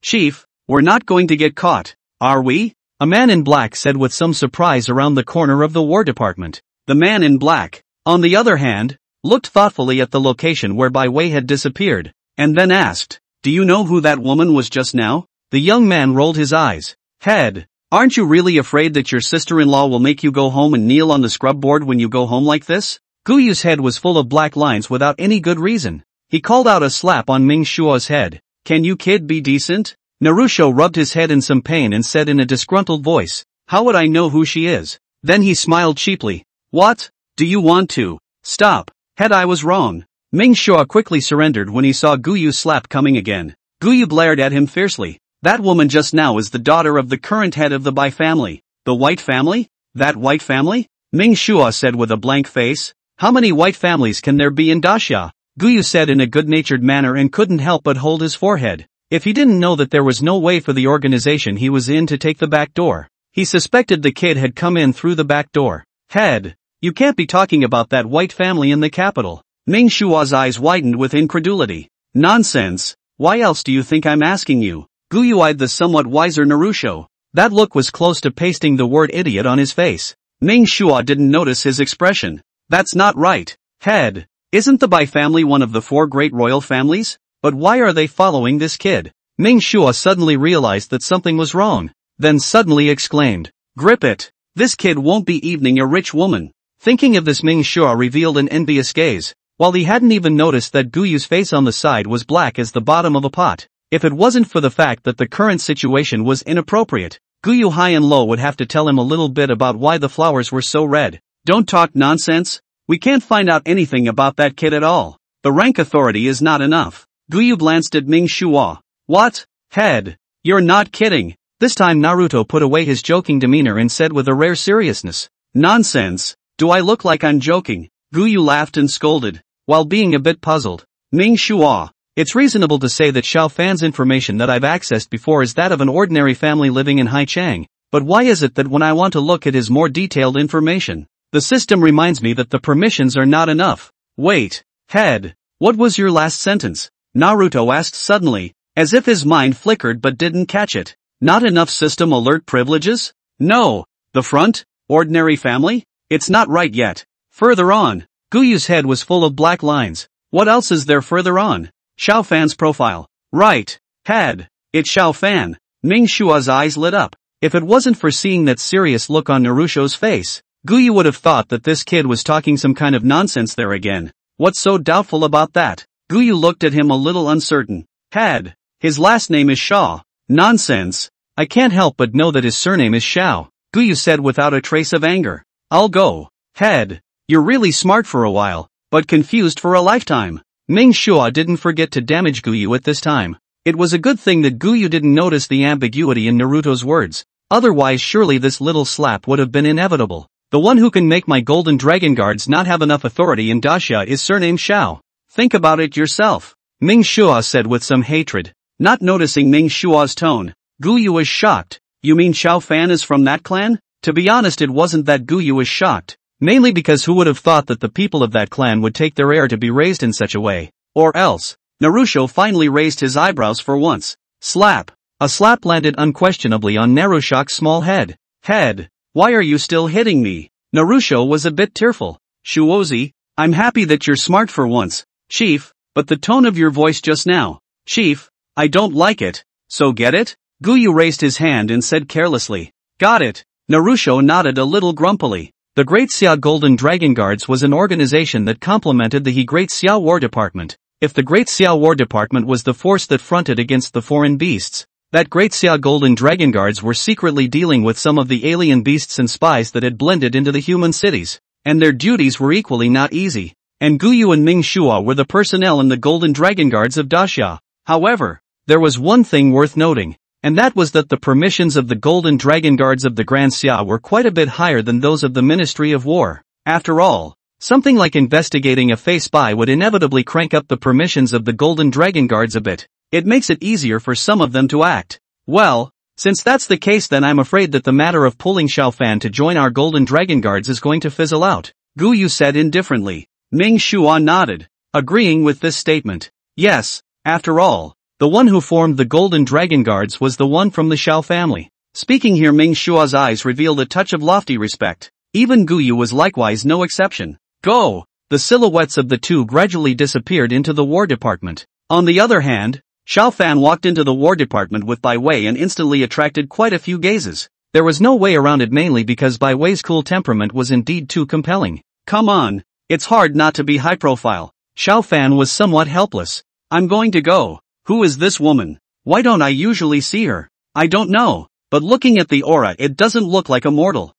Chief, we're not going to get caught, are we? A man in black said with some surprise around the corner of the War Department. The man in black, on the other hand, looked thoughtfully at the location where Bai Wei had disappeared, and then asked, do you know who that woman was just now? The young man rolled his eyes. Head, aren't you really afraid that your sister-in-law will make you go home and kneel on the scrub board when you go home like this? Guyu's head was full of black lines without any good reason. He called out a slap on Ming Shua's head. Can you kid be decent? Narusho rubbed his head in some pain and said in a disgruntled voice, how would I know who she is? Then he smiled cheaply. What? Do you want to? Stop. Head, I was wrong. Ming Shua quickly surrendered when he saw Guyu's slap coming again. Guyu glared at him fiercely. That woman just now is the daughter of the current head of the Bai family. The White family? That White family? Ming Shua said with a blank face. How many white families can there be in Daxia? Guyu said in a good-natured manner and couldn't help but hold his forehead. If he didn't know that there was no way for the organization he was in to take the back door, he suspected the kid had come in through the back door. Head, you can't be talking about that white family in the capital. Ming Shua's eyes widened with incredulity. Nonsense. Why else do you think I'm asking you? Guyu eyed the somewhat wiser Narusho. That look was close to pasting the word idiot on his face. Ming Shua didn't notice his expression. That's not right. Head, isn't the Bai family one of the 4 great royal families? But why are they following this kid? Ming Shua suddenly realized that something was wrong, then suddenly exclaimed, grip it. This kid won't be evening a rich woman. Thinking of this, Ming Shua revealed an envious gaze. while he hadn't even noticed that Guyu's face on the side was black as the bottom of a pot. If it wasn't for the fact that the current situation was inappropriate, Guyu high and low would have to tell him a little bit about why the flowers were so red. Don't talk nonsense. We can't find out anything about that kid at all. The rank authority is not enough. Guyu glanced at Ming Shua. What? Head. You're not kidding. This time Naruto put away his joking demeanor and said with a rare seriousness. Nonsense. Do I look like I'm joking? Guyu laughed and scolded, while being a bit puzzled. Ming Shua. It's reasonable to say that Xiao Fan's information that I've accessed before is that of an ordinary family living in Haichang, but why is it that when I want to look at his more detailed information, the system reminds me that the permissions are not enough? Wait, head, what was your last sentence? Naruto asked suddenly, as if his mind flickered but didn't catch it. Not enough system alert privileges? No. The front? Ordinary family? It's not right yet. Further on. Guyu's head was full of black lines. What else is there further on? Xiao Fan's profile. Right. Head. It's Xiao Fan. Ming Shua's eyes lit up. If it wasn't for seeing that serious look on Narusho's face, Guyu would have thought that this kid was talking some kind of nonsense there again. What's so doubtful about that? Guyu looked at him a little uncertain. Head. His last name is Shaw. Nonsense. I can't help but know that his surname is Xiao, Guyu said without a trace of anger. I'll go. Head. You're really smart for a while, but confused for a lifetime. Ming Shua didn't forget to damage Guyu at this time. It was a good thing that Guyu didn't notice the ambiguity in Naruto's words, otherwise surely this little slap would have been inevitable. The one who can make my golden dragon guards not have enough authority in Daxia is surnamed Xiao. Think about it yourself. Ming Shua said with some hatred. Not noticing Ming Shua's tone, Guyu was shocked. You mean Xiao Fan is from that clan? To be honest, it wasn't that Guyu was shocked. Mainly because who would have thought that the people of that clan would take their heir to be raised in such a way? Or else. Naruto finally raised his eyebrows for once. Slap. A slap landed unquestionably on Narusho's small head. Head. Why are you still hitting me? Naruto was a bit tearful. Shuozi, I'm happy that you're smart for once, Chief, but the tone of your voice just now, Chief, I don't like it. So get it? Guyu raised his hand and said carelessly. Got it. Naruto nodded a little grumpily. The Great Xia Golden Dragon Guards was an organization that complemented the He Great Xia War Department. If the Great Xia War Department was the force that fronted against the foreign beasts, that Great Xia Golden Dragon Guards were secretly dealing with some of the alien beasts and spies that had blended into the human cities, and their duties were equally not easy. And Guyu and Ming Shua were the personnel in the Golden Dragon Guards of Daxia. However, there was one thing worth noting, and that was that the permissions of the Golden Dragon Guards of the Grand Xia were quite a bit higher than those of the Ministry of War. After all, something like investigating a fake spy would inevitably crank up the permissions of the Golden Dragon Guards a bit. It makes it easier for some of them to act. Well, since that's the case, then I'm afraid that the matter of pulling Xiao Fan to join our Golden Dragon Guards is going to fizzle out, Guyu said indifferently. Ming Shua nodded, agreeing with this statement. Yes, after all, the one who formed the Golden Dragon Guards was the one from the Xiao family. Speaking here, Ming Shua's eyes revealed a touch of lofty respect. Even Guyu was likewise no exception. Go! The silhouettes of the two gradually disappeared into the War Department. On the other hand, Xiao Fan walked into the War Department with Bai Wei and instantly attracted quite a few gazes. There was no way around it, mainly because Bai Wei's cool temperament was indeed too compelling. Come on, it's hard not to be high profile. Xiao Fan was somewhat helpless. I'm going to go. Who is this woman? Why don't I usually see her? I don't know, but looking at the aura it doesn't look like a mortal.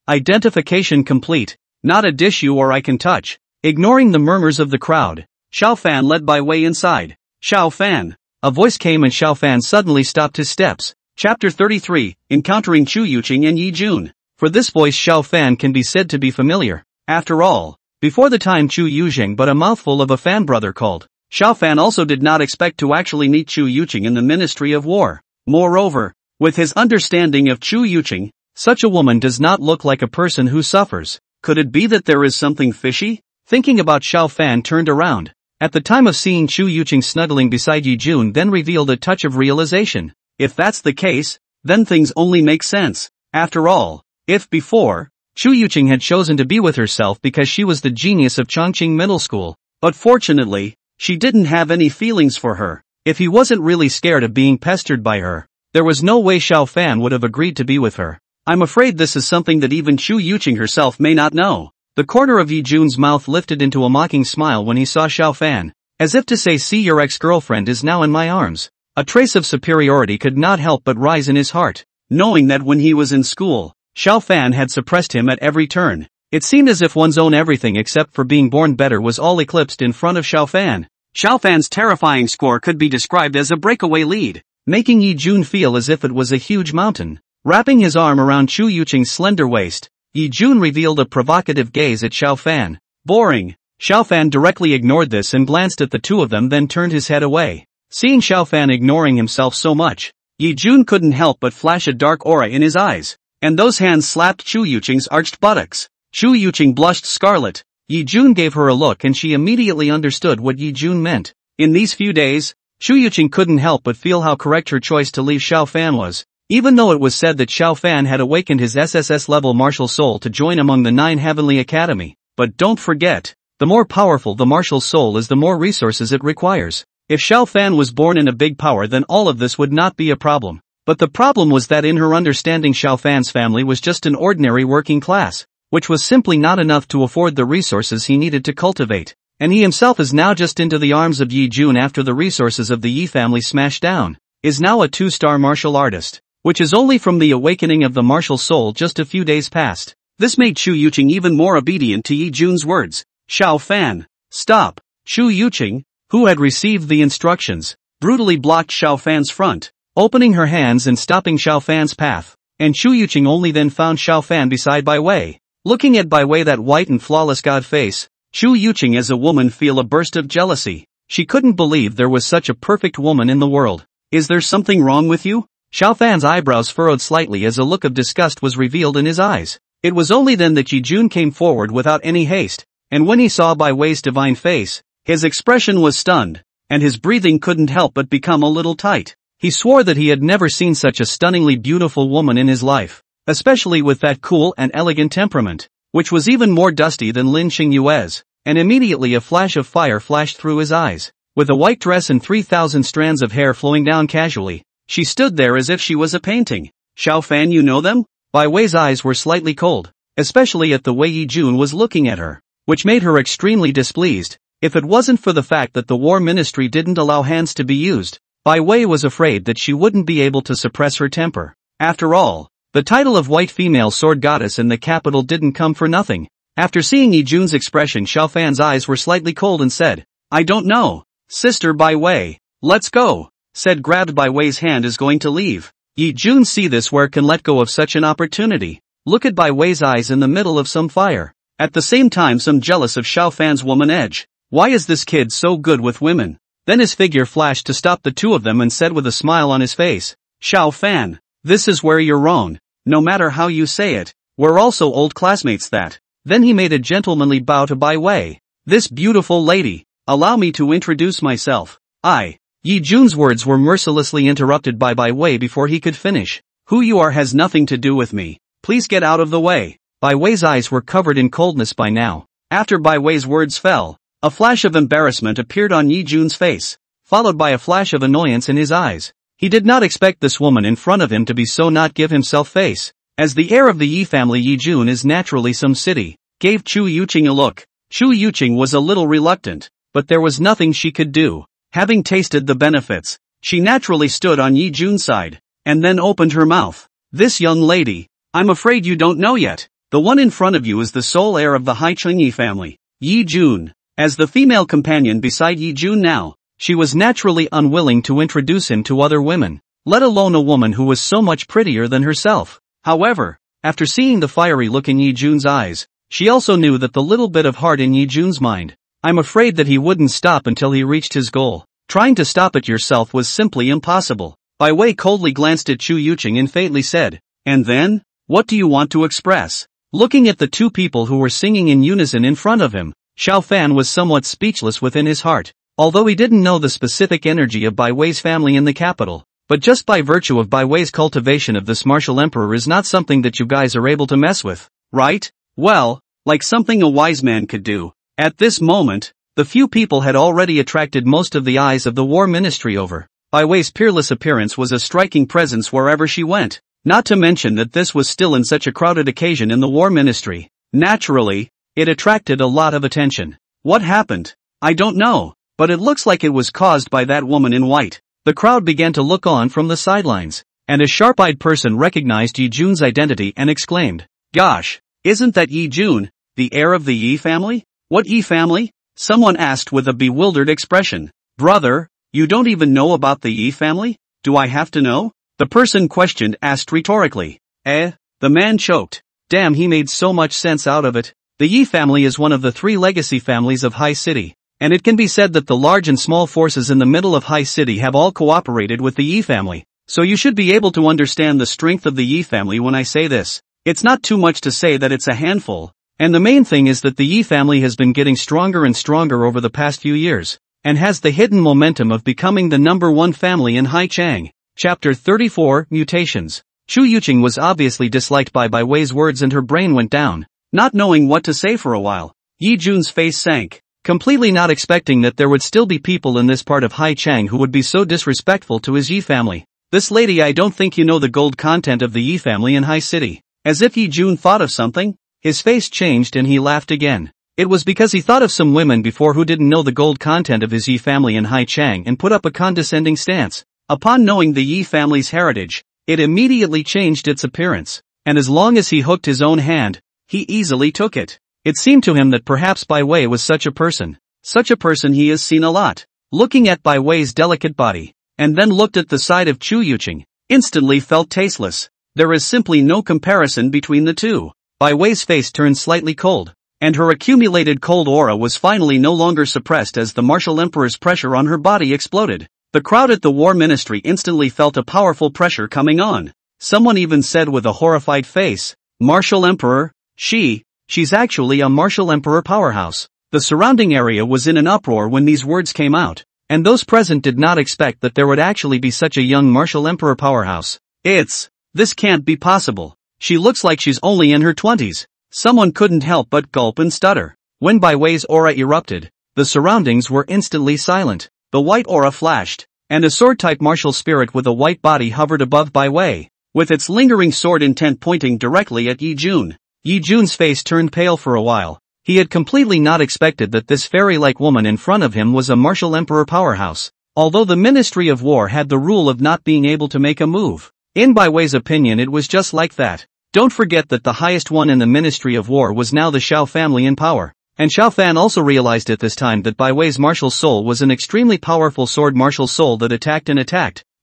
Identification complete. Not a tissue or I can touch. Ignoring the murmurs of the crowd, Xiao Fan led Bai Wei inside. Xiao Fan. A voice came and Xiao Fan suddenly stopped his steps. Chapter 33, Encountering Chu Yuqing and Yi Jun. For this voice Xiao Fan can be said to be familiar. After all, before the time Chu Yuqing but a mouthful of a fan brother called. Xiao Fan also did not expect to actually meet Chu Yuqing in the Ministry of War. Moreover, with his understanding of Chu Yuqing, such a woman does not look like a person who suffers. Could it be that there is something fishy? Thinking about, Xiao Fan turned around. At the time of seeing Chu Yuqing snuggling beside Yi Jun then revealed a touch of realization. If that's the case, then things only make sense. After all, if before, Chu Yuqing had chosen to be with herself because she was the genius of Chongqing Middle School, but fortunately, she didn't have any feelings for her. If he wasn't really scared of being pestered by her, there was no way Xiao Fan would have agreed to be with her. I'm afraid this is something that even Chu Yuqing herself may not know. The corner of Yi Jun's mouth lifted into a mocking smile when he saw Xiao Fan, as if to say, see, your ex-girlfriend is now in my arms. A trace of superiority could not help but rise in his heart, knowing that when he was in school, Xiao Fan had suppressed him at every turn. It seemed as if one's own everything except for being born better was all eclipsed in front of Xiao Fan. Xiao Fan's terrifying score could be described as a breakaway lead, making Yi Jun feel as if it was a huge mountain. Wrapping his arm around Chu Yuqing's slender waist, Yi Jun revealed a provocative gaze at Xiao Fan. Boring. Xiao Fan directly ignored this and glanced at the two of them, then turned his head away. Seeing Xiao Fan ignoring himself so much, Yi Jun couldn't help but flash a dark aura in his eyes, and those hands slapped Chu Yuqing's arched buttocks. Chu Yuqing blushed scarlet. Yi Jun gave her a look and she immediately understood what Yi Jun meant. In these few days, Chu Yuqing couldn't help but feel how correct her choice to leave Xiao Fan was. Even though it was said that Xiao Fan had awakened his SSS-level martial soul to join among the 9 Heavenly Academy. But don't forget, the more powerful the martial soul is, the more resources it requires. If Xiao Fan was born in a big power, then all of this would not be a problem. But the problem was that in her understanding, Xiao Fan's family was just an ordinary working class, which was simply not enough to afford the resources he needed to cultivate. And he himself is now just into the arms of Yi Jun after the resources of the Yi family smashed down, is now a 2-star martial artist, which is only from the awakening of the martial soul just a few days past. This made Chu Yuqing even more obedient to Yi Jun's words. Xiao Fan, stop. Chu Yuqing, who had received the instructions, brutally blocked Xiao Fan's front, opening her hands and stopping Xiao Fan's path. And Chu Yuqing only then found Xiao Fan beside Bai Wei. Looking at Bai Wei, that white and flawless god face, Chu Yuqing as a woman feel a burst of jealousy. She couldn't believe there was such a perfect woman in the world. Is there something wrong with you? Xiao Fan's eyebrows furrowed slightly as a look of disgust was revealed in his eyes. It was only then that Yi Jun came forward without any haste, and when he saw Bai Wei's divine face, his expression was stunned, and his breathing couldn't help but become a little tight. He swore that he had never seen such a stunningly beautiful woman in his life, especially with that cool and elegant temperament, which was even more dusty than Lin Xingyue's, and immediately a flash of fire flashed through his eyes. With a white dress and 3,000 strands of hair flowing down casually, she stood there as if she was a painting. Xiao Fan, you know them? Bai Wei's eyes were slightly cold, especially at the way Yi Jun was looking at her, which made her extremely displeased. If it wasn't for the fact that the War Ministry didn't allow hands to be used, Bai Wei was afraid that she wouldn't be able to suppress her temper. After all, the title of White Female Sword Goddess in the capital didn't come for nothing. After seeing Yi Jun's expression, Xiao Fan's eyes were slightly cold and said, I don't know. Sister Bai Wei, let's go. Said grabbed Bai Wei's hand is going to leave. Yi Jun see this where can let go of such an opportunity. Look at Bai Wei's eyes in the middle of some fire. At the same time some jealous of Xiao Fan's woman edge. Why is this kid so good with women? Then his figure flashed to stop the two of them and said with a smile on his face, Xiao Fan, this is where you're wrong. No matter how you say it, we're also old classmates that. Then he made a gentlemanly bow to Bai Wei. This beautiful lady, allow me to introduce myself. Yi Jun's words were mercilessly interrupted by Bai Wei before he could finish. Who you are has nothing to do with me. Please get out of the way. Bai Wei's eyes were covered in coldness by now. After Bai Wei's words fell, a flash of embarrassment appeared on Yi Jun's face, followed by a flash of annoyance in his eyes. He did not expect this woman in front of him to be so not give himself face. As the heir of the Yi family, Yi Jun is naturally some city, gave Chu Yuqing a look. Chu Yuqing was a little reluctant, but there was nothing she could do. Having tasted the benefits, she naturally stood on Yi Jun's side, and then opened her mouth. This young lady, I'm afraid you don't know yet. The one in front of you is the sole heir of the Hai Chengyi family, Yi Jun. As the female companion beside Yi Jun now, she was naturally unwilling to introduce him to other women, let alone a woman who was so much prettier than herself. However, after seeing the fiery look in Yi Jun's eyes, she also knew that the little bit of heart in Yi Jun's mind, I'm afraid that he wouldn't stop until he reached his goal. Trying to stop it yourself was simply impossible. Bai Wei coldly glanced at Chu Yuqing and faintly said, and then? What do you want to express? Looking at the two people who were singing in unison in front of him, Xiao Fan was somewhat speechless within his heart. Although he didn't know the specific energy of Bai Wei's family in the capital, but just by virtue of Bai Wei's cultivation of this martial emperor is not something that you guys are able to mess with, right? Well, like something a wise man could do. At this moment, the few people had already attracted most of the eyes of the War Ministry over. Bai Wei's peerless appearance was a striking presence wherever she went, not to mention that this was still in such a crowded occasion in the War Ministry. Naturally, It attracted a lot of attention. What happened? I don't know, but it looks like it was caused by that woman in white. The crowd began to look on from the sidelines, and a sharp-eyed person recognized Yi Jun's identity and exclaimed, "Gosh, isn't that Yi Jun, the heir of the Yi family?" "What Yi family?" someone asked with a bewildered expression. "Brother, you don't even know about the Yi family? Do I have to know?" the person questioned asked rhetorically. The man choked. Damn, he made so much sense out of it. The Yi family is one of the 3 legacy families of High City, and it can be said that the large and small forces in the middle of High City have all cooperated with the Yi family. So you should be able to understand the strength of the Yi family when I say this. It's not too much to say that it's a handful, and the main thing is that the Yi family has been getting stronger and stronger over the past few years, and has the hidden momentum of becoming the #1 family in Haichang. Chapter 34, Mutations. Chu Yuqing was obviously disliked by Bai Wei's words and her brain went down, not knowing what to say for a while. Yi Jun's face sank, completely not expecting that there would still be people in this part of Haichang who would be so disrespectful to his Yi family. "This lady, I don't think you know the gold content of the Yi family in High City." As if Yi Jun thought of something, his face changed and he laughed again. It was because he thought of some women before who didn't know the gold content of his Yi family in Haichang and put up a condescending stance. Upon knowing the Yi family's heritage, it immediately changed its appearance, and as long as he hooked his own hand, he easily took it. It seemed to him that perhaps Bai Wei was such a person. Such a person he has seen a lot. Looking at Bai Wei's delicate body, and then looked at the side of Chu Yuqing, instantly felt tasteless. There is simply no comparison between the two. Bai Wei's face turned slightly cold, and her accumulated cold aura was finally no longer suppressed as the martial emperor's pressure on her body exploded. The crowd at the war ministry instantly felt a powerful pressure coming on. Someone even said with a horrified face, "Martial emperor? She's actually a martial emperor powerhouse." The surrounding area was in an uproar when these words came out, and those present did not expect that there would actually be such a young martial emperor powerhouse. This can't be possible. She looks like she's only in her 20s. Someone couldn't help but gulp and stutter. When Bai Wei's aura erupted, the surroundings were instantly silent. The white aura flashed, and a sword-type martial spirit with a white body hovered above Bai Wei, with its lingering sword intent pointing directly at Yi Jun. Yi Jun's face turned pale for a while. He had completely not expected that this fairy-like woman in front of him was a martial emperor powerhouse, although the Ministry of War had the rule of not being able to make a move. In Bai Wei's opinion, it was just like that. Don't forget that the highest one in the Ministry of War was now the Xiao family in power. And Xiao Fan also realized at this time that Bai Wei's martial soul was an extremely powerful sword martial soul that attacked,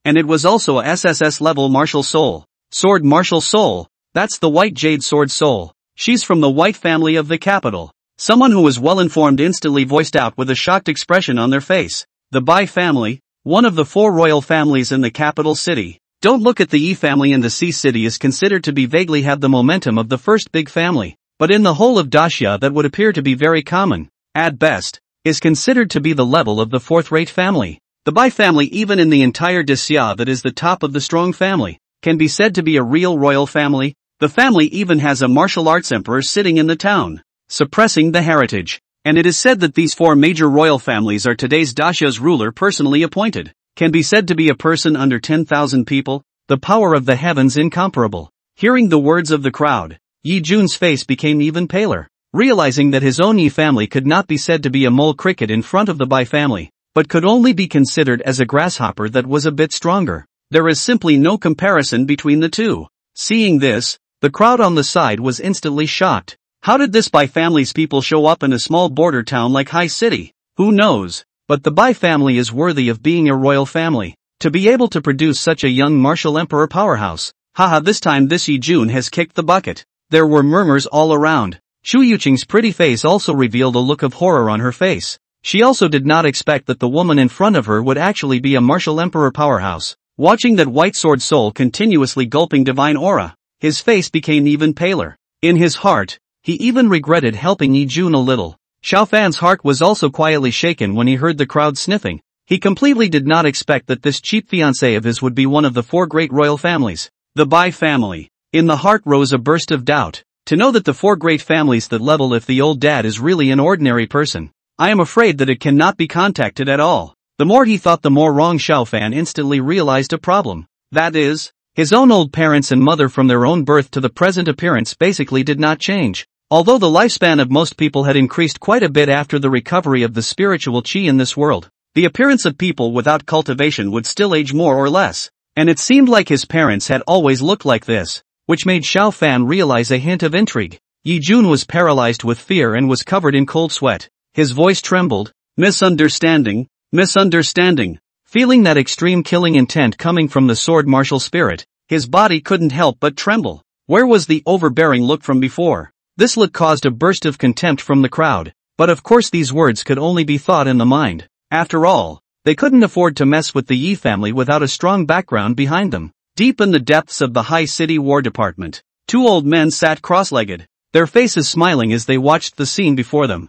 and it was also a SSS level martial soul. Sword martial soul, that's the White Jade Sword Soul. She's from the White family of the capital. Someone who was well informed instantly voiced out with a shocked expression on their face. The Bai family, one of the 4 royal families in the capital city. Don't look at the Yi family in the Sea City is considered to be vaguely have the momentum of the first big family. But in the whole of Daxia that would appear to be very common, at best, is considered to be the level of the 4th-rate family. The Bai family, even in the entire Daxia that is the top of the strong family, can be said to be a real royal family. The family even has a martial arts emperor sitting in the town, suppressing the heritage. And it is said that these 4 major royal families are today's Daxia's ruler personally appointed. Can be said to be a person under 10,000 people, the power of the heavens incomparable. Hearing the words of the crowd, Yi Jun's face became even paler, realizing that his own Yi family could not be said to be a mole cricket in front of the Bai family, but could only be considered as a grasshopper that was a bit stronger. There is simply no comparison between the two. Seeing this, the crowd on the side was instantly shocked. How did this Bai family's people show up in a small border town like High City? Who knows? But the Bai family is worthy of being a royal family. To be able to produce such a young martial emperor powerhouse. Haha, this time this Yi Jun has kicked the bucket. There were murmurs all around. Chu Yuqing's pretty face also revealed a look of horror on her face. She also did not expect that the woman in front of her would actually be a martial emperor powerhouse. Watching that white sword soul continuously gulping divine aura, his face became even paler. In his heart, he even regretted helping Yi Jun a little. Xiao Fan's heart was also quietly shaken when he heard the crowd sniffing. He completely did not expect that this cheap fiancé of his would be one of the 4 great royal families. The Bai family. In the heart rose a burst of doubt. To know that the 4 great families that level if the old dad is really an ordinary person. I am afraid that it cannot be contacted at all. The more he thought, the more wrong Xiao Fan instantly realized a problem. That is, his own old parents and mother from their own birth to the present appearance basically did not change. Although the lifespan of most people had increased quite a bit after the recovery of the spiritual qi in this world, the appearance of people without cultivation would still age more or less. And it seemed like his parents had always looked like this, which made Xiao Fan realize a hint of intrigue. Yi Jun was paralyzed with fear and was covered in cold sweat. His voice trembled. Misunderstanding, misunderstanding. Feeling that extreme killing intent coming from the sword martial spirit, his body couldn't help but tremble. Where was the overbearing look from before? This look caused a burst of contempt from the crowd, but of course these words could only be thought in the mind. After all, they couldn't afford to mess with the Yi family without a strong background behind them. Deep in the depths of the High City War Department, two old men sat cross-legged, their faces smiling as they watched the scene before them.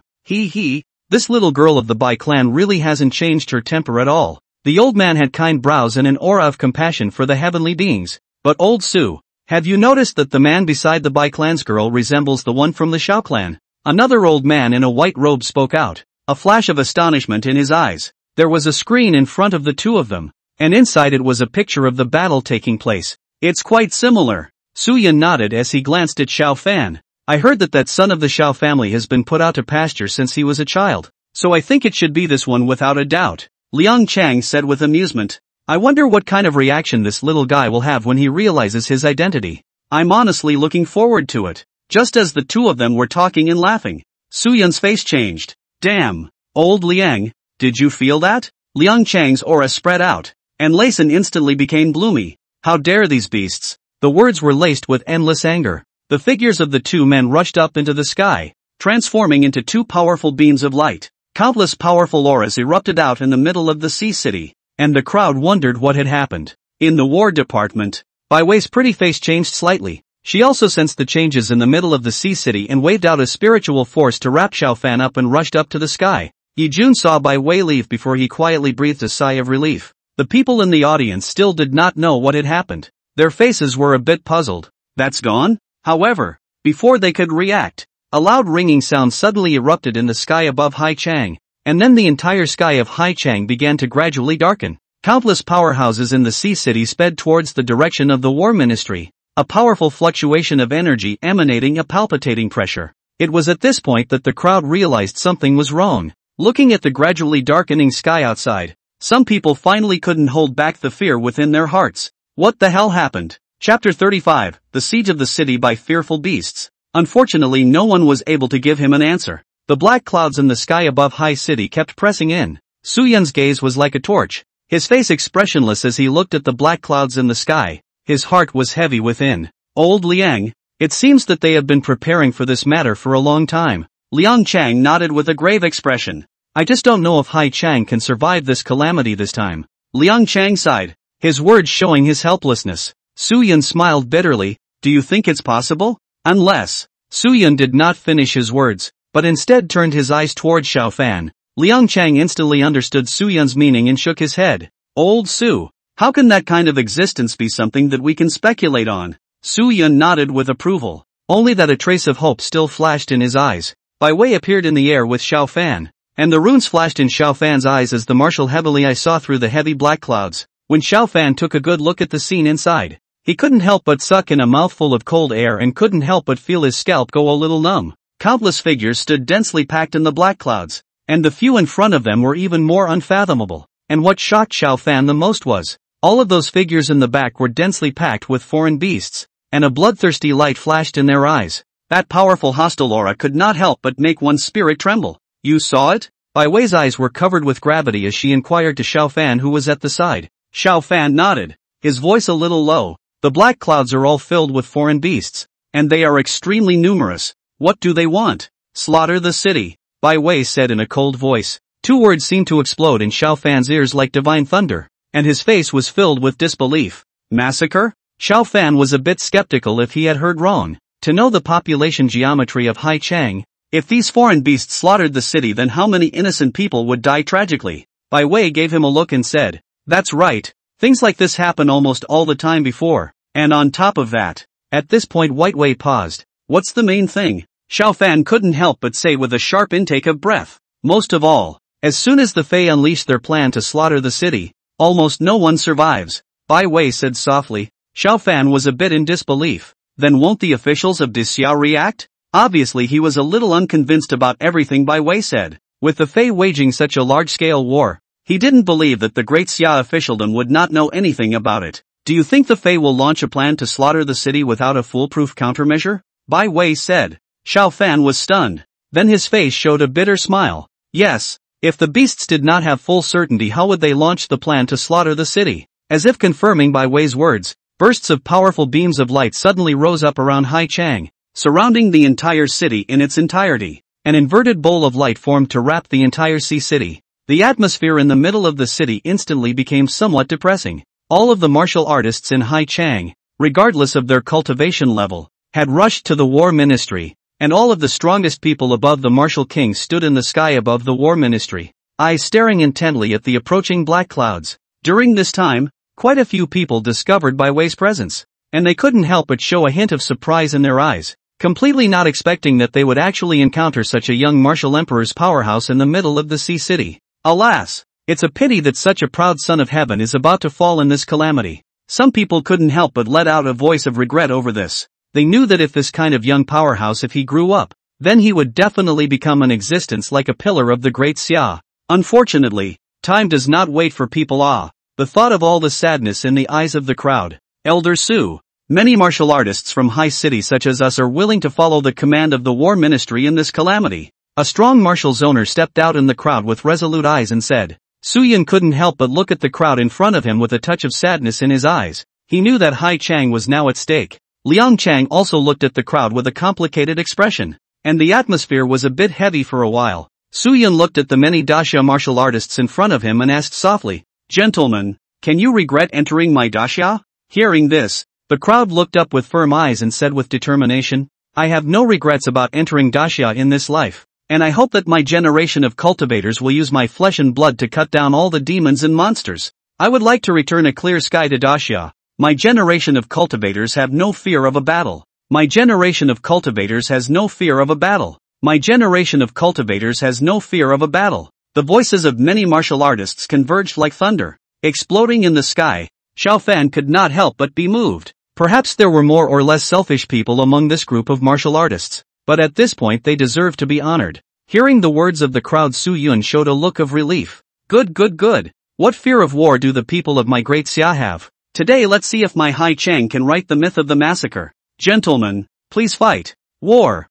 This little girl of the Bai clan really hasn't changed her temper at all. The old man had kind brows and an aura of compassion for the heavenly beings. But old Su, have you noticed that the man beside the Bai clan's girl resembles the one from the Xiao clan? Another old man in a white robe spoke out, a flash of astonishment in his eyes. There was a screen in front of the two of them, and inside it was a picture of the battle taking place. It's quite similar. Su Yan nodded as he glanced at Xiao Fan. I heard that son of the Xiao family has been put out to pasture since he was a child, so I think it should be this one without a doubt. Liang Chang said with amusement. I wonder what kind of reaction this little guy will have when he realizes his identity. I'm honestly looking forward to it. Just as the two of them were talking and laughing, Su Yan's face changed. Damn, old Liang, did you feel that? Liang Chang's aura spread out, and Layson instantly became gloomy. How dare these beasts? The words were laced with endless anger. The figures of the two men rushed up into the sky, transforming into two powerful beams of light. Countless powerful auras erupted out in the middle of the sea city, and the crowd wondered what had happened. In the war department, Bai Wei's pretty face changed slightly. She also sensed the changes in the middle of the sea city and waved out a spiritual force to wrap Xiao Fan up and rushed up to the sky. Yi Jun saw Bai Wei leave before he quietly breathed a sigh of relief. The people in the audience still did not know what had happened. Their faces were a bit puzzled. That's gone? However, before they could react, a loud ringing sound suddenly erupted in the sky above Hai Chang, and then the entire sky of Hai Chang began to gradually darken. Countless powerhouses in the sea city sped towards the direction of the war ministry, a powerful fluctuation of energy emanating a palpitating pressure. It was at this point that the crowd realized something was wrong. Looking at the gradually darkening sky outside, some people finally couldn't hold back the fear within their hearts. What the hell happened? Chapter 35, The Siege of the City by Fearful Beasts. Unfortunately, no one was able to give him an answer. The black clouds in the sky above High City kept pressing in. Su Yan's gaze was like a torch, his face expressionless as he looked at the black clouds in the sky. His heart was heavy within. Old Liang, it seems that they have been preparing for this matter for a long time. Liang Chang nodded with a grave expression. I just don't know if Hai Chang can survive this calamity this time. Liang Chang sighed, his words showing his helplessness. Su Yan smiled bitterly. Do you think it's possible? Unless. Su Yan did not finish his words, but instead turned his eyes toward Xiao Fan. Liang Chang instantly understood Su Yan's meaning and shook his head. Old Su, how can that kind of existence be something that we can speculate on? Su Yan nodded with approval, only that a trace of hope still flashed in his eyes. Bai Wei appeared in the air with Xiao Fan, and the runes flashed in Xiao Fan's eyes as the martial heavily I saw through the heavy black clouds. When Xiao Fan took a good look at the scene inside, he couldn't help but suck in a mouthful of cold air and couldn't help but feel his scalp go a little numb. Countless figures stood densely packed in the black clouds, and the few in front of them were even more unfathomable. And what shocked Xiao Fan the most was, all of those figures in the back were densely packed with foreign beasts, and a bloodthirsty light flashed in their eyes. That powerful hostile aura could not help but make one's spirit tremble. You saw it? Bai Wei's eyes were covered with gravity as she inquired to Xiao Fan who was at the side. Xiao Fan nodded, his voice a little low. The black clouds are all filled with foreign beasts, and they are extremely numerous. What do they want? Slaughter the city, Bai Wei said in a cold voice. Two words seemed to explode in Xiao Fan's ears like divine thunder, and his face was filled with disbelief. Massacre? Xiao Fan was a bit skeptical if he had heard wrong. To know the population geometry of Hai Chang, if these foreign beasts slaughtered the city, then how many innocent people would die tragically? Bai Wei gave him a look and said, that's right. Things like this happen almost all the time before, and on top of that. At this point White Wei paused. What's the main thing? Xiao Fan couldn't help but say with a sharp intake of breath. Most of all, as soon as the Fae unleashed their plan to slaughter the city, almost no one survives. Bai Wei said softly. Xiao Fan was a bit in disbelief. Then won't the officials of Dixiao react? Obviously he was a little unconvinced about everything Bai Wei said. With the Fey waging such a large-scale war, he didn't believe that the great Xia officialdom would not know anything about it. Do you think the Fey will launch a plan to slaughter the city without a foolproof countermeasure? Bai Wei said. Xiao Fan was stunned. Then his face showed a bitter smile. Yes, if the beasts did not have full certainty, how would they launch the plan to slaughter the city? As if confirming Bai Wei's words, bursts of powerful beams of light suddenly rose up around Hai Chang, surrounding the entire city in its entirety. An inverted bowl of light formed to wrap the entire sea city. The atmosphere in the middle of the city instantly became somewhat depressing. All of the martial artists in Hai Chang, regardless of their cultivation level, had rushed to the war ministry, and all of the strongest people above the martial king stood in the sky above the war ministry, eyes staring intently at the approaching black clouds. During this time, quite a few people discovered Bai Wei's presence, and they couldn't help but show a hint of surprise in their eyes, completely not expecting that they would actually encounter such a young martial emperor's powerhouse in the middle of the sea city. Alas, it's a pity that such a proud son of heaven is about to fall in this calamity. Some people couldn't help but let out a voice of regret over this. They knew that if this kind of young powerhouse, if he grew up, then he would definitely become an existence like a pillar of the great Xia. Unfortunately, time does not wait for people. The thought of all the sadness in the eyes of the crowd. Elder Su, many martial artists from high cities such as us are willing to follow the command of the war ministry in this calamity. A strong martial zoner stepped out in the crowd with resolute eyes and said. Su Yun couldn't help but look at the crowd in front of him with a touch of sadness in his eyes. He knew that Hai Chang was now at stake. Liang Chang also looked at the crowd with a complicated expression, and the atmosphere was a bit heavy for a while. Su Yun looked at the many daxia martial artists in front of him and asked softly, "Gentlemen, can you regret entering my daxia?" Hearing this, the crowd looked up with firm eyes and said with determination, "I have no regrets about entering daxia in this life, and I hope that my generation of cultivators will use my flesh and blood to cut down all the demons and monsters. I would like to return a clear sky to daxia. My generation of cultivators have no fear of a battle. My generation of cultivators has no fear of a battle. My generation of cultivators has no fear of a battle." The voices of many martial artists converged like thunder, exploding in the sky. Xiao Fan could not help but be moved. Perhaps there were more or less selfish people among this group of martial artists, but at this point they deserved to be honored. Hearing the words of the crowd, Su Yun showed a look of relief. Good. What fear of war do the people of my great Xia have? Today let's see if my Hai Chang can write the myth of the massacre. Gentlemen, please fight. War.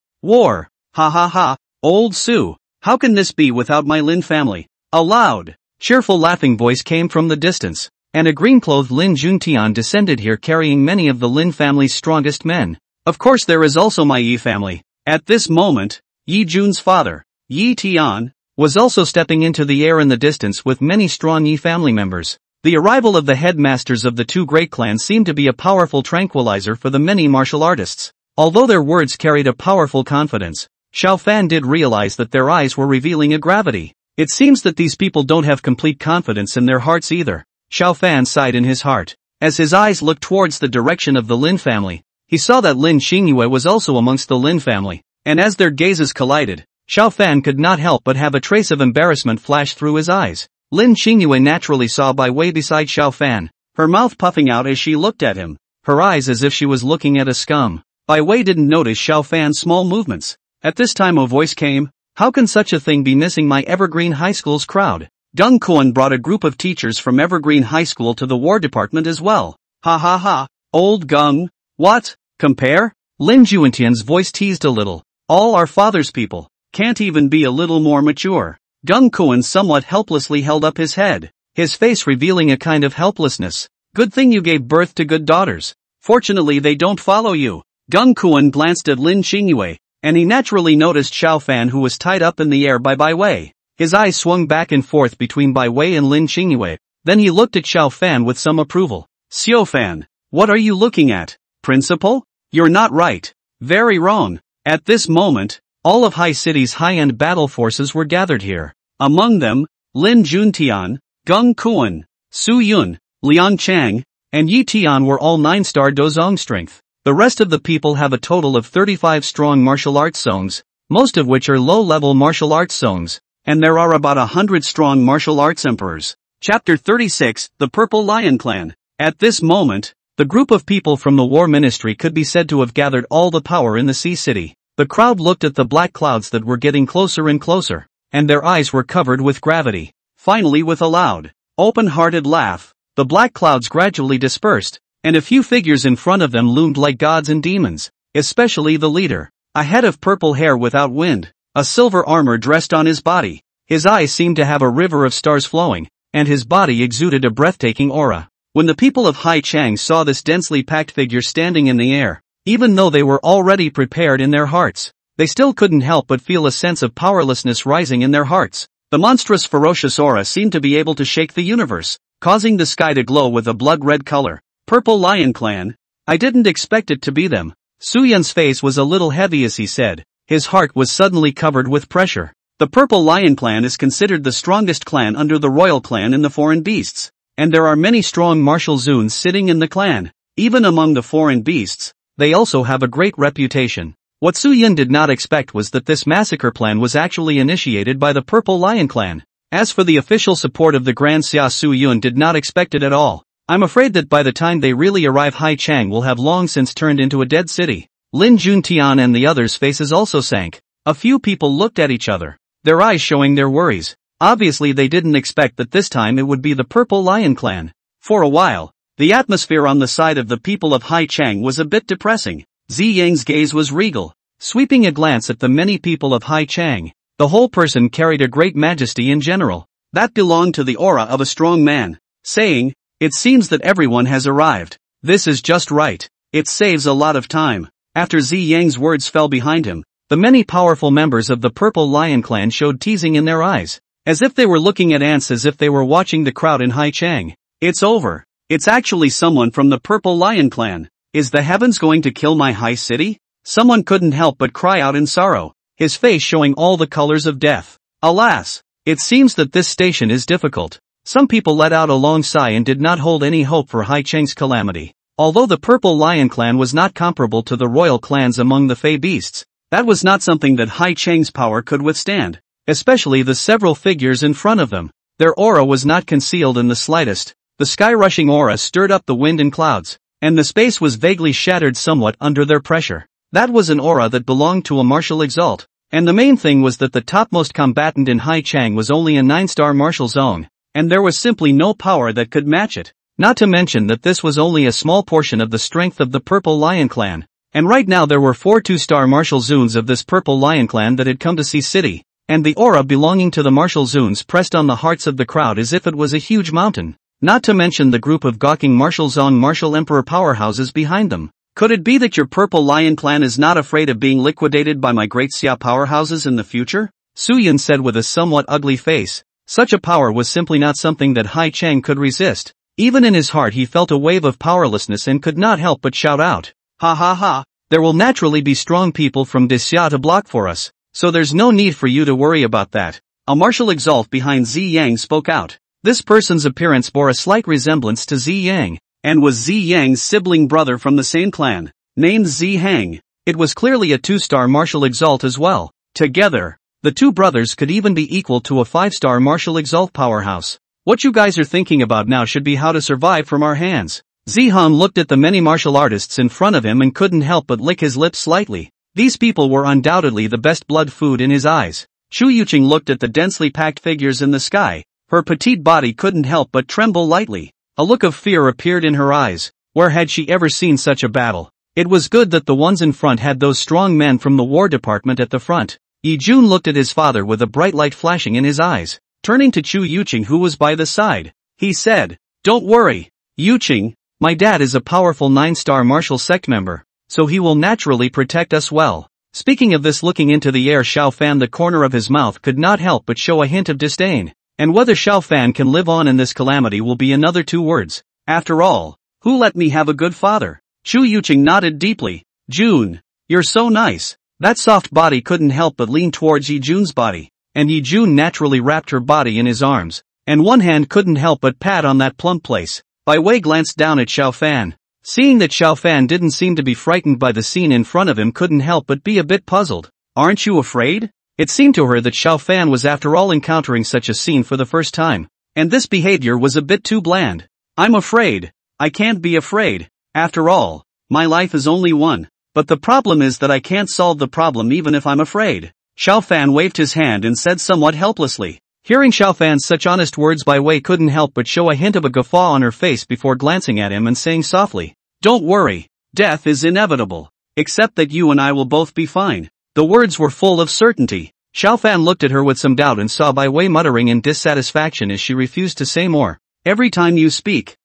Ha. Old Su, how can this be without my Lin family? A loud, cheerful laughing voice came from the distance, and a green-clothed Lin Juntian descended here carrying many of the Lin family's strongest men. Of course there is also my Yi family. At this moment, Yi Jun's father, Yi Tian, was also stepping into the air in the distance with many strong Yi family members. The arrival of the headmasters of the two great clans seemed to be a powerful tranquilizer for the many martial artists. Although their words carried a powerful confidence, Xiao Fan did realize that their eyes were revealing a gravity. It seems that these people don't have complete confidence in their hearts either. Xiao Fan sighed in his heart. As his eyes looked towards the direction of the Lin family, he saw that Lin Xingyue was also amongst the Lin family, and as their gazes collided, Xiao Fan could not help but have a trace of embarrassment flash through his eyes. Lin Xingyue naturally saw Bai Wei beside Xiao Fan, her mouth puffing out as she looked at him, her eyes as if she was looking at a scum. Bai Wei didn't notice Xiao Fan's small movements. At this time a voice came, "How can such a thing be missing my Evergreen High School's crowd?" Gung Kuan brought a group of teachers from Evergreen High School to the War Department as well. Ha. Old Gung. What? Compare? Lin Juentian's voice teased a little. All our father's people. Can't even be a little more mature. Gung Kuan somewhat helplessly held up his head, his face revealing a kind of helplessness. Good thing you gave birth to good daughters. Fortunately they don't follow you. Gung Kuan glanced at Lin Xingyue, and he naturally noticed Xiao Fan, who was tied up in the air by Bai Wei. His eyes swung back and forth between Bai Wei and Lin Xingyue. Then he looked at Xiao Fan with some approval. "Xiao Fan, what are you looking at? Principal? You're not right. Very wrong." At this moment, all of Hai City's high-end battle forces were gathered here. Among them, Lin Juntian, Gung Kuan, Su Yun, Liang Chang, and Yi Tian were all 9-star Dozong strength. The rest of the people have a total of 35 strong martial arts zones, most of which are low-level martial arts zones, and there are about 100 strong martial arts emperors. Chapter 36, The Purple Lion Clan. At this moment, the group of people from the War Ministry could be said to have gathered all the power in the Sea City. The crowd looked at the black clouds that were getting closer and closer, and their eyes were covered with gravity. Finally, with a loud, open-hearted laugh, the black clouds gradually dispersed, and a few figures in front of them loomed like gods and demons, especially the leader. A head of purple hair without wind, a silver armor dressed on his body. His eyes seemed to have a river of stars flowing, and his body exuded a breathtaking aura. When the people of Hai Chang saw this densely packed figure standing in the air, even though they were already prepared in their hearts, they still couldn't help but feel a sense of powerlessness rising in their hearts. The monstrous ferocious aura seemed to be able to shake the universe, causing the sky to glow with a blood-red color. Purple Lion Clan? I didn't expect it to be them. Suyun's face was a little heavy as he said. His heart was suddenly covered with pressure. The Purple Lion Clan is considered the strongest clan under the royal clan in the foreign beasts, and there are many strong martial zoons sitting in the clan. Even among the foreign beasts, they also have a great reputation. What Suyun did not expect was that this massacre plan was actually initiated by the Purple Lion Clan. As for the official support of the Grand Xia, Suyun did not expect it at all. I'm afraid that by the time they really arrive, Hai Chang will have long since turned into a dead city. Lin Juntian and the others' faces also sank. A few people looked at each other, their eyes showing their worries. Obviously they didn't expect that this time it would be the Purple Lion Clan. For a while, the atmosphere on the side of the people of Hai Chang was a bit depressing. Zi Yang's gaze was regal, sweeping a glance at the many people of Hai Chang. The whole person carried a great majesty in general, that belonged to the aura of a strong man, saying, "It seems that everyone has arrived. This is just right. It saves a lot of time." After Zi Yang's words fell behind him, the many powerful members of the Purple Lion Clan showed teasing in their eyes, as if they were looking at ants, as if they were watching the crowd in Hai Chang. It's over. It's actually someone from the Purple Lion Clan. Is the heavens going to kill my Hai city? Someone couldn't help but cry out in sorrow, his face showing all the colors of death. Alas, it seems that this station is difficult. Some people let out a long sigh and did not hold any hope for Hai Chang's calamity. Although the Purple Lion Clan was not comparable to the royal clans among the Fey beasts, that was not something that Hai Chang's power could withstand, especially the several figures in front of them. Their aura was not concealed in the slightest. The sky-rushing aura stirred up the wind and clouds, and the space was vaguely shattered somewhat under their pressure. That was an aura that belonged to a martial exalt, and the main thing was that the topmost combatant in Hai Chang was only a 9-star martial zone, and there was simply no power that could match it. Not to mention that this was only a small portion of the strength of the Purple Lion Clan, and right now there were 4 2-star martial zoons of this Purple Lion Clan that had come to see city, and the aura belonging to the martial zoons pressed on the hearts of the crowd as if it was a huge mountain. Not to mention the group of gawking martial zone martial emperor powerhouses behind them. Could it be that your Purple Lion Clan is not afraid of being liquidated by my great Xia powerhouses in the future? Suyun said with a somewhat ugly face. Such a power was simply not something that Hai Chang could resist. Even in his heart he felt a wave of powerlessness and could not help but shout out. Ha ha ha, there will naturally be strong people from Xia to block for us, so there's no need for you to worry about that. A martial exalt behind Zi Yang spoke out. This person's appearance bore a slight resemblance to Zi Yang, and was Zi Yang's sibling brother from the same clan, named Zi Hang. It was clearly a 2-star martial exalt as well. Together, the two brothers could even be equal to a 5-star martial exalt powerhouse. What you guys are thinking about now should be how to survive from our hands. Zihan looked at the many martial artists in front of him and couldn't help but lick his lips slightly. These people were undoubtedly the best blood food in his eyes. Shu Yuqing looked at the densely packed figures in the sky. Her petite body couldn't help but tremble lightly. A look of fear appeared in her eyes. Where had she ever seen such a battle? It was good that the ones in front had those strong men from the war department at the front. Yi Jun looked at his father with a bright light flashing in his eyes. Turning to Chu Yuqing, who was by the side, he said, "Don't worry, Yuqing, my dad is a powerful 9-star martial sect member, so he will naturally protect us well." Speaking of this, looking into the air, Xiao Fan, the corner of his mouth could not help but show a hint of disdain. And whether Xiao Fan can live on in this calamity will be another 2 words. After all, who let me have a good father? Chu Yuqing nodded deeply. "Jun, you're so nice." That soft body couldn't help but lean towards Yi Jun's body, and Yi Jun naturally wrapped her body in his arms, and one hand couldn't help but pat on that plump place. Bai Wei glanced down at Xiao Fan. Seeing that Xiao Fan didn't seem to be frightened by the scene in front of him, couldn't help but be a bit puzzled. "Aren't you afraid?" It seemed to her that Xiao Fan was after all encountering such a scene for the first time, and this behavior was a bit too bland. "I'm afraid. I can't be afraid. After all, my life is only one." but the problem is that I can't solve the problem even if I'm afraid. Xiao Fan waved his hand and said somewhat helplessly. Hearing Xiao Fan's such honest words, Bai Wei couldn't help but show a hint of a guffaw on her face before glancing at him and saying softly, "Don't worry, death is inevitable. Except that you and I will both be fine." The words were full of certainty. Xiao Fan looked at her with some doubt and saw Bai Wei muttering in dissatisfaction as she refused to say more. "Every time you speak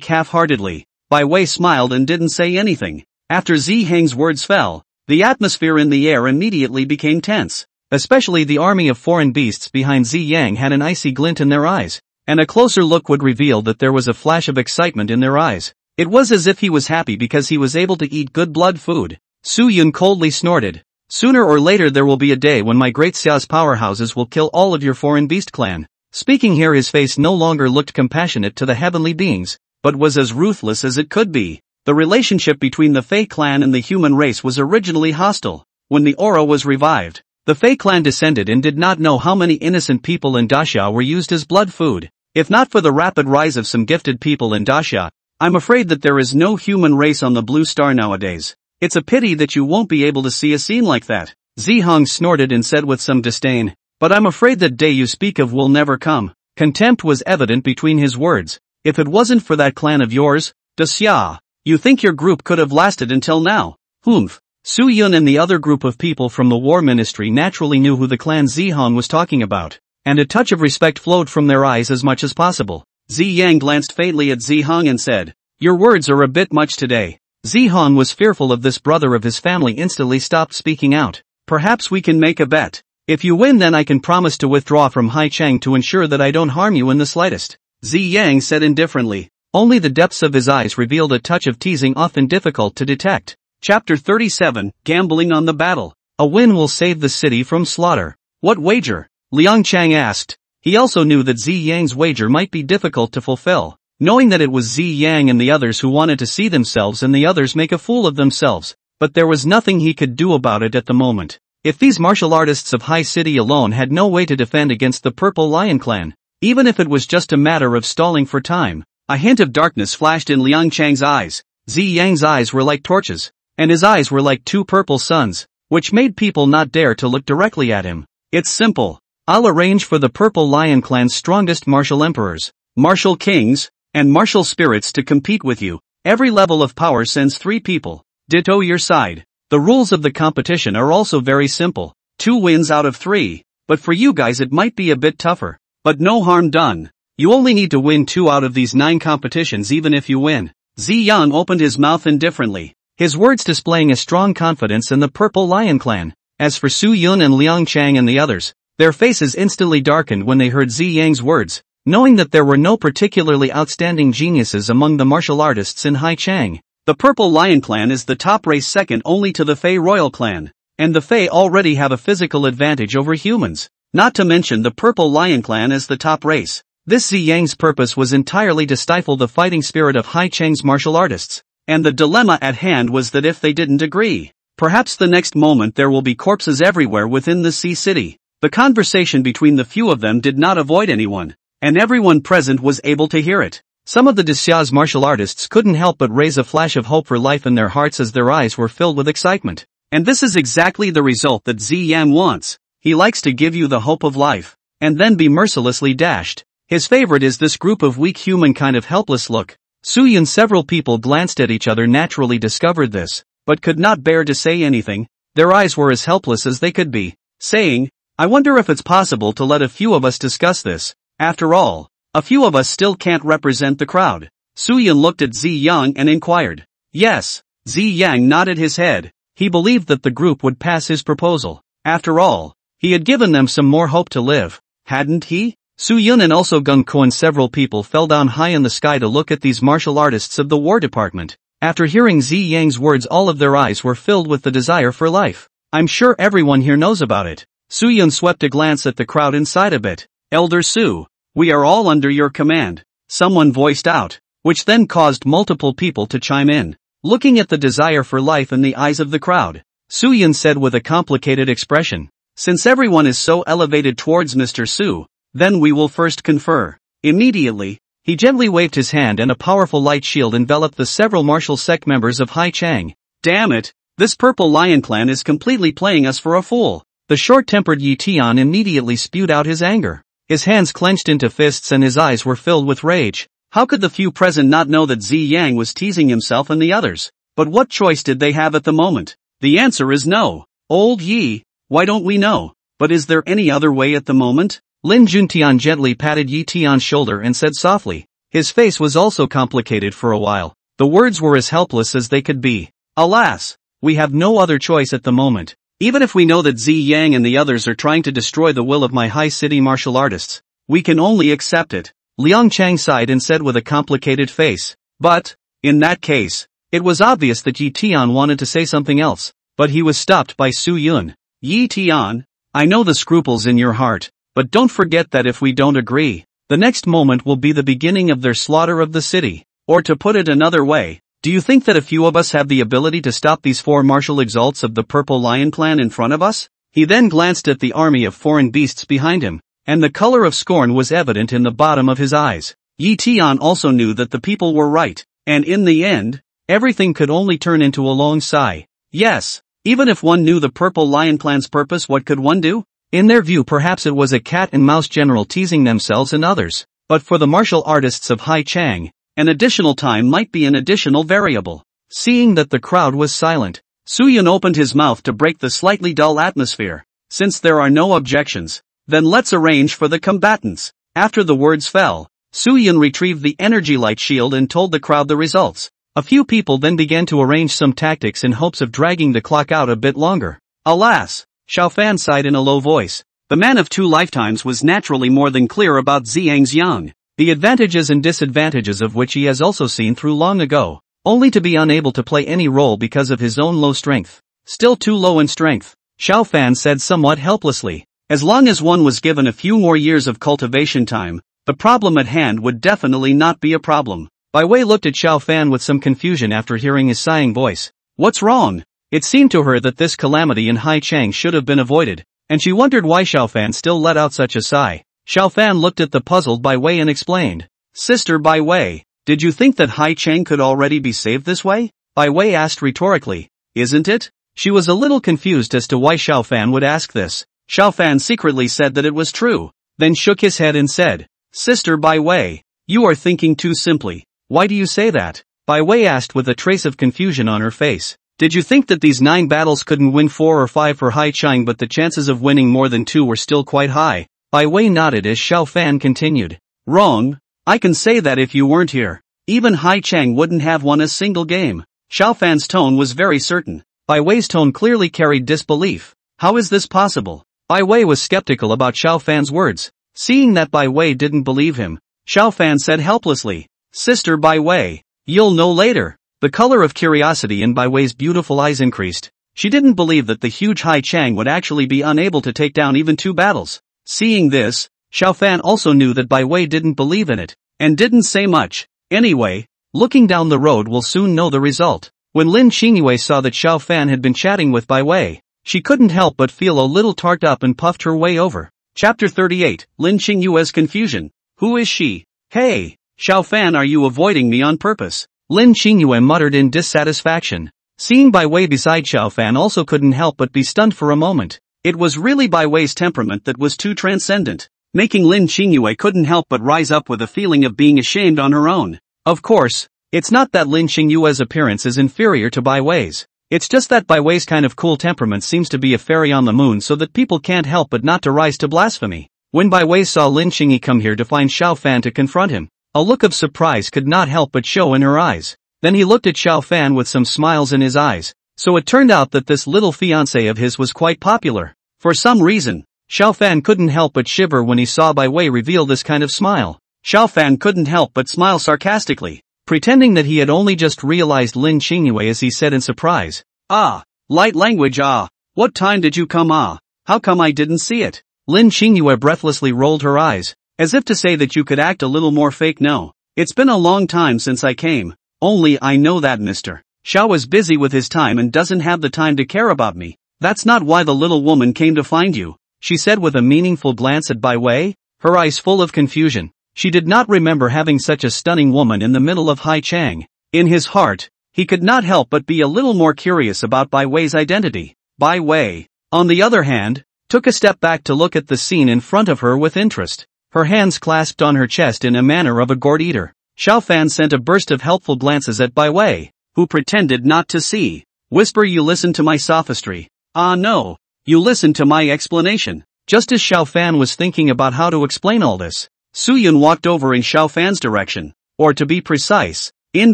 half-heartedly." Bai Wei smiled and didn't say anything. After Zi Heng's words fell, the atmosphere in the air immediately became tense. Especially the army of foreign beasts behind Zi Yang had an icy glint in their eyes, and a closer look would reveal that there was a flash of excitement in their eyes. It was as if he was happy because he was able to eat good blood food. Su Yun coldly snorted. "Sooner or later there will be a day when my great Xia's powerhouses will kill all of your foreign beast clan." Speaking here, his face no longer looked compassionate to the heavenly beings, but was as ruthless as it could be. The relationship between the Fei clan and the human race was originally hostile. When the aura was revived, the Fei clan descended and did not know how many innocent people in Daxia were used as blood food. If not for the rapid rise of some gifted people in Daxia, I'm afraid that there is no human race on the Blue Star nowadays. It's a pity that you won't be able to see a scene like that. Zi Heng snorted and said with some disdain, "But I'm afraid that day you speak of will never come." Contempt was evident between his words. "If it wasn't for that clan of yours, Daxia, you think your group could have lasted until now?" Humph. Su Yun and the other group of people from the War Ministry naturally knew who the clan Zi Heng was talking about, and a touch of respect flowed from their eyes as much as possible. Zi Yang glanced faintly at Zi Heng and said, "Your words are a bit much today." Zi Heng was fearful of this brother of his family instantly stopped speaking out. "Perhaps we can make a bet. If you win, then I can promise to withdraw from Hai Cheng to ensure that I don't harm you in the slightest." Zi Yang said indifferently. Only the depths of his eyes revealed a touch of teasing often difficult to detect. Chapter 37, Gambling on the Battle. A win will save the city from slaughter. "What wager?" Liang Chang asked. He also knew that Zi Yang's wager might be difficult to fulfill, knowing that it was Zi Yang and the others who wanted to see themselves and the others make a fool of themselves, but there was nothing he could do about it at the moment. If these martial artists of High City alone had no way to defend against the Purple Lion clan, even if it was just a matter of stalling for time. A hint of darkness flashed in Liang Chang's eyes. Zi Yang's eyes were like torches, and his eyes were like two purple suns, which made people not dare to look directly at him. "It's simple. I'll arrange for the Purple Lion clan's strongest martial emperors, martial kings, and martial spirits to compete with you. Every level of power sends 3 people. Ditto your side. The rules of the competition are also very simple. 2 wins out of 3, but for you guys it might be a bit tougher. But no harm done. You only need to win 2 out of these 9 competitions even if you win." Zi Yan opened his mouth indifferently, his words displaying a strong confidence in the Purple Lion clan. As for Su Yun and Liang Chang and the others, their faces instantly darkened when they heard Zi Yang's words, knowing that there were no particularly outstanding geniuses among the martial artists in Hai Chang. The Purple Lion clan is the top race second only to the Fei royal clan, and the Fei already have a physical advantage over humans, not to mention the Purple Lion clan is the top race. This Zi Yang's purpose was entirely to stifle the fighting spirit of Hai Cheng's martial artists, and the dilemma at hand was that if they didn't agree, perhaps the next moment there will be corpses everywhere within the Sea City. The conversation between the few of them did not avoid anyone, and everyone present was able to hear it. Some of the Daxia's martial artists couldn't help but raise a flash of hope for life in their hearts as their eyes were filled with excitement. And this is exactly the result that Zi Yan wants. He likes to give you the hope of life, and then be mercilessly dashed. His favorite is this group of weak human kind of helpless look. Su Yun. Several people glanced at each other, naturally discovered this, but could not bear to say anything. Their eyes were as helpless as they could be, saying, "I wonder if it's possible to let a few of us discuss this. After all, a few of us still can't represent the crowd." Su Yun looked at Zi Yang and inquired. "Yes." Zi Yang nodded his head. He believed that the group would pass his proposal. After all, he had given them some more hope to live, hadn't he? Su Yun and also Gung Ko and several people fell down high in the sky to look at these martial artists of the War Department. After hearing Zi Yang's words, all of their eyes were filled with the desire for life. "I'm sure everyone here knows about it." Su Yun swept a glance at the crowd inside a bit. "Elder Su, we are all under your command," someone voiced out, which then caused multiple people to chime in. Looking at the desire for life in the eyes of the crowd, Su Yun said with a complicated expression, "Since everyone is so elevated towards Mr. Su, then we will first confer." Immediately, he gently waved his hand and a powerful light shield enveloped the several martial sect members of Hai Chang. "Damn it, This purple lion clan is completely playing us for a fool. The short-tempered Yi Tian immediately spewed out his anger. His hands clenched into fists and his eyes were filled with rage. How could the few present not know that Zi Yang was teasing himself and the others? But what choice did they have at the moment? The answer is no. Old Yi, why don't we know? But is there any other way at the moment? Lin Juntian gently patted Yi Tian's shoulder and said softly. His face was also complicated for a while. The words were as helpless as they could be. Alas, we have no other choice at the moment. Even if we know that Zi Yang and the others are trying to destroy the will of my high city martial artists, we can only accept it. Liang Chang sighed and said with a complicated face. But, in that case, it was obvious that Yi Tian wanted to say something else, but he was stopped by Su Yun. Yi Tian, I know the scruples in your heart, but don't forget that if we don't agree, the next moment will be the beginning of their slaughter of the city. Or to put it another way, do you think that a few of us have the ability to stop these four martial exalts of the Purple Lion clan in front of us? He then glanced at the army of foreign beasts behind him, and the color of scorn was evident in the bottom of his eyes. Yi Tian also knew that the people were right, and in the end, everything could only turn into a long sigh. Yes, even if one knew the Purple Lion clan's purpose, what could one do? In their view, perhaps it was a cat and mouse general teasing themselves and others. But for the martial artists of Hai Chang, an additional time might be an additional variable. Seeing that the crowd was silent, Su Yun opened his mouth to break the slightly dull atmosphere. Since there are no objections, then let's arrange for the combatants. After the words fell, Su Yun retrieved the energy light shield and told the crowd the results. A few people then began to arrange some tactics in hopes of dragging the clock out a bit longer. Alas, Xiao Fan sighed in a low voice. The man of 2 lifetimes was naturally more than clear about Ziyang's young, the advantages and disadvantages of which he has also seen through long ago, only to be unable to play any role because of his own low strength. Still too low in strength, Xiao Fan said somewhat helplessly. As long as one was given a few more years of cultivation time, the problem at hand would definitely not be a problem. Bai Wei looked at Xiao Fan with some confusion after hearing his sighing voice. What's wrong? It seemed to her that this calamity in Hai Chang should have been avoided, and she wondered why Xiao Fan still let out such a sigh. Xiao Fan looked at the puzzled Bai Wei and explained. Sister Bai Wei, did you think that Hai Chang could already be saved this way? Bai Wei asked rhetorically. Isn't it? She was a little confused as to why Xiao Fan would ask this. Xiao Fan secretly said that it was true, then shook his head and said, Sister Bai Wei, you are thinking too simply. Why do you say that? Bai Wei asked with a trace of confusion on her face. Did you think that these 9 battles couldn't win 4 or 5 for Hai Chang, but the chances of winning more than 2 were still quite high? Bai Wei nodded as Xiao Fan continued. Wrong. I can say that if you weren't here, even Hai Chang wouldn't have won a single game. Xiao Fan's tone was very certain. Bai Wei's tone clearly carried disbelief. How is this possible? Bai Wei was skeptical about Xiao Fan's words. Seeing that Bai Wei didn't believe him, Xiao Fan said helplessly, Sister Bai Wei, you'll know later. The color of curiosity in Bai Wei's beautiful eyes increased. She didn't believe that the huge Hai Chang would actually be unable to take down even 2 battles. Seeing this, Xiao Fan also knew that Bai Wei didn't believe in it, and didn't say much. Anyway, looking down the road will soon know the result. When Lin Xingyue saw that Xiao Fan had been chatting with Bai Wei, she couldn't help but feel a little tart up and puffed her way over. Chapter 38, Lin Xingyue's confusion. Who is she? Hey, Xiao Fan, are you avoiding me on purpose? Lin Xingyue muttered in dissatisfaction. Seeing Bai Wei beside Xiao Fan also couldn't help but be stunned for a moment. It was really Bai Wei's temperament that was too transcendent, making Lin Xingyue couldn't help but rise up with a feeling of being ashamed on her own. Of course, it's not that Lin Xingyue's appearance is inferior to Bai Wei's. It's just that Bai Wei's kind of cool temperament seems to be a fairy on the moon, so that people can't help but not to rise to blasphemy. When Bai Wei saw Lin Xingyi come here to find Xiao Fan to confront him, a look of surprise could not help but show in her eyes. Then he looked at Xiao Fan with some smiles in his eyes. So it turned out that this little fiancé of his was quite popular. For some reason, Xiao Fan couldn't help but shiver when he saw Bai Wei reveal this kind of smile. Xiao Fan couldn't help but smile sarcastically, pretending that he had only just realized Lin Xingyue as he said in surprise. Ah, light language, ah, what time did you come, ah, how come I didn't see it? Lin Xingyue breathlessly rolled her eyes, as if to say that you could act a little more fake. No, it's been a long time since I came, only I know that Mr. Xiao is busy with his time and doesn't have the time to care about me. That's not why the little woman came to find you, she said with a meaningful glance at Bai Wei, her eyes full of confusion. She did not remember having such a stunning woman in the middle of Hai Chang. In his heart, he could not help but be a little more curious about Bai Wei's identity. Bai Wei, on the other hand, took a step back to look at the scene in front of her with interest, her hands clasped on her chest in a manner of a gourd eater. Xiao Fan sent a burst of helpful glances at Bai Wei, who pretended not to see. Whisper, you listen to my sophistry. Ah no, you listen to my explanation. Just as Xiao Fan was thinking about how to explain all this, Su Yun walked over in Xiao Fan's direction, or to be precise, in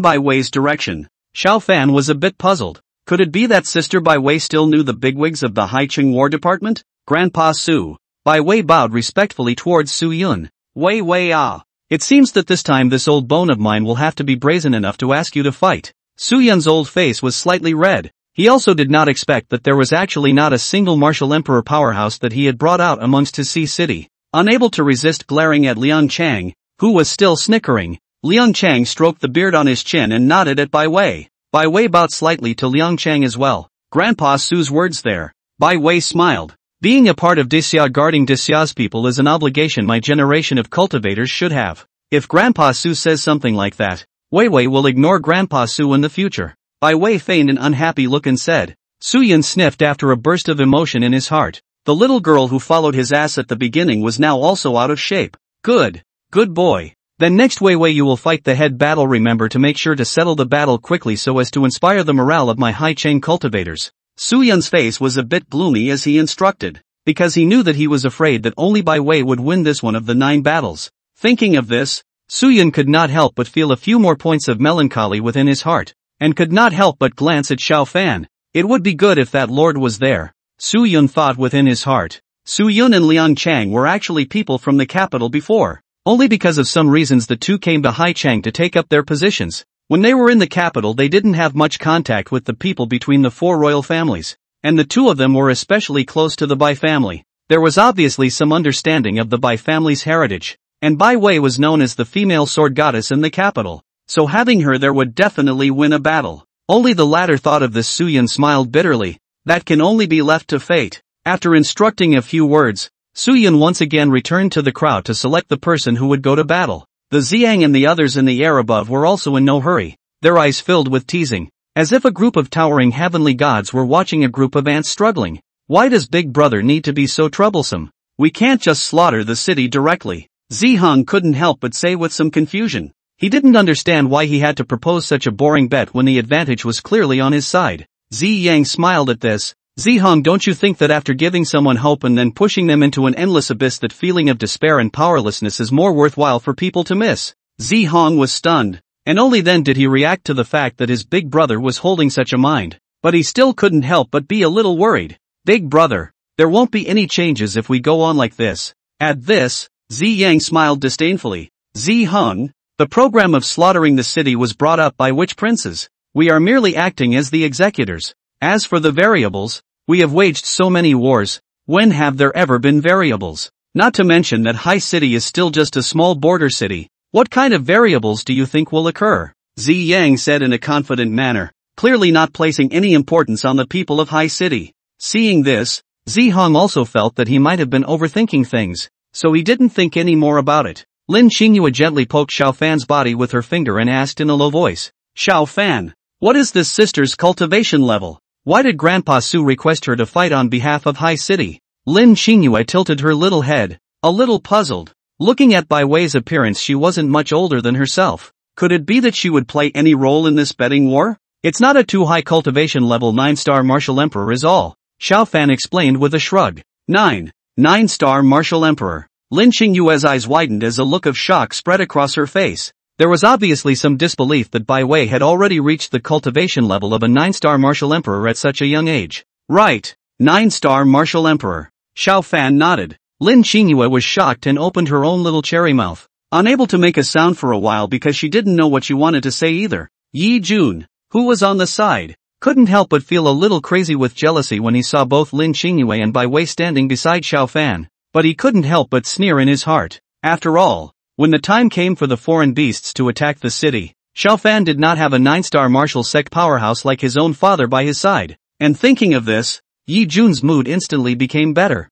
Bai Wei's direction. Xiao Fan was a bit puzzled. Could it be that Sister Bai Wei still knew the bigwigs of the Haicheng War Department? Grandpa Su. Bai Wei bowed respectfully towards Su Yun. Wei Wei ah. It seems that this time this old bone of mine will have to be brazen enough to ask you to fight. Su Yun's old face was slightly red. He also did not expect that there was actually not a single martial emperor powerhouse that he had brought out amongst his sea city. Unable to resist glaring at Liang Chang, who was still snickering, Liang Chang stroked the beard on his chin and nodded at Bai Wei. Bai Wei bowed slightly to Liang Chang as well. Grandpa Su's words there. Bai Wei smiled. Being a part of Dixia, guarding Dixia's people is an obligation my generation of cultivators should have. If Grandpa Su says something like that, Wei Wei will ignore Grandpa Su in the future. Bai Wei feigned an unhappy look and said. Su Yun sniffed after a burst of emotion in his heart. The little girl who followed his ass at the beginning was now also out of shape. Good boy. Then next Wei Wei you will fight the head battle. Remember to make sure to settle the battle quickly so as to inspire the morale of my Haicheng cultivators. Su Yun's face was a bit gloomy as he instructed, because he knew that he was afraid that only Bai Wei would win this one of the 9 battles. Thinking of this, Su Yun could not help but feel a few more points of melancholy within his heart, and could not help but glance at Xiao Fan. It would be good if that lord was there, Su Yun thought within his heart. Su Yun and Liang Chang were actually people from the capital before. Only because of some reasons the two came to Haicheng to take up their positions. When they were in the capital they didn't have much contact with the people between the 4 royal families, and the 2 of them were especially close to the Bai family. There was obviously some understanding of the Bai family's heritage, and Bai Wei was known as the female sword goddess in the capital, so having her there would definitely win a battle. Only the latter thought of this. Su Yun smiled bitterly. That can only be left to fate. After instructing a few words, Su Yun once again returned to the crowd to select the person who would go to battle. The Xiang and the others in the air above were also in no hurry, their eyes filled with teasing, as if a group of towering heavenly gods were watching a group of ants struggling. Why does Big Brother need to be so troublesome? We can't just slaughter the city directly. Zihong couldn't help but say with some confusion. He didn't understand why he had to propose such a boring bet when the advantage was clearly on his side. Zi Yang smiled at this. Zihong, don't you think that after giving someone hope and then pushing them into an endless abyss, that feeling of despair and powerlessness is more worthwhile for people to miss? Zihong was stunned, and only then did he react to the fact that his big brother was holding such a mind. But he still couldn't help but be a little worried. Big brother, there won't be any changes if we go on like this. At this, Zi Yang smiled disdainfully. Zihong, the program of slaughtering the city was brought up by which princes? We are merely acting as the executors. As for the variables, we have waged so many wars, when have there ever been variables? Not to mention that Hai City is still just a small border city. What kind of variables do you think will occur? Zi Yang said in a confident manner, clearly not placing any importance on the people of Hai City. Seeing this, Zihong also felt that he might have been overthinking things, so he didn't think any more about it. Lin Qingyue gently poked Xiao Fan's body with her finger and asked in a low voice, Xiao Fan, what is this sister's cultivation level? Why did Grandpa Su request her to fight on behalf of Hai City? Lin Qingyue tilted her little head, a little puzzled. Looking at Bai Wei's appearance, she wasn't much older than herself. Could it be that she would play any role in this betting war? It's not a too high cultivation level 9-star martial emperor is all, Xiao Fan explained with a shrug. 9-star martial emperor. Lin Qingyue's eyes widened as a look of shock spread across her face. There was obviously some disbelief that Bai Wei had already reached the cultivation level of a 9-star martial emperor at such a young age. Right, 9-star martial emperor. Xiao Fan nodded. Lin Qingyue was shocked and opened her own little cherry mouth, unable to make a sound for a while because she didn't know what she wanted to say either. Yi Jun, who was on the side, couldn't help but feel a little crazy with jealousy when he saw both Lin Qingyue and Bai Wei standing beside Xiao Fan, but he couldn't help but sneer in his heart. After all, when the time came for the foreign beasts to attack the city, Xiao Fan did not have a 9-star martial sect powerhouse like his own father by his side, and thinking of this, Yi Jun's mood instantly became better.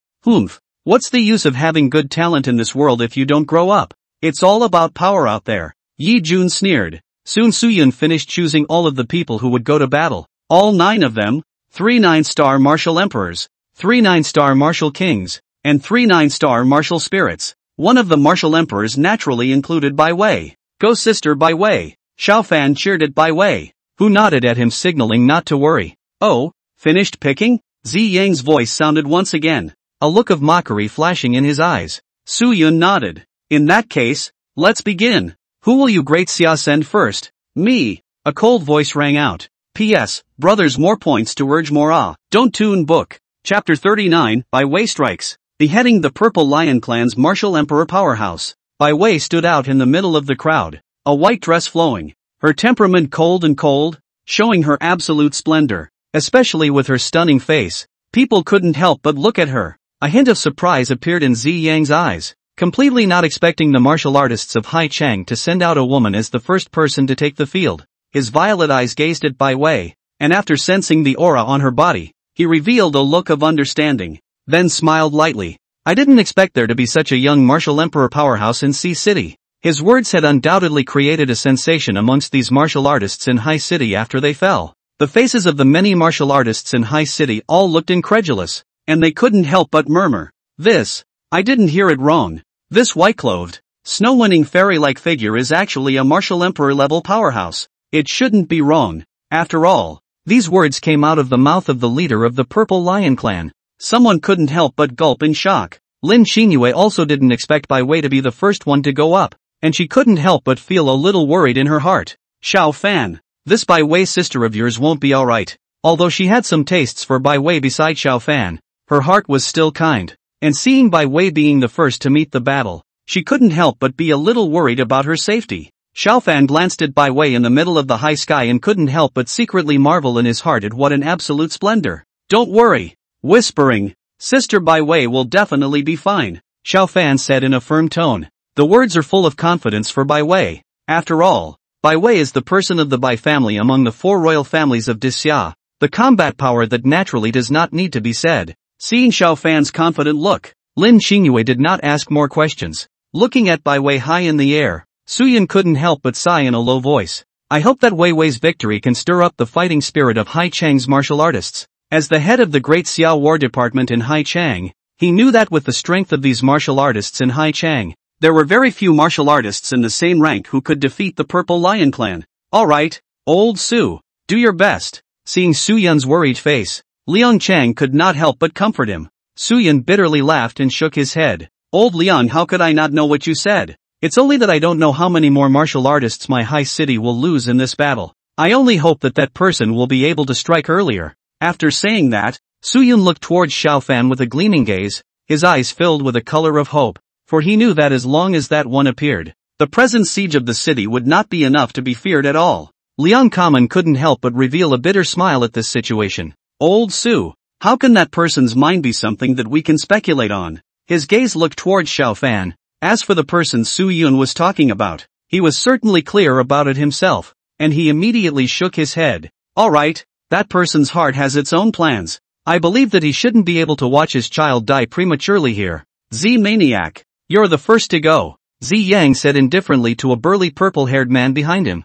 What's the use of having good talent in this world if you don't grow up? It's all about power out there. Yi Jun sneered. Soon Suyun finished choosing all of the people who would go to battle. All 9 of them, 3 9-star martial emperors, 3 9-star martial kings, and 3 9-star martial spirits. One of the martial emperors naturally included Bai Wei. Go sister Bai Wei. Xiao Fan cheered at Bai Wei, who nodded at him signaling not to worry. Oh, finished picking? Zi Yang's voice sounded once again, a look of mockery flashing in his eyes. Suyun nodded. In that case, let's begin. Who will you great Xia send first? Me. A cold voice rang out. P.S. Brothers, more points to urge more Don't tune book. Chapter 39, Bai Wei strikes. Beheading the Purple Lion Clan's martial emperor powerhouse. Bai Wei stood out in the middle of the crowd, a white dress flowing, her temperament cold and cold, showing her absolute splendor, especially with her stunning face. People couldn't help but look at her. A hint of surprise appeared in Zi Yang's eyes, completely not expecting the martial artists of Hai Chang to send out a woman as the first person to take the field. His violet eyes gazed at Bai Wei, and after sensing the aura on her body, he revealed a look of understanding, then smiled lightly. I didn't expect there to be such a young martial emperor powerhouse in Sea City. His words had undoubtedly created a sensation amongst these martial artists in High City after they fell. The faces of the many martial artists in High City all looked incredulous, and they couldn't help but murmur. I didn't hear it wrong. This white-clothed, snow-winning fairy-like figure is actually a martial emperor-level powerhouse. It shouldn't be wrong. After all, these words came out of the mouth of the leader of the Purple Lion Clan. Someone couldn't help but gulp in shock. Lin Xingyue also didn't expect Bai Wei to be the first one to go up, and she couldn't help but feel a little worried in her heart. Xiao Fan, this Bai Wei sister of yours won't be alright. Although she had some tastes for Bai Wei beside Xiao Fan, her heart was still kind, and seeing Bai Wei being the first to meet the battle, she couldn't help but be a little worried about her safety. Xiao Fan glanced at Bai Wei in the middle of the high sky and couldn't help but secretly marvel in his heart at what an absolute splendor. Don't worry. Whispering, Sister Bai Wei will definitely be fine, Xiao Fan said in a firm tone. The words are full of confidence for Bai Wei. After all, Bai Wei is the person of the Bai family among the 4 royal families of Dixia, the combat power that naturally does not need to be said. Seeing Xiao Fan's confident look, Lin Xingyue did not ask more questions. Looking at Bai Wei high in the air, Suyun couldn't help but sigh in a low voice. I hope that Wei Wei's victory can stir up the fighting spirit of Hai Chang's martial artists. As the head of the Great Xiao War Department in Hai Chang, he knew that with the strength of these martial artists in Hai Chang, there were very few martial artists in the same rank who could defeat the Purple Lion Clan. Alright, old Su, do your best. Seeing Suyun's worried face, Liang Chang could not help but comfort him. Suyun bitterly laughed and shook his head. Old Liang, how could I not know what you said? It's only that I don't know how many more martial artists my High City will lose in this battle. I only hope that that person will be able to strike earlier. After saying that, Suyun looked towards Xiao Fan with a gleaming gaze, his eyes filled with a color of hope, for he knew that as long as that one appeared, the present siege of the city would not be enough to be feared at all. Liang Kamen couldn't help but reveal a bitter smile at this situation. Old Su, how can that person's mind be something that we can speculate on? His gaze looked towards Xiao Fan. As for the person Suyun was talking about, he was certainly clear about it himself, and he immediately shook his head. Alright. That person's heart has its own plans. I believe that he shouldn't be able to watch his child die prematurely here. Z Maniac, you're the first to go, Zi Yang said indifferently to a burly purple-haired man behind him.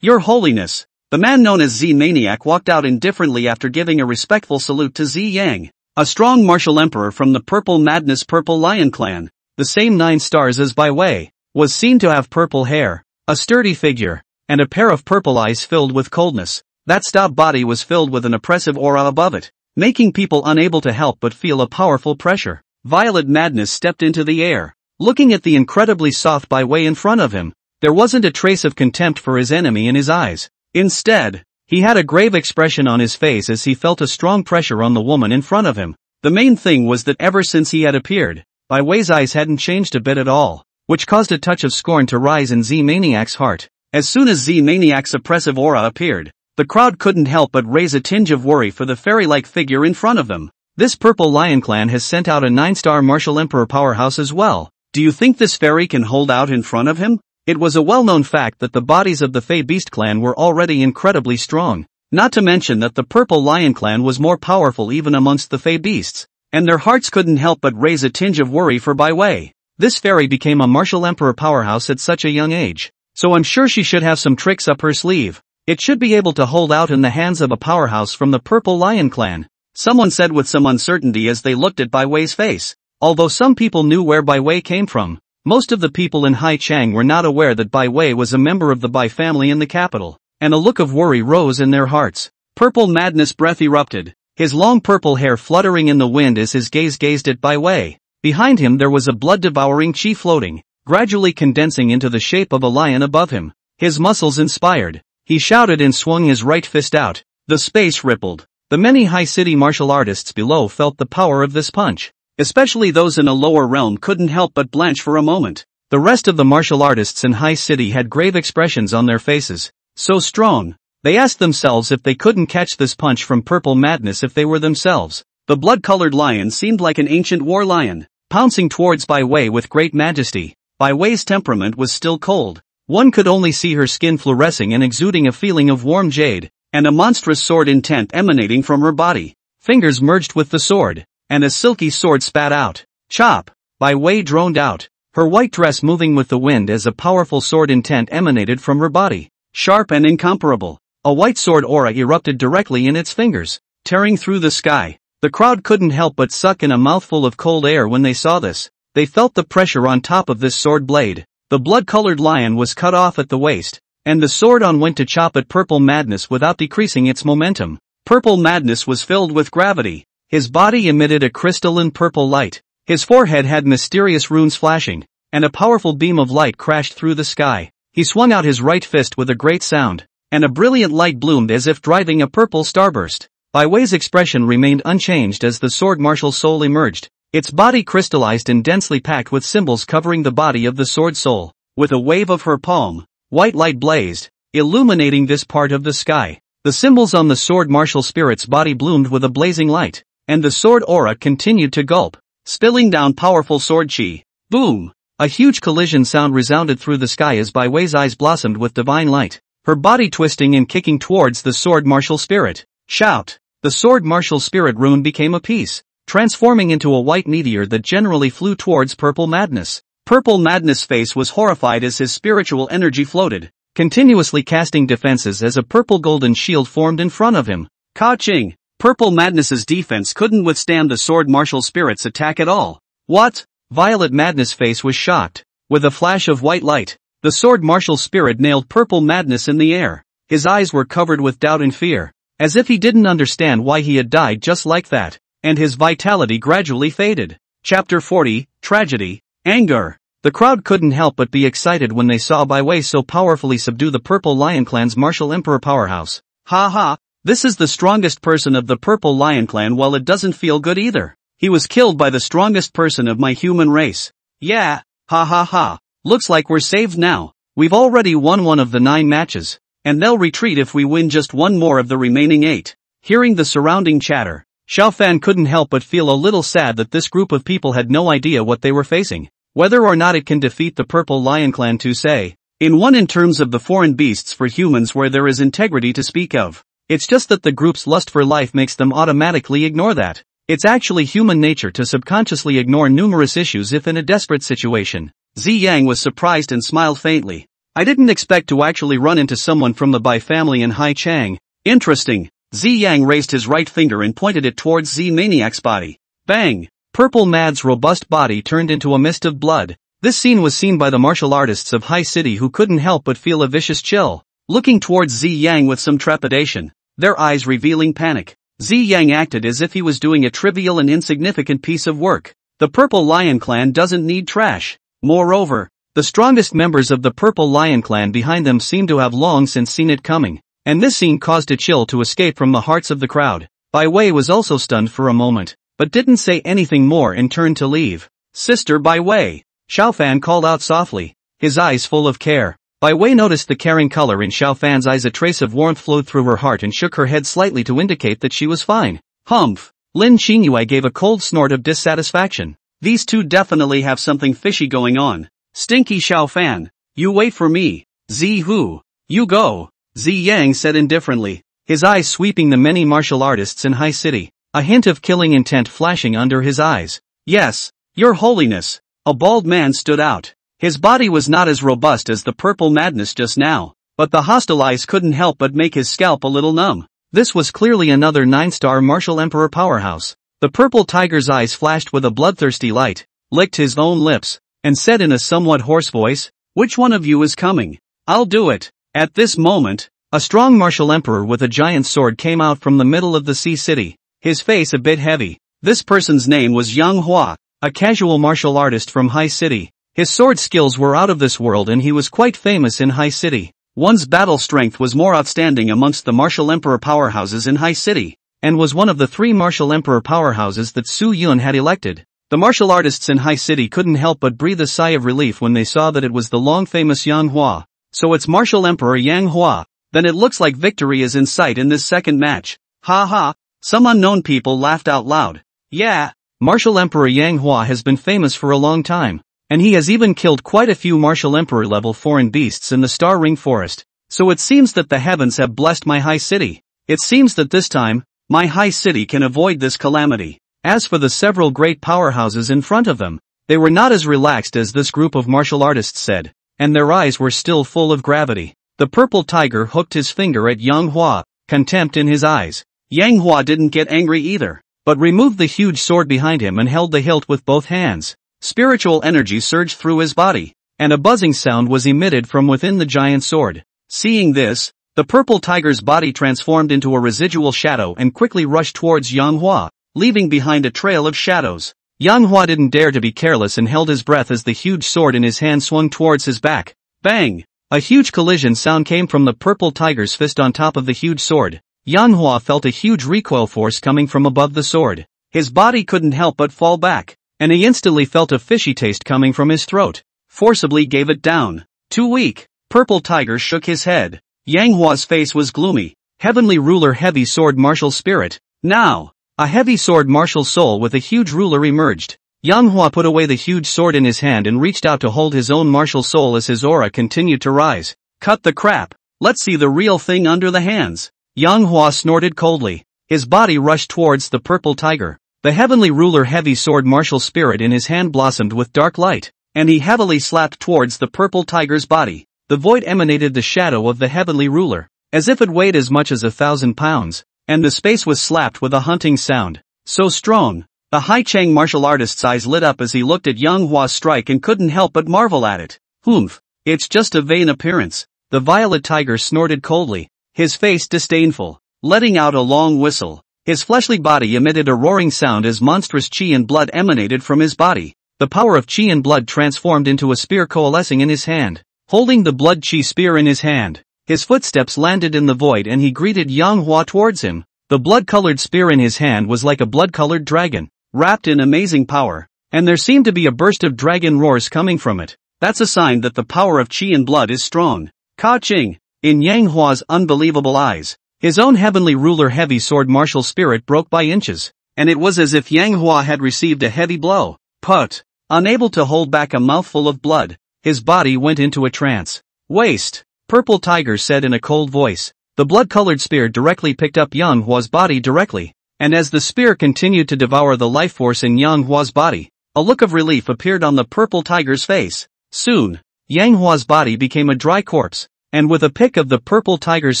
Your Holiness. The man known as Z Maniac walked out indifferently after giving a respectful salute to Zi Yang, a strong martial emperor from the Purple Madness Purple Lion Clan, the same 9 stars as Bai Wei, was seen to have purple hair, a sturdy figure, and a pair of purple eyes filled with coldness. That stout body was filled with an oppressive aura above it, making people unable to help but feel a powerful pressure. Violet Madness stepped into the air. Looking at the incredibly soft Bai Wei in front of him, there wasn't a trace of contempt for his enemy in his eyes. Instead, he had a grave expression on his face as he felt a strong pressure on the woman in front of him. The main thing was that ever since he had appeared, Bai Wei's eyes hadn't changed a bit at all, which caused a touch of scorn to rise in Z Maniac's heart. As soon as Z Maniac's oppressive aura appeared, the crowd couldn't help but raise a tinge of worry for the fairy-like figure in front of them. This Purple Lion Clan has sent out a 9-star martial emperor powerhouse as well. Do you think this fairy can hold out in front of him? It was a well-known fact that the bodies of the Fey Beast Clan were already incredibly strong, not to mention that the Purple Lion Clan was more powerful even amongst the Fey Beasts, and their hearts couldn't help but raise a tinge of worry for Bai Wei. This fairy became a martial emperor powerhouse at such a young age. so I'm sure she should have some tricks up her sleeve. It should be able to hold out in the hands of a powerhouse from the Purple Lion clan. Someone said with some uncertainty as they looked at Bai Wei's face. Although some people knew where Bai Wei came from, most of the people in Hai Chang were not aware that Bai Wei was a member of the Bai family in the capital, and a look of worry rose in their hearts. Purple Madness breath erupted, his long purple hair fluttering in the wind as his gaze gazed at Bai Wei. Behind him there was a blood-devouring chi floating, gradually condensing into the shape of a lion above him. His muscles inspired. He shouted and swung his right fist out. The space rippled. The many high city martial artists below felt the power of this punch. Especially those in a lower realm couldn't help but blanch for a moment. The rest of the martial artists in High City had grave expressions on their faces. So strong. They asked themselves if they couldn't catch this punch from Purple Madness if they were themselves. The blood-colored lion seemed like an ancient war lion, pouncing towards Bai Wei with great majesty. Bai Wei's temperament was still cold. One could only see her skin fluorescing and exuding a feeling of warm jade, and a monstrous sword intent emanating from her body. Fingers merged with the sword, and a silky sword spat out. Chop! Bai Wei droned out, her white dress moving with the wind as a powerful sword intent emanated from her body. Sharp and incomparable. A white sword aura erupted directly in its fingers, tearing through the sky. The crowd couldn't help but suck in a mouthful of cold air when they saw this. They felt the pressure on top of this sword blade. The blood-colored lion was cut off at the waist, and the sword on went to chop at Purple Madness without decreasing its momentum. Purple Madness was filled with gravity. His body emitted a crystalline purple light. His forehead had mysterious runes flashing, and a powerful beam of light crashed through the sky. He swung out his right fist with a great sound, and a brilliant light bloomed as if driving a purple starburst. Bai Wei's expression remained unchanged as the sword martial soul emerged. Its body crystallized and densely packed with symbols covering the body of the sword soul. With a wave of her palm, white light blazed, illuminating this part of the sky. The symbols on the sword martial spirit's body bloomed with a blazing light, and the sword aura continued to gulp, spilling down powerful sword chi. Boom! A huge collision sound resounded through the sky as Bai Wei's eyes blossomed with divine light, her body twisting and kicking towards the sword martial spirit. Shout! The sword martial spirit rune became a piece, transforming into a white meteor that generally flew towards Purple Madness. Purple Madness' face was horrified as his spiritual energy floated, continuously casting defenses as a purple golden shield formed in front of him. Ka-ching! Purple Madness's defense couldn't withstand the sword martial spirit's attack at all. What? Violet Madness' face was shocked. With a flash of white light, the sword martial spirit nailed Purple Madness in the air. His eyes were covered with doubt and fear, as if he didn't understand why he had died just like that, and his vitality gradually faded. Chapter 40, Tragedy, Anger. The crowd couldn't help but be excited when they saw Bai Wei so powerfully subdue the Purple Lion Clan's martial emperor powerhouse. Ha ha! This is the strongest person of the Purple Lion Clan. Well, it doesn't feel good either. He was killed by the strongest person of my human race. Yeah, ha ha ha. Looks like we're saved now. We've already won one of the 9 matches, and they'll retreat if we win just one more of the remaining 8. Hearing the surrounding chatter, Xiao Fan couldn't help but feel a little sad that this group of people had no idea what they were facing. Whether or not it can defeat the Purple Lion Clan to say, in terms of the foreign beasts for humans where there is integrity to speak of. It's just that the group's lust for life makes them automatically ignore that. It's actually human nature to subconsciously ignore numerous issues if in a desperate situation. Zi Yang was surprised and smiled faintly. I didn't expect to actually run into someone from the Bai family in Hai Chang. Interesting. Zi Yang raised his right finger and pointed it towards Zi Maniac's body. Bang! Purple Mad's robust body turned into a mist of blood. This scene was seen by the martial artists of Hai City who couldn't help but feel a vicious chill, looking towards Zi Yang with some trepidation, their eyes revealing panic. Zi Yang acted as if he was doing a trivial and insignificant piece of work. The Purple Lion Clan doesn't need trash. Moreover, the strongest members of the Purple Lion Clan behind them seemed to have long since seen it coming, and this scene caused a chill to escape from the hearts of the crowd. Bai Wei was also stunned for a moment, but didn't say anything more and turned to leave. Sister Bai Wei, Xiao Fan called out softly, his eyes full of care. Bai Wei noticed the caring color in Xiao Fan's eyes. A trace of warmth flowed through her heart and shook her head slightly to indicate that she was fine. Humph! Lin Qingyue gave a cold snort of dissatisfaction. These two definitely have something fishy going on. Stinky Xiao Fan, you wait for me. Zi Hu, you go. Zi Yang said indifferently, his eyes sweeping the many martial artists in High City, a hint of killing intent flashing under his eyes. Yes, Your Holiness. A bald man stood out. His body was not as robust as the purple madness just now, but the hostile eyes couldn't help but make his scalp a little numb. This was clearly another 9-star martial emperor powerhouse. The purple tiger's eyes flashed with a bloodthirsty light, licked his own lips, and said in a somewhat hoarse voice, "Which one of you is coming? I'll do it." At this moment, a strong martial emperor with a giant sword came out from the middle of the sea city, his face a bit heavy. This person's name was Yang Hua, a casual martial artist from High City. His sword skills were out of this world and he was quite famous in High City. One's battle strength was more outstanding amongst the martial emperor powerhouses in High City, and was one of the 3 martial emperor powerhouses that Su Yun had elected. The martial artists in High City couldn't help but breathe a sigh of relief when they saw that it was the long-famous Yang Hua. So it's martial emperor Yang Hua. Then it looks like victory is in sight in this second match. Ha ha, some unknown people laughed out loud. Yeah, martial emperor Yang Hua has been famous for a long time, and he has even killed quite a few martial emperor level foreign beasts in the Star Ring Forest. So it seems that the heavens have blessed my High City. It seems that this time, my High City can avoid this calamity. As for the several great powerhouses in front of them, they were not as relaxed as this group of martial artists said, and their eyes were still full of gravity. The purple tiger hooked his finger at Yang Hua, contempt in his eyes. Yang Hua didn't get angry either, but removed the huge sword behind him and held the hilt with both hands. Spiritual energy surged through his body, and a buzzing sound was emitted from within the giant sword. Seeing this, the purple tiger's body transformed into a residual shadow and quickly rushed towards Yang Hua, leaving behind a trail of shadows. Yang Hua didn't dare to be careless and held his breath as the huge sword in his hand swung towards his back. Bang! A huge collision sound came from the purple tiger's fist on top of the huge sword. Yang Hua felt a huge recoil force coming from above the sword. His body couldn't help but fall back, and he instantly felt a fishy taste coming from his throat. Forcibly gave it down. Too weak. Purple tiger shook his head. Yang Hua's face was gloomy. Heavenly ruler heavy sword martial spirit. Now, a heavy sword martial soul with a huge ruler emerged. Yang Hua put away the huge sword in his hand and reached out to hold his own martial soul as his aura continued to rise. Cut the crap. Let's see the real thing under the hands. Yang Hua snorted coldly. His body rushed towards the purple tiger. The heavenly ruler heavy sword martial spirit in his hand blossomed with dark light, and he heavily slapped towards the purple tiger's body. The void emanated the shadow of the heavenly ruler, as if it weighed as much as 1,000 pounds, and the space was slapped with a hunting sound. So strong. The Hai Chang martial artist's eyes lit up as he looked at Yang Hua's strike and couldn't help but marvel at it. Humph. It's just a vain appearance. The violet tiger snorted coldly, his face disdainful, letting out a long whistle. His fleshly body emitted a roaring sound as monstrous qi and blood emanated from his body. The power of qi and blood transformed into a spear coalescing in his hand. Holding the blood qi spear in his hand, his footsteps landed in the void and he greeted Yang Hua towards him. The blood-colored spear in his hand was like a blood-colored dragon, wrapped in amazing power, and there seemed to be a burst of dragon roars coming from it. That's a sign that the power of qi and blood is strong. Ka-ching! In Yang Hua's unbelievable eyes, his own heavenly ruler heavy sword martial spirit broke by inches, and it was as if Yang Hua had received a heavy blow. Put! Unable to hold back a mouthful of blood, his body went into a trance. Waste! Purple Tiger said in a cold voice. The blood-colored spear directly picked up Yang Hua's body directly, and as the spear continued to devour the life force in Yang Hua's body, a look of relief appeared on the Purple Tiger's face. Soon, Yang Hua's body became a dry corpse, and with a pick of the Purple Tiger's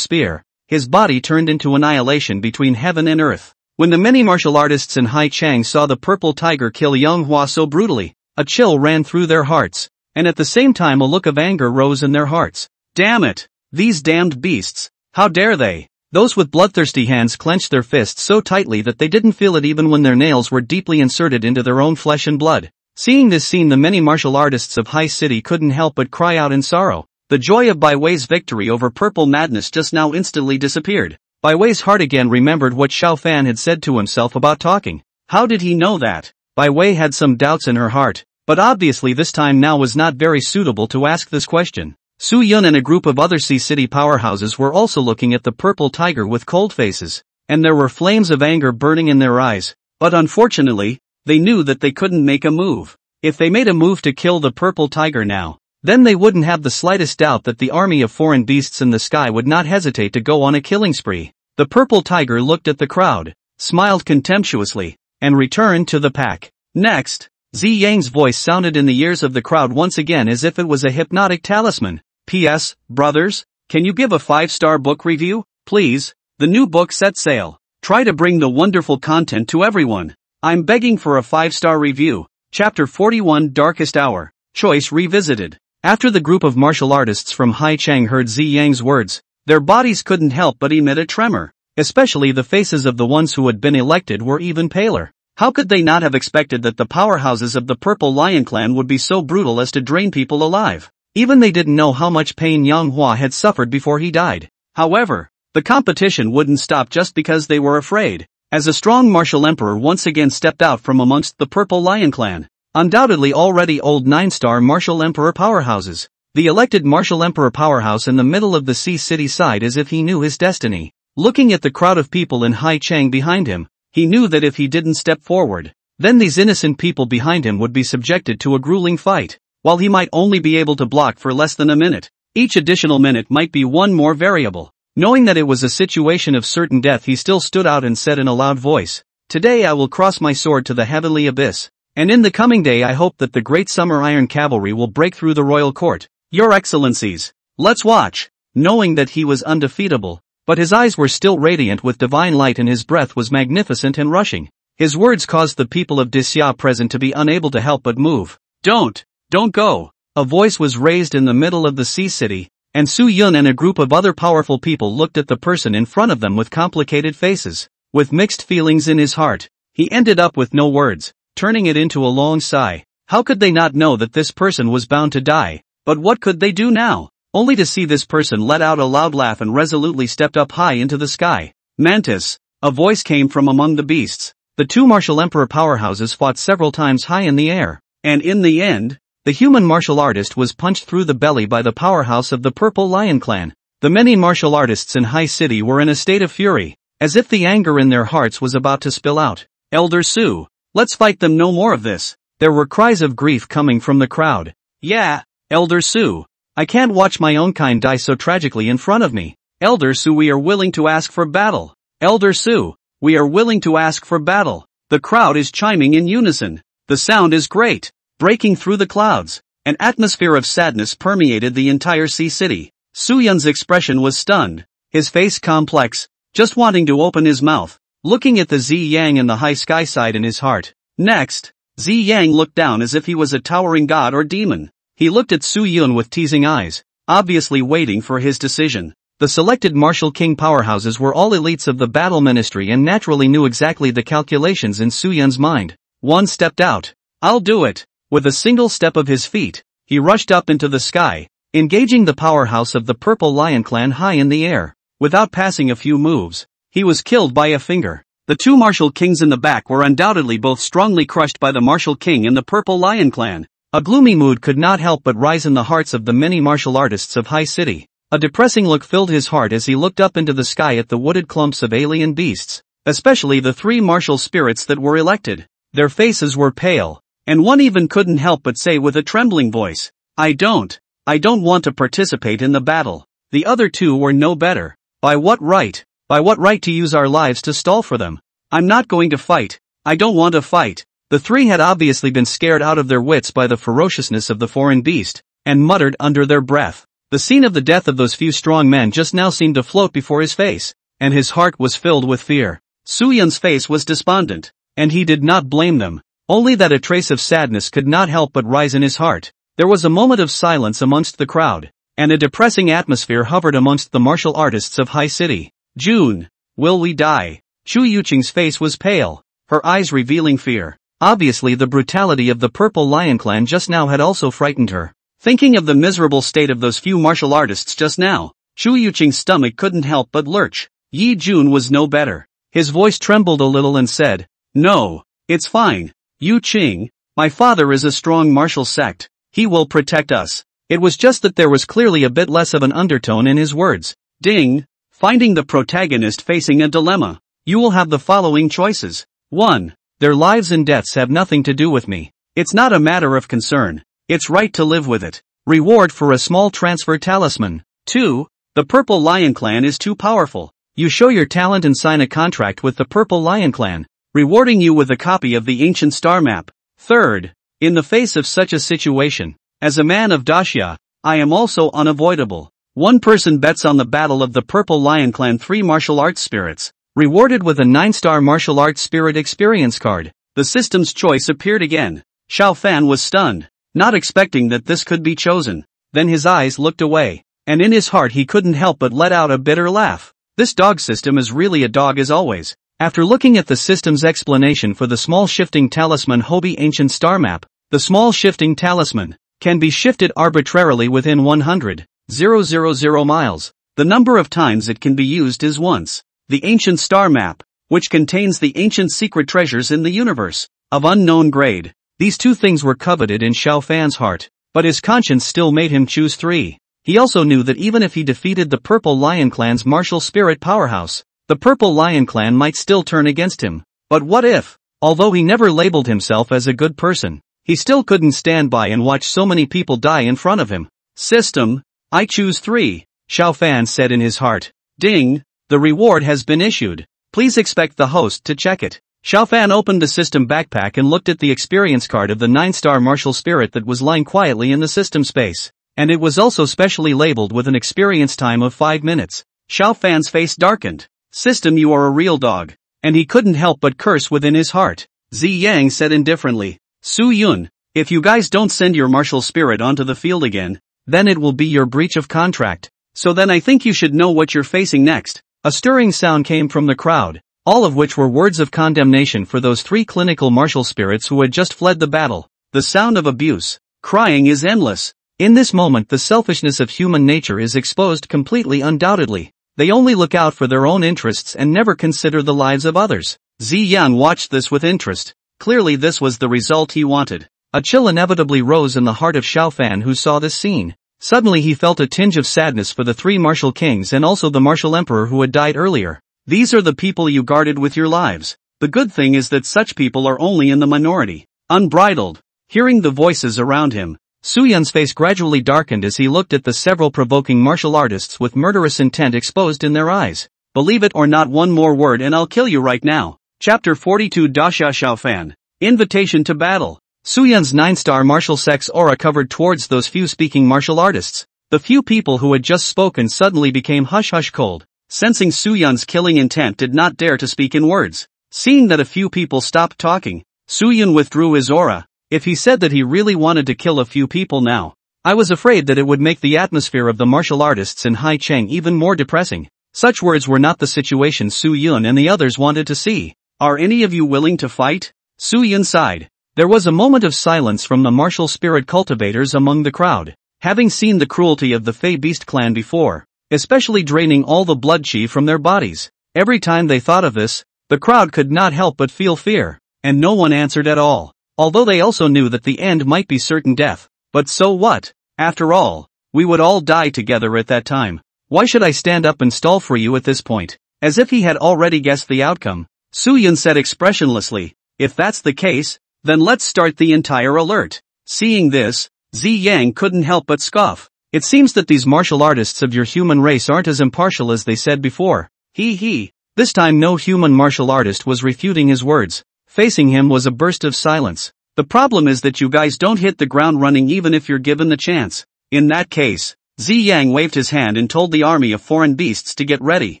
spear, his body turned into annihilation between heaven and earth. When the many martial artists in Hai Chang saw the Purple Tiger kill Yang Hua so brutally, a chill ran through their hearts, and at the same time a look of anger rose in their hearts. Damn it! These damned beasts! How dare they! Those with bloodthirsty hands clenched their fists so tightly that they didn't feel it even when their nails were deeply inserted into their own flesh and blood. Seeing this scene, the many martial artists of Hai City couldn't help but cry out in sorrow. The joy of Bai Wei's victory over Purple Madness just now instantly disappeared. Bai Wei's heart again remembered what Xiao Fan had said to himself about talking. How did he know that? Bai Wei had some doubts in her heart, but obviously this time now was not very suitable to ask this question. Su Yun and a group of other Sea City powerhouses were also looking at the Purple Tiger with cold faces, and there were flames of anger burning in their eyes, but unfortunately, they knew that they couldn't make a move. If they made a move to kill the Purple Tiger now, then they wouldn't have the slightest doubt that the army of foreign beasts in the sky would not hesitate to go on a killing spree. The Purple Tiger looked at the crowd, smiled contemptuously, and returned to the pack. Next, Zi Yang's voice sounded in the ears of the crowd once again as if it was a hypnotic talisman. P.S. Brothers, can you give a 5-star book review, please? The new book set sail. Try to bring the wonderful content to everyone. I'm begging for a 5-star review. Chapter 41 Darkest Hour. Choice Revisited. After the group of martial artists from Haichang heard Zi Yang's words, their bodies couldn't help but emit a tremor. Especially the faces of the ones who had been elected were even paler. How could they not have expected that the powerhouses of the Purple Lion Clan would be so brutal as to drain people alive? Even they didn't know how much pain Yang Hua had suffered before he died. However, the competition wouldn't stop just because they were afraid, as a strong martial emperor once again stepped out from amongst the Purple Lion Clan. Undoubtedly already old 9-star martial emperor powerhouses. The elected martial emperor powerhouse in the middle of the Sea City sighed as if he knew his destiny. Looking at the crowd of people in Haichang behind him, he knew that if he didn't step forward, then these innocent people behind him would be subjected to a grueling fight. While he might only be able to block for less than a minute, each additional minute might be one more variable. Knowing that it was a situation of certain death, he still stood out and said in a loud voice, "Today I will cross my sword to the heavenly abyss. And in the coming day I hope that the great summer iron cavalry will break through the royal court. Your excellencies, let's watch." Knowing that he was undefeatable, but his eyes were still radiant with divine light and his breath was magnificent and rushing. His words caused the people of Disya present to be unable to help but move. Don't go. A voice was raised in the middle of the Sea City, and Su Yun and a group of other powerful people looked at the person in front of them with complicated faces. With mixed feelings in his heart, he ended up with no words, turning it into a long sigh. How could they not know that this person was bound to die? But what could they do now? Only to see this person let out a loud laugh and resolutely stepped up high into the sky. Mantis, a voice came from among the beasts. The two martial emperor powerhouses fought several times high in the air, and in the end, the human martial artist was punched through the belly by the powerhouse of the Purple Lion Clan. The many martial artists in High City were in a state of fury, as if the anger in their hearts was about to spill out. Elder Su, let's fight them, no more of this. There were cries of grief coming from the crowd. Yeah, Elder Su. I can't watch my own kind die so tragically in front of me. Elder Su, we are willing to ask for battle. Elder Su, we are willing to ask for battle. The crowd is chiming in unison. The sound is great. Breaking through the clouds, an atmosphere of sadness permeated the entire Sea City. Su Yun's expression was stunned, his face complex, just wanting to open his mouth, looking at the Zi Yang and the high sky side in his heart. Next, Zi Yang looked down as if he was a towering god or demon. He looked at Su Yun with teasing eyes, obviously waiting for his decision. The selected martial king powerhouses were all elites of the battle ministry and naturally knew exactly the calculations in Su Yun's mind. One stepped out. I'll do it. With a single step of his feet, he rushed up into the sky, engaging the powerhouse of the Purple Lion Clan high in the air. Without passing a few moves, he was killed by a finger. The two martial kings in the back were undoubtedly both strongly crushed by the martial king and the Purple Lion Clan. A gloomy mood could not help but rise in the hearts of the many martial artists of High City. A depressing look filled his heart as he looked up into the sky at the wooded clumps of alien beasts, especially the three martial spirits that were elected. Their faces were pale, and one even couldn't help but say with a trembling voice, I don't want to participate in the battle. The other two were no better. By what right? By what right to use our lives to stall for them? I'm not going to fight. I don't want to fight. The three had obviously been scared out of their wits by the ferociousness of the foreign beast, and muttered under their breath. The scene of the death of those few strong men just now seemed to float before his face, and his heart was filled with fear. Su Yun's face was despondent, and he did not blame them. Only that a trace of sadness could not help but rise in his heart. There was a moment of silence amongst the crowd, and a depressing atmosphere hovered amongst the martial artists of High City. June, will we die? Chu Yuqing's face was pale, her eyes revealing fear. Obviously the brutality of the Purple Lion Clan just now had also frightened her. Thinking of the miserable state of those few martial artists just now, Chu Yuqing's stomach couldn't help but lurch. Yi Jun was no better. His voice trembled a little and said, No, it's fine. Yu Qing, my father is a strong martial sect. He will protect us. It was just that there was clearly a bit less of an undertone in his words. Ding, finding the protagonist facing a dilemma. You will have the following choices. 1. Their lives and deaths have nothing to do with me. It's not a matter of concern. It's right to live with it. Reward for a small transfer talisman. 2. The Purple Lion Clan is too powerful. You show your talent and sign a contract with the Purple Lion Clan, rewarding you with a copy of the ancient star map. 3rd, In the face of such a situation, as a man of Dacia, I am also unavoidable. One person bets on the battle of the Purple Lion Clan 3 martial arts spirits, rewarded with a 9-star martial arts spirit experience card. The system's choice appeared again. Xiao Fan was stunned, not expecting that this could be chosen. Then his eyes looked away, and in his heart he couldn't help but let out a bitter laugh. This dog system is really a dog as always. After looking at the system's explanation for the small shifting talisman Hobie Ancient Star Map, the small shifting talisman can be shifted arbitrarily within 100,000 miles. The number of times it can be used is once. The Ancient Star Map, which contains the ancient secret treasures in the universe, of unknown grade. These two things were coveted in Xiao Fan's heart, but his conscience still made him choose 3. He also knew that even if he defeated the Purple Lion Clan's martial spirit powerhouse, the Purple Lion Clan might still turn against him. But what if? Although he never labeled himself as a good person, he still couldn't stand by and watch so many people die in front of him. System, I choose 3, Xiao Fan said in his heart. Ding, the reward has been issued. Please expect the host to check it. Xiao Fan opened the system backpack and looked at the experience card of the 9-star martial spirit that was lying quietly in the system space. And it was also specially labeled with an experience time of 5 minutes. Xiao Fan's face darkened. System, you are a real dog. And he couldn't help but curse within his heart. Zi Yang said indifferently, Su Yun, if you guys don't send your martial spirit onto the field again, then it will be your breach of contract. So then I think you should know what you're facing next. A stirring sound came from the crowd, all of which were words of condemnation for those 3 clinical martial spirits who had just fled the battle. The sound of abuse, crying is endless. In this moment the selfishness of human nature is exposed completely undoubtedly. They only look out for their own interests and never consider the lives of others. Zi Yan watched this with interest. Clearly this was the result he wanted. A chill inevitably rose in the heart of Xiao Fan who saw this scene. Suddenly he felt a tinge of sadness for the 3 martial kings and also the martial emperor who had died earlier. These are the people you guarded with your lives. The good thing is that such people are only in the minority. Unbridled. Hearing the voices around him, Su Yun's face gradually darkened as he looked at the several provoking martial artists with murderous intent exposed in their eyes. Believe it or not, one more word and I'll kill you right now. Chapter 42 Daxia Xiao Fan. Invitation to battle. Su Yun's 9-star martial sex aura covered towards those few speaking martial artists. The few people who had just spoken suddenly became hush-hush cold. Sensing Su Yun's killing intent did not dare to speak in words. Seeing that a few people stopped talking, Su Yun withdrew his aura. If he said that he really wanted to kill a few people now, I was afraid that it would make the atmosphere of the martial artists in Hai Cheng even more depressing. Such words were not the situation Su Yun and the others wanted to see. Are any of you willing to fight? Su Yun sighed. There was a moment of silence from the martial spirit cultivators among the crowd. Having seen the cruelty of the Fey Beast clan before, especially draining all the blood chi from their bodies, every time they thought of this, the crowd could not help but feel fear, and no one answered at all. Although they also knew that the end might be certain death. But so what? After all, we would all die together at that time. Why should I stand up and stall for you at this point? As if he had already guessed the outcome, Su Yun said expressionlessly, if that's the case, then let's start the entire alert. Seeing this, Zi Yang couldn't help but scoff. It seems that these martial artists of your human race aren't as impartial as they said before. This time no human martial artist was refuting his words. Facing him was a burst of silence. The problem is that you guys don't hit the ground running even if you're given the chance. In that case, Zi Yang waved his hand and told the army of foreign beasts to get ready.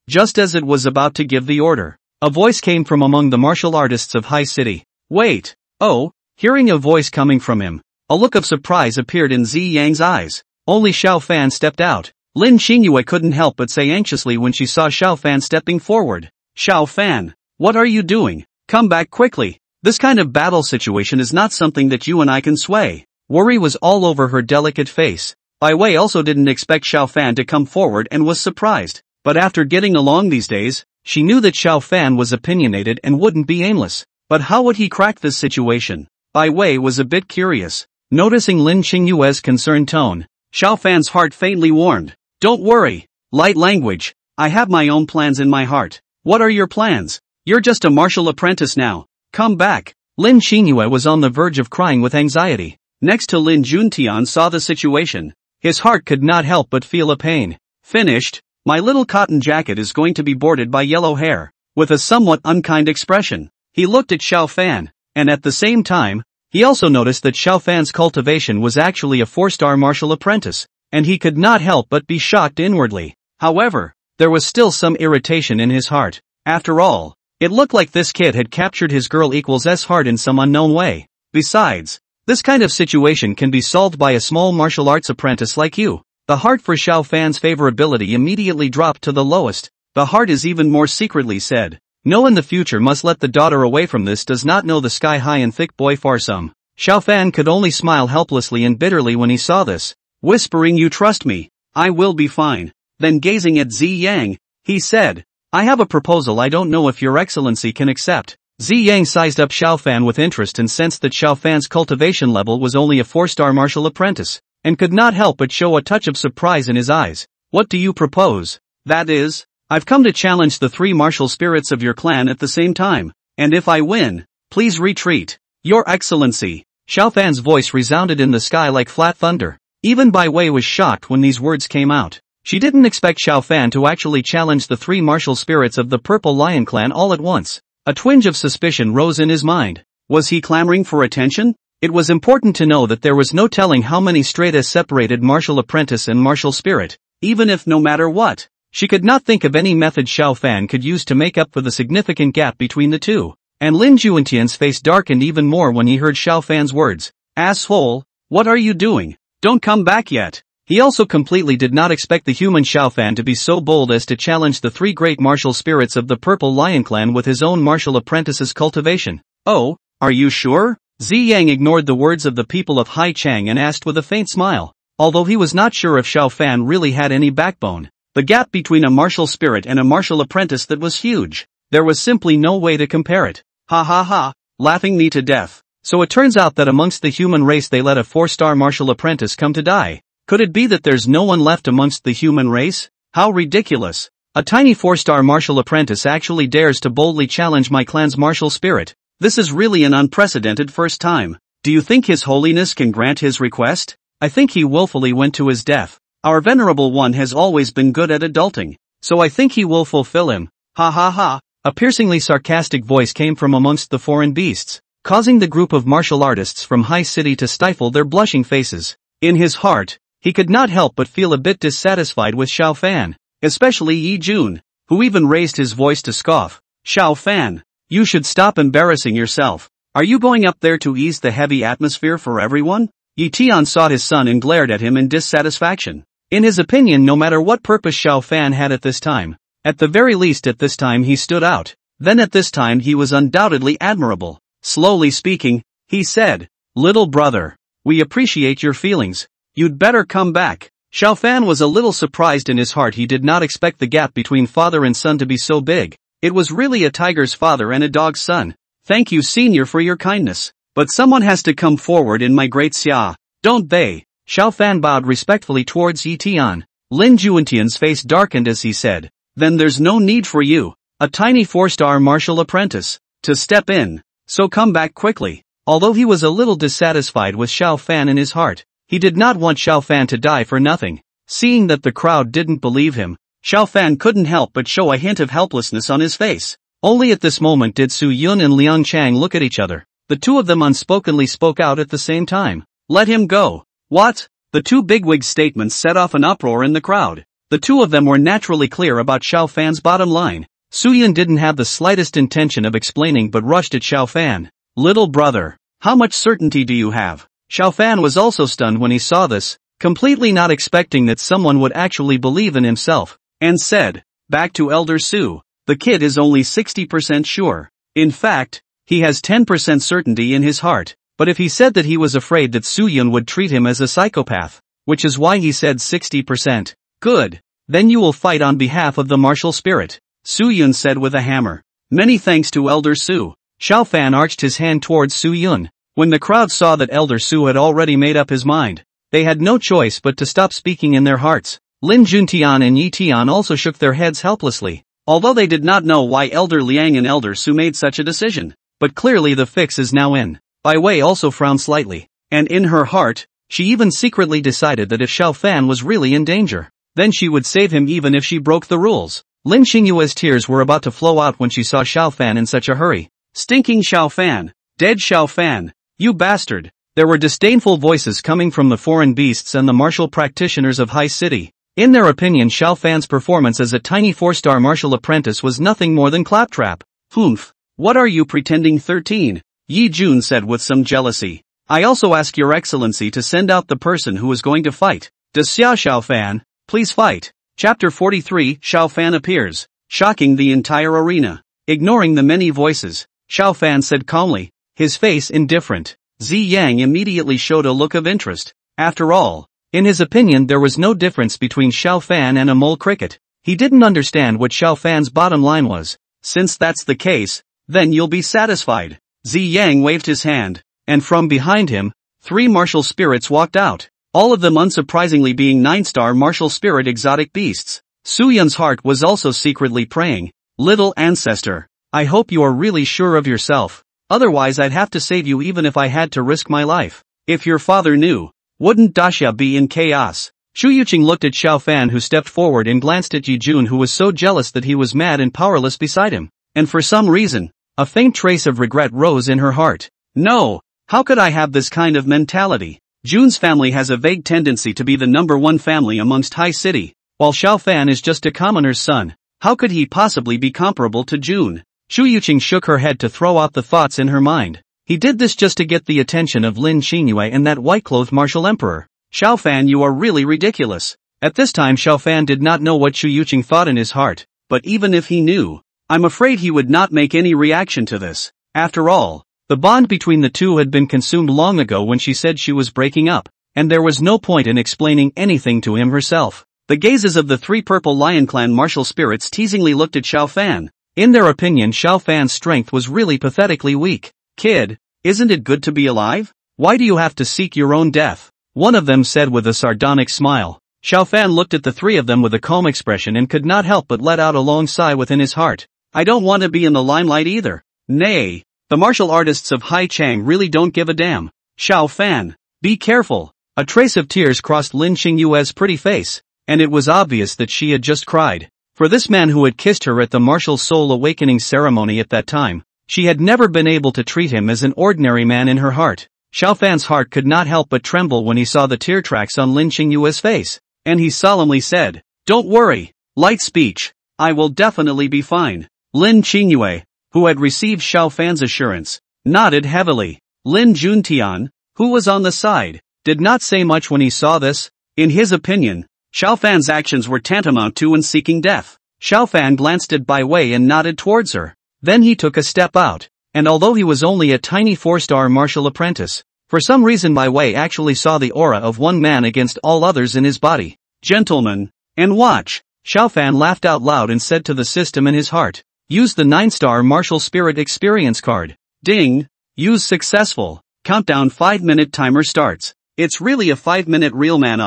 Just as it was about to give the order, a voice came from among the martial artists of Hai City. Wait. Oh, hearing a voice coming from him, a look of surprise appeared in Zi Yang's eyes. Only Xiao Fan stepped out. Lin Xingyue couldn't help but say anxiously when she saw Xiao Fan stepping forward. Xiao Fan, what are you doing? Come back quickly. This kind of battle situation is not something that you and I can sway. Worry was all over her delicate face. Bai Wei also didn't expect Xiao Fan to come forward and was surprised. But after getting along these days, she knew that Xiao Fan was opinionated and wouldn't be aimless. But how would he crack this situation? Bai Wei was a bit curious. Noticing Lin Xingyue's concerned tone, Xiao Fan's heart faintly warmed. Don't worry. Light language. I have my own plans in my heart. What are your plans? You're just a martial apprentice now. Come back. Lin Xingyue was on the verge of crying with anxiety. Next to Lin Juntian saw the situation. His heart could not help but feel a pain. Finished. My little cotton jacket is going to be bordered by yellow hair. With a somewhat unkind expression, he looked at Xiao Fan, and at the same time, He also noticed that Xiao Fan's cultivation was actually a 4-star martial apprentice, and he could not help but be shocked inwardly. However, there was still some irritation in his heart. After all, it looked like this kid had captured his girl equals S heart in some unknown way. Besides, this kind of situation can be solved by a small martial arts apprentice like you. The heart for Xiao Fan's favorability immediately dropped to the lowest. The heart is even more secretly said, "No, in the future must let the daughter away from this, does not know the sky high and thick boy far some." Xiao Fan could only smile helplessly and bitterly when he saw this, whispering, "You trust me, I will be fine." Then gazing at Zi Yang, he said, "I have a proposal I don't know if your excellency can accept." Zi Yang sized up Xiao Fan with interest and sensed that Xiao Fan's cultivation level was only a 4-star martial apprentice, and could not help but show a touch of surprise in his eyes. "What do you propose?" "That is, I've come to challenge the 3 martial spirits of your clan at the same time, and if I win, please retreat." "Your excellency." Xiao Fan's voice resounded in the sky like flat thunder. Even Bai Wei was shocked when these words came out. She didn't expect Xiao Fan to actually challenge the 3 martial spirits of the Purple Lion clan all at once. A twinge of suspicion rose in his mind. Was he clamoring for attention? It was important to know that there was no telling how many straight-as separated martial apprentice and martial spirit, even if no matter what, she could not think of any method Xiao Fan could use to make up for the significant gap between the two. And Lin Juentian's face darkened even more when he heard Xiao Fan's words. "Asshole, what are you doing? Don't come back yet." He also completely did not expect the human Xiao Fan to be so bold as to challenge the 3 great martial spirits of the Purple Lion clan with his own martial apprentice's cultivation. "Oh, are you sure?" Zi Yang ignored the words of the people of Hai Chang and asked with a faint smile, although he was not sure if Xiao Fan really had any backbone. The gap between a martial spirit and a martial apprentice, that was huge. There was simply no way to compare it. "Ha ha ha, laughing me to death. So it turns out that amongst the human race they let a 4-star martial apprentice come to die. Could it be that there's no one left amongst the human race? How ridiculous. A tiny 4-star martial apprentice actually dares to boldly challenge my clan's martial spirit. This is really an unprecedented first time. Do you think His Holiness can grant his request? I think he willfully went to his death. Our venerable one has always been good at adulting, so I think he will fulfill him. Ha ha ha." A piercingly sarcastic voice came from amongst the foreign beasts, causing the group of martial artists from High City to stifle their blushing faces. In his heart, he could not help but feel a bit dissatisfied with Xiao Fan, especially Yi Jun, who even raised his voice to scoff. "Xiao Fan, you should stop embarrassing yourself. Are you going up there to ease the heavy atmosphere for everyone?" Yi Tian sought his son and glared at him in dissatisfaction. In his opinion, no matter what purpose Xiao Fan had at this time, at the very least at this time he stood out. Then at this time he was undoubtedly admirable. Slowly speaking, he said, "Little brother, we appreciate your feelings. You'd better come back." Xiao Fan was a little surprised in his heart. He did not expect the gap between father and son to be so big. It was really a tiger's father and a dog's son. "Thank you, senior, for your kindness. But someone has to come forward in my great xia, don't they?" Xiao Fan bowed respectfully towards Yi Tian. Lin Juentian's face darkened as he said, "Then there's no need for you, a tiny 4-star martial apprentice, to step in. So come back quickly." Although he was a little dissatisfied with Xiao Fan in his heart, he did not want Xiao Fan to die for nothing. Seeing that the crowd didn't believe him, Xiao Fan couldn't help but show a hint of helplessness on his face. Only at this moment did Su Yun and Liang Chang look at each other. The two of them unspokenly spoke out at the same time. "Let him go." "What?" The two bigwigs' statements set off an uproar in the crowd. The two of them were naturally clear about Xiao Fan's bottom line. Su Yun didn't have the slightest intention of explaining but rushed at Xiao Fan. "Little brother, how much certainty do you have?" Xiao Fan was also stunned when he saw this, completely not expecting that someone would actually believe in himself, and said, "Back to Elder Su. The kid is only 60% sure. In fact, he has 10% certainty in his heart, but if he said that he was afraid that Su Yun would treat him as a psychopath, which is why he said 60%. Good. Then you will fight on behalf of the martial spirit," Su Yun said with a hammer. "Many thanks to Elder Su." Xiao Fan arched his hand towards Su Yun. When the crowd saw that Elder Su had already made up his mind, they had no choice but to stop speaking in their hearts. Lin Juntian and Yi Tian also shook their heads helplessly, although they did not know why Elder Liang and Elder Su made such a decision. But clearly the fix is now in. Bai Wei also frowned slightly, and in her heart, she even secretly decided that if Xiao Fan was really in danger, then she would save him even if she broke the rules. Lin Xingyue's tears were about to flow out when she saw Xiao Fan in such a hurry. "Stinking Xiao Fan! Dead Xiao Fan! You bastard. There were disdainful voices coming from the foreign beasts and the martial practitioners of High City. In their opinion, Xiao Fan's performance as a tiny 4-star martial apprentice was nothing more than claptrap. Humph. What are you pretending? 13. Yi Jun said with some jealousy. I also ask your excellency to send out the person who is going to fight. Does Xiao Fan, please fight? Chapter 43. Xiao Fan appears, shocking the entire arena. Ignoring the many voices, Xiao Fan said calmly, his face indifferent. Zi Yang immediately showed a look of interest. After all, in his opinion there was no difference between Xiao Fan and a mole cricket. He didn't understand what Xiao Fan's bottom line was. Since that's the case, then you'll be satisfied. Zi Yang waved his hand, and from behind him, 3 martial spirits walked out, all of them unsurprisingly being 9-star martial spirit exotic beasts. Su Yun's heart was also secretly praying, little ancestor, I hope you are really sure of yourself, otherwise I'd have to save you even if I had to risk my life. If your father knew, wouldn't Daxia be in chaos? Chu Yuqing looked at Xiao Fan, who stepped forward, and glanced at Yi Jun, who was so jealous that he was mad and powerless beside him, and for some reason, a faint trace of regret rose in her heart. No, how could I have this kind of mentality? Jun's family has a vague tendency to be the #1 family amongst High City, while Xiao Fan is just a commoner's son. How could he possibly be comparable to Jun? Chu Yuqing shook her head to throw out the thoughts in her mind. He did this just to get the attention of Lin Qingyue and that white-clothed martial emperor. Xiao Fan, you are really ridiculous. At this time Xiao Fan did not know what Chu Yuqing thought in his heart, but even if he knew, I'm afraid he would not make any reaction to this. After all, the bond between the two had been consumed long ago when she said she was breaking up, and there was no point in explaining anything to him herself. The gazes of the 3 Purple Lion Clan martial spirits teasingly looked at Xiao Fan. In their opinion, Xiao Fan's strength was really pathetically weak. Kid, isn't it good to be alive? Why do you have to seek your own death? One of them said with a sardonic smile. Xiao Fan looked at the 3 of them with a calm expression and could not help but let out a long sigh within his heart. I don't want to be in the limelight either. Nay, the martial artists of Hai Chang really don't give a damn. Xiao Fan, be careful. A trace of tears crossed Lin Qingyue's pretty face, and it was obvious that she had just cried. For this man who had kissed her at the martial soul awakening ceremony at that time, she had never been able to treat him as an ordinary man in her heart. Xiao Fan's heart could not help but tremble when he saw the tear tracks on Lin Qingyue's face, and he solemnly said, Don't worry, light speech, I will definitely be fine. Lin Qingyue, who had received Xiao Fan's assurance, nodded heavily. Lin Juntian, who was on the side, did not say much when he saw this. In his opinion, Xiao Fan's actions were tantamount to seeking death. Xiao Fan glanced at Bai Wei and nodded towards her. Then he took a step out, and although he was only a tiny 4-star martial apprentice, for some reason Bai Wei actually saw the aura of one man against all others in his body. Gentlemen, and watch. Xiao Fan laughed out loud and said to the system in his heart, Use the 9-star martial spirit experience card. Ding! Use successful. Countdown 5-minute timer starts. It's really a 5-minute real man.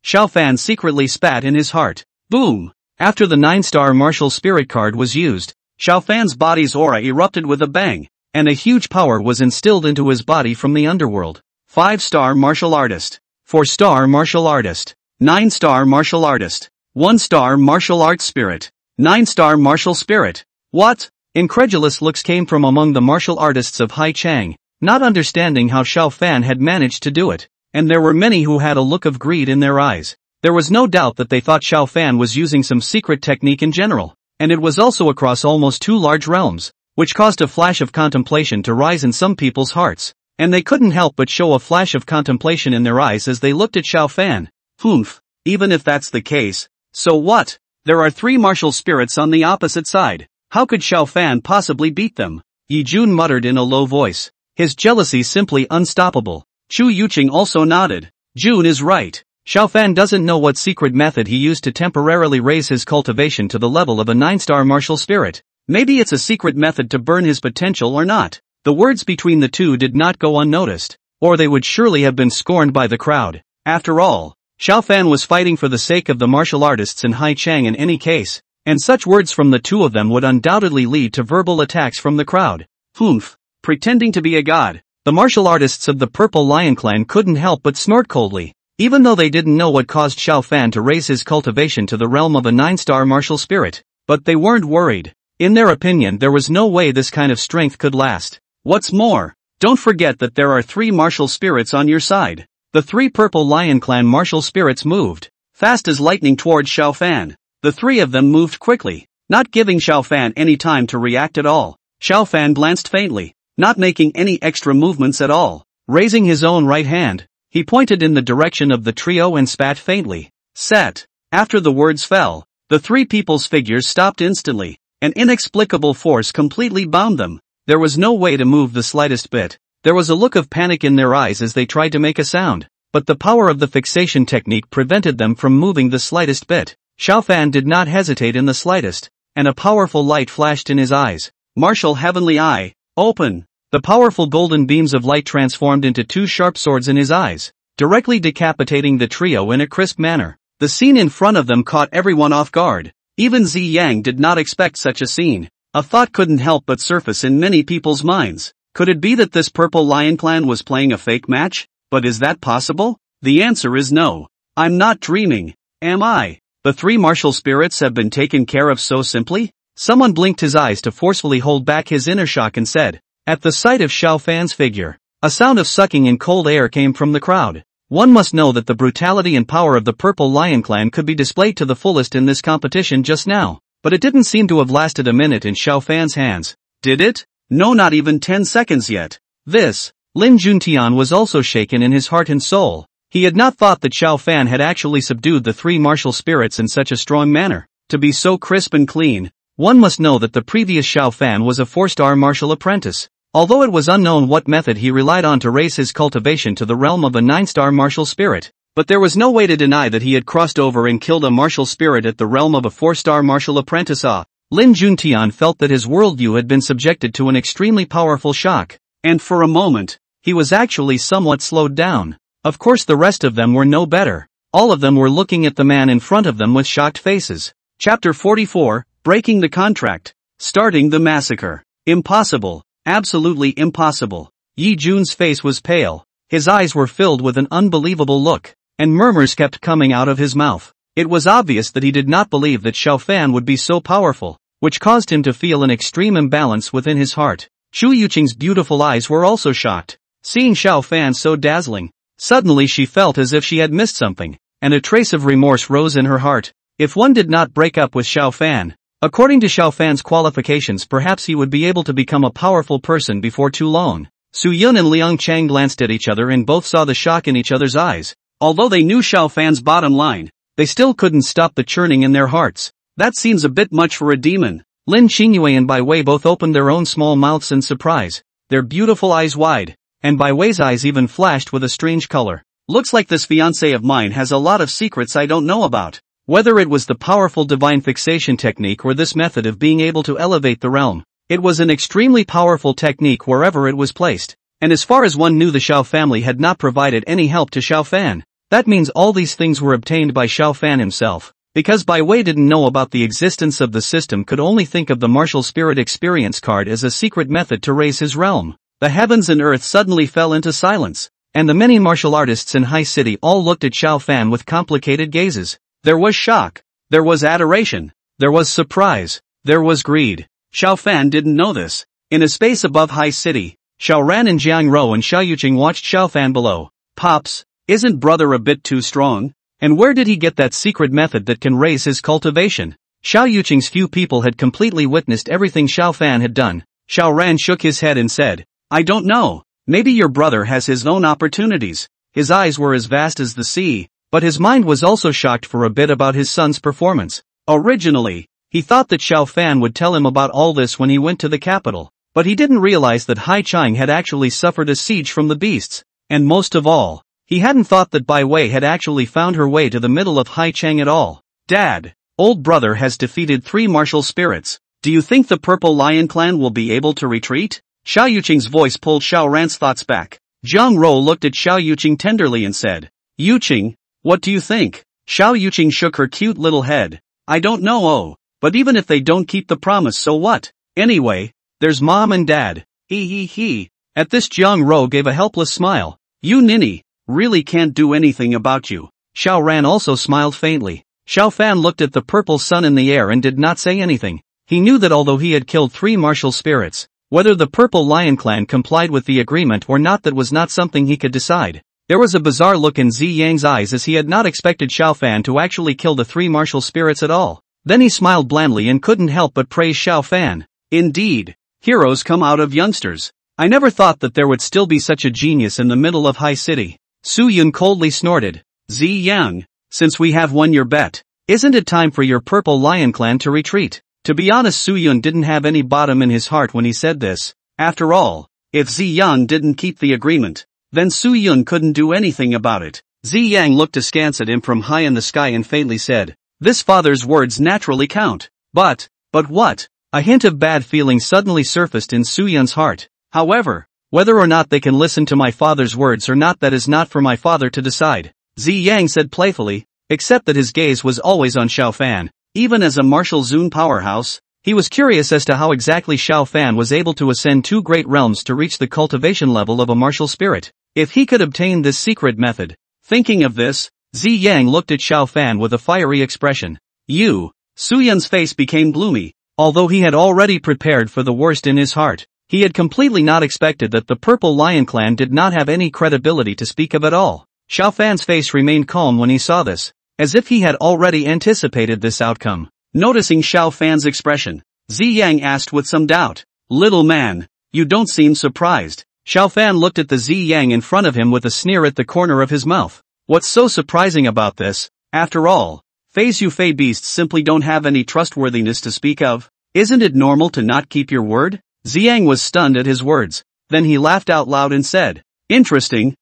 Xiao Fan secretly spat in his heart. Boom! After the 9-star martial spirit card was used, Xiao Fan's body's aura erupted with a bang, and a huge power was instilled into his body from the underworld. 5-star martial artist. 4-star martial artist. 9-star martial artist. 1-star martial art spirit. 9-star martial spirit. What? Incredulous looks came from among the martial artists of Hai Chang, not understanding how Xiao Fan had managed to do it, and there were many who had a look of greed in their eyes. There was no doubt that they thought Xiao Fan was using some secret technique in general, and it was also across almost 2 large realms, which caused a flash of contemplation to rise in some people's hearts, and they couldn't help but show a flash of contemplation in their eyes as they looked at Xiao Fan. Humph, even if that's the case, so what? There are 3 martial spirits on the opposite side. How could Xiao Fan possibly beat them? Yi Jun muttered in a low voice. His jealousy simply unstoppable. Chu Yuqing also nodded. Jun is right. Xiao Fan doesn't know what secret method he used to temporarily raise his cultivation to the level of a 9-star martial spirit. Maybe it's a secret method to burn his potential or not. The words between the two did not go unnoticed, or they would surely have been scorned by the crowd. After all, Xiao Fan was fighting for the sake of the martial artists in Hai Chang in any case, and such words from the 2 of them would undoubtedly lead to verbal attacks from the crowd. Humph, pretending to be a god. The martial artists of the Purple Lion Clan couldn't help but snort coldly, even though they didn't know what caused Xiao Fan to raise his cultivation to the realm of a 9-star martial spirit. But they weren't worried. In their opinion, there was no way this kind of strength could last. What's more, Don't forget that there are 3 martial spirits on your side. The 3 Purple Lion Clan martial spirits moved fast as lightning towards Xiao Fan. The 3 of them moved quickly, not giving Xiao Fan any time to react at all. Xiao Fan glanced faintly, not making any extra movements at all. Raising his own right hand, he pointed in the direction of the trio and spat faintly. Set. After the words fell, the 3 people's figures stopped instantly. An inexplicable force completely bound them. There was no way to move the slightest bit. There was a look of panic in their eyes as they tried to make a sound, but the power of the fixation technique prevented them from moving the slightest bit. Xiao Fan did not hesitate in the slightest, and a powerful light flashed in his eyes. Martial Heavenly Eye, open! The powerful golden beams of light transformed into 2 sharp swords in his eyes, directly decapitating the trio in a crisp manner. The scene in front of them caught everyone off guard. Even Zi Yang did not expect such a scene. A thought couldn't help but surface in many people's minds. Could it be that this Purple Lion Clan was playing a fake match? But is that possible? The answer is no. I'm not dreaming, am I? The 3 martial spirits have been taken care of so simply? Someone blinked his eyes to forcefully hold back his inner shock and said. At the sight of Xiao Fan's figure, a sound of sucking in cold air came from the crowd. One must know that the brutality and power of the Purple Lion Clan could be displayed to the fullest in this competition just now. But it didn't seem to have lasted a minute in Xiao Fan's hands. Did it? No, not even 10 seconds yet. Lin Juntian was also shaken in his heart and soul. He had not thought that Xiao Fan had actually subdued the 3 martial spirits in such a strong manner. To be so crisp and clean, one must know that the previous Xiao Fan was a 4-star martial apprentice. Although it was unknown what method he relied on to raise his cultivation to the realm of a 9-star martial spirit. But there was no way to deny that he had crossed over and killed a martial spirit at the realm of a 4-star martial apprentice. Lin Juntian felt that his worldview had been subjected to an extremely powerful shock, and for a moment, he was actually somewhat slowed down. Of course the rest of them were no better. All of them were looking at the man in front of them with shocked faces. Chapter 44, Breaking the Contract. Starting the massacre. Impossible. Absolutely impossible. Yi Jun's face was pale. His eyes were filled with an unbelievable look, and murmurs kept coming out of his mouth. It was obvious that he did not believe that Xiao Fan would be so powerful, which caused him to feel an extreme imbalance within his heart. Chu Yuqing's beautiful eyes were also shocked. Seeing Xiao Fan so dazzling, suddenly she felt as if she had missed something, and a trace of remorse rose in her heart. If one did not break up with Xiao Fan, according to Xiao Fan's qualifications, perhaps he would be able to become a powerful person before too long. Su Yun and Liang Chang glanced at each other and both saw the shock in each other's eyes. Although they knew Xiao Fan's bottom line, they still couldn't stop the churning in their hearts. That seems a bit much for a demon. Lin Qingyue and Bai Wei both opened their own small mouths in surprise, their beautiful eyes wide, and Bai Wei's eyes even flashed with a strange color. Looks like this fiancé of mine has a lot of secrets I don't know about. Whether it was the powerful divine fixation technique or this method of being able to elevate the realm, it was an extremely powerful technique wherever it was placed. And as far as one knew, the Xiao family had not provided any help to Xiao Fan. That means all these things were obtained by Xiao Fan himself. Because Bai Wei didn't know about the existence of the system, could only think of the martial spirit experience card as a secret method to raise his realm. The heavens and earth suddenly fell into silence, and the many martial artists in High City all looked at Xiao Fan with complicated gazes. There was shock, there was adoration, there was surprise, there was greed. Xiao Fan didn't know this. In a space above High City, Xiao Ran and Jiang Rou and Xiao Yuqing watched Xiao Fan below. Pops, isn't brother a bit too strong? And where did he get that secret method that can raise his cultivation? Xiao Yuqing's few people had completely witnessed everything Xiao Fan had done. Xiao Ran shook his head and said, I don't know. Maybe your brother has his own opportunities. His eyes were as vast as the sea, but his mind was also shocked for a bit about his son's performance. Originally, he thought that Xiao Fan would tell him about all this when he went to the capital, but he didn't realize that Hai Chang had actually suffered a siege from the beasts. And most of all, he hadn't thought that Bai Wei had actually found her way to the middle of Hai Chang at all. Dad, old brother has defeated 3 martial spirits. Do you think the Purple Lion Clan will be able to retreat? Xiao Yuqing's voice pulled Xiao Ran's thoughts back. Jiang Rou looked at Xiao Yuqing tenderly and said, Yuqing, what do you think? Xiao Yuqing shook her cute little head. I don't know, but even if they don't keep the promise, so what? Anyway, there's mom and dad. He. At this, Jiang Rou gave a helpless smile. You ninny, really can't do anything about you. Xiao Ran also smiled faintly. Xiao Fan looked at the purple sun in the air and did not say anything. He knew that although he had killed 3 martial spirits, Whether the Purple Lion clan complied with the agreement or not, that was not something he could decide. There was a bizarre look in Zi Yang's eyes as he had not expected Xiao Fan to actually kill the three martial spirits at all. Then he smiled blandly and couldn't help but praise Xiao Fan. Indeed, heroes come out of youngsters. I never thought that there would still be such a genius in the middle of High City. Su Yun coldly snorted. Zi Yang, since we have won your bet, isn't it time for your Purple Lion clan to retreat? To be honest, Su Yun didn't have any bottom in his heart when he said this. After all, if Zi Yang didn't keep the agreement, then Su Yun couldn't do anything about it. Zi Yang looked askance at him from high in the sky and faintly said, "This father's words naturally count. But what?" A hint of bad feeling suddenly surfaced in Su Yun's heart. However, whether or not they can listen to my father's words or not, that is not for my father to decide, Zi Yang said playfully, except that his gaze was always on Xiao Fan. Even as a martial Zun powerhouse, he was curious as to how exactly Xiao Fan was able to ascend 2 great realms to reach the cultivation level of a martial spirit. If he could obtain this secret method. Thinking of this, Zi Yang looked at Xiao Fan with a fiery expression. Su Yun's face became gloomy. Although he had already prepared for the worst in his heart, he had completely not expected that the Purple Lion clan did not have any credibility to speak of at all. Xiao Fan's face remained calm when he saw this, as if he had already anticipated this outcome. Noticing Xiao Fan's expression, Zi Yang asked with some doubt, "Little man, you don't seem surprised." Xiao Fan looked at the Zi Yang in front of him with a sneer at the corner of his mouth. What's so surprising about this? After all, Fei's Yufei beasts simply don't have any trustworthiness to speak of. Isn't it normal to not keep your word? Zi Yang was stunned at his words. Then he laughed out loud and said, Interesting.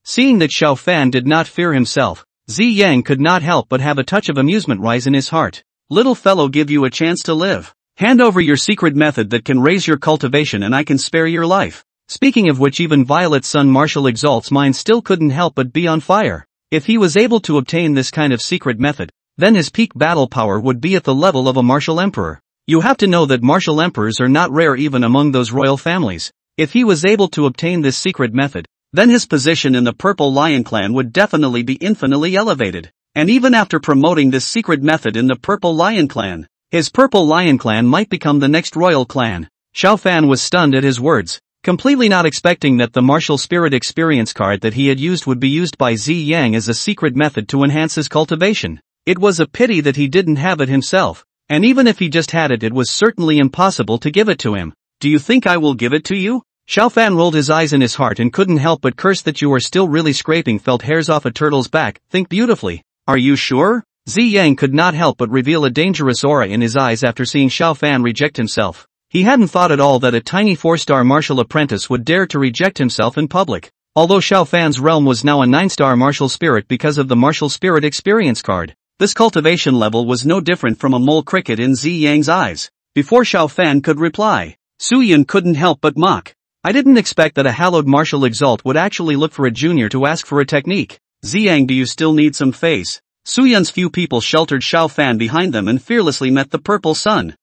Seeing that Xiao Fan did not fear himself, Zi Yang could not help but have a touch of amusement rise in his heart. Little fellow, give you a chance to live. Hand over your secret method that can raise your cultivation and I can spare your life. Speaking of which, even Violet's son Martial Exalt's mind still couldn't help but be on fire. If he was able to obtain this kind of secret method, then his peak battle power would be at the level of a martial emperor. You have to know that martial emperors are not rare even among those royal families. If he was able to obtain this secret method, then his position in the Purple Lion clan would definitely be infinitely elevated. And even after promoting this secret method in the Purple Lion clan, his Purple Lion clan might become the next royal clan. Xiao Fan was stunned at his words, completely not expecting that the martial spirit experience card that he had used would be used by Zi Yang as a secret method to enhance his cultivation. It was a pity that he didn't have it himself, and even if he just had it, it was certainly impossible to give it to him. Do you think I will give it to you? Xiao Fan rolled his eyes in his heart and couldn't help but curse that you are still really scraping felt hairs off a turtle's back. Think beautifully. Are you sure? Zi Yang could not help but reveal a dangerous aura in his eyes after seeing Xiao Fan reject himself. He hadn't thought at all that a tiny 4-star martial apprentice would dare to reject himself in public. Although Xiao Fan's realm was now a 9-star martial spirit because of the martial spirit experience card, this cultivation level was no different from a mole cricket in Zi Yang's eyes. Before Xiao Fan could reply, Su Yun couldn't help but mock. I didn't expect that a hallowed martial exalt would actually look for a junior to ask for a technique. Zi Yang, do you still need some face? Su Yun's few people sheltered Xiao Fan behind them and fearlessly met the purple sun.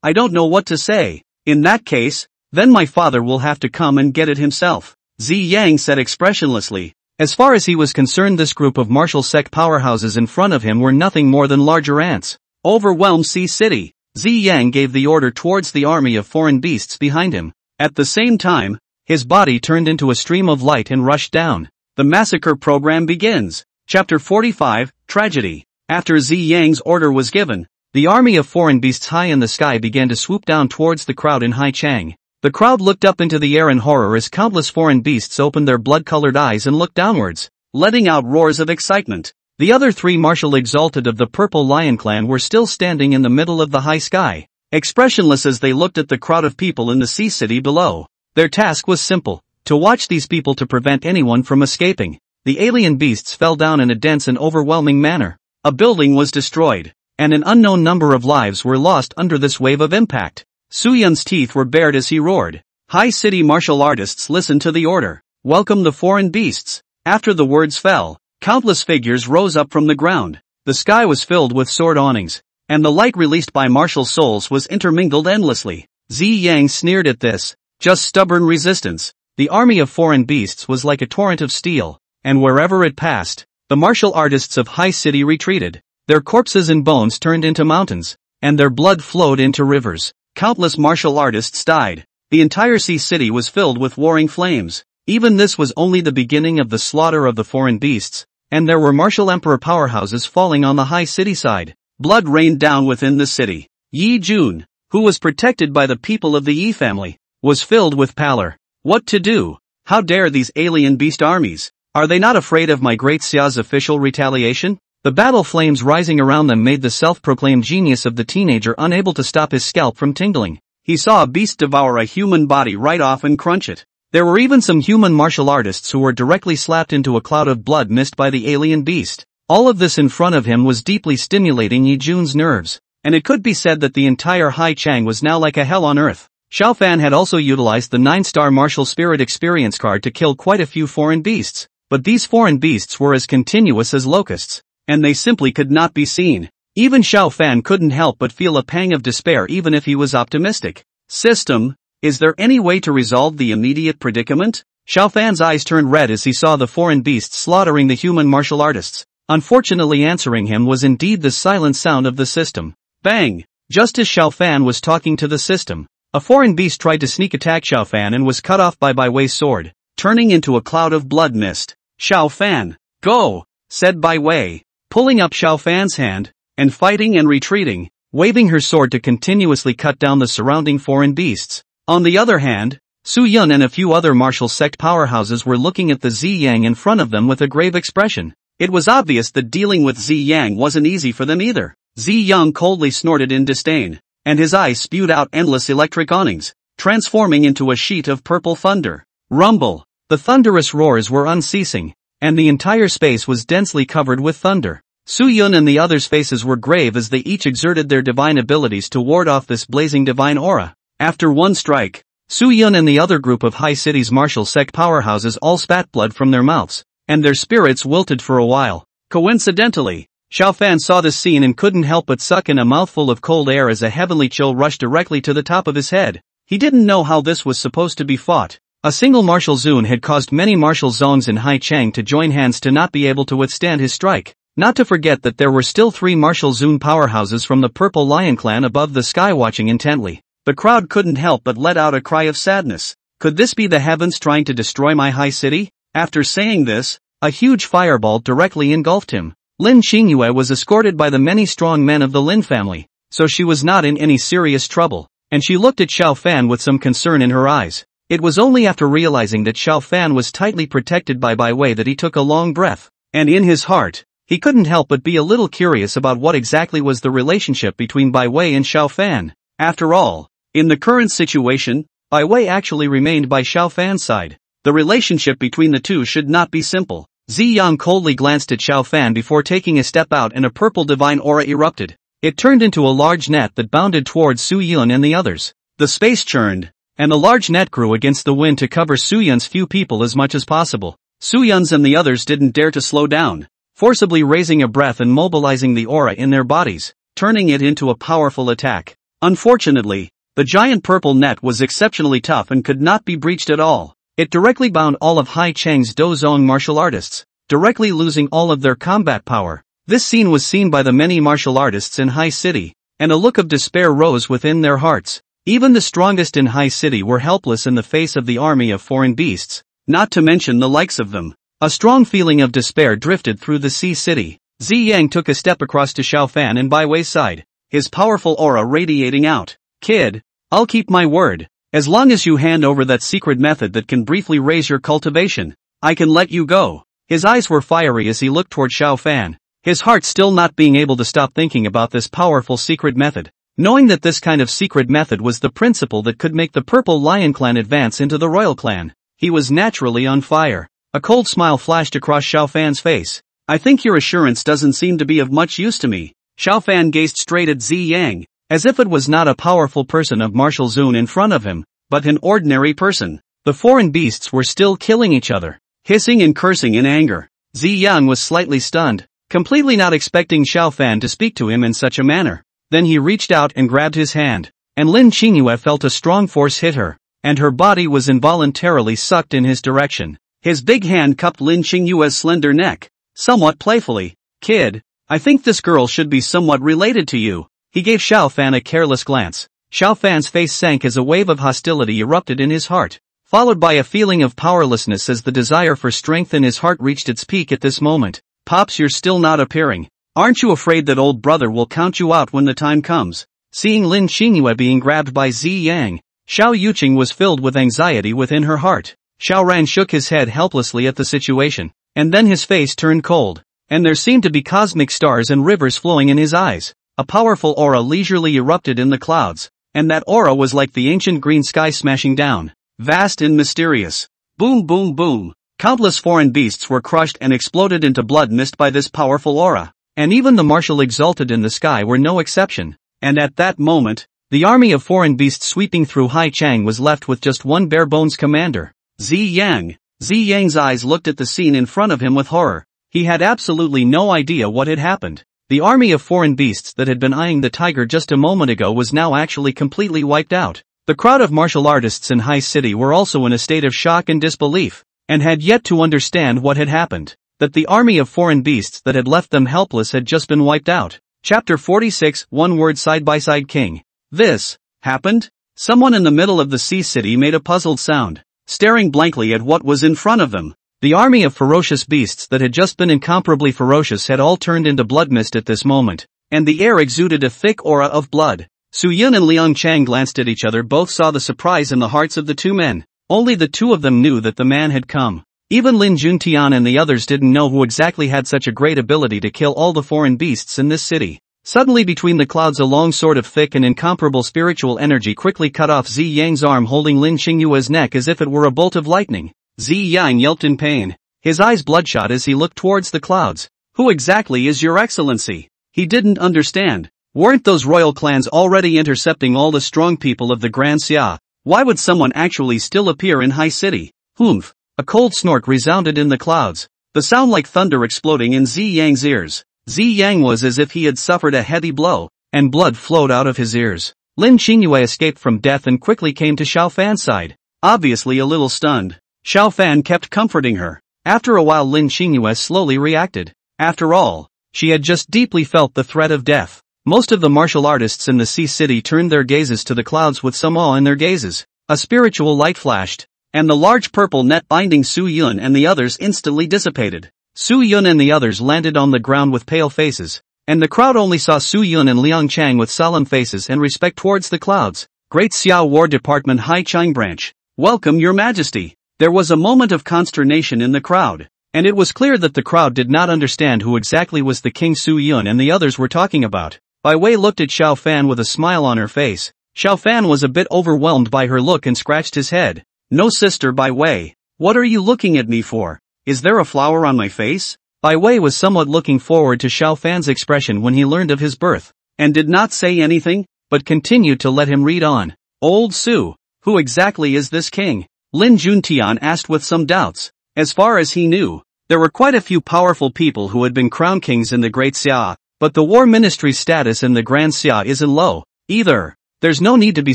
I don't know what to say. In that case, then my father will have to come and get it himself. Zi Yang said expressionlessly. As far as he was concerned, this group of martial sect powerhouses in front of him were nothing more than larger ants. Overwhelm Sea City. Zi Yang gave the order towards the army of foreign beasts behind him. At the same time, his body turned into a stream of light and rushed down. The massacre program begins. Chapter 45, Tragedy. After Zi Yang's order was given, the army of foreign beasts high in the sky began to swoop down towards the crowd in Haichang. The crowd looked up into the air in horror as countless foreign beasts opened their blood-colored eyes and looked downwards, letting out roars of excitement. The other 3 martial exalted of the Purple Lion clan were still standing in the middle of the high sky, expressionless as they looked at the crowd of people in the sea city below. Their task was simple, to watch these people to prevent anyone from escaping. The alien beasts fell down in a dense and overwhelming manner. A building was destroyed, and an unknown number of lives were lost under this wave of impact. Su Yun's teeth were bared as he roared. High City martial artists listened to the order. Welcome the foreign beasts. After the words fell, countless figures rose up from the ground. The sky was filled with sword awnings, and the light released by martial souls was intermingled endlessly. Zi Yang sneered at this. Just stubborn resistance. The army of foreign beasts was like a torrent of steel, and wherever it passed, the martial artists of High City retreated. Their corpses and bones turned into mountains, and their blood flowed into rivers. Countless martial artists died. The entire sea city was filled with warring flames. Even this was only the beginning of the slaughter of the foreign beasts, and there were martial emperor powerhouses falling on the high city side. Blood rained down within the city. Yi Jun, who was protected by the people of the Yi family, was filled with pallor. What to do? How dare these alien beast armies? Are they not afraid of my great Xia's official retaliation? The battle flames rising around them made the self-proclaimed genius of the teenager unable to stop his scalp from tingling. He saw a beast devour a human body right off and crunch it. There were even some human martial artists who were directly slapped into a cloud of blood mist by the alien beast. All of this in front of him was deeply stimulating Yi Jun's nerves, and it could be said that the entire Hai Chang was now like a hell on earth. Xiao Fan had also utilized the 9-star martial spirit experience card to kill quite a few foreign beasts, but these foreign beasts were as continuous as locusts, and they simply could not be seen. Even Xiao Fan couldn't help but feel a pang of despair even if he was optimistic. System, is there any way to resolve the immediate predicament? Xiao Fan's eyes turned red as he saw the foreign beasts slaughtering the human martial artists. Unfortunately, answering him was indeed the silent sound of the system. Bang! Just as Xiao Fan was talking to the system, a foreign beast tried to sneak attack Xiao Fan and was cut off by Bai Wei's sword, turning into a cloud of blood mist. Xiao Fan, go! Said Bai Wei, pulling up Xiao Fan's hand, and fighting and retreating, waving her sword to continuously cut down the surrounding foreign beasts. On the other hand, Su Yun and a few other martial sect powerhouses were looking at the Zi Yang in front of them with a grave expression. It was obvious that dealing with Zi Yang wasn't easy for them either. Zi Yang coldly snorted in disdain, and his eyes spewed out endless electric awnings, transforming into a sheet of purple thunder. Rumble! The thunderous roars were unceasing, and the entire space was densely covered with thunder. Su Yun and the others' faces were grave as they each exerted their divine abilities to ward off this blazing divine aura. After one strike, Su Yun and the other group of High City's martial sect powerhouses all spat blood from their mouths, and their spirits wilted for a while. Coincidentally, Xiao Fan saw this scene and couldn't help but suck in a mouthful of cold air as a heavenly chill rushed directly to the top of his head. He didn't know how this was supposed to be fought. A single martial zone had caused many martial zones in Hai Chang to join hands to not be able to withstand his strike. Not to forget that there were still 3 martial zone powerhouses from the Purple Lion clan above the sky watching intently. The crowd couldn't help but let out a cry of sadness. Could this be the heavens trying to destroy my High City? After saying this, a huge fireball directly engulfed him. Lin Qingyue was escorted by the many strong men of the Lin family, so she was not in any serious trouble, and she looked at Xiao Fan with some concern in her eyes. It was only after realizing that Xiao Fan was tightly protected by Bai Wei that he took a long breath, and in his heart, he couldn't help but be a little curious about what exactly was the relationship between Bai Wei and Xiao Fan. After all, in the current situation, Bai Wei actually remained by Xiao Fan's side. The relationship between the two should not be simple. Zi Yang coldly glanced at Xiao Fan before taking a step out and a purple divine aura erupted. It turned into a large net that bounded towards Su Yun and the others. The space churned, and the large net grew against the wind to cover Su Yun's few people as much as possible. Su Yun's and the others didn't dare to slow down, forcibly raising a breath and mobilizing the aura in their bodies, turning it into a powerful attack. Unfortunately, the giant purple net was exceptionally tough and could not be breached at all. It directly bound all of Hai Chang's Dozong martial artists, directly losing all of their combat power. This scene was seen by the many martial artists in Hai City, and a look of despair rose within their hearts. Even the strongest in Hai City were helpless in the face of the army of foreign beasts, not to mention the likes of them. A strong feeling of despair drifted through the sea city. Zi Yang took a step across to Xiao Fan and Bai Wei's side, his powerful aura radiating out. Kid, I'll keep my word. As long as you hand over that secret method that can briefly raise your cultivation, I can let you go. His eyes were fiery as he looked toward Xiao Fan, his heart still not being able to stop thinking about this powerful secret method. Knowing that this kind of secret method was the principle that could make the Purple Lion clan advance into the royal clan, he was naturally on fire. A cold smile flashed across Xiao Fan's face. I think your assurance doesn't seem to be of much use to me. Xiao Fan gazed straight at Zi Yang, as if it was not a powerful person of martial zone in front of him, but an ordinary person. The foreign beasts were still killing each other, hissing and cursing in anger. Zi Yang was slightly stunned, completely not expecting Xiao Fan to speak to him in such a manner. Then he reached out and grabbed his hand, and Lin Qingyue felt a strong force hit her, and her body was involuntarily sucked in his direction. His big hand cupped Lin Qingyue's slender neck, somewhat playfully. Kid, I think this girl should be somewhat related to you. He gave Xiao Fan a careless glance. Xiao Fan's face sank as a wave of hostility erupted in his heart, followed by a feeling of powerlessness as the desire for strength in his heart reached its peak at this moment. Pops, you're still not appearing. Aren't you afraid that old brother will count you out when the time comes? Seeing Lin Xingyue being grabbed by Zi Yang, Xiao Yuqing was filled with anxiety within her heart. Xiao Ran shook his head helplessly at the situation, and then his face turned cold, and there seemed to be cosmic stars and rivers flowing in his eyes. A powerful aura leisurely erupted in the clouds, and that aura was like the ancient green sky smashing down, vast and mysterious. Boom boom boom. Countless foreign beasts were crushed and exploded into blood mist by this powerful aura, and even the martial exalted in the sky were no exception. And at that moment, the army of foreign beasts sweeping through Haichang was left with just one bare-bones commander, Zi Yang. Zi Yang's eyes looked at the scene in front of him with horror. He had absolutely no idea what had happened. The army of foreign beasts that had been eyeing the tiger just a moment ago was now actually completely wiped out. The crowd of martial artists in Hai City were also in a state of shock and disbelief, and had yet to understand what had happened, that the army of foreign beasts that had left them helpless had just been wiped out. Chapter 46, One Word Side-by-Side King. This happened? Someone in the middle of the sea city made a puzzled sound, staring blankly at what was in front of them. The army of ferocious beasts that had just been incomparably ferocious had all turned into blood mist at this moment, and the air exuded a thick aura of blood. Su Yun and Liang Chang glanced at each other. Both saw the surprise in the hearts of the two men. Only the two of them knew that the man had come. Even Lin Juntian and the others didn't know who exactly had such a great ability to kill all the foreign beasts in this city. Suddenly between the clouds a long sword of thick and incomparable spiritual energy quickly cut off Zi Yang's arm, holding Lin Xingyue's neck as if it were a bolt of lightning. Zi Yang yelped in pain, his eyes bloodshot as he looked towards the clouds. Who exactly is your excellency? He didn't understand. Weren't those royal clans already intercepting all the strong people of the Grand Xia? Why would someone actually still appear in Hai City? Humph! A cold snort resounded in the clouds, the sound like thunder exploding in Zi Yang's ears. Zi Yang was as if he had suffered a heavy blow, and blood flowed out of his ears. Lin Xingyue escaped from death and quickly came to Xiao Fan's side. Obviously a little stunned, Xiao Fan kept comforting her. After a while Lin Xingyue slowly reacted. After all, she had just deeply felt the threat of death. Most of the martial artists in the sea city turned their gazes to the clouds with some awe in their gazes. A spiritual light flashed, and the large purple net binding Su Yun and the others instantly dissipated. Su Yun and the others landed on the ground with pale faces, and the crowd only saw Su Yun and Liang Chang with solemn faces and respect towards the clouds. Great Xiao War Department Haichang Branch. Welcome, Your Majesty. There was a moment of consternation in the crowd, and it was clear that the crowd did not understand who exactly was the King Su Yun and the others were talking about. Bai Wei looked at Xiao Fan with a smile on her face. Xiao Fan was a bit overwhelmed by her look and scratched his head. No, Sister Bai Wei. What are you looking at me for? Is there a flower on my face? Bai Wei was somewhat looking forward to Xiao Fan's expression when he learned of his birth, and did not say anything, but continued to let him read on. Old Su, who exactly is this king? Lin Juntian asked with some doubts. As far as he knew, there were quite a few powerful people who had been crowned kings in the Great Xia, but the war ministry's status in the Grand Xia isn't low, either. There's no need to be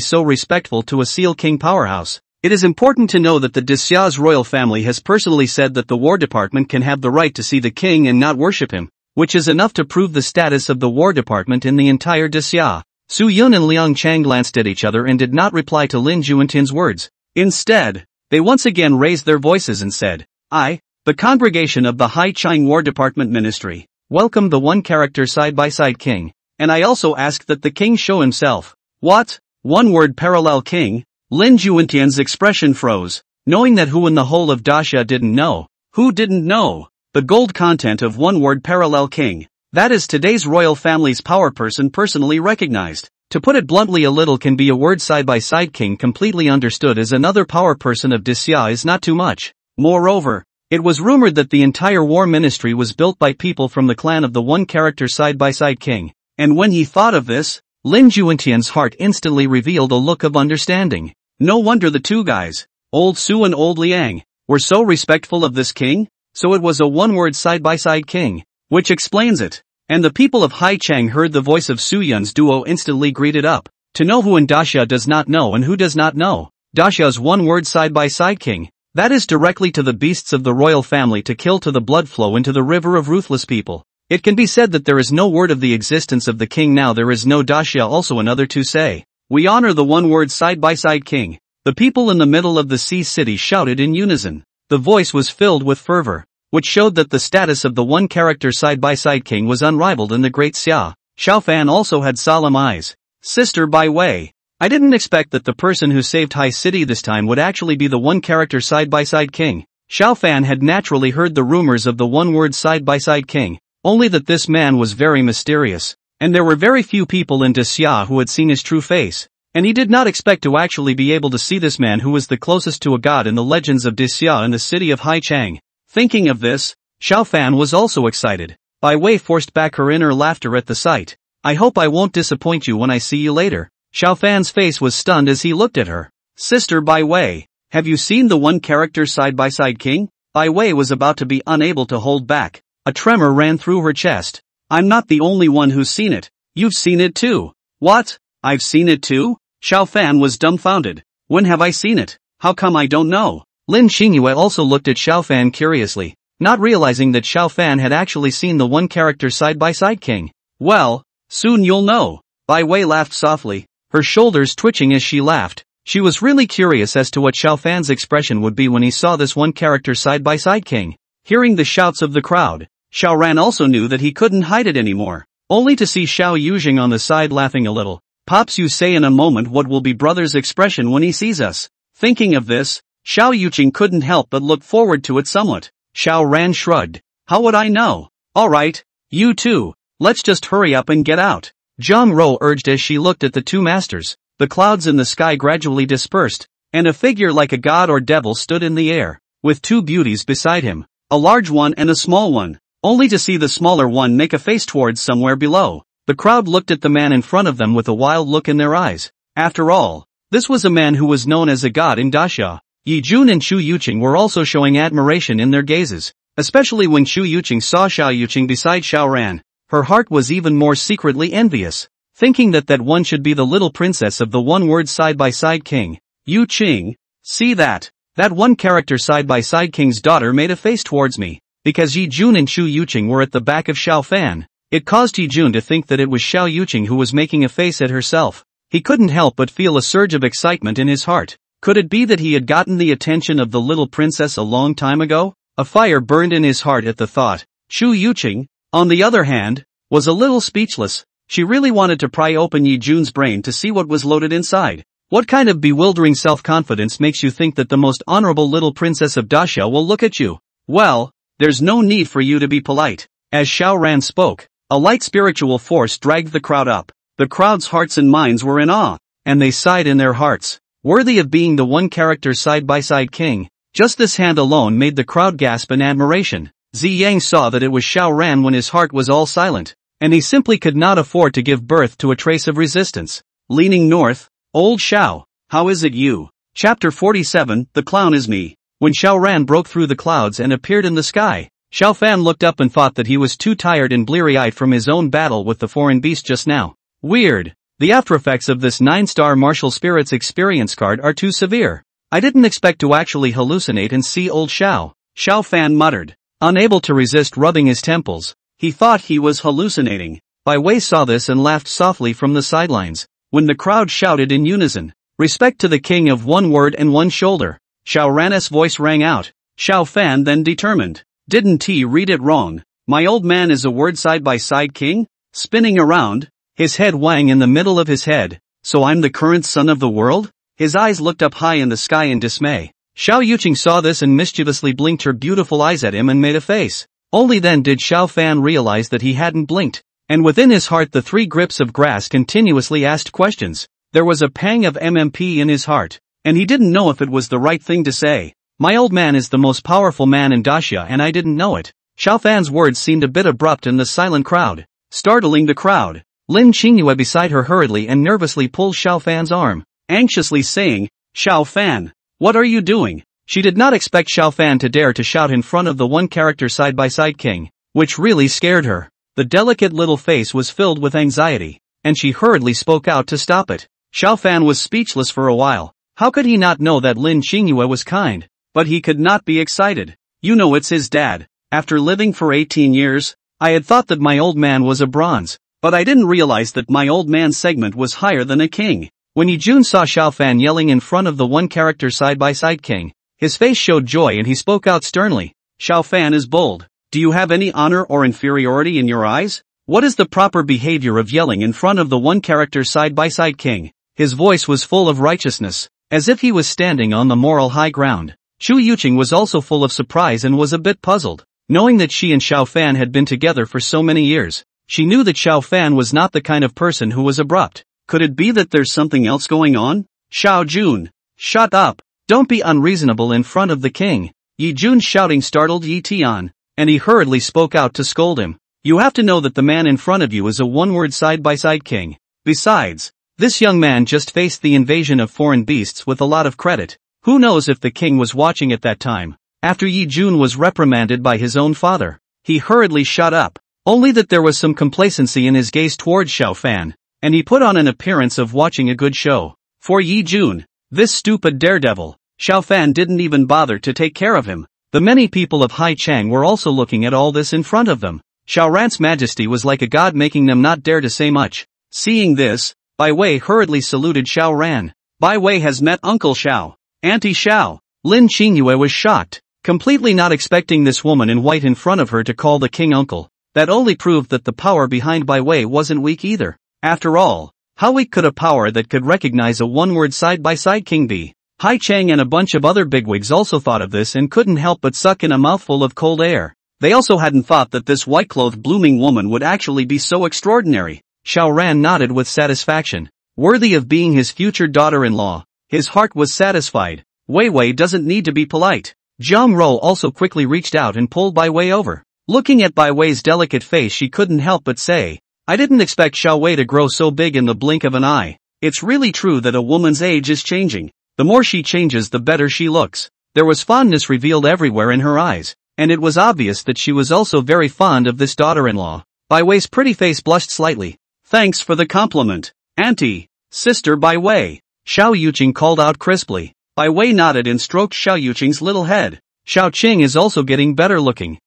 so respectful to a Seal King powerhouse. It is important to know that the Xia's royal family has personally said that the War Department can have the right to see the king and not worship him, which is enough to prove the status of the War Department in the entire Xia. Su Yun and Liang Chang glanced at each other and did not reply to Lin Juantin's words. Instead, they once again raised their voices and said, I, the congregation of the Haichang War Department Ministry, welcome the one-character side-by-side king, and I also ask that the king show himself. What? One word parallel king? Lin Juantian's expression froze, knowing that who in the whole of Daxia didn't know. Who didn't know? The gold content of one word parallel king. That is today's royal family's power person personally recognized. To put it bluntly, a little can be a word side-by-side king completely understood as another power person of Daxia is not too much. Moreover, it was rumored that the entire war ministry was built by people from the clan of the one-character side-by-side king. And when he thought of this, Lin Juantian's heart instantly revealed a look of understanding. No wonder the two guys, Old Su and Old Liang, were so respectful of this king. So it was a one-word side-by-side king, which explains it. And the people of Haichang heard the voice of Su Yun's duo instantly greeted up. To know who in Daxia does not know and who does not know. Daxia's one-word side-by-side king. That is directly to the beasts of the royal family to kill to the blood flow into the river of ruthless people. It can be said that there is no word of the existence of the king now there is no Daxia also another to say. We honor the one-word side-by-side king. The people in the middle of the sea city shouted in unison. The voice was filled with fervor, which showed that the status of the one-character side-by-side king was unrivaled in the Great Xia. Xiao Fan also had solemn eyes. Sister Bai Wei. I didn't expect that the person who saved High City this time would actually be the one-character side-by-side king. Xiao Fan had naturally heard the rumors of the one-word side-by-side king, only that this man was very mysterious, and there were very few people in Xia who had seen his true face, and he did not expect to actually be able to see this man who was the closest to a god in the legends of Xia in the city of Haichang. Thinking of this, Xiao Fan was also excited. Bai Wei forced back her inner laughter at the sight. I hope I won't disappoint you when I see you later. Xiao Fan's face was stunned as he looked at her. Sister Bai Wei, have you seen the one-character side-by-side king? Bai Wei was about to be unable to hold back. A tremor ran through her chest. I'm not the only one who's seen it. You've seen it too. What? I've seen it too? Xiao Fan was dumbfounded. When have I seen it? How come I don't know? Lin Xingyue also looked at Xiao Fan curiously, not realizing that Xiao Fan had actually seen the one-character side-by-side king. Well, soon you'll know. Bai Wei laughed softly, her shoulders twitching as she laughed. She was really curious as to what Xiao Fan's expression would be when he saw this one-character side-by-side king. Hearing the shouts of the crowd, Xiao Ran also knew that he couldn't hide it anymore, only to see Xiao Yujing on the side laughing a little. Pops, you say in a moment what will be brother's expression when he sees us. Thinking of this, Xiao Yujing couldn't help but look forward to it somewhat. Xiao Ran shrugged. How would I know? Alright, you too, let's just hurry up and get out. Zhang Rou urged as she looked at the two masters. The clouds in the sky gradually dispersed, and a figure like a god or devil stood in the air, with two beauties beside him, a large one and a small one, only to see the smaller one make a face towards somewhere below. The crowd looked at the man in front of them with a wild look in their eyes. After all, this was a man who was known as a god in Daxia. Yi Jun and Shu Yuqing were also showing admiration in their gazes, especially when Shu Yuqing saw Xiao Yuqing beside Xiao Ran. Her heart was even more secretly envious, thinking that one should be the little princess of the one-word side-by-side king. Yu Qing, see that? That one-character side-by-side king's daughter made a face towards me. Because Yi Jun and Shu Yuqing were at the back of Xiao Fan, it caused Yi Jun to think that it was Xiao Yuqing who was making a face at herself. He couldn't help but feel a surge of excitement in his heart. Could it be that he had gotten the attention of the little princess a long time ago? A fire burned in his heart at the thought. Shu Yuqing, on the other hand, was a little speechless. She really wanted to pry open Yi Jun's brain to see what was loaded inside. What kind of bewildering self-confidence makes you think that the most honorable little princess of Daxia will look at you? Well, there's no need for you to be polite. As Xiao Ran spoke, a light spiritual force dragged the crowd up. The crowd's hearts and minds were in awe, and they sighed in their hearts. Worthy of being the one-character side-by-side king. Just this hand alone made the crowd gasp in admiration. Zi Yang saw that it was Xiao Ran when his heart was all silent, and he simply could not afford to give birth to a trace of resistance. Leaning north, old Xiao, how is it you? Chapter 47, The Clown is Me. When Xiao Ran broke through the clouds and appeared in the sky, Xiao Fan looked up and thought that he was too tired and bleary-eyed from his own battle with the foreign beast just now. Weird. The aftereffects of this 9-star martial spirits experience card are too severe. I didn't expect to actually hallucinate and see old Xiao. Xiao Fan muttered, unable to resist rubbing his temples. He thought he was hallucinating. Bai Wei saw this and laughed softly from the sidelines. When the crowd shouted in unison, respect to the king of one word and one shoulder, Xiao Ran's voice rang out. Xiao Fan then determined, didn't he read it wrong? My old man is a word side-by-side king? Spinning around, his head wang in the middle of his head, so I'm the current son of the world? His eyes looked up high in the sky in dismay. Xiao Yuqing saw this and mischievously blinked her beautiful eyes at him and made a face. Only then did Xiao Fan realize that he hadn't blinked, and within his heart the three grips of grass continuously asked questions. There was a pang of MMP in his heart, and he didn't know if it was the right thing to say. My old man is the most powerful man in Daxia and I didn't know it. Xiao Fan's words seemed a bit abrupt in the silent crowd, startling the crowd. Lin Xingyue beside her hurriedly and nervously pulled Xiao Fan's arm, anxiously saying, Xiao Fan, what are you doing? She did not expect Xiao Fan to dare to shout in front of the one-character side-by-side king, which really scared her. The delicate little face was filled with anxiety, and she hurriedly spoke out to stop it. Xiao Fan was speechless for a while. How could he not know that Lin Xingyue was kind? But he could not be excited. You know it's his dad. After living for 18 years, I had thought that my old man was a bronze, but I didn't realize that my old man's segment was higher than a king. When Yi Jun saw Xiao Fan yelling in front of the one-character side-by-side king, his face showed joy and he spoke out sternly. Xiao Fan is bold. Do you have any honor or inferiority in your eyes? What is the proper behavior of yelling in front of the one-character side-by-side king? His voice was full of righteousness, as if he was standing on the moral high ground. Chu Yuqing was also full of surprise and was a bit puzzled. Knowing that she and Xiao Fan had been together for so many years, she knew that Xiao Fan was not the kind of person who was abrupt. Could it be that there's something else going on? Xiao Jun, shut up. Don't be unreasonable in front of the king. Yi Jun's shouting startled Yi Tian, and he hurriedly spoke out to scold him. You have to know that the man in front of you is a one-word side-by-side king. Besides, this young man just faced the invasion of foreign beasts with a lot of credit. Who knows if the king was watching at that time? After Yi Jun was reprimanded by his own father, he hurriedly shut up. Only that there was some complacency in his gaze towards Xiao Fan, and he put on an appearance of watching a good show. For Yi Jun, this stupid daredevil, Xiao Fan didn't even bother to take care of him. The many people of Hai Chang were also looking at all this in front of them. Xiao Ran's majesty was like a god, making them not dare to say much. Seeing this, Bai Wei hurriedly saluted Xiao Ran. Bai Wei has met Uncle Xiao. Auntie Xiao. Lin Qingyue was shocked, completely not expecting this woman in white in front of her to call the king uncle. That only proved that the power behind Bai Wei wasn't weak either. After all, how weak could a power that could recognize a one-word side-by-side king be? Hai Chang and a bunch of other bigwigs also thought of this and couldn't help but suck in a mouthful of cold air. They also hadn't thought that this white-clothed blooming woman would actually be so extraordinary. Xiao Ran nodded with satisfaction. Worthy of being his future daughter-in-law. His heart was satisfied. Wei Wei doesn't need to be polite. Jiang Rou also quickly reached out and pulled Bai Wei over. Looking at Bai Wei's delicate face, she couldn't help but say, I didn't expect Xiao Wei to grow so big in the blink of an eye. It's really true that a woman's age is changing. The more she changes, the better she looks. There was fondness revealed everywhere in her eyes, and it was obvious that she was also very fond of this daughter-in-law. Bai Wei's pretty face blushed slightly. Thanks for the compliment, Auntie. Sister Bai Wei. Xiao Yuqing called out crisply. Bai Wei nodded and stroked Xiao Yuqing's little head. Xiao Qing is also getting better looking.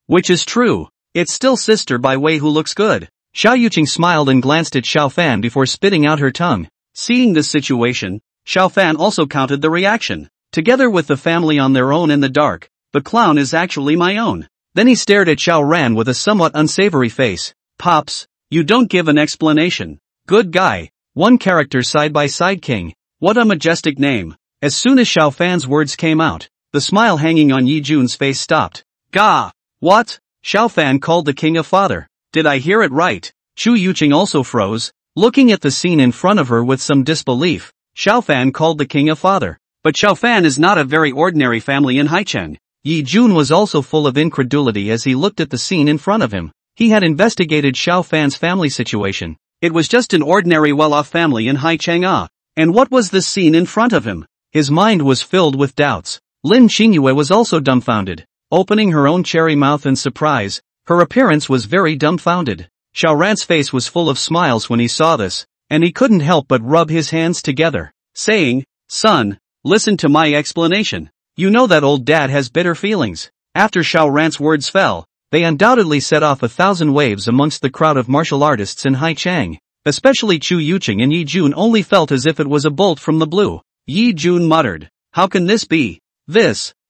Which is true. It's still Sister Bai Wei who looks good. Xiao Yuqing smiled and glanced at Xiao Fan before spitting out her tongue. Seeing this situation, Xiao Fan also counted the reaction. Together with the family on their own in the dark, the clown is actually my own. Then he stared at Xiao Ran with a somewhat unsavory face. Pops, you don't give an explanation. Good guy. One character side-by-side king. What a majestic name. As soon as Xiao Fan's words came out, the smile hanging on Yi Jun's face stopped. Gah! What? Xiao Fan called the king a father. Did I hear it right? Chu Yuqing also froze, looking at the scene in front of her with some disbelief. Xiao Fan called the king a father. But Xiao Fan is not a very ordinary family in Haicheng. Yi Jun was also full of incredulity as he looked at the scene in front of him. He had investigated Xiao Fan's family situation. It was just an ordinary well-off family in Haicheng. And what was this scene in front of him? His mind was filled with doubts. Lin Qingyue was also dumbfounded. Opening her own cherry mouth in surprise, her appearance was very dumbfounded. Xiao Ran's face was full of smiles when he saw this, and he couldn't help but rub his hands together, saying, Son, listen to my explanation. You know that old dad has bitter feelings. After Xiao Ran's words fell, they undoubtedly set off 1,000 waves amongst the crowd of martial artists in Haicheng. Especially Chu Yuqing and Yi Jun only felt as if it was a bolt from the blue. Yi Jun muttered, How can this be?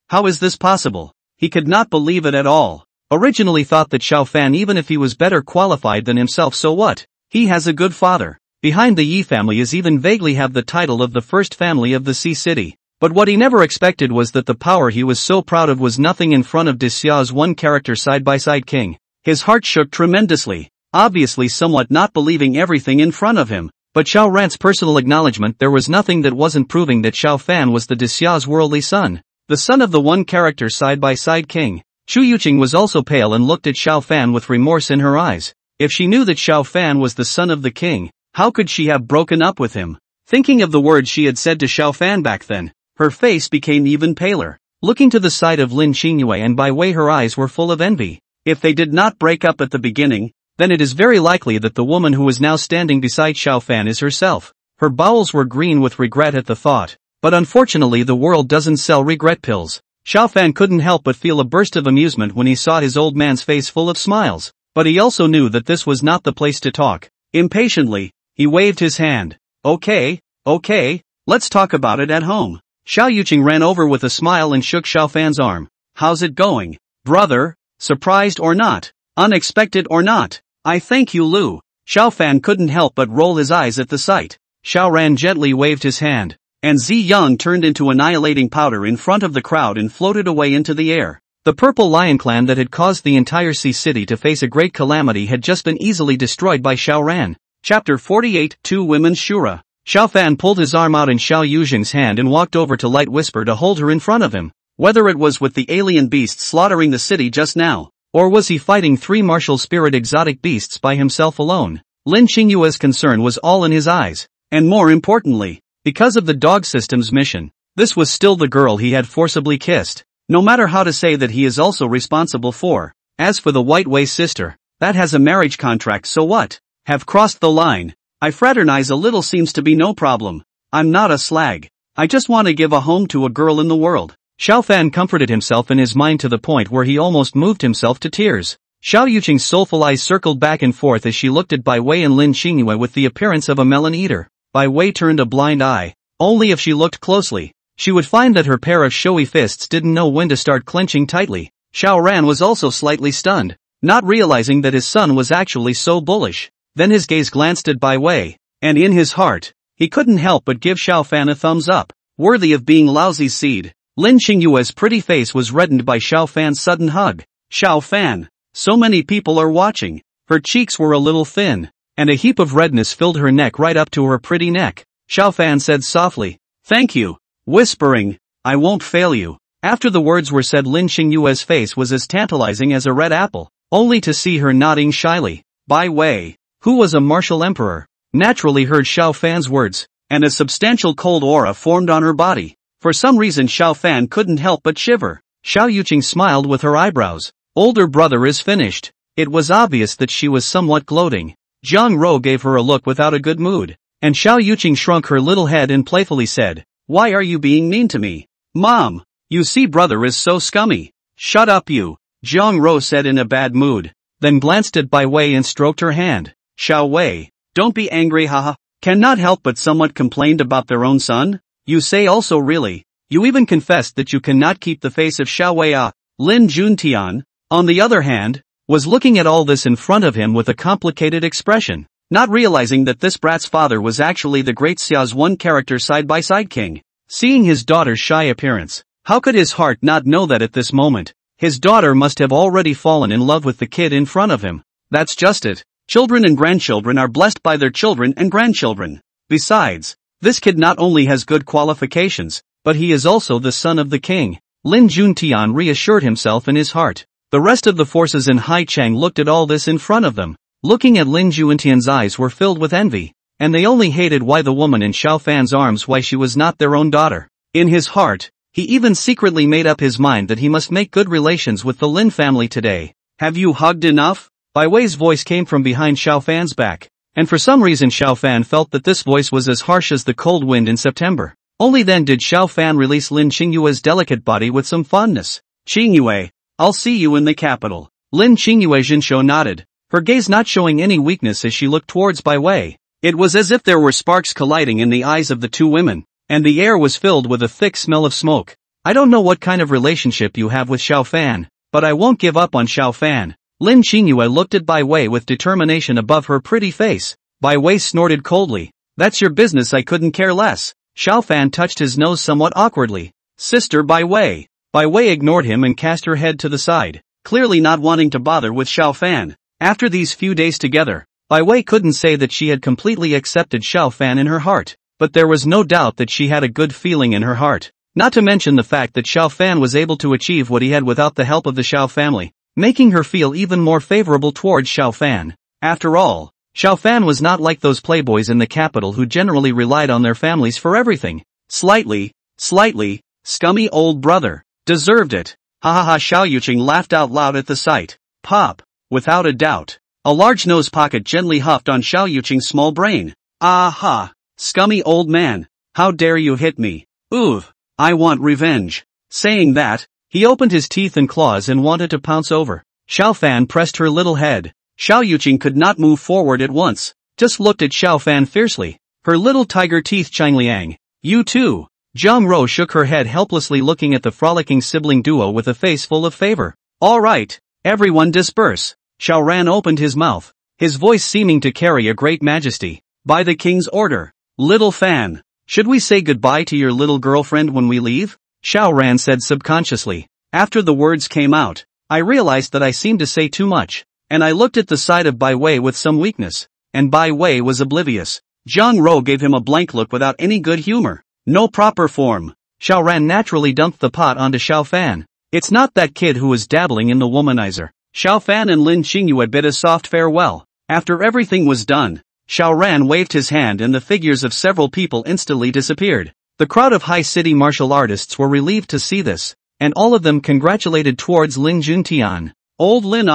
How is this possible? He could not believe it at all. Originally thought that Xiao Fan, even if he was better qualified than himself, so what? He has a good father. Behind the Yi family is even vaguely have the title of the first family of the Sea City. But what he never expected was that the power he was so proud of was nothing in front of Dixia's one-character side-by-side king. His heart shook tremendously, obviously somewhat not believing everything in front of him. But Xiao Ran's personal acknowledgement, there was nothing that wasn't proving that Xiao Fan was the Dixia's worldly son. The son of the one-character side-by-side king. Chu Yuqing was also pale and looked at Xiao Fan with remorse in her eyes. If she knew that Xiao Fan was the son of the king, how could she have broken up with him? Thinking of the words she had said to Xiao Fan back then, her face became even paler. Looking to the side of Lin Qingyue and Bai Wei, her eyes were full of envy. If they did not break up at the beginning, then it is very likely that the woman who is now standing beside Xiao Fan is herself. Her bowels were green with regret at the thought. But unfortunately the world doesn't sell regret pills. Xiao Fan couldn't help but feel a burst of amusement when he saw his old man's face full of smiles. But he also knew that this was not the place to talk. Impatiently, he waved his hand. Okay, let's talk about it at home. Xiao Yuqing ran over with a smile and shook Xiao Fan's arm. How's it going, brother? Surprised or not? Unexpected or not? I thank you, Lu. Xiao Fan couldn't help but roll his eyes at the sight. Xiao Ran gently waved his hand, and Zi Yang turned into annihilating powder in front of the crowd and floated away into the air. The Purple Lion clan that had caused the entire Sea City to face a great calamity had just been easily destroyed by Xiao Ran. Chapter 48, Two Women's Shura. Xiao Fan pulled his arm out in Xiao Yuqing's hand and walked over to Light Whisper to hold her in front of him. Whether it was with the alien beasts slaughtering the city just now, or was he fighting 3 martial spirit exotic beasts by himself alone, Lin Qingyue's concern was all in his eyes. And more importantly, because of the dog system's mission, this was still the girl he had forcibly kissed. No matter how to say that he is also responsible for. As for the White Way sister, that has a marriage contract, so what? Have crossed the line. I fraternize a little seems to be no problem. I'm not a slag. I just want to give a home to a girl in the world. Xiao Fan comforted himself in his mind to the point where he almost moved himself to tears. Xiao Yuqing's soulful eyes circled back and forth as she looked at Bai Wei and Lin Qingyue with the appearance of a melon eater. Bai Wei turned a blind eye. Only if she looked closely, she would find that her pair of showy fists didn't know when to start clenching tightly. Xiao Ran was also slightly stunned, not realizing that his son was actually so bullish. Then his gaze glanced at Bai Wei, and in his heart, he couldn't help but give Xiao Fan a thumbs up, worthy of being Laozi's seed. Lin Qingyue's pretty face was reddened by Xiao Fan's sudden hug. Xiao Fan, so many people are watching. Her cheeks were a little thin, and a heap of redness filled her neck right up to her pretty neck. Xiao Fan said softly, "Thank you," whispering, "I won't fail you." After the words were said, Lin Qingyue's face was as tantalizing as a red apple, only to see her nodding shyly. Bai Wei, who was a martial emperor, naturally heard Xiao Fan's words, and a substantial cold aura formed on her body. For some reason Xiao Fan couldn't help but shiver. Xiao Yuqing smiled with her eyebrows. Older brother is finished. It was obvious that she was somewhat gloating. Jiang Rou gave her a look without a good mood, and Xiao Yuqing shrunk her little head and playfully said, "Why are you being mean to me? Mom, you see brother is so scummy." "Shut up you," Jiang Rou said in a bad mood, then glanced at Bai Wei and stroked her hand. "Xiao Wei, don't be angry, haha. Cannot help but somewhat complained about their own son? You say also really? You even confessed that you cannot keep the face of Xiao Wei." Lin Juntian, on the other hand, was looking at all this in front of him with a complicated expression, not realizing that this brat's father was actually the great Xiao's one character side-by-side king. Seeing his daughter's shy appearance, how could his heart not know that at this moment, his daughter must have already fallen in love with the kid in front of him? That's just it. Children and grandchildren are blessed by their children and grandchildren. Besides, this kid not only has good qualifications, but he is also the son of the king. Lin Juntian reassured himself in his heart. The rest of the forces in Haichang looked at all this in front of them. Looking at Lin Juntian's eyes were filled with envy, and they only hated why the woman in Xiao Fan's arms, why she was not their own daughter. In his heart, he even secretly made up his mind that he must make good relations with the Lin family today. "Have you hugged enough?" Bai Wei's voice came from behind Xiao Fan's back, and for some reason Xiao Fan felt that this voice was as harsh as the cold wind in September. Only then did Xiao Fan release Lin Qingyue's delicate body with some fondness. "Qingyue, I'll see you in the capital." Lin Qingyue Jinsho nodded, her gaze not showing any weakness as she looked towards Bai Wei. It was as if there were sparks colliding in the eyes of the two women, and the air was filled with a thick smell of smoke. "I don't know what kind of relationship you have with Xiao Fan, but I won't give up on Xiao Fan." Lin Qingyue looked at Bai Wei with determination above her pretty face. Bai Wei snorted coldly. "That's your business, I couldn't care less." Xiao Fan touched his nose somewhat awkwardly. "Sister Bai Wei." Bai Wei ignored him and cast her head to the side, clearly not wanting to bother with Xiao Fan. After these few days together, Bai Wei couldn't say that she had completely accepted Xiao Fan in her heart, but there was no doubt that she had a good feeling in her heart. Not to mention the fact that Xiao Fan was able to achieve what he had without the help of the Xiao family, making her feel even more favorable towards Xiao Fan. After all, Xiao Fan was not like those playboys in the capital who generally relied on their families for everything. Slightly, scummy old brother. Deserved it. Ha ha ha. Xiao Yuqing laughed out loud at the sight. Pop. Without a doubt. A large nose pocket gently huffed on Xiao Yuqing's small brain. "Aha. Scummy old man. How dare you hit me? Oof. I want revenge." Saying that, he opened his teeth and claws and wanted to pounce over. Xiao Fan pressed her little head. Xiao Yuqing could not move forward at once, just looked at Xiao Fan fiercely. Her little tiger teeth. Qingliang. You too. Zhang Ro shook her head helplessly, looking at the frolicking sibling duo with a face full of favor. All right, everyone disperse. Xiaoran opened his mouth, his voice seeming to carry a great majesty. By the king's order. Little fan, should we say goodbye to your little girlfriend when we leave? Xiaoran said subconsciously. After the words came out, I realized that I seemed to say too much, and I looked at the side of Bai Wei with some weakness, and Bai Wei was oblivious. Zhang Ro gave him a blank look without any good humor. No proper form. Xiaoran naturally dumped the pot onto Xiaofan. It's not that kid who is dabbling in the womanizer. Xiaofan and Lin Qingyue bid a soft farewell. After everything was done, Xiaoran waved his hand and the figures of several people instantly disappeared. The crowd of high-city martial artists were relieved to see this, and all of them congratulated towards Lin Juntian. Old Lin,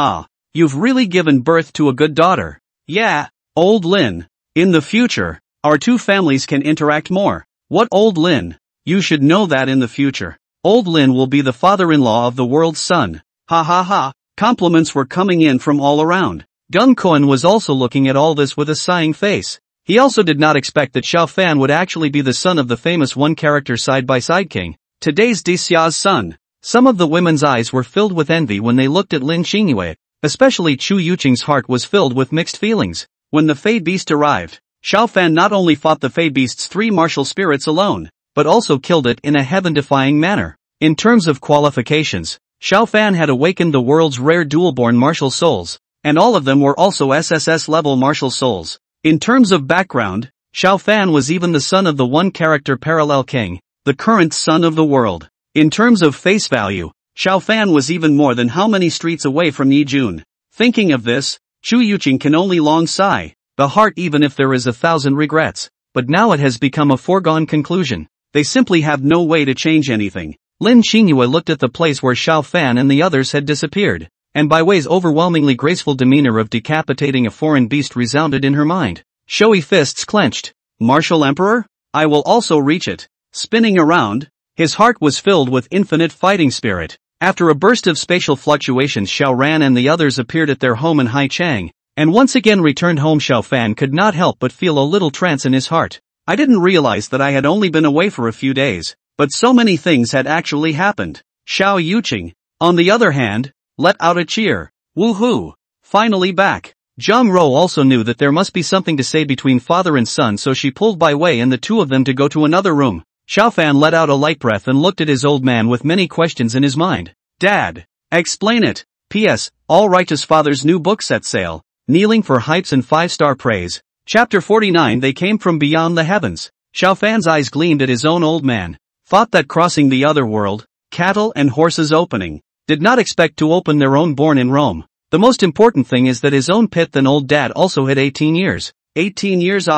you've really given birth to a good daughter. Yeah, old Lin. In the future, our two families can interact more. What, old Lin? You should know that in the future, old Lin will be the father-in-law of the world's son. Ha ha ha. Compliments were coming in from all around. Gung Koan was also looking at all this with a sighing face. He also did not expect that Xiaofan would actually be the son of the famous one-character side-by-side king, today's Dixia's son. Some of the women's eyes were filled with envy when they looked at Lin Qingyue, especially Chu Yuqing's heart was filled with mixed feelings. When the Fey Beast arrived, Xiaofan not only fought the Fey Beast's 3 martial spirits alone, but also killed it in a heaven-defying manner. In terms of qualifications, Xiaofan had awakened the world's rare dual-born martial souls, and all of them were also SSS-level martial souls. In terms of background, Xiaofan was even the son of the one-character parallel king, the current son of the world. In terms of face value, Xiaofan was even more than how many streets away from Yijun. Thinking of this, Chu Yuqing can only long sigh. The heart, even if there is 1,000 regrets. But now it has become a foregone conclusion. They simply have no way to change anything. Lin Qingyue looked at the place where Xiaofan and the others had disappeared, and Bai Wei's overwhelmingly graceful demeanor of decapitating a foreign beast resounded in her mind. Showy fists clenched. Martial Emperor? I will also reach it. Spinning around, his heart was filled with infinite fighting spirit. After a burst of spatial fluctuations, Xiaoran and the others appeared at their home in Haichang. And once again returned home. Xiaofan could not help but feel a little trance in his heart. I didn't realize that I had only been away for a few days, but so many things had actually happened. Xiao Yuqing, on the other hand, let out a cheer. Woohoo! Finally back. Zhang Ro also knew that there must be something to say between father and son, so she pulled Bai Wei and the two of them to go to another room. Xiaofan let out a light breath and looked at his old man with many questions in his mind. Dad, explain it. P.S. All Righteous Father's new book set sale. Kneeling for hypes and 5-star praise. Chapter 49. They came from beyond the heavens. Xiaofan's eyes gleamed at his own old man. Thought that crossing the other world, cattle and horses opening. Did not expect to open their own, born in Rome. The most important thing is that his own pit than old dad also had 18 years. 18 years,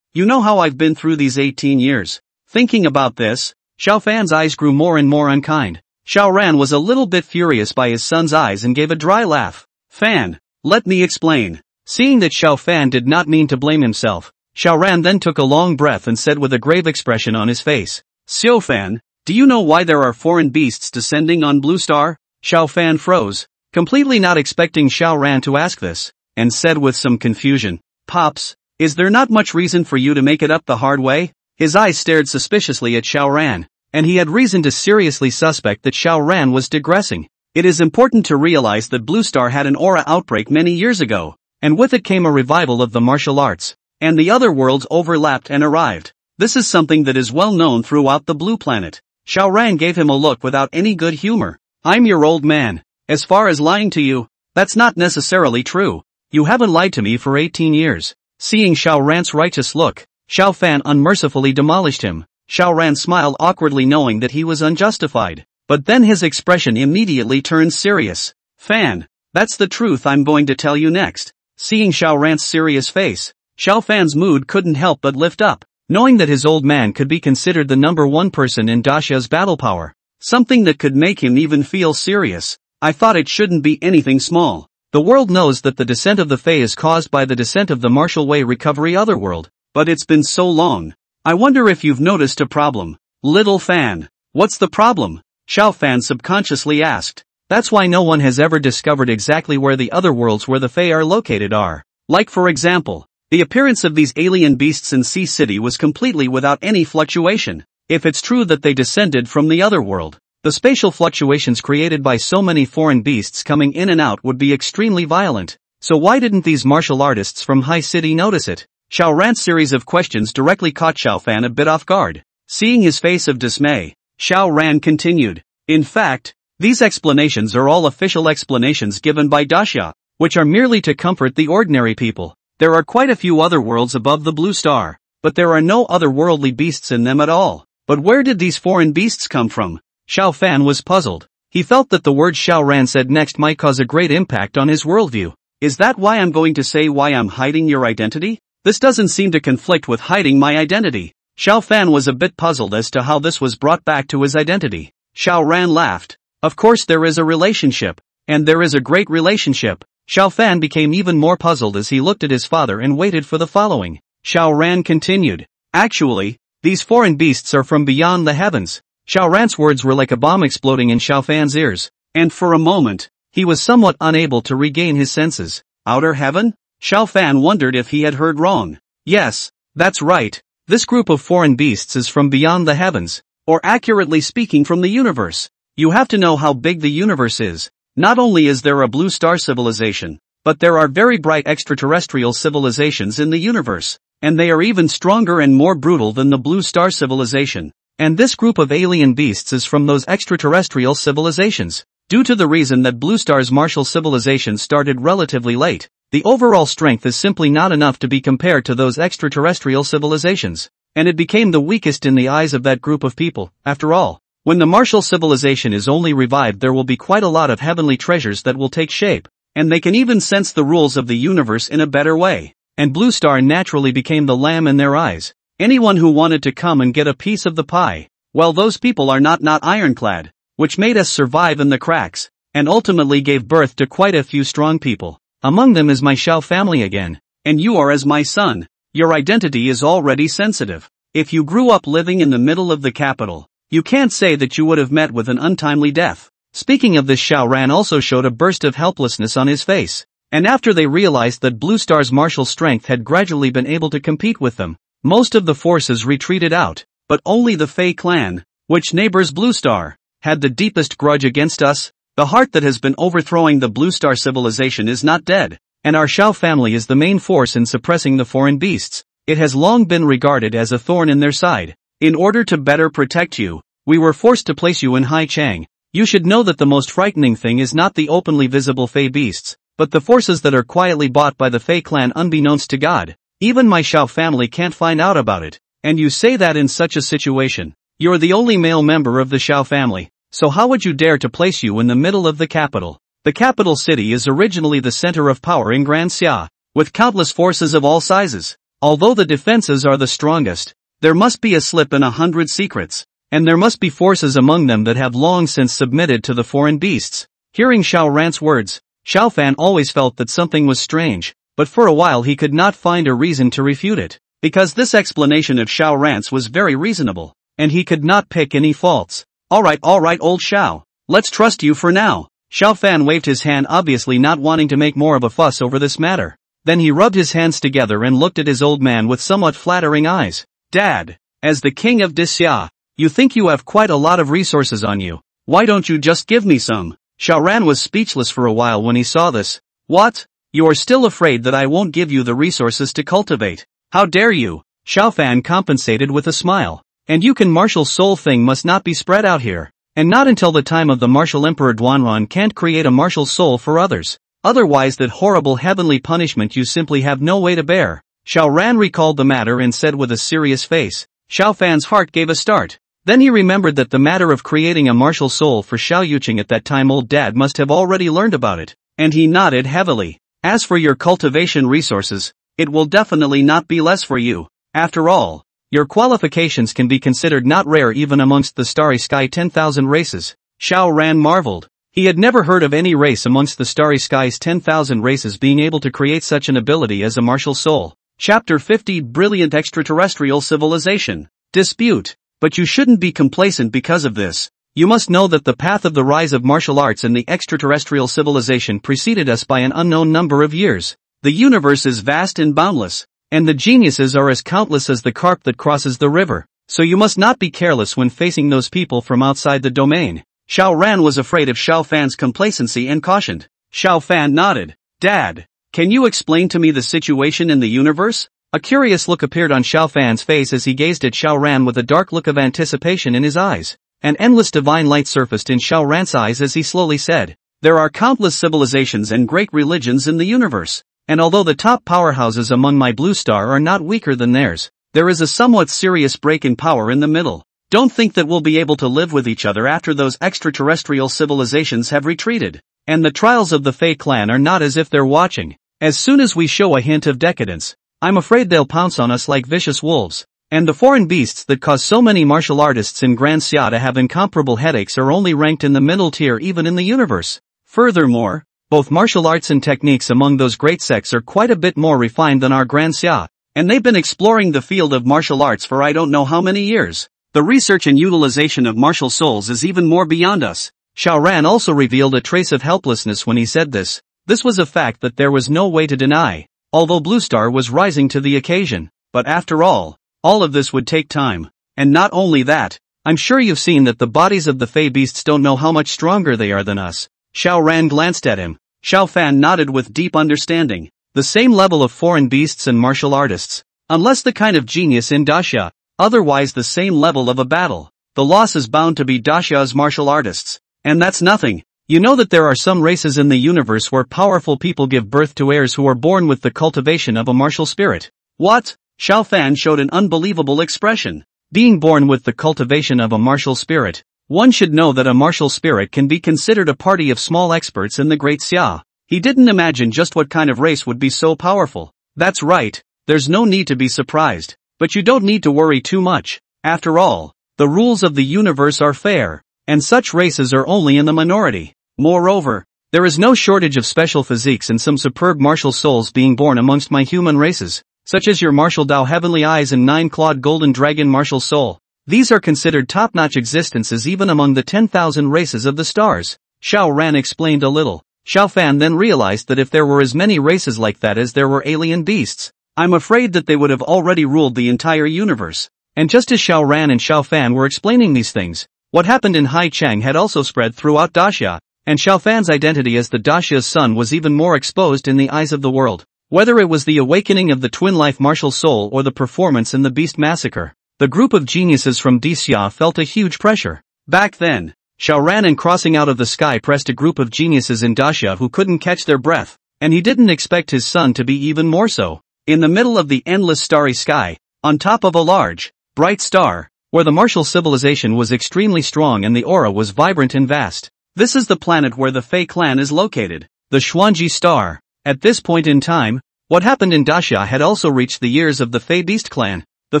you know how I've been through these 18 years. Thinking about this, Xiaofan's eyes grew more and more unkind. Xiaoran was a little bit furious by his son's eyes and gave a dry laugh. Fan, let me explain. Seeing that Xiaofan did not mean to blame himself, Xiaoran then took a long breath and said with a grave expression on his face, Xiaofan, do you know why there are foreign beasts descending on Blue Star? Xiaofan froze, completely not expecting Xiaoran to ask this, and said with some confusion, Pops, is there not much reason for you to make it up the hard way? His eyes stared suspiciously at Xiaoran, and he had reason to seriously suspect that Xiaoran was digressing. It is important to realize that Blue Star had an aura outbreak many years ago, and with it came a revival of the martial arts, and the other worlds overlapped and arrived. This is something that is well known throughout the Blue Planet. Xiaoran gave him a look without any good humor. I'm your old man. As far as lying to you, that's not necessarily true. You haven't lied to me for 18 years. Seeing Xiaoran's righteous look, Xiaofan unmercifully demolished him. Xiaoran smiled awkwardly knowing that he was unjustified, but then his expression immediately turned serious. Fan, that's the truth I'm going to tell you next. Seeing Xiaoran's serious face, Xiaofan's mood couldn't help but lift up, knowing that his old man could be considered the number one person in Daxia's battle power. Something that could make him even feel serious. I thought it shouldn't be anything small. The world knows that the descent of the Fey is caused by the descent of the martial way recovery otherworld, but it's been so long. I wonder if you've noticed a problem. Little Fan, what's the problem? Xiaofan subconsciously asked. That's why no one has ever discovered exactly where the other worlds where the Fey are located are. Like for example, The appearance of these alien beasts in Sea City was completely without any fluctuation. If it's true that they descended from the other world, the spatial fluctuations created by so many foreign beasts coming in and out would be extremely violent. So why didn't these martial artists from High City notice it? Xiao Ran's series of questions directly caught Xiao Fan a bit off guard. Seeing his face of dismay, Xiao Ran continued. In fact, these explanations are all official explanations given by Daxia, which are merely to comfort the ordinary people. There are quite a few other worlds above the blue star, but there are no otherworldly beasts in them at all. But where did these foreign beasts come from? Xiao Fan was puzzled. He felt that the words Xiao Ran said next might cause a great impact on his worldview. Is that why I'm going to say why I'm hiding your identity? This doesn't seem to conflict with hiding my identity. Xiao Fan was a bit puzzled as to how this was brought back to his identity. Xiao Ran laughed. Of course there is a relationship. And there is a great relationship. Xiao Fan became even more puzzled as he looked at his father and waited for the following. Xiao Ran continued. Actually, these foreign beasts are from beyond the heavens. Xiao Ran's words were like a bomb exploding in Xiao Fan's ears. And for a moment, he was somewhat unable to regain his senses. Outer heaven? Xiao Fan wondered if he had heard wrong. Yes, that's right. This group of foreign beasts is from beyond the heavens. Or accurately speaking from the universe. You have to know how big the universe is. Not only is there a blue star civilization, but there are very bright extraterrestrial civilizations in the universe. And they are even stronger and more brutal than the blue star civilization. And this group of alien beasts is from those extraterrestrial civilizations. Due to the reason that Blue Star's martial civilization started relatively late, the overall strength is simply not enough to be compared to those extraterrestrial civilizations. And it became the weakest in the eyes of that group of people. After all, when the martial civilization is only revived, there will be quite a lot of heavenly treasures that will take shape. And they can even sense the rules of the universe in a better way. And Blue Star naturally became the lamb in their eyes. Anyone who wanted to come and get a piece of the pie, well, those people are not ironclad, which made us survive in the cracks, and ultimately gave birth to quite a few strong people. Among them is my Xiao family again, and you are as my son. Your identity is already sensitive. If you grew up living in the middle of the capital, you can't say that you would have met with an untimely death. Speaking of this, Xiao Ran also showed a burst of helplessness on his face. And after they realized that Blue Star's martial strength had gradually been able to compete with them, most of the forces retreated out, but only the Fei clan, which neighbors Blue Star, had the deepest grudge against us. The heart that has been overthrowing the Blue Star civilization is not dead, and our Xiao family is the main force in suppressing the foreign beasts. It has long been regarded as a thorn in their side. In order to better protect you, we were forced to place you in Hai Chang. You should know that the most frightening thing is not the openly visible Fei beasts, but the forces that are quietly bought by the Fei clan unbeknownst to God. Even my Xiao family can't find out about it. And you say that in such a situation. You're the only male member of the Xiao family, so how would you dare to place you in the middle of the capital? The capital city is originally the center of power in Grand Xia, with countless forces of all sizes. Although the defenses are the strongest, there must be a slip in 100 secrets, and there must be forces among them that have long since submitted to the foreign beasts. Hearing Xiao Ran's words, Xiao Fan always felt that something was strange, but for a while he could not find a reason to refute it, because this explanation of Xiao Ran's was very reasonable, and he could not pick any faults. Alright old Xiao, let's trust you for now. Xiao Fan waved his hand, obviously not wanting to make more of a fuss over this matter. Then he rubbed his hands together and looked at his old man with somewhat flattering eyes. Dad, as the king of Xia, you think you have quite a lot of resources on you. Why don't you just give me some? Xiao Ran was speechless for a while when he saw this. What? You are still afraid that I won't give you the resources to cultivate? How dare you? Xiao Fan compensated with a smile. And you can martial soul thing must not be spread out here. And not until the time of the martial emperor Duanran can't create a martial soul for others. Otherwise that horrible heavenly punishment you simply have no way to bear. Xiao Ran recalled the matter and said with a serious face. Xiao Fan's heart gave a start. Then he remembered that the matter of creating a martial soul for Xiao Yuqing at that time old dad must have already learned about it, and he nodded heavily. As for your cultivation resources, it will definitely not be less for you. After all, your qualifications can be considered not rare even amongst the starry sky 10,000 races. Xiao Ran marveled. He had never heard of any race amongst the starry sky's 10,000 races being able to create such an ability as a martial soul. Chapter 50 Brilliant Extraterrestrial Civilization. Dispute. But you shouldn't be complacent because of this. You must know that the path of the rise of martial arts in the extraterrestrial civilization preceded us by an unknown number of years. The universe is vast and boundless, And the geniuses are as countless as the carp that crosses the river, so you must not be careless when facing those people from outside the domain. Xiao Ran was afraid of Xiao Fan's complacency and cautioned. Xiao Fan nodded. Dad, can you explain to me the situation in the universe? A curious look appeared on Xiao Fan's face as he gazed at Xiao Ran with a dark look of anticipation in his eyes. An endless divine light surfaced in Xiao Ran's eyes as he slowly said, there are countless civilizations and great religions in the universe, and although the top powerhouses among my blue star are not weaker than theirs, there is a somewhat serious break in power in the middle. Don't think that we'll be able to live with each other after those extraterrestrial civilizations have retreated. And the trials of the Fei clan are not as if they're watching. As soon as we show a hint of decadence, I'm afraid they'll pounce on us like vicious wolves. And the foreign beasts that cause so many martial artists in Grand Xia to have incomparable headaches are only ranked in the middle tier even in the universe. Furthermore, both martial arts and techniques among those great sects are quite a bit more refined than our Grand Xia, and they've been exploring the field of martial arts for I don't know how many years. The research and utilization of martial souls is even more beyond us. Xiao Ran also revealed a trace of helplessness when he said this. This was a fact that there was no way to deny, although Blue Star was rising to the occasion. But after all of this would take time. And not only that, I'm sure you've seen that the bodies of the Fey beasts don't know how much stronger they are than us. Xiao Ran glanced at him. Xiao Fan nodded with deep understanding. The same level of foreign beasts and martial artists. Unless the kind of genius in Daxia, otherwise the same level of a battle. The loss is bound to be Daxia's martial artists. And that's nothing. You know that there are some races in the universe where powerful people give birth to heirs who are born with the cultivation of a martial spirit. What? Xiao Fan showed an unbelievable expression. Being born with the cultivation of a martial spirit. One should know that a martial spirit can be considered a party of small experts in the Great Xia. He didn't imagine just what kind of race would be so powerful. That's right, there's no need to be surprised. But you don't need to worry too much. After all, the rules of the universe are fair, and such races are only in the minority. Moreover, there is no shortage of special physiques and some superb martial souls being born amongst my human races, such as your martial Dao Heavenly Eyes and Nine-Clawed Golden Dragon martial soul. These are considered top-notch existences even among the 10,000 races of the stars. Xiao Ran explained a little. Xiao Fan then realized that if there were as many races like that as there were alien beasts, I'm afraid that they would have already ruled the entire universe. And just as Xiao Ran and Xiao Fan were explaining these things, what happened in Hai Cheng had also spread throughout Daxia, and Xiao Fan's identity as the Daxia's son was even more exposed in the eyes of the world. Whether it was the awakening of the twin-life martial soul or the performance in the Beast Massacre, the group of geniuses from Daxia felt a huge pressure. Back then, Xiao Ran and crossing out of the sky pressed a group of geniuses in Daxia who couldn't catch their breath, and he didn't expect his son to be even more so. In the middle of the endless starry sky, on top of a large, bright star, where the martial civilization was extremely strong and the aura was vibrant and vast. This is the planet where the Fei clan is located, the Xuanji star. At this point in time, what happened in Daxia had also reached the ears of the Fei Beast clan. The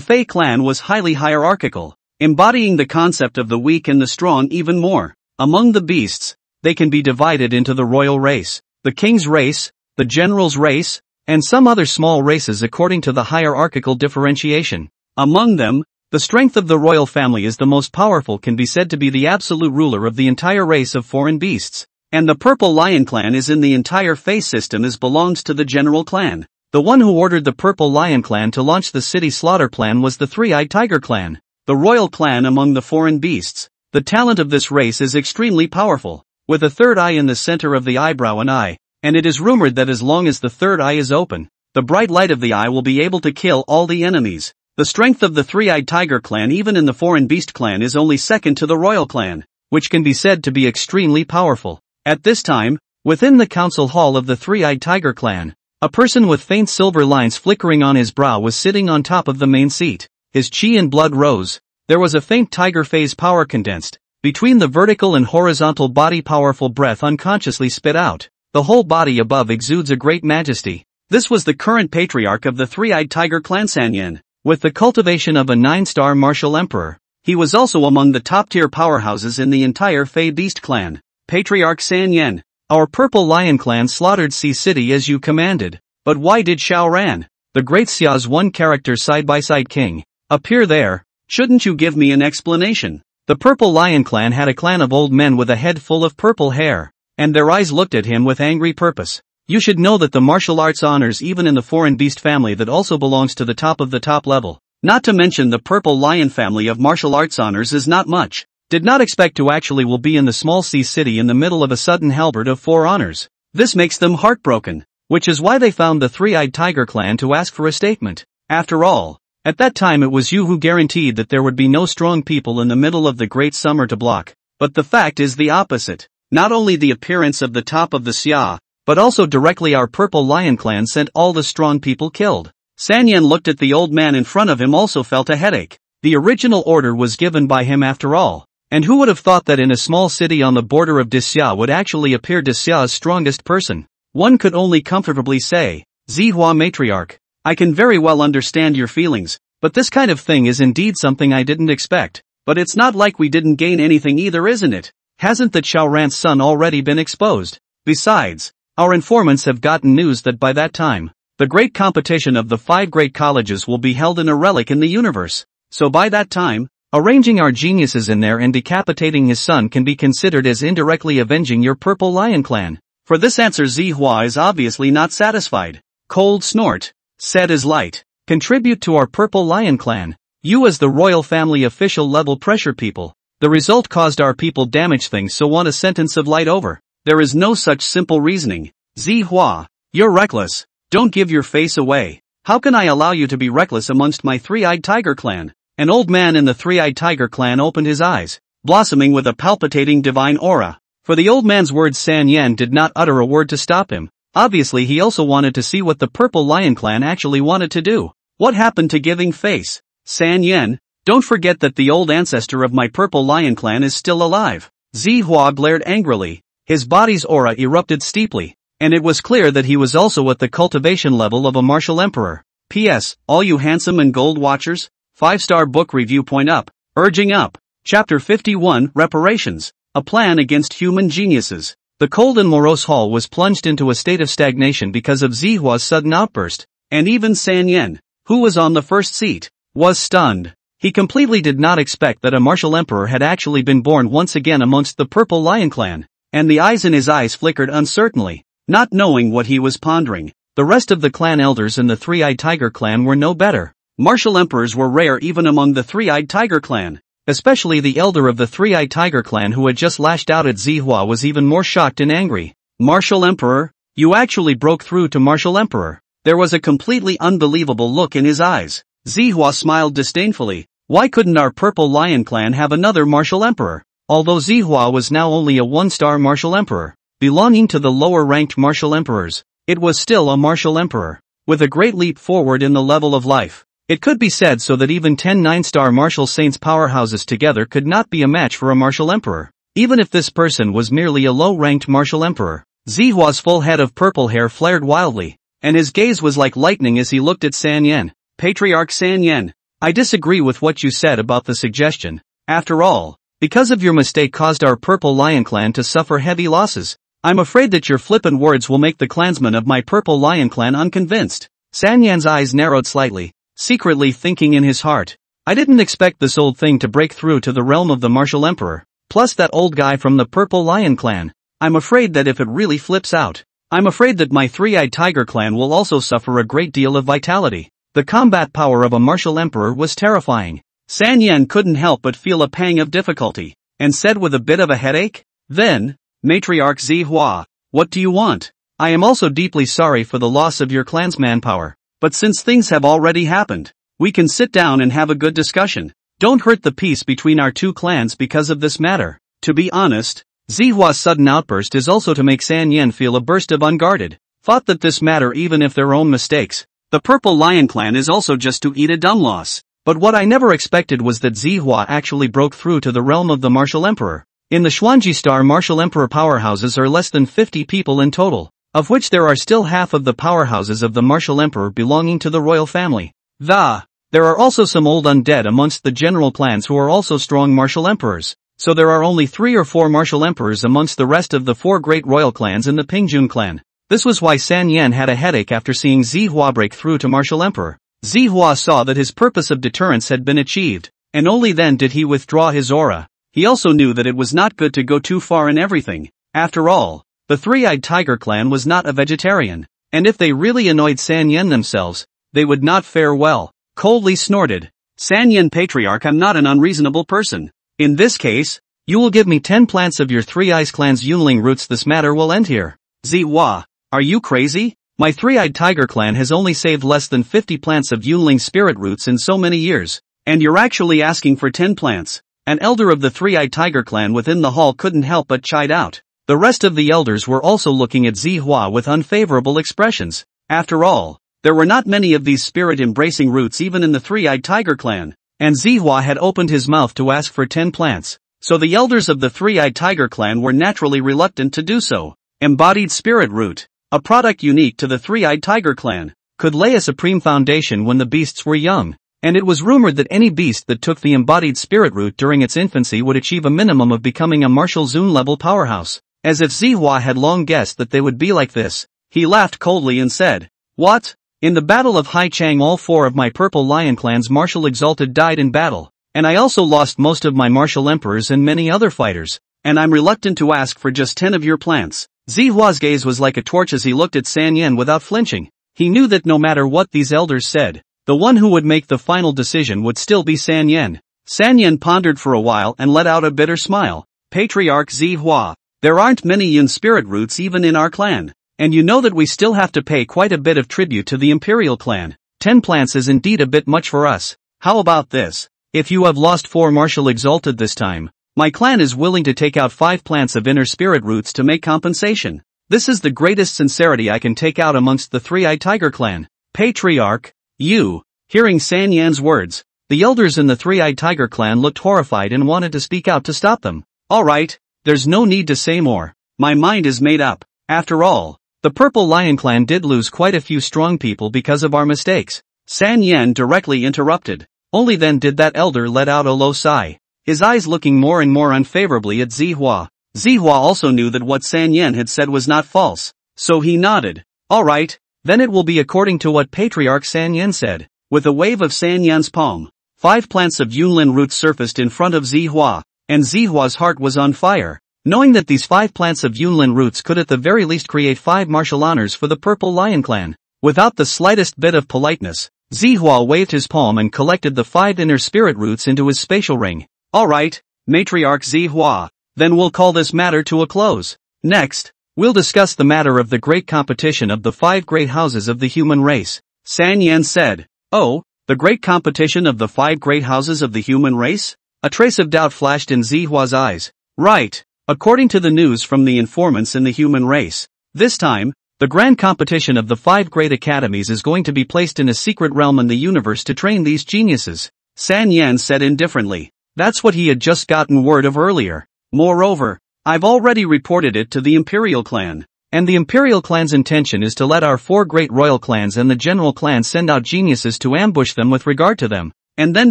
Fei clan was highly hierarchical, embodying the concept of the weak and the strong even more. Among the beasts, they can be divided into the royal race, the king's race, the general's race, and some other small races according to the hierarchical differentiation. Among them, the strength of the royal family is the most powerful, can be said to be the absolute ruler of the entire race of foreign beasts. And the Purple Lion clan is in the entire Fei system as belongs to the general clan. The one who ordered the Purple Lion clan to launch the city slaughter plan was the Three-Eyed Tiger clan, the royal clan among the foreign beasts. The talent of this race is extremely powerful, with a third eye in the center of the eyebrow and eye, and it is rumored that as long as the third eye is open, the bright light of the eye will be able to kill all the enemies. The strength of the Three-Eyed Tiger clan even in the foreign beast clan is only second to the royal clan, which can be said to be extremely powerful. At this time, within the council hall of the Three-Eyed Tiger clan, a person with faint silver lines flickering on his brow was sitting on top of the main seat. His chi and blood rose. There was a faint tiger phase power condensed between the vertical and horizontal body. Powerful breath unconsciously spit out. The whole body above exudes a great majesty. This was the current patriarch of the Three-Eyed Tiger clan Sanyan, with the cultivation of a 9-star martial emperor. He was also among the top-tier powerhouses in the entire Fei Beast clan. Patriarch Sanyan, our Purple Lion clan slaughtered Sea City as you commanded. But why did Xiao Ran, the Great Xia's one-character side-by-side king, appear there? Shouldn't you give me an explanation? The Purple Lion clan had a clan of old men with a head full of purple hair, and their eyes looked at him with angry purpose. You should know that the martial arts honors even in the foreign beast family that also belongs to the top level. Not to mention the purple lion family of martial arts honors is not much. Did not expect to actually will be in the small sea city in the middle of a sudden halberd of 4 honors. This makes them heartbroken, which is why they found the three-eyed tiger clan to ask for a statement. After all, at that time it was you who guaranteed that there would be no strong people in the middle of the great summer to block. But the fact is the opposite. Not only the appearance of the top of the Xia, but also directly our purple lion clan sent all the strong people killed. San Yan looked at the old man in front of him, also felt a headache. The original order was given by him after all. And who would have thought that in a small city on the border of Xia would actually appear Xia's strongest person? One could only comfortably say, Zihua matriarch, I can very well understand your feelings, but this kind of thing is indeed something I didn't expect. But it's not like we didn't gain anything either, isn't it? Hasn't the Chaoran's son already been exposed? Besides, our informants have gotten news that by that time, the great competition of the 5 great colleges will be held in a relic in the universe. So by that time, arranging our geniuses in there and decapitating his son can be considered as indirectly avenging your purple lion clan. For this answer Zihua is obviously not satisfied. Cold snort. Said as light. Contribute to our purple lion clan. You as the royal family official level pressure people. The result caused our people damage things, so want a sentence of light over. There is no such simple reasoning. Zihua, you're reckless. Don't give your face away. How can I allow you to be reckless amongst my three-eyed tiger clan? An old man in the three-eyed tiger clan opened his eyes, blossoming with a palpitating divine aura. For the old man's words San Yan did not utter a word to stop him. Obviously he also wanted to see what the purple lion clan actually wanted to do. What happened to giving face? San Yan, don't forget that the old ancestor of my purple lion clan is still alive. Zihua glared angrily. His body's aura erupted steeply, and it was clear that he was also at the cultivation level of a martial emperor. P.S. All you handsome and gold watchers, 5-star book review point up, urging up. Chapter 51, Reparations, a plan against human geniuses. The cold and morose hall was plunged into a state of stagnation because of Zihua's sudden outburst, and even San Yan, who was on the first seat, was stunned. He completely did not expect that a martial emperor had actually been born once again amongst the purple lion clan, and the eyes in his eyes flickered uncertainly, not knowing what he was pondering. The rest of the clan elders in the three-eyed tiger clan were no better. Martial emperors were rare even among the three-eyed tiger clan. Especially the elder of the three-eyed tiger clan who had just lashed out at Zihua was even more shocked and angry. Martial emperor? You actually broke through to martial emperor. There was a completely unbelievable look in his eyes. Zihua smiled disdainfully. Why couldn't our purple lion clan have another martial emperor? Although Zihua was now only a 1-star martial emperor, belonging to the lower-ranked martial emperors, it was still a martial emperor, with a great leap forward in the level of life. It could be said so that even 10 9-star martial saints powerhouses together could not be a match for a martial emperor, even if this person was merely a low-ranked martial emperor. Zihua's full head of purple hair flared wildly, and his gaze was like lightning as he looked at San Yan. Patriarch San Yan, I disagree with what you said about the suggestion. After all, because of your mistake caused our purple lion clan to suffer heavy losses. I'm afraid that your flippant words will make the clansmen of my purple lion clan unconvinced. San Yan's eyes narrowed slightly, secretly thinking in his heart, I didn't expect this old thing to break through to the realm of the martial emperor, plus that old guy from the purple lion clan. I'm afraid that if it really flips out, I'm afraid that my three-eyed tiger clan will also suffer a great deal of vitality. The combat power of a martial emperor was terrifying. San Yan couldn't help but feel a pang of difficulty, and said with a bit of a headache, Then, Matriarch Zihua, what do you want? I am also deeply sorry for the loss of your clan's manpower, but since things have already happened, we can sit down and have a good discussion. Don't hurt the peace between our two clans because of this matter. To be honest, Zihua's sudden outburst is also to make San Yan feel a burst of unguarded thought that this matter, even if their own mistakes. The Purple Lion clan is also just to eat a dumb loss. But what I never expected was that Zihua actually broke through to the realm of the martial emperor. In the Xuanji Star martial emperor powerhouses are less than 50 people in total, of which there are still half of the powerhouses of the martial emperor belonging to the royal family. There are also some old undead amongst the general clans who are also strong martial emperors, so there are only 3 or 4 martial emperors amongst the rest of the 4 great royal clans in the Pingjun clan. This was why San Yan had a headache after seeing Zihua break through to martial emperor. Zihua saw that his purpose of deterrence had been achieved, and only then did he withdraw his aura. He also knew that it was not good to go too far in everything. After all, The three-eyed tiger clan was not a vegetarian, and if they really annoyed San Yen themselves, they would not fare well. Coldly snorted. San Yen Patriarch, I'm not an unreasonable person. In this case, you will give me 10 plants of your Three Eyes clan's Yunling roots. This matter will end here. Zihua, are you crazy? My three-eyed tiger clan has only saved less than 50 plants of Yunling spirit roots in so many years, and you're actually asking for 10 plants. An elder of the three-eyed tiger clan within the hall couldn't help but chide out. The rest of the elders were also looking at Zihua with unfavorable expressions. After all, there were not many of these spirit-embracing roots even in the three-eyed tiger clan, and Zihua had opened his mouth to ask for 10 plants, so the elders of the three-eyed tiger clan were naturally reluctant to do so. Embodied spirit root, a product unique to the three-eyed tiger clan, could lay a supreme foundation when the beasts were young, and it was rumored that any beast that took the embodied spirit root during its infancy would achieve a minimum of becoming a martial zone level powerhouse. As if Zihua had long guessed that they would be like this, he laughed coldly and said, "What? In the Battle of Haichang all 4 of my Purple Lion clan's martial exalted died in battle, and I also lost most of my martial emperors and many other fighters, and I'm reluctant to ask for just 10 of your plants." Zihua's gaze was like a torch as he looked at San Yen without flinching. He knew that no matter what these elders said, the one who would make the final decision would still be San Yen. San Yen pondered for a while and let out a bitter smile. "Patriarch Zihua, there aren't many Yun spirit roots even in our clan, and you know that we still have to pay quite a bit of tribute to the Imperial clan. 10 plants is indeed a bit much for us. How about this? If you have lost 4 martial exalted this time, my clan is willing to take out 5 plants of inner spirit roots to make compensation. This is the greatest sincerity I can take out amongst the three-eyed tiger clan." "Patriarch, you." Hearing San Yan's words, the elders in the three-eyed tiger clan looked horrified and wanted to speak out to stop them. "Alright, there's no need to say more. My mind is made up. After all, the Purple Lion clan did lose quite a few strong people because of our mistakes." San Yan directly interrupted. Only then did that elder let out a low sigh, his eyes looking more and more unfavorably at Zihua. Zihua also knew that what San Yan had said was not false, so he nodded. "Alright, then it will be according to what Patriarch San Yan said." With a wave of San Yan's palm, 5 plants of Yunlin roots surfaced in front of Zihua, and Zihua's heart was on fire, knowing that these 5 plants of Yunlin roots could at the very least create 5 martial honors for the Purple Lion clan. Without the slightest bit of politeness, Zihua waved his palm and collected the 5 inner spirit roots into his spatial ring. "Alright, Matriarch Zihua, then we'll call this matter to a close. Next, we'll discuss the matter of the great competition of the 5 great houses of the human race." San Yan said. "Oh, the great competition of the 5 great houses of the human race?" A trace of doubt flashed in Zihua's eyes. "Right, according to the news from the informants in the human race. This time, the grand competition of the 5 great academies is going to be placed in a secret realm in the universe to train these geniuses," San Yan said indifferently. That's what he had just gotten word of earlier. "Moreover, I've already reported it to the Imperial clan, and the Imperial clan's intention is to let our 4 great royal clans and the general clan send out geniuses to ambush them with regard to them, and then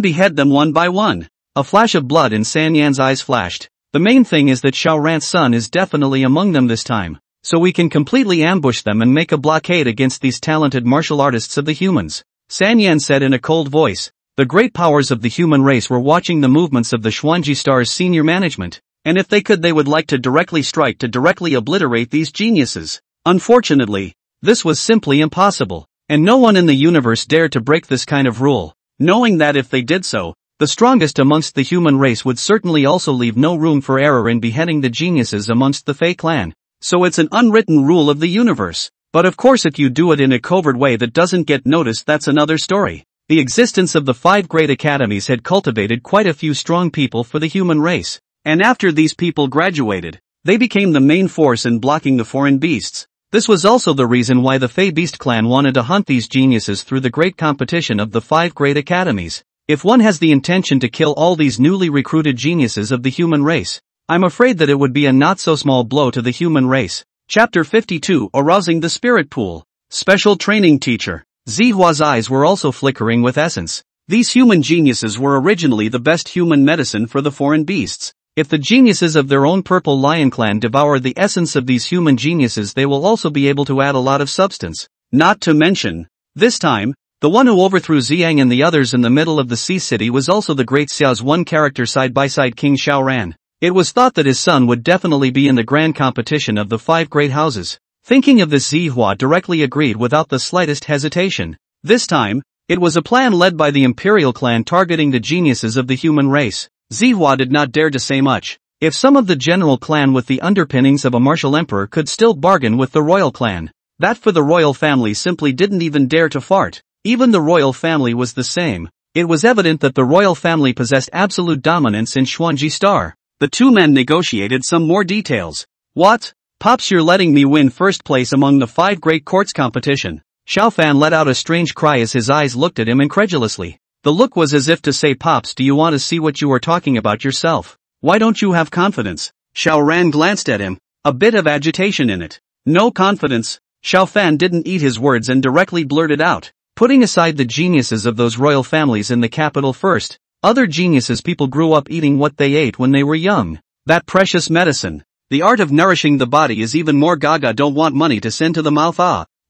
behead them one by one." A flash of blood in San Yan's eyes flashed. "The main thing is that Xiaorant's son is definitely among them this time, so we can completely ambush them and make a blockade against these talented martial artists of the humans," San Yan said in a cold voice. The great powers of the human race were watching the movements of the Xuanji Star's senior management, and if they could they would like to directly strike to directly obliterate these geniuses. Unfortunately, this was simply impossible, and no one in the universe dared to break this kind of rule, knowing that if they did so, the strongest amongst the human race would certainly also leave no room for error in beheading the geniuses amongst the Fei clan. So it's an unwritten rule of the universe. But of course if you do it in a covert way that doesn't get noticed, that's another story. The existence of the 5 great academies had cultivated quite a few strong people for the human race, and after these people graduated, they became the main force in blocking the foreign beasts. This was also the reason why the Fei Beast clan wanted to hunt these geniuses through the great competition of the 5 great academies. If one has the intention to kill all these newly recruited geniuses of the human race, I'm afraid that it would be a not so small blow to the human race. Chapter 52: Arousing the Spirit Pool. Special Training Teacher. Zihua's eyes were also flickering with essence. These human geniuses were originally the best human medicine for the foreign beasts. If the geniuses of their own Purple Lion clan devour the essence of these human geniuses, they will also be able to add a lot of substance. Not to mention, this time, the one who overthrew Xiang and the others in the middle of the Sea City was also the great Xiao's one character side-by-side King Xiaoran. It was thought that his son would definitely be in the grand competition of the 5 great houses. Thinking of this, Zihua directly agreed without the slightest hesitation. This time, it was a plan led by the imperial clan targeting the geniuses of the human race. Zihua did not dare to say much. If some of the general clan with the underpinnings of a martial emperor could still bargain with the royal clan, that for the royal family simply didn't even dare to fart. Even the royal family was the same. It was evident that the royal family possessed absolute dominance in Xuanji Star. The two men negotiated some more details. What? Pops, you're letting me win first place among the 5 great courts competition. Xiaofan let out a strange cry as his eyes looked at him incredulously. The look was as if to say, Pops, do you want to see what you are talking about yourself? Why don't you have confidence? Xiaoran glanced at him, a bit of agitation in it. No confidence? Xiaofan didn't eat his words and directly blurted out. Putting aside the geniuses of those royal families in the capital first, other geniuses people grew up eating what they ate when they were young. That precious medicine. The art of nourishing the body is even more gaga, don't want money to send to the mouth.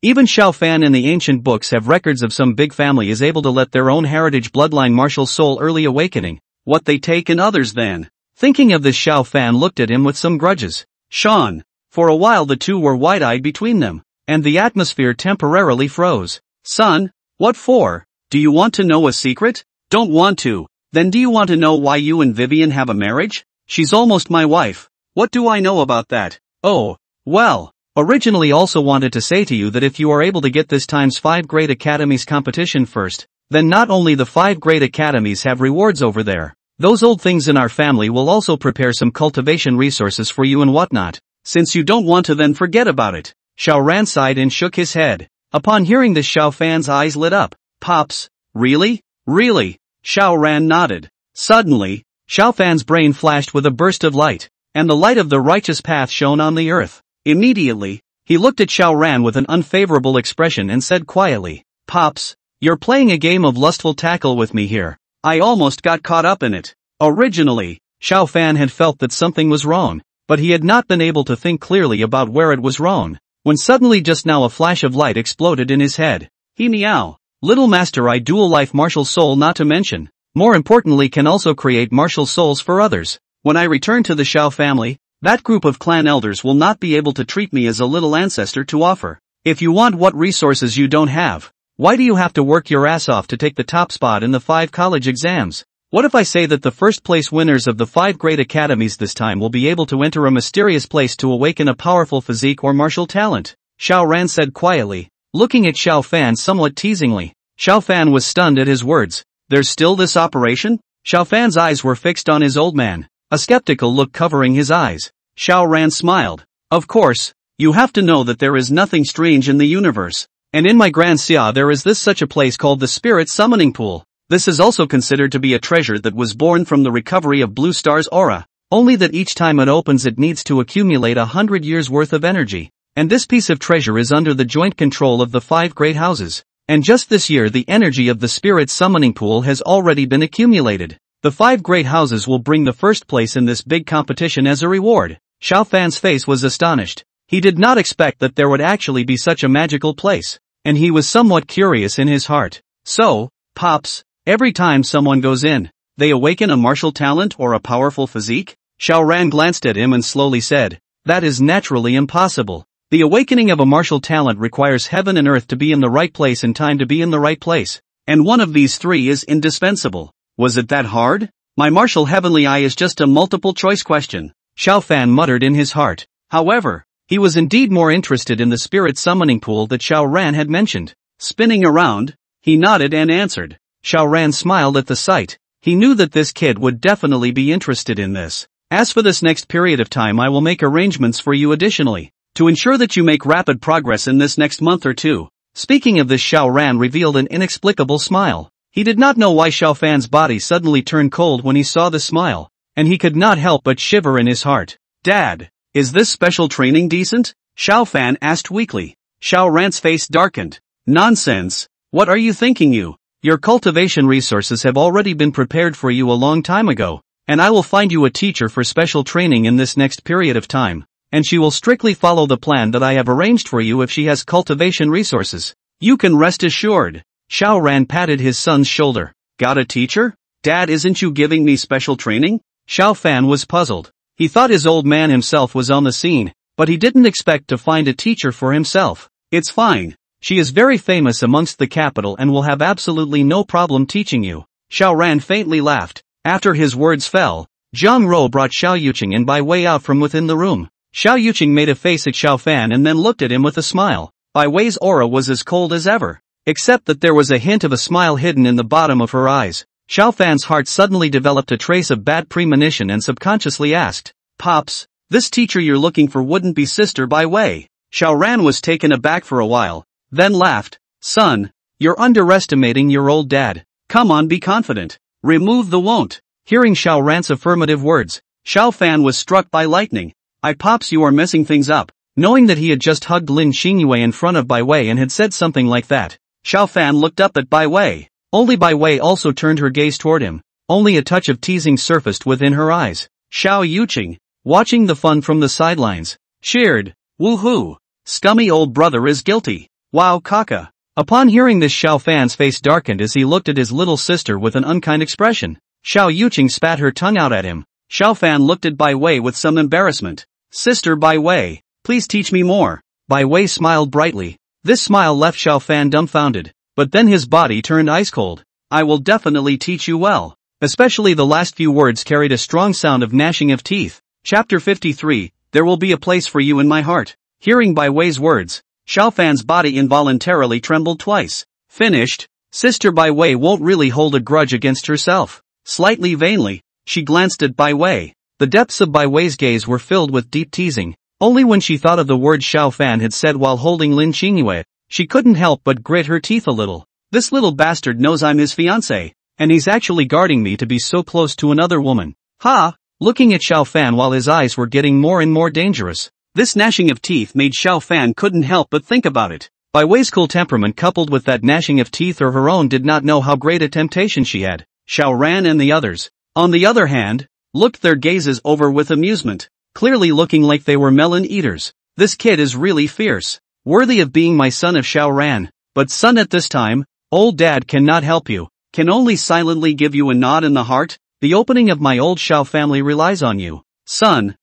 Even Xiaofan in the ancient books have records of some big family is able to let their own heritage bloodline martial soul early awakening. What they take in others then. Thinking of this, Xiaofan looked at him with some grudges. Sean. For a while the two were wide-eyed between them, and the atmosphere temporarily froze. Son, what for? Do you want to know a secret? Don't want to. Then do you want to know why you and Vivian have a marriage? She's almost my wife. What do I know about that? Oh, well. Originally also wanted to say to you that if you are able to get this time's 5 great academies competition first, then not only the 5 great academies have rewards over there. Those old things in our family will also prepare some cultivation resources for you and whatnot. Since you don't want to, then forget about it. Xiaoran sighed and shook his head. Upon hearing this, Xiaofan's eyes lit up. Pops, really? Really? Xiaoran nodded. Suddenly, Xiaofan's brain flashed with a burst of light, and the light of the righteous path shone on the earth. Immediately, he looked at Xiaoran with an unfavorable expression and said quietly, Pops, you're playing a game of lustful tackle with me here. I almost got caught up in it. Originally, Xiaofan had felt that something was wrong, but he had not been able to think clearly about where it was wrong. When suddenly just now a flash of light exploded in his head. He meow. Little master, I dual life martial soul, not to mention, more importantly, can also create martial souls for others. When I return to the Xiao family, that group of clan elders will not be able to treat me as a little ancestor to offer. If you want what resources you don't have, why do you have to work your ass off to take the top spot in the 5 college exams? What if I say that the first place winners of the 5 great academies this time will be able to enter a mysterious place to awaken a powerful physique or martial talent? Xiaoran said quietly, looking at Xiaofan somewhat teasingly. Xiaofan was stunned at his words. There's still this operation? Xiaofan's eyes were fixed on his old man, a skeptical look covering his eyes. Xiaoran smiled. Of course, you have to know that there is nothing strange in the universe. And in my Grand Xia there is such a place called the Spirit Summoning Pool. This is also considered to be a treasure that was born from the recovery of Blue Star's aura, only that each time it opens it needs to accumulate 100 years worth of energy. And this piece of treasure is under the joint control of the 5 great houses. And just this year the energy of the Spirit Summoning Pool has already been accumulated. The 5 great houses will bring the first place in this big competition as a reward. Xiaofan's face was astonished. He did not expect that there would actually be such a magical place, and he was somewhat curious in his heart. So, Pops, every time someone goes in, they awaken a martial talent or a powerful physique? Xiaoran glanced at him and slowly said, that is naturally impossible. The awakening of a martial talent requires heaven and earth to be in the right place and time to be in the right place, and one of these 3 is indispensable. Was it that hard? My martial heavenly eye is just a multiple choice question. Xiaofan muttered in his heart. However, he was indeed more interested in the Spirit Summoning Pool that Xiaoran had mentioned. Spinning around, he nodded and answered. Xiaoran smiled at the sight. He knew that this kid would definitely be interested in this. As for this next period of time, I will make arrangements for you additionally, to ensure that you make rapid progress in this next month or 2. Speaking of this, Xiaoran revealed an inexplicable smile. He did not know why Xiaofan's body suddenly turned cold when he saw the smile, and he could not help but shiver in his heart. Dad, is this special training decent? Xiaofan asked weakly. Xiaoran's face darkened. Nonsense. What are you thinking you? Your cultivation resources have already been prepared for you a long time ago, and I will find you a teacher for special training in this next period of time, and she will strictly follow the plan that I have arranged for you if she has cultivation resources. You can rest assured. Xiaoran patted his son's shoulder. Got a teacher? Dad, isn't you giving me special training? Xiaofan was puzzled. He thought his old man himself was on the scene, but he didn't expect to find a teacher for himself. It's fine. She is very famous amongst the capital and will have absolutely no problem teaching you. Xiao Ran faintly laughed. After his words fell, Zhang Rou brought Xiao Yuqing in by way out from within the room. Xiao Yuqing made a face at Xiao Fan and then looked at him with a smile. Bai Wei's aura was as cold as ever, except that there was a hint of a smile hidden in the bottom of her eyes. Xiao Fan's heart suddenly developed a trace of bad premonition and subconsciously asked, "Pops, this teacher you're looking for wouldn't be Sister Bai Wei?" Xiao Ran was taken aback for a while, then laughed. "Son, you're underestimating your old dad. Come on, be confident. Remove the won't." Hearing Xiao Ran's affirmative words, Xiao Fan was struck by lightning. Pops, you are messing things up." Knowing that he had just hugged Lin Xingyue in front of Bai Wei and had said something like that, Xiao Fan looked up at Bai Wei. Only Bai Wei also turned her gaze toward him. Only a touch of teasing surfaced within her eyes. Xiao Yuqing, watching the fun from the sidelines, cheered, "Woohoo! Scummy old brother is guilty. Wow kaka." Upon hearing this, Xiao Fan's face darkened as he looked at his little sister with an unkind expression. Xiao Yuqing spat her tongue out at him. Xiao Fan looked at Bai Wei with some embarrassment. "Sister Bai Wei, please teach me more." Bai Wei smiled brightly. This smile left Xiao Fan dumbfounded, but then his body turned ice cold. "I will definitely teach you well." Especially the last few words carried a strong sound of gnashing of teeth. Chapter 53, There will be a place for you in my heart. Hearing Bai Wei's words, Xiao Fan's body involuntarily trembled twice. Finished? Sister Bai Wei won't really hold a grudge against herself. Slightly vainly, she glanced at Bai Wei. The depths of Bai Wei's gaze were filled with deep teasing. Only when she thought of the words Xiao Fan had said while holding Lin Xingyue, she couldn't help but grit her teeth a little. This little bastard knows I'm his fiancé, and he's actually guarding me to be so close to another woman. Ha! Looking at Xiao Fan while his eyes were getting more and more dangerous. This gnashing of teeth made Xiao Fan couldn't help but think about it. Bai Wei's cool temperament coupled with that gnashing of teeth or her own did not know how great a temptation she had. Xiao Ran and the others, on the other hand, looked their gazes over with amusement, clearly looking like they were melon eaters. This kid is really fierce. Worthy of being my son of Xiao Ran. But son, at this time, old dad cannot help you, can only silently give you a nod in the heart. The opening of my old Xiao family relies on you. Son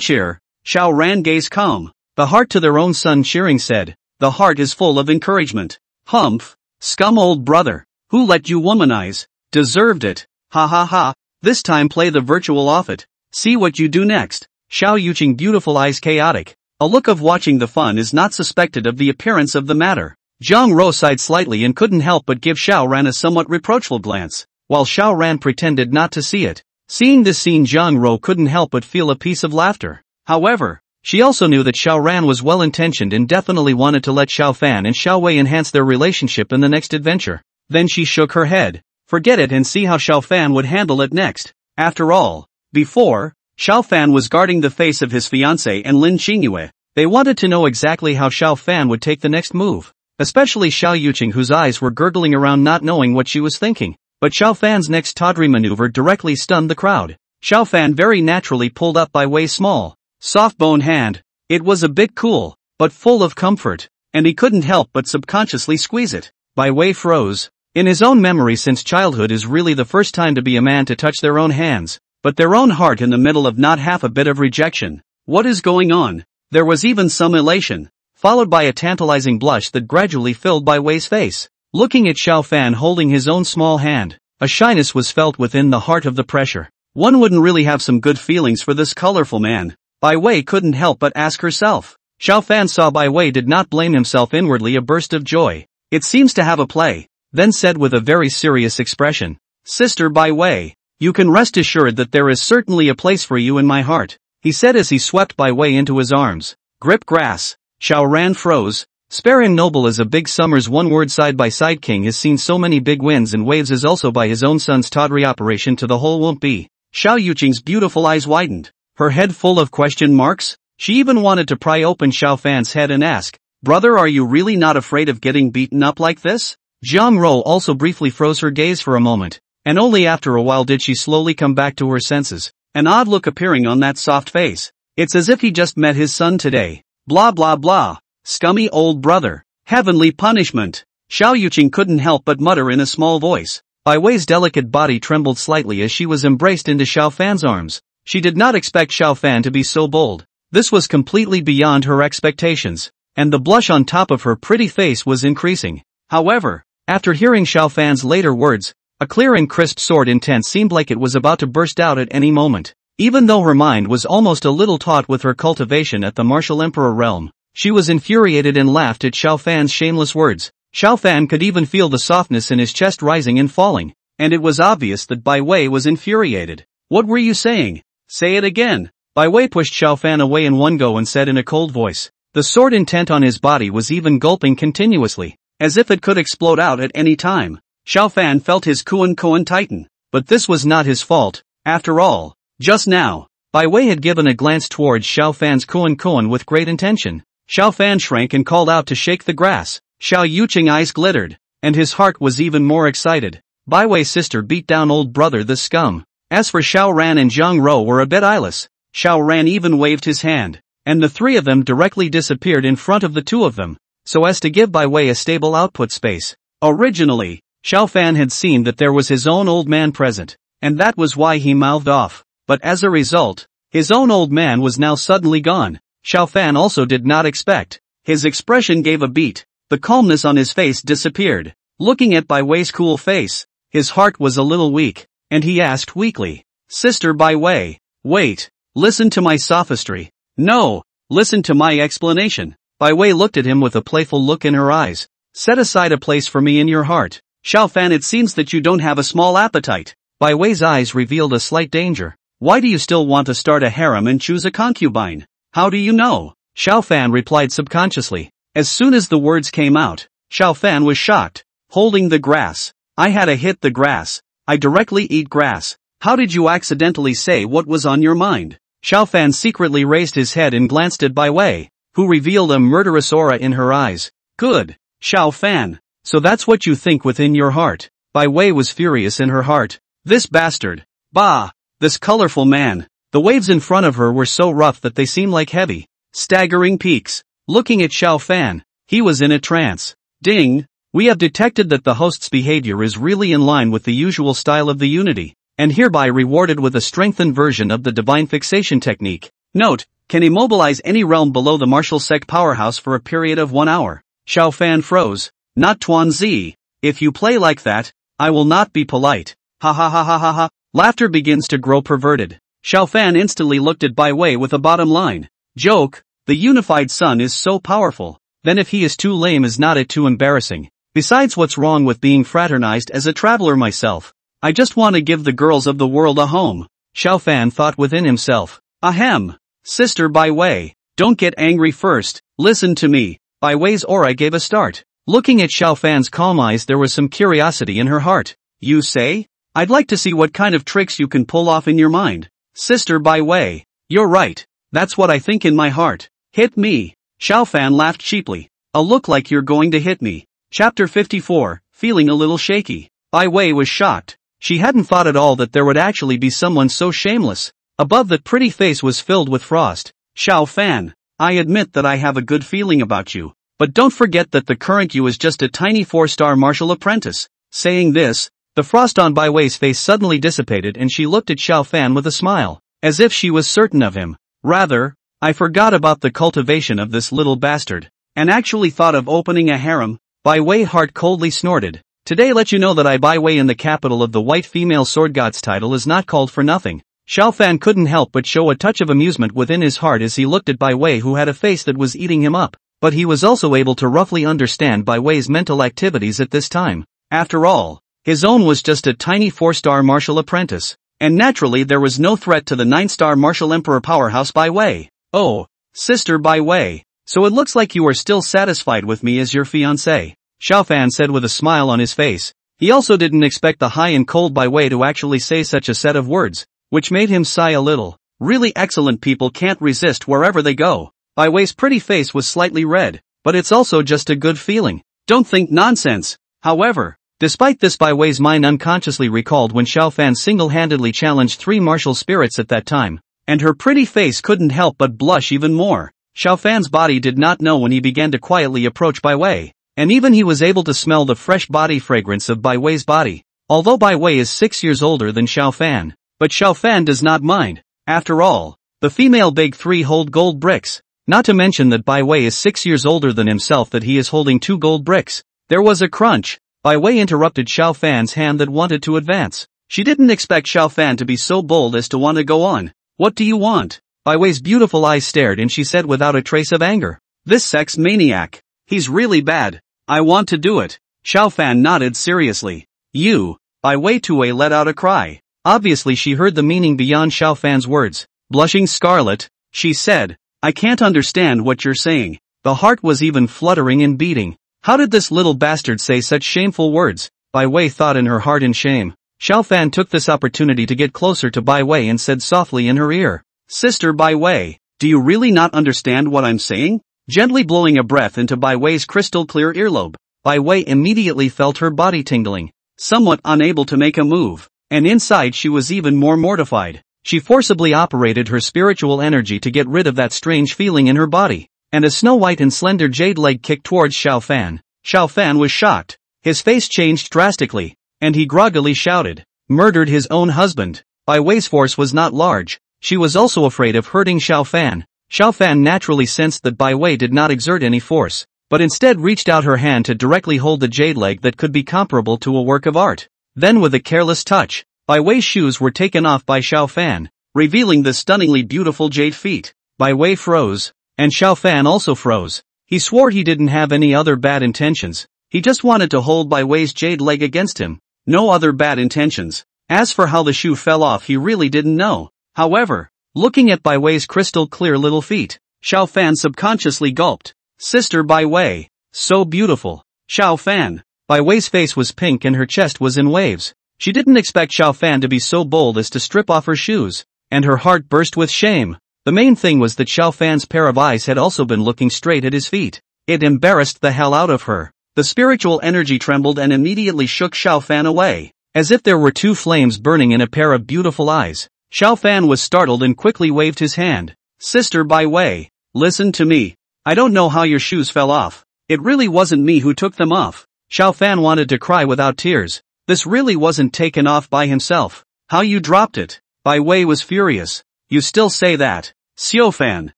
cheer. Xiao Ran gazed calm. The heart to their own son cheering said, the heart is full of encouragement. Humph, scum old brother, who let you womanize? Deserved it. Ha ha ha. This time play the virtual off it. See what you do next. Xiao Yuqing beautiful eyes chaotic. A look of watching the fun is not suspected of the appearance of the matter. Zhang Rou sighed slightly and couldn't help but give Xiao Ran a somewhat reproachful glance, while Xiao Ran pretended not to see it. Seeing this scene, Zhang Rou couldn't help but feel a piece of laughter. However, she also knew that Xiao Ran was well-intentioned and definitely wanted to let Xiao Fan and Xiao Wei enhance their relationship in the next adventure. Then she shook her head. Forget it and see how Xiao Fan would handle it next. After all, before, Xiao Fan was guarding the face of his fiancée and Lin Xingyue. They wanted to know exactly how Xiao Fan would take the next move. Especially Xiao Yuqing, whose eyes were gurgling around not knowing what she was thinking. But Xiao Fan's next tawdry maneuver directly stunned the crowd. Xiao Fan very naturally pulled up Bai Wei's small, soft-bone hand. It was a bit cool, but full of comfort, and he couldn't help but subconsciously squeeze it. Bai Wei froze. In his own memory since childhood is really the first time to be a man to touch their own hands, but their own heart in the middle of not half a bit of rejection. What is going on? There was even some elation, followed by a tantalizing blush that gradually filled Bai Wei's face. Looking at Xiao Fan holding his own small hand, a shyness was felt within the heart of the pressure. One wouldn't really have some good feelings for this colorful man. Bai Wei couldn't help but ask herself. Xiao Fan saw Bai Wei did not blame himself inwardly. A burst of joy. It seems to have a play. Then said with a very serious expression, Sister Bai Wei, you can rest assured that there is certainly a place for you in my heart, he said as he swept Bai Wei into his arms. Grip grass. Xiao Ran froze. Spare and noble as a big summer's one-word side-by-side king has seen so many big winds and waves as also by his own son's tawdry operation to the whole won't be. Xiao Yuqing's beautiful eyes widened, her head full of question marks. She even wanted to pry open Xiao Fan's head and ask, brother, are you really not afraid of getting beaten up like this? Zhang Rou also briefly froze her gaze for a moment, and only after a while did she slowly come back to her senses, an odd look appearing on that soft face. It's as if he just met his son today. Blah blah blah. Scummy old brother. Heavenly punishment. Xiao Yuqing couldn't help but mutter in a small voice. Bai Wei's delicate body trembled slightly as she was embraced into Xiao Fan's arms. She did not expect Xiao Fan to be so bold. This was completely beyond her expectations, and the blush on top of her pretty face was increasing. However, after hearing Xiao Fan's later words, a clear and crisp sword intent seemed like it was about to burst out at any moment. Even though her mind was almost a little taut with her cultivation at the martial emperor realm, she was infuriated and laughed at Xiao Fan's shameless words. Xiao Fan could even feel the softness in his chest rising and falling, and it was obvious that Bai Wei was infuriated. What were you saying? Say it again. Bai Wei pushed Xiao Fan away in one go and said in a cold voice. The sword intent on his body was even gulping continuously, as if it could explode out at any time. Xiao Fan felt his koan tighten, but this was not his fault. After all, just now, Bai Wei had given a glance towards Xiao Fan's koan with great intention. Xiao Fan shrank and called out to shake the grass. Xiao Yuqing eyes glittered, and his heart was even more excited. Bai Wei's sister beat down old brother the scum. As for Xiao Ran and Zhang Rou were a bit eyeless. Xiao Ran even waved his hand, and the three of them directly disappeared in front of the two of them, so as to give Bai Wei a stable output space. Originally, Xiao Fan had seen that there was his own old man present, and that was why he mouthed off. But as a result, his own old man was now suddenly gone. Xiao Fan also did not expect. His expression gave a beat. The calmness on his face disappeared. Looking at Bai Wei's cool face, his heart was a little weak, and he asked weakly, Sister Bai Wei, wait, listen to my sophistry. No, listen to my explanation. Bai Wei looked at him with a playful look in her eyes. Set aside a place for me in your heart. Xiao Fan, it seems that you don't have a small appetite. Bai Wei's eyes revealed a slight danger. Why do you still want to start a harem and choose a concubine? How do you know? Xiao Fan replied subconsciously. As soon as the words came out, Xiao Fan was shocked. Holding the grass. I had to hit the grass. I directly eat grass. How did you accidentally say what was on your mind? Xiao Fan secretly raised his head and glanced at Bai Wei, who revealed a murderous aura in her eyes. Good, Xiao Fan. So that's what you think within your heart. Bai Wei was furious in her heart. This bastard. Bah! This colorful man. The waves in front of her were so rough that they seemed like heavy, staggering peaks. Looking at Xiao Fan, he was in a trance. Ding! We have detected that the host's behavior is really in line with the usual style of the Unity, and hereby rewarded with a strengthened version of the Divine Fixation technique. Note, can immobilize any realm below the martial sect powerhouse for a period of 1 hour. Xiao Fan froze. Not Tuan Zi. If you play like that, I will not be polite. Ha ha ha ha ha ha. Laughter begins to grow perverted. Xiao Fan instantly looked at Bai Wei with a bottom line joke. The unified sun is so powerful. Then if he is too lame, is not it too embarrassing? Besides, what's wrong with being fraternized as a traveler myself? I just want to give the girls of the world a home. Xiao Fan thought within himself. Ahem. Sister Bai Wei, don't get angry first. Listen to me. Bai Wei's aura gave a start. Looking at Xiao Fan's calm eyes, there was some curiosity in her heart. You say? I'd like to see what kind of tricks you can pull off in your mind. Sister Bai Wei, you're right. That's what I think in my heart. Hit me. Xiao Fan laughed cheaply. A look like you're going to hit me. Chapter 54, feeling a little shaky. Bai Wei was shocked. She hadn't thought at all that there would actually be someone so shameless. Above that pretty face was filled with frost. Xiao Fan, I admit that I have a good feeling about you. But don't forget that the current you is just a tiny 4-star martial apprentice. Saying this, the frost on Bai Wei's face suddenly dissipated and she looked at Xiao Fan with a smile, as if she was certain of him. Rather, I forgot about the cultivation of this little bastard, and actually thought of opening a harem. Bai Wei heart coldly snorted. Today let you know that I Bai Wei in the capital of the white female sword god's title is not called for nothing. Xiao Fan couldn't help but show a touch of amusement within his heart as he looked at Bai Wei, who had a face that was eating him up. But he was also able to roughly understand Bai Wei's mental activities at this time. After all, his own was just a tiny 4-star martial apprentice, and naturally there was no threat to the 9-star martial emperor powerhouse Bai Wei. Oh, Sister Bai Wei, so it looks like you are still satisfied with me as your fiancé. Xiao Fan said with a smile on his face. He also didn't expect the high and cold Bai Wei to actually say such a set of words, which made him sigh a little. Really excellent people can't resist wherever they go. Bai Wei's pretty face was slightly red, but it's also just a good feeling. Don't think nonsense. However, despite this, Bai Wei's mind unconsciously recalled when Xiao Fan single-handedly challenged 3 martial spirits at that time, and her pretty face couldn't help but blush even more. Xiao Fan's body did not know when he began to quietly approach Bai Wei, and even he was able to smell the fresh body fragrance of Bai Wei's body. Although Bai Wei is 6 years older than Xiao Fan, but Xiao Fan does not mind. After all, the female big three hold gold bricks. Not to mention that Bai Wei is 6 years older than himself, that he is holding 2 gold bricks. There was a crunch. Bai Wei interrupted Xiao Fan's hand that wanted to advance. She didn't expect Xiao Fan to be so bold as to want to go on. What do you want? Bai Wei's beautiful eyes stared and she said without a trace of anger. This sex maniac. He's really bad. I want to do it. Xiao Fan nodded seriously. You. Bai Wei Tue let out a cry. Obviously she heard the meaning beyond Xiao Fan's words. Blushing scarlet, she said, I can't understand what you're saying. The heart was even fluttering and beating. How did this little bastard say such shameful words? Bai Wei thought in her heart in shame. Xiao Fan took this opportunity to get closer to Bai Wei and said softly in her ear. Sister Bai Wei, do you really not understand what I'm saying? Gently blowing a breath into Bai Wei's crystal clear earlobe, Bai Wei immediately felt her body tingling. Somewhat unable to make a move, and inside she was even more mortified. She forcibly operated her spiritual energy to get rid of that strange feeling in her body, and a snow-white and slender jade leg kicked towards Xiao Fan. Xiao Fan was shocked. His face changed drastically, and he groggily shouted, murdered his own husband. Bai Wei's force was not large. She was also afraid of hurting Xiao Fan. Xiao Fan naturally sensed that Bai Wei did not exert any force, but instead reached out her hand to directly hold the jade leg that could be comparable to a work of art. Then with a careless touch, Bai Wei's shoes were taken off by Xiao Fan, revealing the stunningly beautiful jade feet. Bai Wei froze, and Xiao Fan also froze. He swore he didn't have any other bad intentions. He just wanted to hold Bai Wei's jade leg against him. No other bad intentions. As for how the shoe fell off, he really didn't know. However, looking at Bai Wei's crystal clear little feet, Xiao Fan subconsciously gulped. Sister Bai Wei, so beautiful. Xiao Fan. Bai Wei's face was pink and her chest was in waves. She didn't expect Xiao Fan to be so bold as to strip off her shoes, and her heart burst with shame. The main thing was that Xiao Fan's pair of eyes had also been looking straight at his feet. It embarrassed the hell out of her. The spiritual energy trembled and immediately shook Xiao Fan away, as if there were 2 flames burning in a pair of beautiful eyes. Xiao Fan was startled and quickly waved his hand. Sister Bai Wei, listen to me. I don't know how your shoes fell off. It really wasn't me who took them off. Xiao Fan wanted to cry without tears. This really wasn't taken off by himself. How you dropped it? Bai Wei was furious. You still say that? Xiao Fan.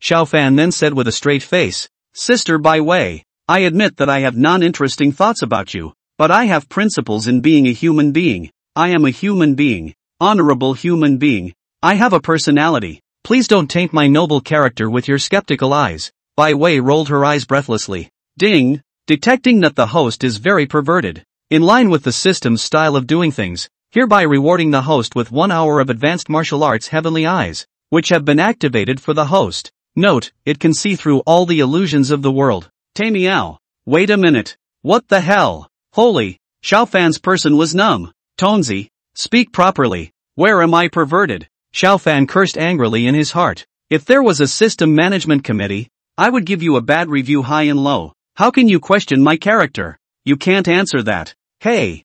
Xiao Fan then said with a straight face. Sister Bai Wei, I admit that I have non-interesting thoughts about you, but I have principles in being a human being. I am a human being. Honorable human being. I have a personality. Please don't taint my noble character with your skeptical eyes. Bai Wei rolled her eyes breathlessly. Ding! Detecting that the host is very perverted. In line with the system's style of doing things, hereby rewarding the host with 1 hour of advanced martial arts heavenly eyes, which have been activated for the host. Note, it can see through all the illusions of the world. Tay meow. Wait a minute. What the hell? Holy, Xiao Fan's person was numb. Tonzi, speak properly. Where am I perverted? Xiao Fan cursed angrily in his heart. If there was a system management committee, I would give you a bad review high and low. How can you question my character? You can't answer that. Hey,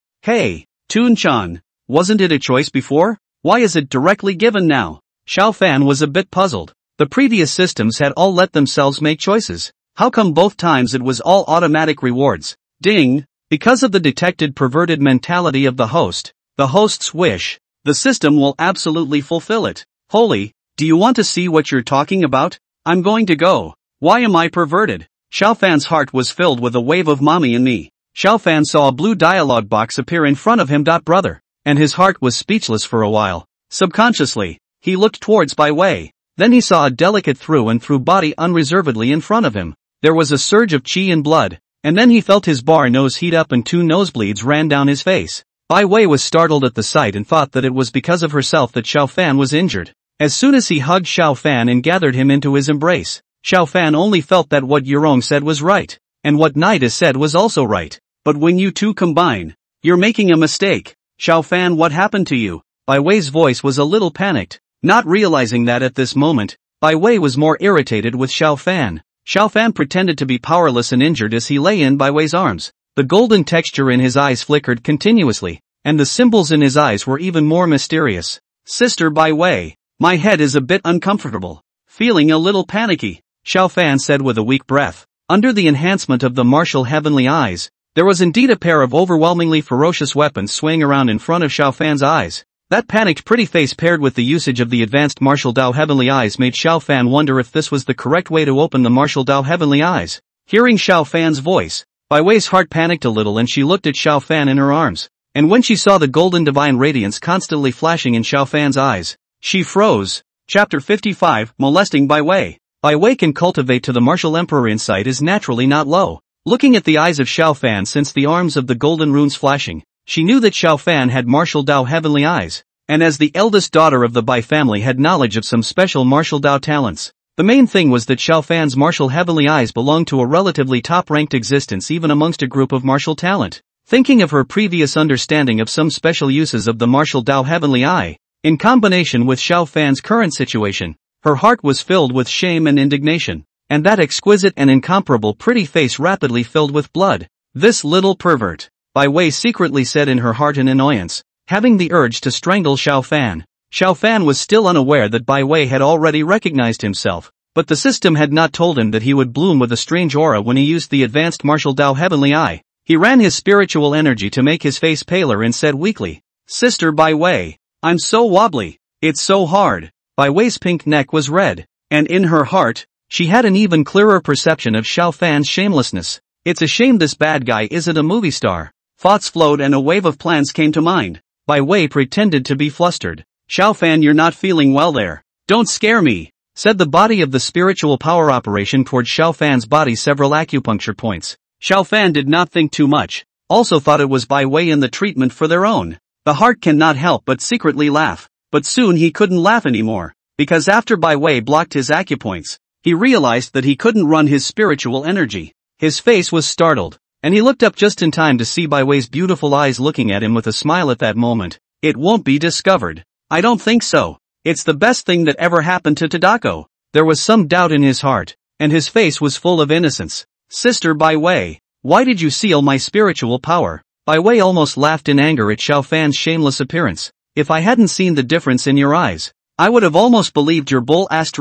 Toon-chan, wasn't it a choice before? Why is it directly given now? Xiao Fan was a bit puzzled. The previous systems had all let themselves make choices. How come both times it was all automatic rewards? Ding! Because of the detected perverted mentality of the host's wish, the system will absolutely fulfill it. Holy, do you want to see what you're talking about? I'm going to go. Why am I perverted? Xiao Fan's heart was filled with a wave of mommy and me. Xiao Fan saw a blue dialogue box appear in front of him. Brother. And his heart was speechless for a while. Subconsciously, he looked towards Bai Wei. Then he saw a delicate through and through body unreservedly in front of him. There was a surge of chi and blood, and then he felt his bar nose heat up and 2 nosebleeds ran down his face. Bai Wei was startled at the sight and thought that it was because of herself that Xiao Fan was injured. As soon as he hugged Xiao Fan and gathered him into his embrace, Xiao Fan only felt that what Yurong said was right, and what Nida said was also right. But when you two combine, you're making a mistake. Xiao Fan, what happened to you? Bai Wei's voice was a little panicked, not realizing that at this moment, Bai Wei was more irritated with Xiao Fan. Xiao Fan pretended to be powerless and injured as he lay in Bai Wei's arms. The golden texture in his eyes flickered continuously, and the symbols in his eyes were even more mysterious. Sister Bai Wei, my head is a bit uncomfortable. Feeling a little panicky, Xiao Fan said with a weak breath. Under the enhancement of the martial heavenly eyes, there was indeed a pair of overwhelmingly ferocious weapons swaying around in front of Xiao Fan's eyes. That panicked pretty face paired with the usage of the advanced martial Dao Heavenly Eyes made Xiao Fan wonder if this was the correct way to open the martial Dao Heavenly Eyes. Hearing Xiao Fan's voice, Bai Wei's heart panicked a little and she looked at Xiao Fan in her arms. And when she saw the golden divine radiance constantly flashing in Xiao Fan's eyes, she froze. Chapter 55, Molesting Bai Wei. Bai Wei can cultivate to the martial emperor insight is naturally not low. Looking at the eyes of Xiao Fan since the arms of the golden runes flashing, she knew that Xiao Fan had martial Dao Heavenly Eyes, and as the eldest daughter of the Bai family had knowledge of some special martial Dao talents. The main thing was that Xiao Fan's martial Heavenly Eyes belonged to a relatively top-ranked existence even amongst a group of martial talent. Thinking of her previous understanding of some special uses of the martial Dao Heavenly Eye, in combination with Xiao Fan's current situation, her heart was filled with shame and indignation, and that exquisite and incomparable pretty face rapidly filled with blood. This little pervert, Bai Wei secretly said in her heart in annoyance, having the urge to strangle Xiao Fan. Xiao Fan was still unaware that Bai Wei had already recognized himself, but the system had not told him that he would bloom with a strange aura when he used the advanced martial Dao Heavenly Eye. He ran his spiritual energy to make his face paler and said weakly, "Sister Bai Wei, I'm so wobbly, it's so hard." Bai Wei's pink neck was red, and in her heart, she had an even clearer perception of Xiao Fan's shamelessness. It's a shame this bad guy isn't a movie star. Thoughts flowed and a wave of plans came to mind. Bai Wei pretended to be flustered. "Xiao Fan, you're not feeling well there. Don't scare me," said the body of the spiritual power operation toward Xiao Fan's body several acupuncture points. Xiao Fan did not think too much, also thought it was Bai Wei in the treatment for their own. The heart cannot help but secretly laugh. But soon he couldn't laugh anymore, because after Bai Wei blocked his acupoints, he realized that he couldn't run his spiritual energy. His face was startled, and he looked up just in time to see Bai Wei's beautiful eyes looking at him with a smile at that moment. "It won't be discovered." "I don't think so. It's the best thing that ever happened to Tadako." There was some doubt in his heart, and his face was full of innocence. "Sister Bai Wei, why did you seal my spiritual power?" Bai Wei almost laughed in anger at Xiao Fan's shameless appearance. "If I hadn't seen the difference in your eyes, I would have almost believed your bull ********.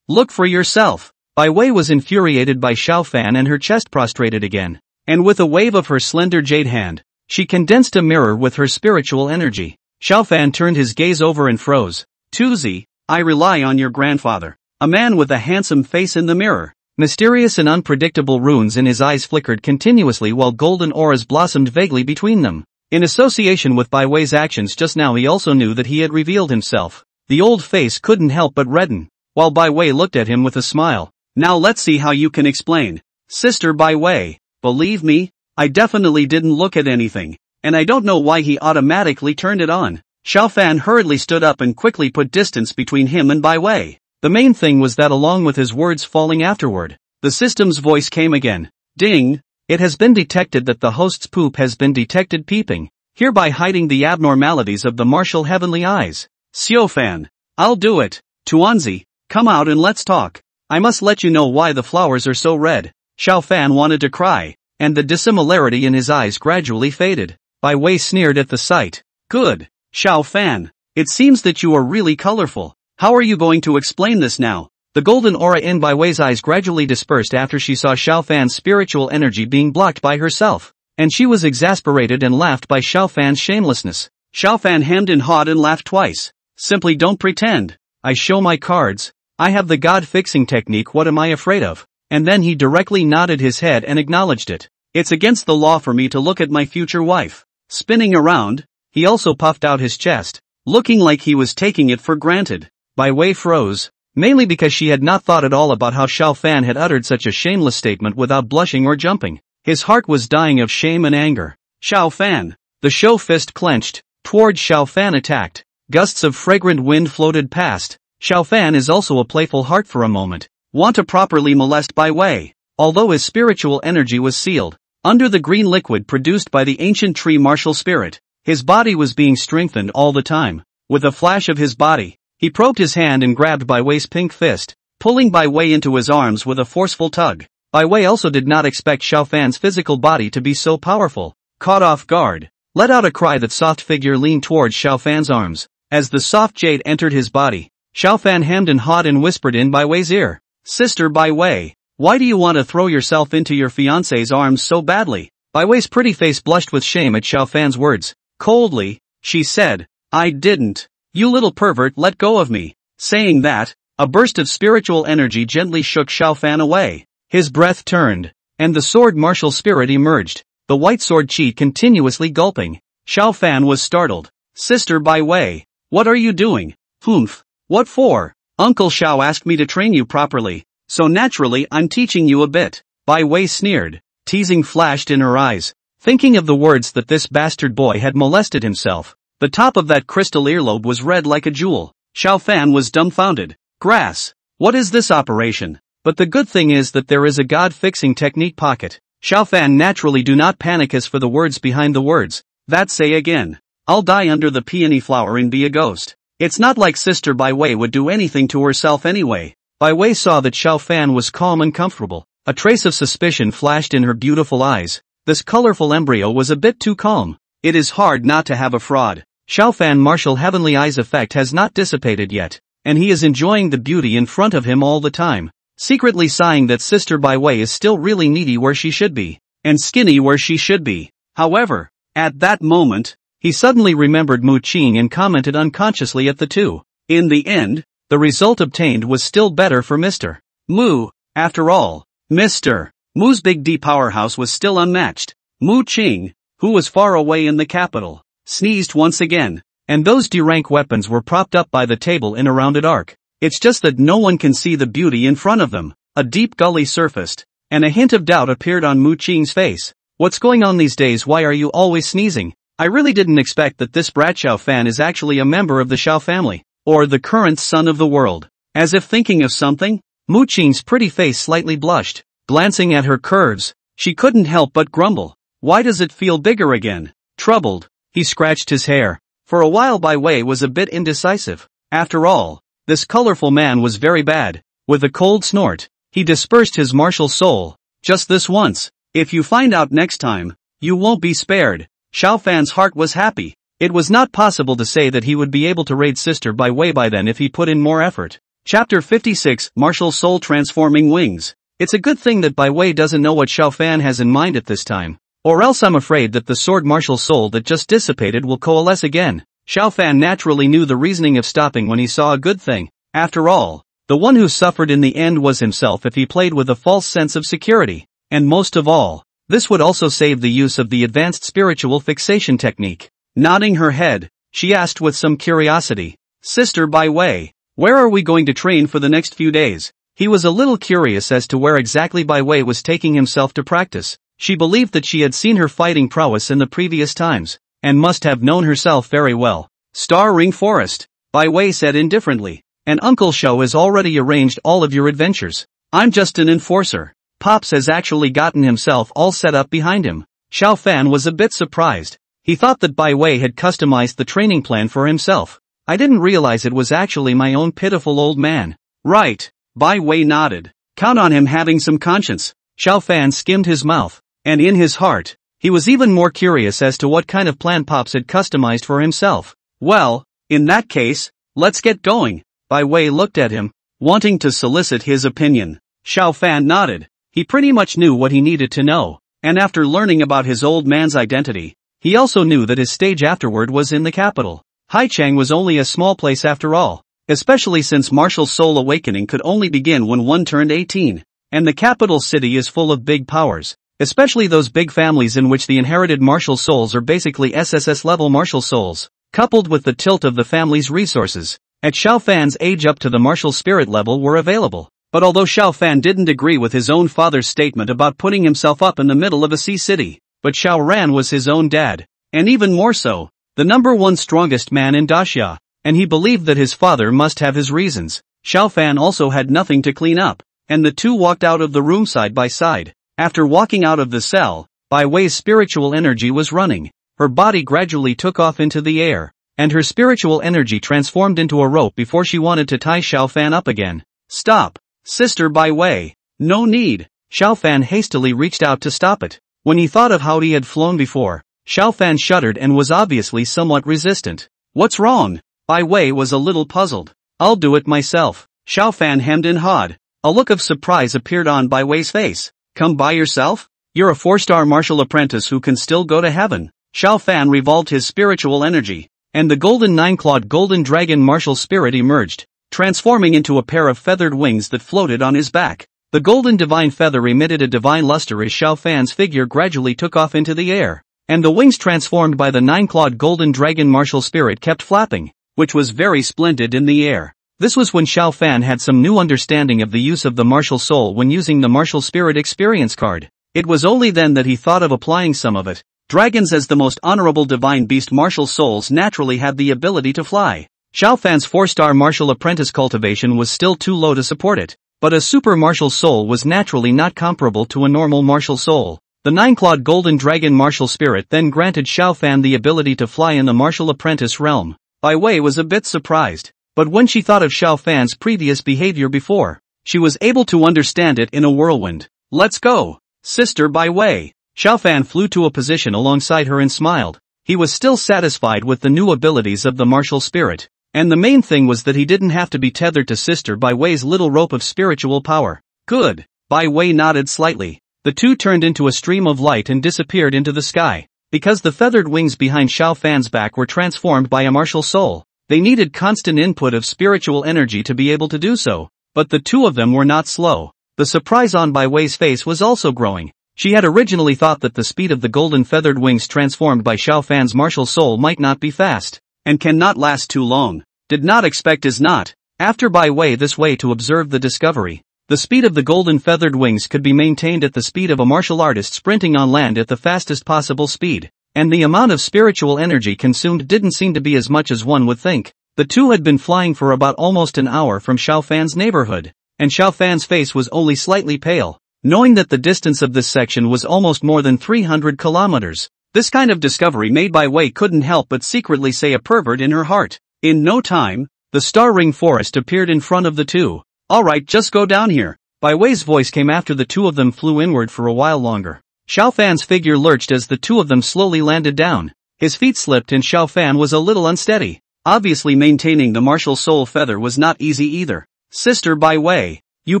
Look for yourself." Bai Wei was infuriated by Xiao Fan and her chest prostrated again, and with a wave of her slender jade hand, she condensed a mirror with her spiritual energy. Xiao Fan turned his gaze over and froze. "Tuzi, I rely on your grandfather, a man with a handsome face in the mirror." Mysterious and unpredictable runes in his eyes flickered continuously while golden auras blossomed vaguely between them. In association with Bai Wei's actions just now, he also knew that he had revealed himself. The old face couldn't help but redden, while Bai Wei looked at him with a smile. "Now let's see how you can explain." "Sister Bai Wei, believe me, I definitely didn't look at anything, and I don't know why he automatically turned it on." Xiao Fan hurriedly stood up and quickly put distance between him and Bai Wei. The main thing was that along with his words falling afterward, the system's voice came again. "Ding! It has been detected that the host's poop has been detected peeping, hereby hiding the abnormalities of the martial Heavenly Eyes." "Xiao Fan, I'll do it." "Tuanzi, come out and let's talk. I must let you know why the flowers are so red." Xiao Fan wanted to cry, and the dissimilarity in his eyes gradually faded. Bai Wei sneered at the sight. "Good, Xiao Fan. It seems that you are really colorful. How are you going to explain this now?" The golden aura in Bai Wei's eyes gradually dispersed after she saw Xiao Fan's spiritual energy being blocked by herself, and she was exasperated and laughed by Xiao Fan's shamelessness. Xiao Fan hemmed and hawed and laughed twice. "Simply don't pretend. I show my cards. I have the god-fixing technique. What am I afraid of?" And then he directly nodded his head and acknowledged it. "It's against the law for me to look at my future wife." Spinning around, he also puffed out his chest, looking like he was taking it for granted. Bai Wei froze, mainly because she had not thought at all about how Xiao Fan had uttered such a shameless statement without blushing or jumping. His heart was dying of shame and anger. "Xiao Fan!" The show fist clenched, toward Xiao Fan attacked. Gusts of fragrant wind floated past. Xiao Fan is also a playful heart for a moment. Want to properly molest Bai Wei. Although his spiritual energy was sealed under the green liquid produced by the ancient tree martial spirit, his body was being strengthened all the time. With a flash of his body, he probed his hand and grabbed Bai Wei's pink fist, pulling Bai Wei into his arms with a forceful tug. Bai Wei also did not expect Xiao Fan's physical body to be so powerful. Caught off guard, let out a cry. That soft figure leaned towards Xiao Fan's arms. As the soft jade entered his body, Xiao Fan hemmed and hawed and whispered in Bai Wei's ear. "Sister Bai Wei, why do you want to throw yourself into your fiancé's arms so badly?" Bai Wei's pretty face blushed with shame at Xiao Fan's words. Coldly, she said. I didn't. You little pervert, let go of me. Saying that, a burst of spiritual energy gently shook Xiaofan away. His breath turned, and the sword martial spirit emerged, the white sword chi continuously gulping. Xiaofan was startled. Sister Bai Wei, what are you doing? Humph. What for? Uncle Xiao asked me to train you properly, so naturally I'm teaching you a bit. Bai Wei sneered. Teasing flashed in her eyes. Thinking of the words that this bastard boy had molested himself. The top of that crystal earlobe was red like a jewel. Xiaofan was dumbfounded. Grass. What is this operation? But the good thing is that there is a God-fixing technique pocket. Xiaofan naturally do not panic as for the words behind the words. That say again. I'll die under the peony flower and be a ghost. It's not like Sister Bai Wei would do anything to herself anyway. Bai Wei saw that Xiaofan was calm and comfortable. A trace of suspicion flashed in her beautiful eyes. This colorful embryo was a bit too calm. It is hard not to have a fraud. Xiaofan Martial Heavenly Eyes effect has not dissipated yet, and he is enjoying the beauty in front of him all the time, secretly sighing that Sister Bai Wei is still really needy where she should be, and skinny where she should be. However, at that moment, he suddenly remembered Mu Qing and commented unconsciously at the two. In the end, the result obtained was still better for Mr. Mu. After all, Mr. Mu's Big D powerhouse was still unmatched. Mu Qing, who was far away in the capital, sneezed once again, and those D-rank weapons were propped up by the table in a rounded arc. It's just that no one can see the beauty in front of them. A deep gully surfaced, and a hint of doubt appeared on Mu Qing's face. What's going on these days? Why are you always sneezing? I really didn't expect that this brat Xiaofan is actually a member of the Xiao family, or the current son of the world. As if thinking of something, Mu Qing's pretty face slightly blushed. Glancing at her curves, she couldn't help but grumble. Why does it feel bigger again? Troubled, he scratched his hair. For a while Bai Wei was a bit indecisive. After all, this colorful man was very bad. With a cold snort, he dispersed his martial soul. Just this once. If you find out next time, you won't be spared. Xiaofan's heart was happy. It was not possible to say that he would be able to raid Sister Bai Wei by then if he put in more effort. Chapter 56, Martial Soul Transforming Wings. It's a good thing that Bai Wei doesn't know what Xiaofan has in mind at this time. Or else I'm afraid that the sword martial soul that just dissipated will coalesce again. Xiaofan naturally knew the reasoning of stopping when he saw a good thing. After all, the one who suffered in the end was himself if he played with a false sense of security. And most of all, this would also save the use of the advanced spiritual fixation technique. Nodding her head, she asked with some curiosity, Sister Bai Wei, where are we going to train for the next few days? He was a little curious as to where exactly Bai Wei was taking himself to practice. She believed that she had seen her fighting prowess in the previous times, and must have known herself very well. Star Ring Forest, Bai Wei said indifferently, and Uncle Xiao has already arranged all of your adventures. I'm just an enforcer. Pops has actually gotten himself all set up behind him. Xiaofan was a bit surprised. He thought that Bai Wei had customized the training plan for himself. I didn't realize it was actually my own pitiful old man. Right. Bai Wei nodded. Count on him having some conscience. Xiaofan skimmed his mouth, and in his heart, he was even more curious as to what kind of plan Pops had customized for himself. Well, in that case, let's get going. Bai Wei looked at him, wanting to solicit his opinion. Xiaofan nodded. He pretty much knew what he needed to know, and after learning about his old man's identity, he also knew that his stage afterward was in the capital. Haichang was only a small place after all. Especially since martial soul awakening could only begin when one turned 18, and the capital city is full of big powers, especially those big families in which the inherited martial souls are basically SSS level martial souls, coupled with the tilt of the family's resources. At Xiaofan's age up to the martial spirit level were available, but although Xiaofan didn't agree with his own father's statement about putting himself up in the middle of a sea city, but Xiaoran was his own dad, and even more so, the number one strongest man in Daxia. And he believed that his father must have his reasons. Xiaofan also had nothing to clean up, and the two walked out of the room side by side. After walking out of the cell, Bai Wei's spiritual energy was running. Her body gradually took off into the air, and her spiritual energy transformed into a rope before she wanted to tie Xiaofan up again. Stop, Sister Bai Wei. No need. Xiaofan hastily reached out to stop it. When he thought of how he had flown before, Xiaofan shuddered and was obviously somewhat resistant. What's wrong? Bai Wei was a little puzzled. I'll do it myself. Xiaofan hemmed and hawed. A look of surprise appeared on Bai Wei's face. Come by yourself? You're a 4-star martial apprentice who can still go to heaven. Xiaofan revolved his spiritual energy, and the golden nine-clawed golden dragon martial spirit emerged, transforming into a pair of feathered wings that floated on his back. The golden divine feather emitted a divine luster as Xiao Fan's figure gradually took off into the air, and the wings transformed by the nine-clawed golden dragon martial spirit kept flapping, which was very splendid in the air. This was when Xiao Fan had some new understanding of the use of the martial soul when using the martial spirit experience card. It was only then that he thought of applying some of it. Dragons as the most honorable divine beast martial souls naturally had the ability to fly. Xiao Fan's 4-star martial apprentice cultivation was still too low to support it, but a super martial soul was naturally not comparable to a normal martial soul. The nine-clawed golden dragon martial spirit then granted Xiao Fan the ability to fly in the martial apprentice realm. Bai Wei was a bit surprised, but when she thought of Xiao Fan's previous behavior before, she was able to understand it in a whirlwind. Let's go, Sister Bai Wei. Xiao Fan flew to a position alongside her and smiled. He was still satisfied with the new abilities of the martial spirit, and the main thing was that he didn't have to be tethered to Sister Bai Wei's little rope of spiritual power. Good. Bai Wei nodded slightly. The two turned into a stream of light and disappeared into the sky. Because the feathered wings behind Xiao Fan's back were transformed by a martial soul, they needed constant input of spiritual energy to be able to do so. But the two of them were not slow. The surprise on Bai Wei's face was also growing. She had originally thought that the speed of the golden feathered wings transformed by Xiao Fan's martial soul might not be fast, and cannot last too long. Did not expect is not. After Bai Wei this way to observe the discovery, the speed of the golden feathered wings could be maintained at the speed of a martial artist sprinting on land at the fastest possible speed, and the amount of spiritual energy consumed didn't seem to be as much as one would think. The two had been flying for about almost an hour from Xiao Fan's neighborhood, and Xiao Fan's face was only slightly pale, knowing that the distance of this section was almost more than 300 kilometers. This kind of discovery made Bai Wei couldn't help but secretly say a pervert in her heart. In no time, the Star Ring Forest appeared in front of the two. Alright, just go down here. Bai Wei's voice came after the two of them flew inward for a while longer. Xiao Fan's figure lurched as the two of them slowly landed down. His feet slipped and Xiao Fan was a little unsteady. Obviously maintaining the martial soul feather was not easy either. Sister Bai Wei, you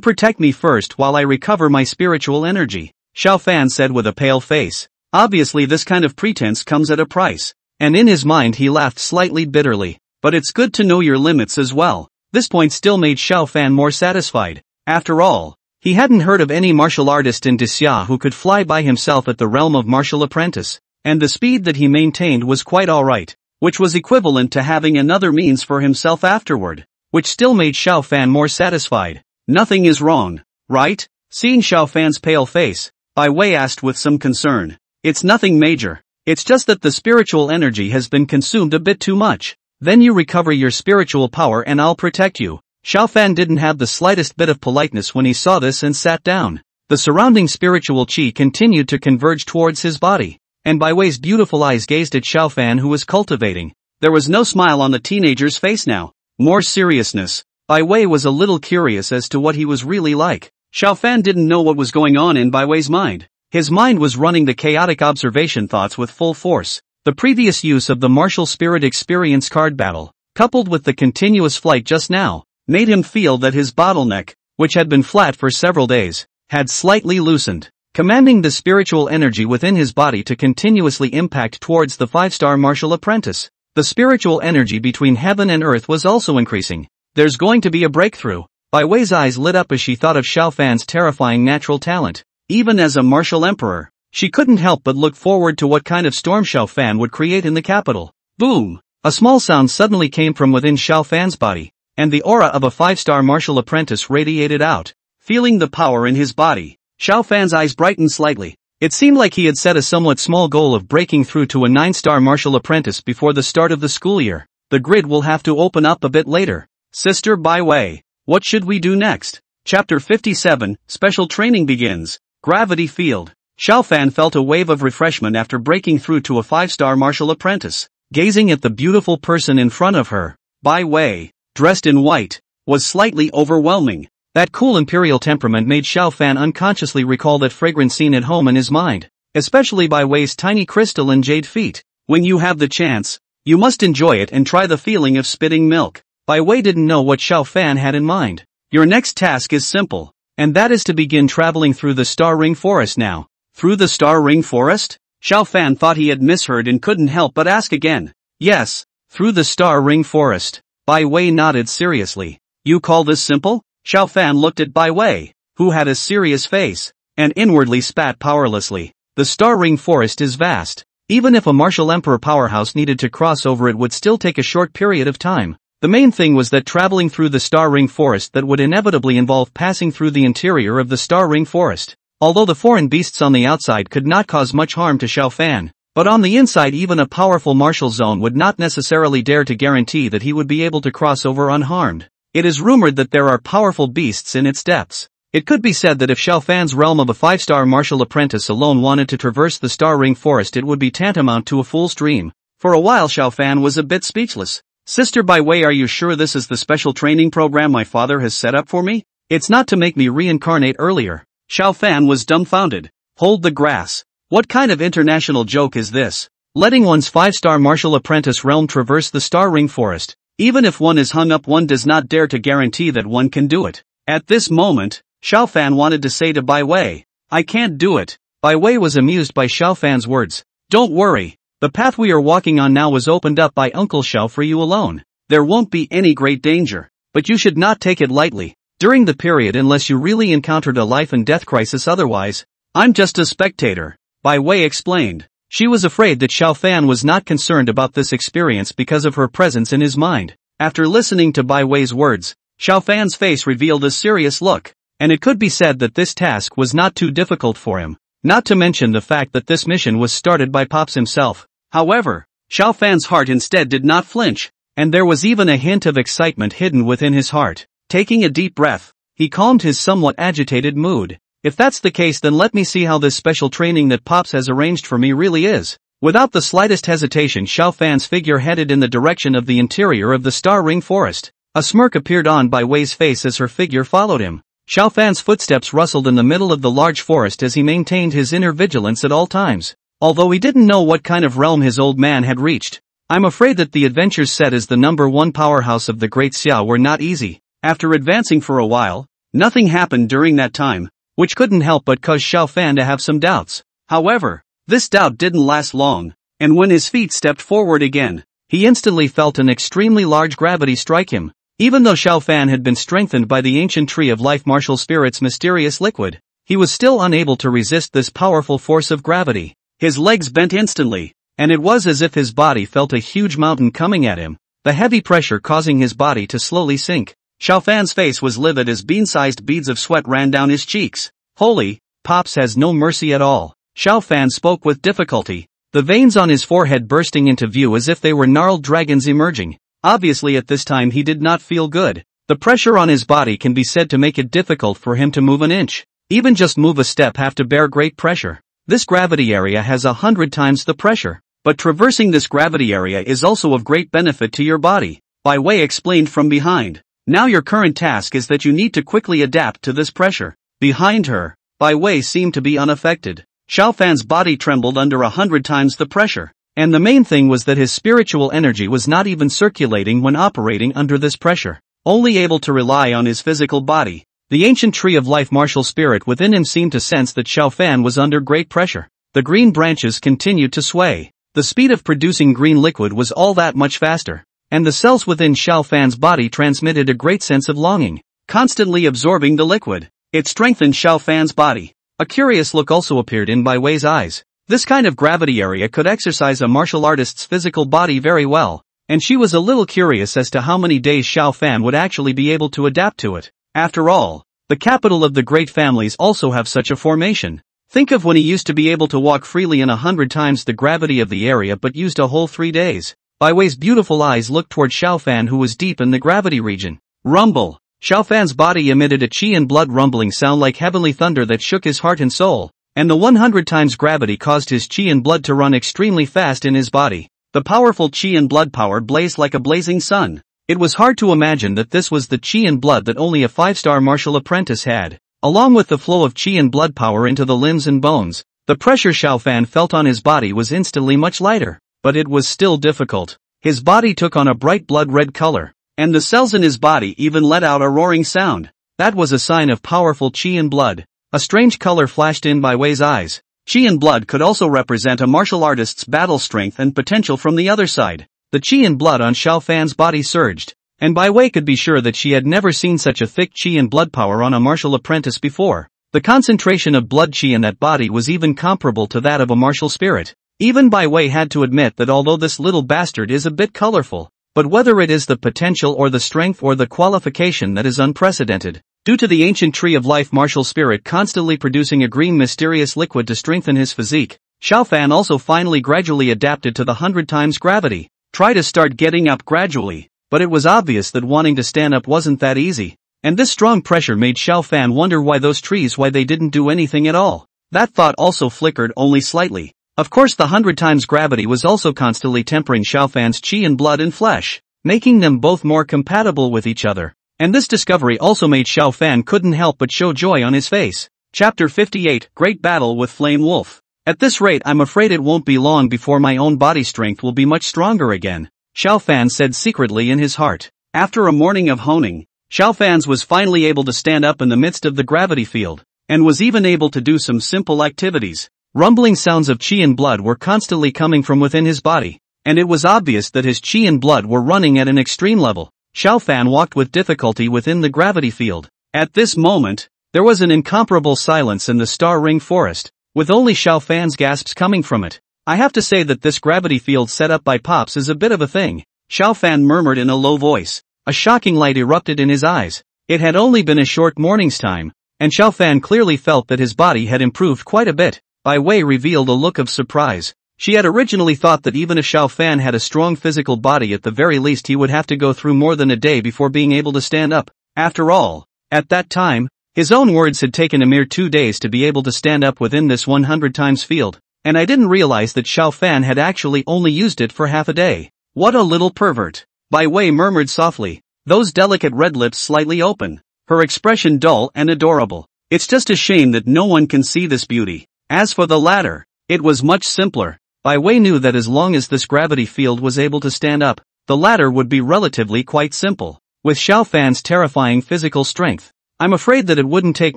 protect me first while I recover my spiritual energy, Xiao Fan said with a pale face. Obviously this kind of pretense comes at a price. And in his mind he laughed slightly bitterly. But it's good to know your limits as well. This point still made Xiao Fan more satisfied. After all, he hadn't heard of any martial artist in Disya who could fly by himself at the realm of martial apprentice, and the speed that he maintained was quite alright, which was equivalent to having another means for himself afterward, which still made Xiao Fan more satisfied. Nothing is wrong, right? Seeing Xiao Fan's pale face, Bai Wei asked with some concern. It's nothing major. It's just that the spiritual energy has been consumed a bit too much. Then you recover your spiritual power and I'll protect you. Xiao Fan didn't have the slightest bit of politeness when he saw this and sat down. The surrounding spiritual chi continued to converge towards his body, and Bai Wei's beautiful eyes gazed at Xiao Fan who was cultivating. There was no smile on the teenager's face now. More seriousness. Bai Wei was a little curious as to what he was really like. Xiao Fan didn't know what was going on in Bai Wei's mind. His mind was running the chaotic observation thoughts with full force. The previous use of the martial spirit experience card battle, coupled with the continuous flight just now, made him feel that his bottleneck, which had been flat for several days, had slightly loosened, commanding the spiritual energy within his body to continuously impact towards the 5-star martial apprentice. The spiritual energy between heaven and earth was also increasing. There's going to be a breakthrough. Bai Wei's eyes lit up as she thought of Xiao Fan's terrifying natural talent. Even as a martial emperor, she couldn't help but look forward to what kind of storm Xiao Fan would create in the capital. Boom! A small sound suddenly came from within Xiao Fan's body, and the aura of a 5-star martial apprentice radiated out. Feeling the power in his body, Xiao Fan's eyes brightened slightly. It seemed like he had set a somewhat small goal of breaking through to a 9-star martial apprentice before the start of the school year. The grid will have to open up a bit later. Sister Bai Wei, what should we do next? Chapter 57, Special Training begins. Gravity Field. Xiao Fan felt a wave of refreshment after breaking through to a 5-star martial apprentice. Gazing at the beautiful person in front of her, Bai Wei, dressed in white, was slightly overwhelming. That cool imperial temperament made Xiao Fan unconsciously recall that fragrant scene at home in his mind, especially Bai Wei's tiny crystal and jade feet. When you have the chance, you must enjoy it and try the feeling of spitting milk. Bai Wei didn't know what Xiao Fan had in mind. Your next task is simple, and that is to begin traveling through the Star Ring Forest now. Through the Star Ring Forest? Xiao Fan thought he had misheard and couldn't help but ask again. Yes, Through the Star Ring Forest. Bai Wei nodded seriously. You call this simple? Xiao Fan looked at Bai Wei, who had a serious face, and inwardly spat powerlessly. The Star Ring Forest is vast. Even if a martial emperor powerhouse needed to cross over, it would still take a short period of time. The main thing was that traveling through the Star Ring Forest that would inevitably involve passing through the interior of the Star Ring Forest. Although the foreign beasts on the outside could not cause much harm to Xiao Fan, but on the inside even a powerful martial zone would not necessarily dare to guarantee that he would be able to cross over unharmed. It is rumored that there are powerful beasts in its depths. It could be said that if Xiao Fan's realm of a 5-star martial apprentice alone wanted to traverse the Star Ring Forest, it would be tantamount to a fool's dream. For a while Xiao Fan was a bit speechless. Sister Bai Wei, are you sure this is the special training program my father has set up for me? It's not to make me reincarnate earlier. Xiao Fan was dumbfounded. Hold the grass. What kind of international joke is this? Letting one's 5-star martial apprentice realm traverse the Star Ring Forest. Even if one is hung up, one does not dare to guarantee that one can do it. At this moment, Xiao Fan wanted to say to Bai Wei, I can't do it. Bai Wei was amused by Xiao Fan's words. Don't worry. The path we are walking on now was opened up by Uncle Xiao for you alone. There won't be any great danger, but you should not take it lightly. During the period, unless you really encountered a life and death crisis, otherwise, I'm just a spectator, Bai Wei explained. She was afraid that Xiao Fan was not concerned about this experience because of her presence in his mind. After listening to Bai Wei's words, Xiao Fan's face revealed a serious look. And it could be said that this task was not too difficult for him, not to mention the fact that this mission was started by Pops himself. However, Xiao Fan's heart instead did not flinch, and there was even a hint of excitement hidden within his heart. Taking a deep breath, he calmed his somewhat agitated mood. If that's the case, then let me see how this special training that Pops has arranged for me really is. Without the slightest hesitation, Xiao Fan's figure headed in the direction of the interior of the Star Ring Forest. A smirk appeared on Bai Wei's face as her figure followed him. Xiao Fan's footsteps rustled in the middle of the large forest as he maintained his inner vigilance at all times. Although he didn't know what kind of realm his old man had reached, I'm afraid that the adventures set as the #1 powerhouse of the Great Xiao were not easy. After advancing for a while, nothing happened during that time, which couldn't help but cause Xiao Fan to have some doubts. However, this doubt didn't last long, and when his feet stepped forward again, he instantly felt an extremely large gravity strike him. Even though Xiao Fan had been strengthened by the ancient tree of life martial spirit's mysterious liquid, he was still unable to resist this powerful force of gravity. His legs bent instantly, and it was as if his body felt a huge mountain coming at him, the heavy pressure causing his body to slowly sink. Xiao Fan's face was livid as bean-sized beads of sweat ran down his cheeks. Holy, Pops has no mercy at all. Xiao Fan spoke with difficulty, the veins on his forehead bursting into view as if they were gnarled dragons emerging. Obviously at this time he did not feel good. The pressure on his body can be said to make it difficult for him to move an inch. Even just move a step have to bear great pressure. This gravity area has 100 times the pressure. But traversing this gravity area is also of great benefit to your body, Bai Wei explained from behind. Now your current task is that you need to quickly adapt to this pressure. Behind her, Bai Wei seemed to be unaffected. Xiao Fan's body trembled under 100 times the pressure. And the main thing was that his spiritual energy was not even circulating when operating under this pressure, only able to rely on his physical body. The ancient tree of life martial spirit within him seemed to sense that Xiao Fan was under great pressure. The green branches continued to sway. The speed of producing green liquid was all that much faster, and the cells within Xiao Fan's body transmitted a great sense of longing, constantly absorbing the liquid. It strengthened Xiao Fan's body. A curious look also appeared in Bai Wei's eyes. This kind of gravity area could exercise a martial artist's physical body very well, and she was a little curious as to how many days Xiao Fan would actually be able to adapt to it. After all, the capital of the great families also have such a formation. Think of when he used to be able to walk freely in 100 times the gravity of the area but used a whole 3 days. Bai Wei's beautiful eyes looked toward Xiao Fan, who was deep in the gravity region. Rumble! Xiao Fan's body emitted a chi and blood rumbling sound like heavenly thunder that shook his heart and soul. And the 100 times gravity caused his chi and blood to run extremely fast in his body. The powerful chi and blood power blazed like a blazing sun. It was hard to imagine that this was the chi and blood that only a 5-star martial apprentice had. Along with the flow of chi and blood power into the limbs and bones, the pressure Xiao Fan felt on his body was instantly much lighter. But it was still difficult. His body took on a bright blood red color, and the cells in his body even let out a roaring sound. That was a sign of powerful chi and blood. A strange color flashed in Bai Wei's eyes. Chi and blood could also represent a martial artist's battle strength and potential from the other side. the qi and blood on Xiao Fan's body surged, and Bai Wei could be sure that she had never seen such a thick qi and blood power on a martial apprentice before. The concentration of blood qi in that body was even comparable to that of a martial spirit. Even Bai Wei had to admit that although this little bastard is a bit colorful, but whether it is the potential or the strength or the qualification that is unprecedented, due to the ancient tree of life martial spirit constantly producing a green mysterious liquid to strengthen his physique, Xiao Fan also finally gradually adapted to the 100 times gravity. Try to start getting up gradually, but it was obvious that wanting to stand up wasn't that easy, and this strong pressure made Xiao Fan wonder why they didn't do anything at all. That thought also flickered only slightly. Of course, the 100 times gravity was also constantly tempering Xiao Fan's qi and blood and flesh, making them both more compatible with each other. And this discovery also made Xiao Fan couldn't help but show joy on his face. Chapter 58, Great Battle with Flame Wolf. At this rate, I'm afraid it won't be long before my own body strength will be much stronger again, Xiao Fan said secretly in his heart. After a morning of honing, Xiao Fan was finally able to stand up in the midst of the gravity field, and was even able to do some simple activities. Rumbling sounds of qi and blood were constantly coming from within his body, and it was obvious that his qi and blood were running at an extreme level. Xiao Fan walked with difficulty within the gravity field. At this moment, there was an incomparable silence in the Star Ring Forest, with only Xiao Fan's gasps coming from it. I have to say that this gravity field set up by Pops is a bit of a thing, Xiao Fan murmured in a low voice. A shocking light erupted in his eyes. It had only been a short morning's time, and Xiao Fan clearly felt that his body had improved quite a bit. Bai Wei revealed a look of surprise. She had originally thought that even if Xiao Fan had a strong physical body, at the very least he would have to go through more than a day before being able to stand up. After all, at that time, his own words had taken a mere 2 days to be able to stand up within this 100 times field, and I didn't realize that Xiao Fan had actually only used it for half a day. What a little pervert, Bai Wei murmured softly, those delicate red lips slightly open, her expression dull and adorable. It's just a shame that no one can see this beauty. As for the latter, it was much simpler. Bai Wei knew that as long as this gravity field was able to stand up, the latter would be relatively quite simple. With Xiao Fan's terrifying physical strength, I'm afraid that it wouldn't take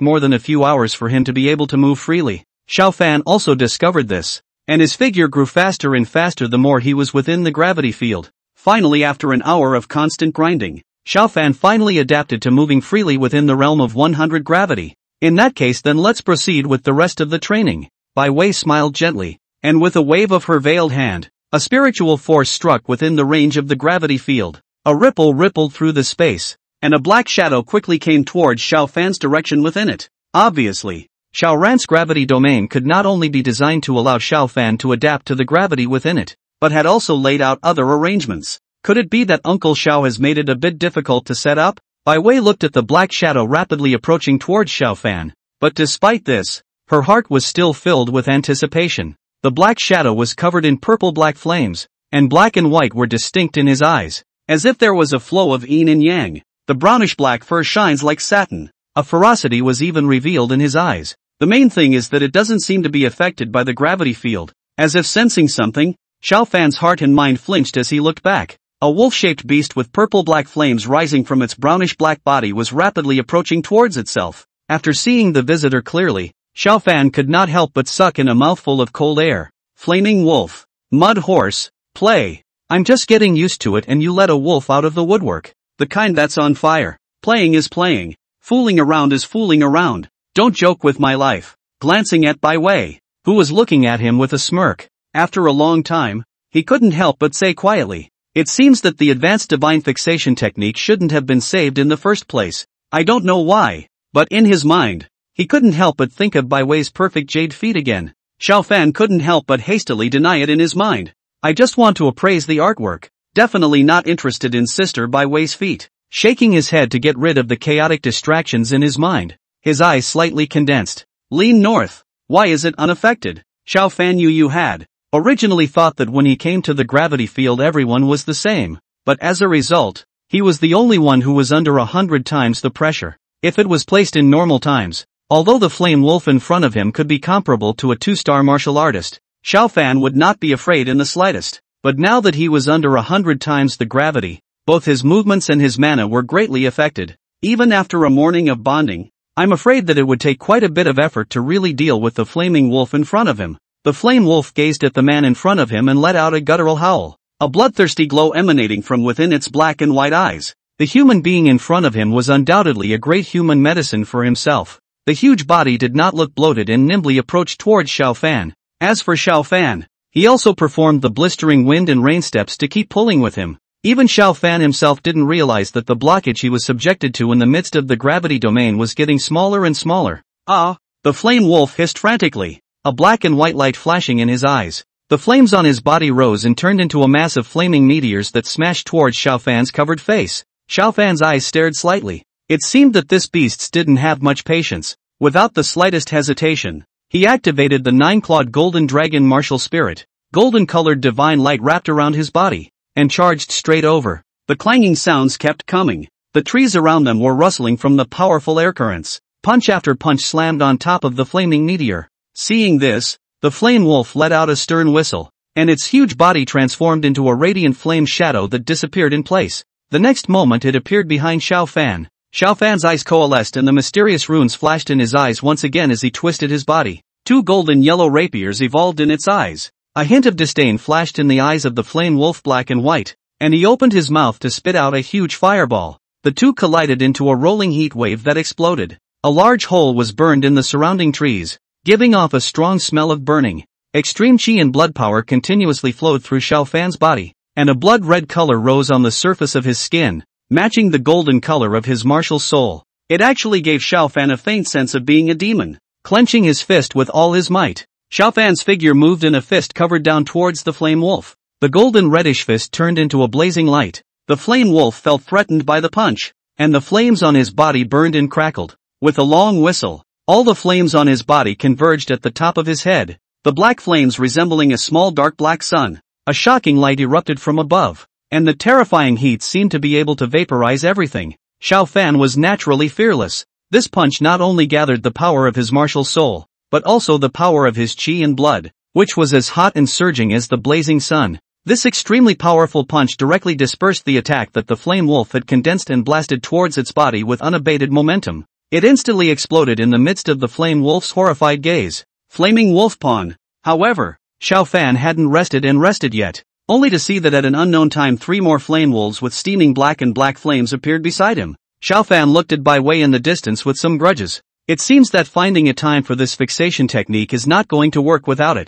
more than a few hours for him to be able to move freely. Xiao Fan also discovered this, and his figure grew faster and faster the more he was within the gravity field. Finally, after an hour of constant grinding, Xiao Fan finally adapted to moving freely within the realm of 100 gravity. In that case, then let's proceed with the rest of the training. Bai Wei smiled gently, and with a wave of her veiled hand, a spiritual force struck within the range of the gravity field. A ripple rippled through the space, and a black shadow quickly came towards Xiao Fan's direction within it. Obviously, Xiao Ran's gravity domain could not only be designed to allow Xiao Fan to adapt to the gravity within it, but had also laid out other arrangements. Could it be that Uncle Xiao has made it a bit difficult to set up? Bai Wei looked at the black shadow rapidly approaching towards Xiao Fan, but despite this, her heart was still filled with anticipation. The black shadow was covered in purple-black flames, and black and white were distinct in his eyes, as if there was a flow of yin and yang. The brownish-black fur shines like satin. A ferocity was even revealed in his eyes. The main thing is that it doesn't seem to be affected by the gravity field. As if sensing something, Xiao Fan's heart and mind flinched as he looked back. A wolf-shaped beast with purple-black flames rising from its brownish-black body was rapidly approaching towards itself. After seeing the visitor clearly, Xiao Fan could not help but suck in a mouthful of cold air. Flaming wolf. Mud horse. Play. I'm just getting used to it, and you let a wolf out of the woodwork. The kind that's on fire. Playing is playing. Fooling around is fooling around. Don't joke with my life. Glancing at Bai Wei, who was looking at him with a smirk. After a long time, he couldn't help but say quietly, it seems that the advanced divine fixation technique shouldn't have been saved in the first place. I don't know why, but in his mind, he couldn't help but think of Bai Wei's perfect jade feet again. Xiao Fan couldn't help but hastily deny it in his mind. I just want to appraise the artwork. Definitely not interested in Sister Bai Wei's feet. Shaking his head to get rid of the chaotic distractions in his mind, his eyes slightly condensed. Lean north. Why is it unaffected? Xiao Fan you had originally thought that when he came to the gravity field everyone was the same, but as a result, he was the only one who was under 100 times the pressure. If it was placed in normal times, although the flame wolf in front of him could be comparable to a 2-star martial artist, Xiao Fan would not be afraid in the slightest. But now that he was under 100 times the gravity, both his movements and his mana were greatly affected. Even after a morning of bonding, I'm afraid that it would take quite a bit of effort to really deal with the flaming wolf in front of him. The flame wolf gazed at the man in front of him and let out a guttural howl. a bloodthirsty glow emanating from within its black and white eyes. The human being in front of him was undoubtedly a great human medicine for himself. The huge body did not look bloated and nimbly approached towards Xiao Fan. As for Xiao Fan, he also performed the blistering wind and rain steps to keep pulling with him. Even Xiao Fan himself didn't realize that the blockage he was subjected to in the midst of the gravity domain was getting smaller and smaller. Ah! The flame wolf hissed frantically, a black and white light flashing in his eyes. The flames on his body rose and turned into a mass of flaming meteors that smashed towards Xiao Fan's covered face. Xiao Fan's eyes stared slightly. It seemed that this beast didn't have much patience. Without the slightest hesitation, he activated the 9-clawed golden dragon martial spirit. Golden-colored divine light wrapped around his body and charged straight over. The clanging sounds kept coming. The trees around them were rustling from the powerful air currents. Punch after punch slammed on top of the flaming meteor. Seeing this, the flame wolf let out a stern whistle, and its huge body transformed into a radiant flame shadow that disappeared in place. The next moment it appeared behind Xiao Fan. Xiao Fan's eyes coalesced and the mysterious runes flashed in his eyes once again as he twisted his body. 2 golden yellow rapiers evolved in its eyes. A hint of disdain flashed in the eyes of the flame wolf black and white, and he opened his mouth to spit out a huge fireball. The two collided into a rolling heat wave that exploded. A large hole was burned in the surrounding trees, giving off a strong smell of burning. Extreme chi and blood power continuously flowed through Xiao Fan's body, and a blood-red color rose on the surface of his skin, matching the golden color of his martial soul. It actually gave Xiao Fan a faint sense of being a demon. Clenching his fist with all his might, Xiao Fan's figure moved in a fist covered down towards the flame wolf. The golden reddish fist turned into a blazing light. The flame wolf felt threatened by the punch, and the flames on his body burned and crackled. With a long whistle, all the flames on his body converged at the top of his head, the black flames resembling a small dark black sun. A shocking light erupted from above, and the terrifying heat seemed to be able to vaporize everything. Xiao Fan was naturally fearless. This punch not only gathered the power of his martial soul, but also the power of his chi and blood, which was as hot and surging as the blazing sun. This extremely powerful punch directly dispersed the attack that the flame wolf had condensed and blasted towards its body with unabated momentum. It instantly exploded in the midst of the flame wolf's horrified gaze. Flaming wolf pawn. However, Xiao Fan hadn't rested yet, only to see that at an unknown time 3 more flame wolves with steaming black and black flames appeared beside him. Xiao Fan looked at Bai Wei in the distance with some grudges. It seems that finding a time for this fixation technique is not going to work without it.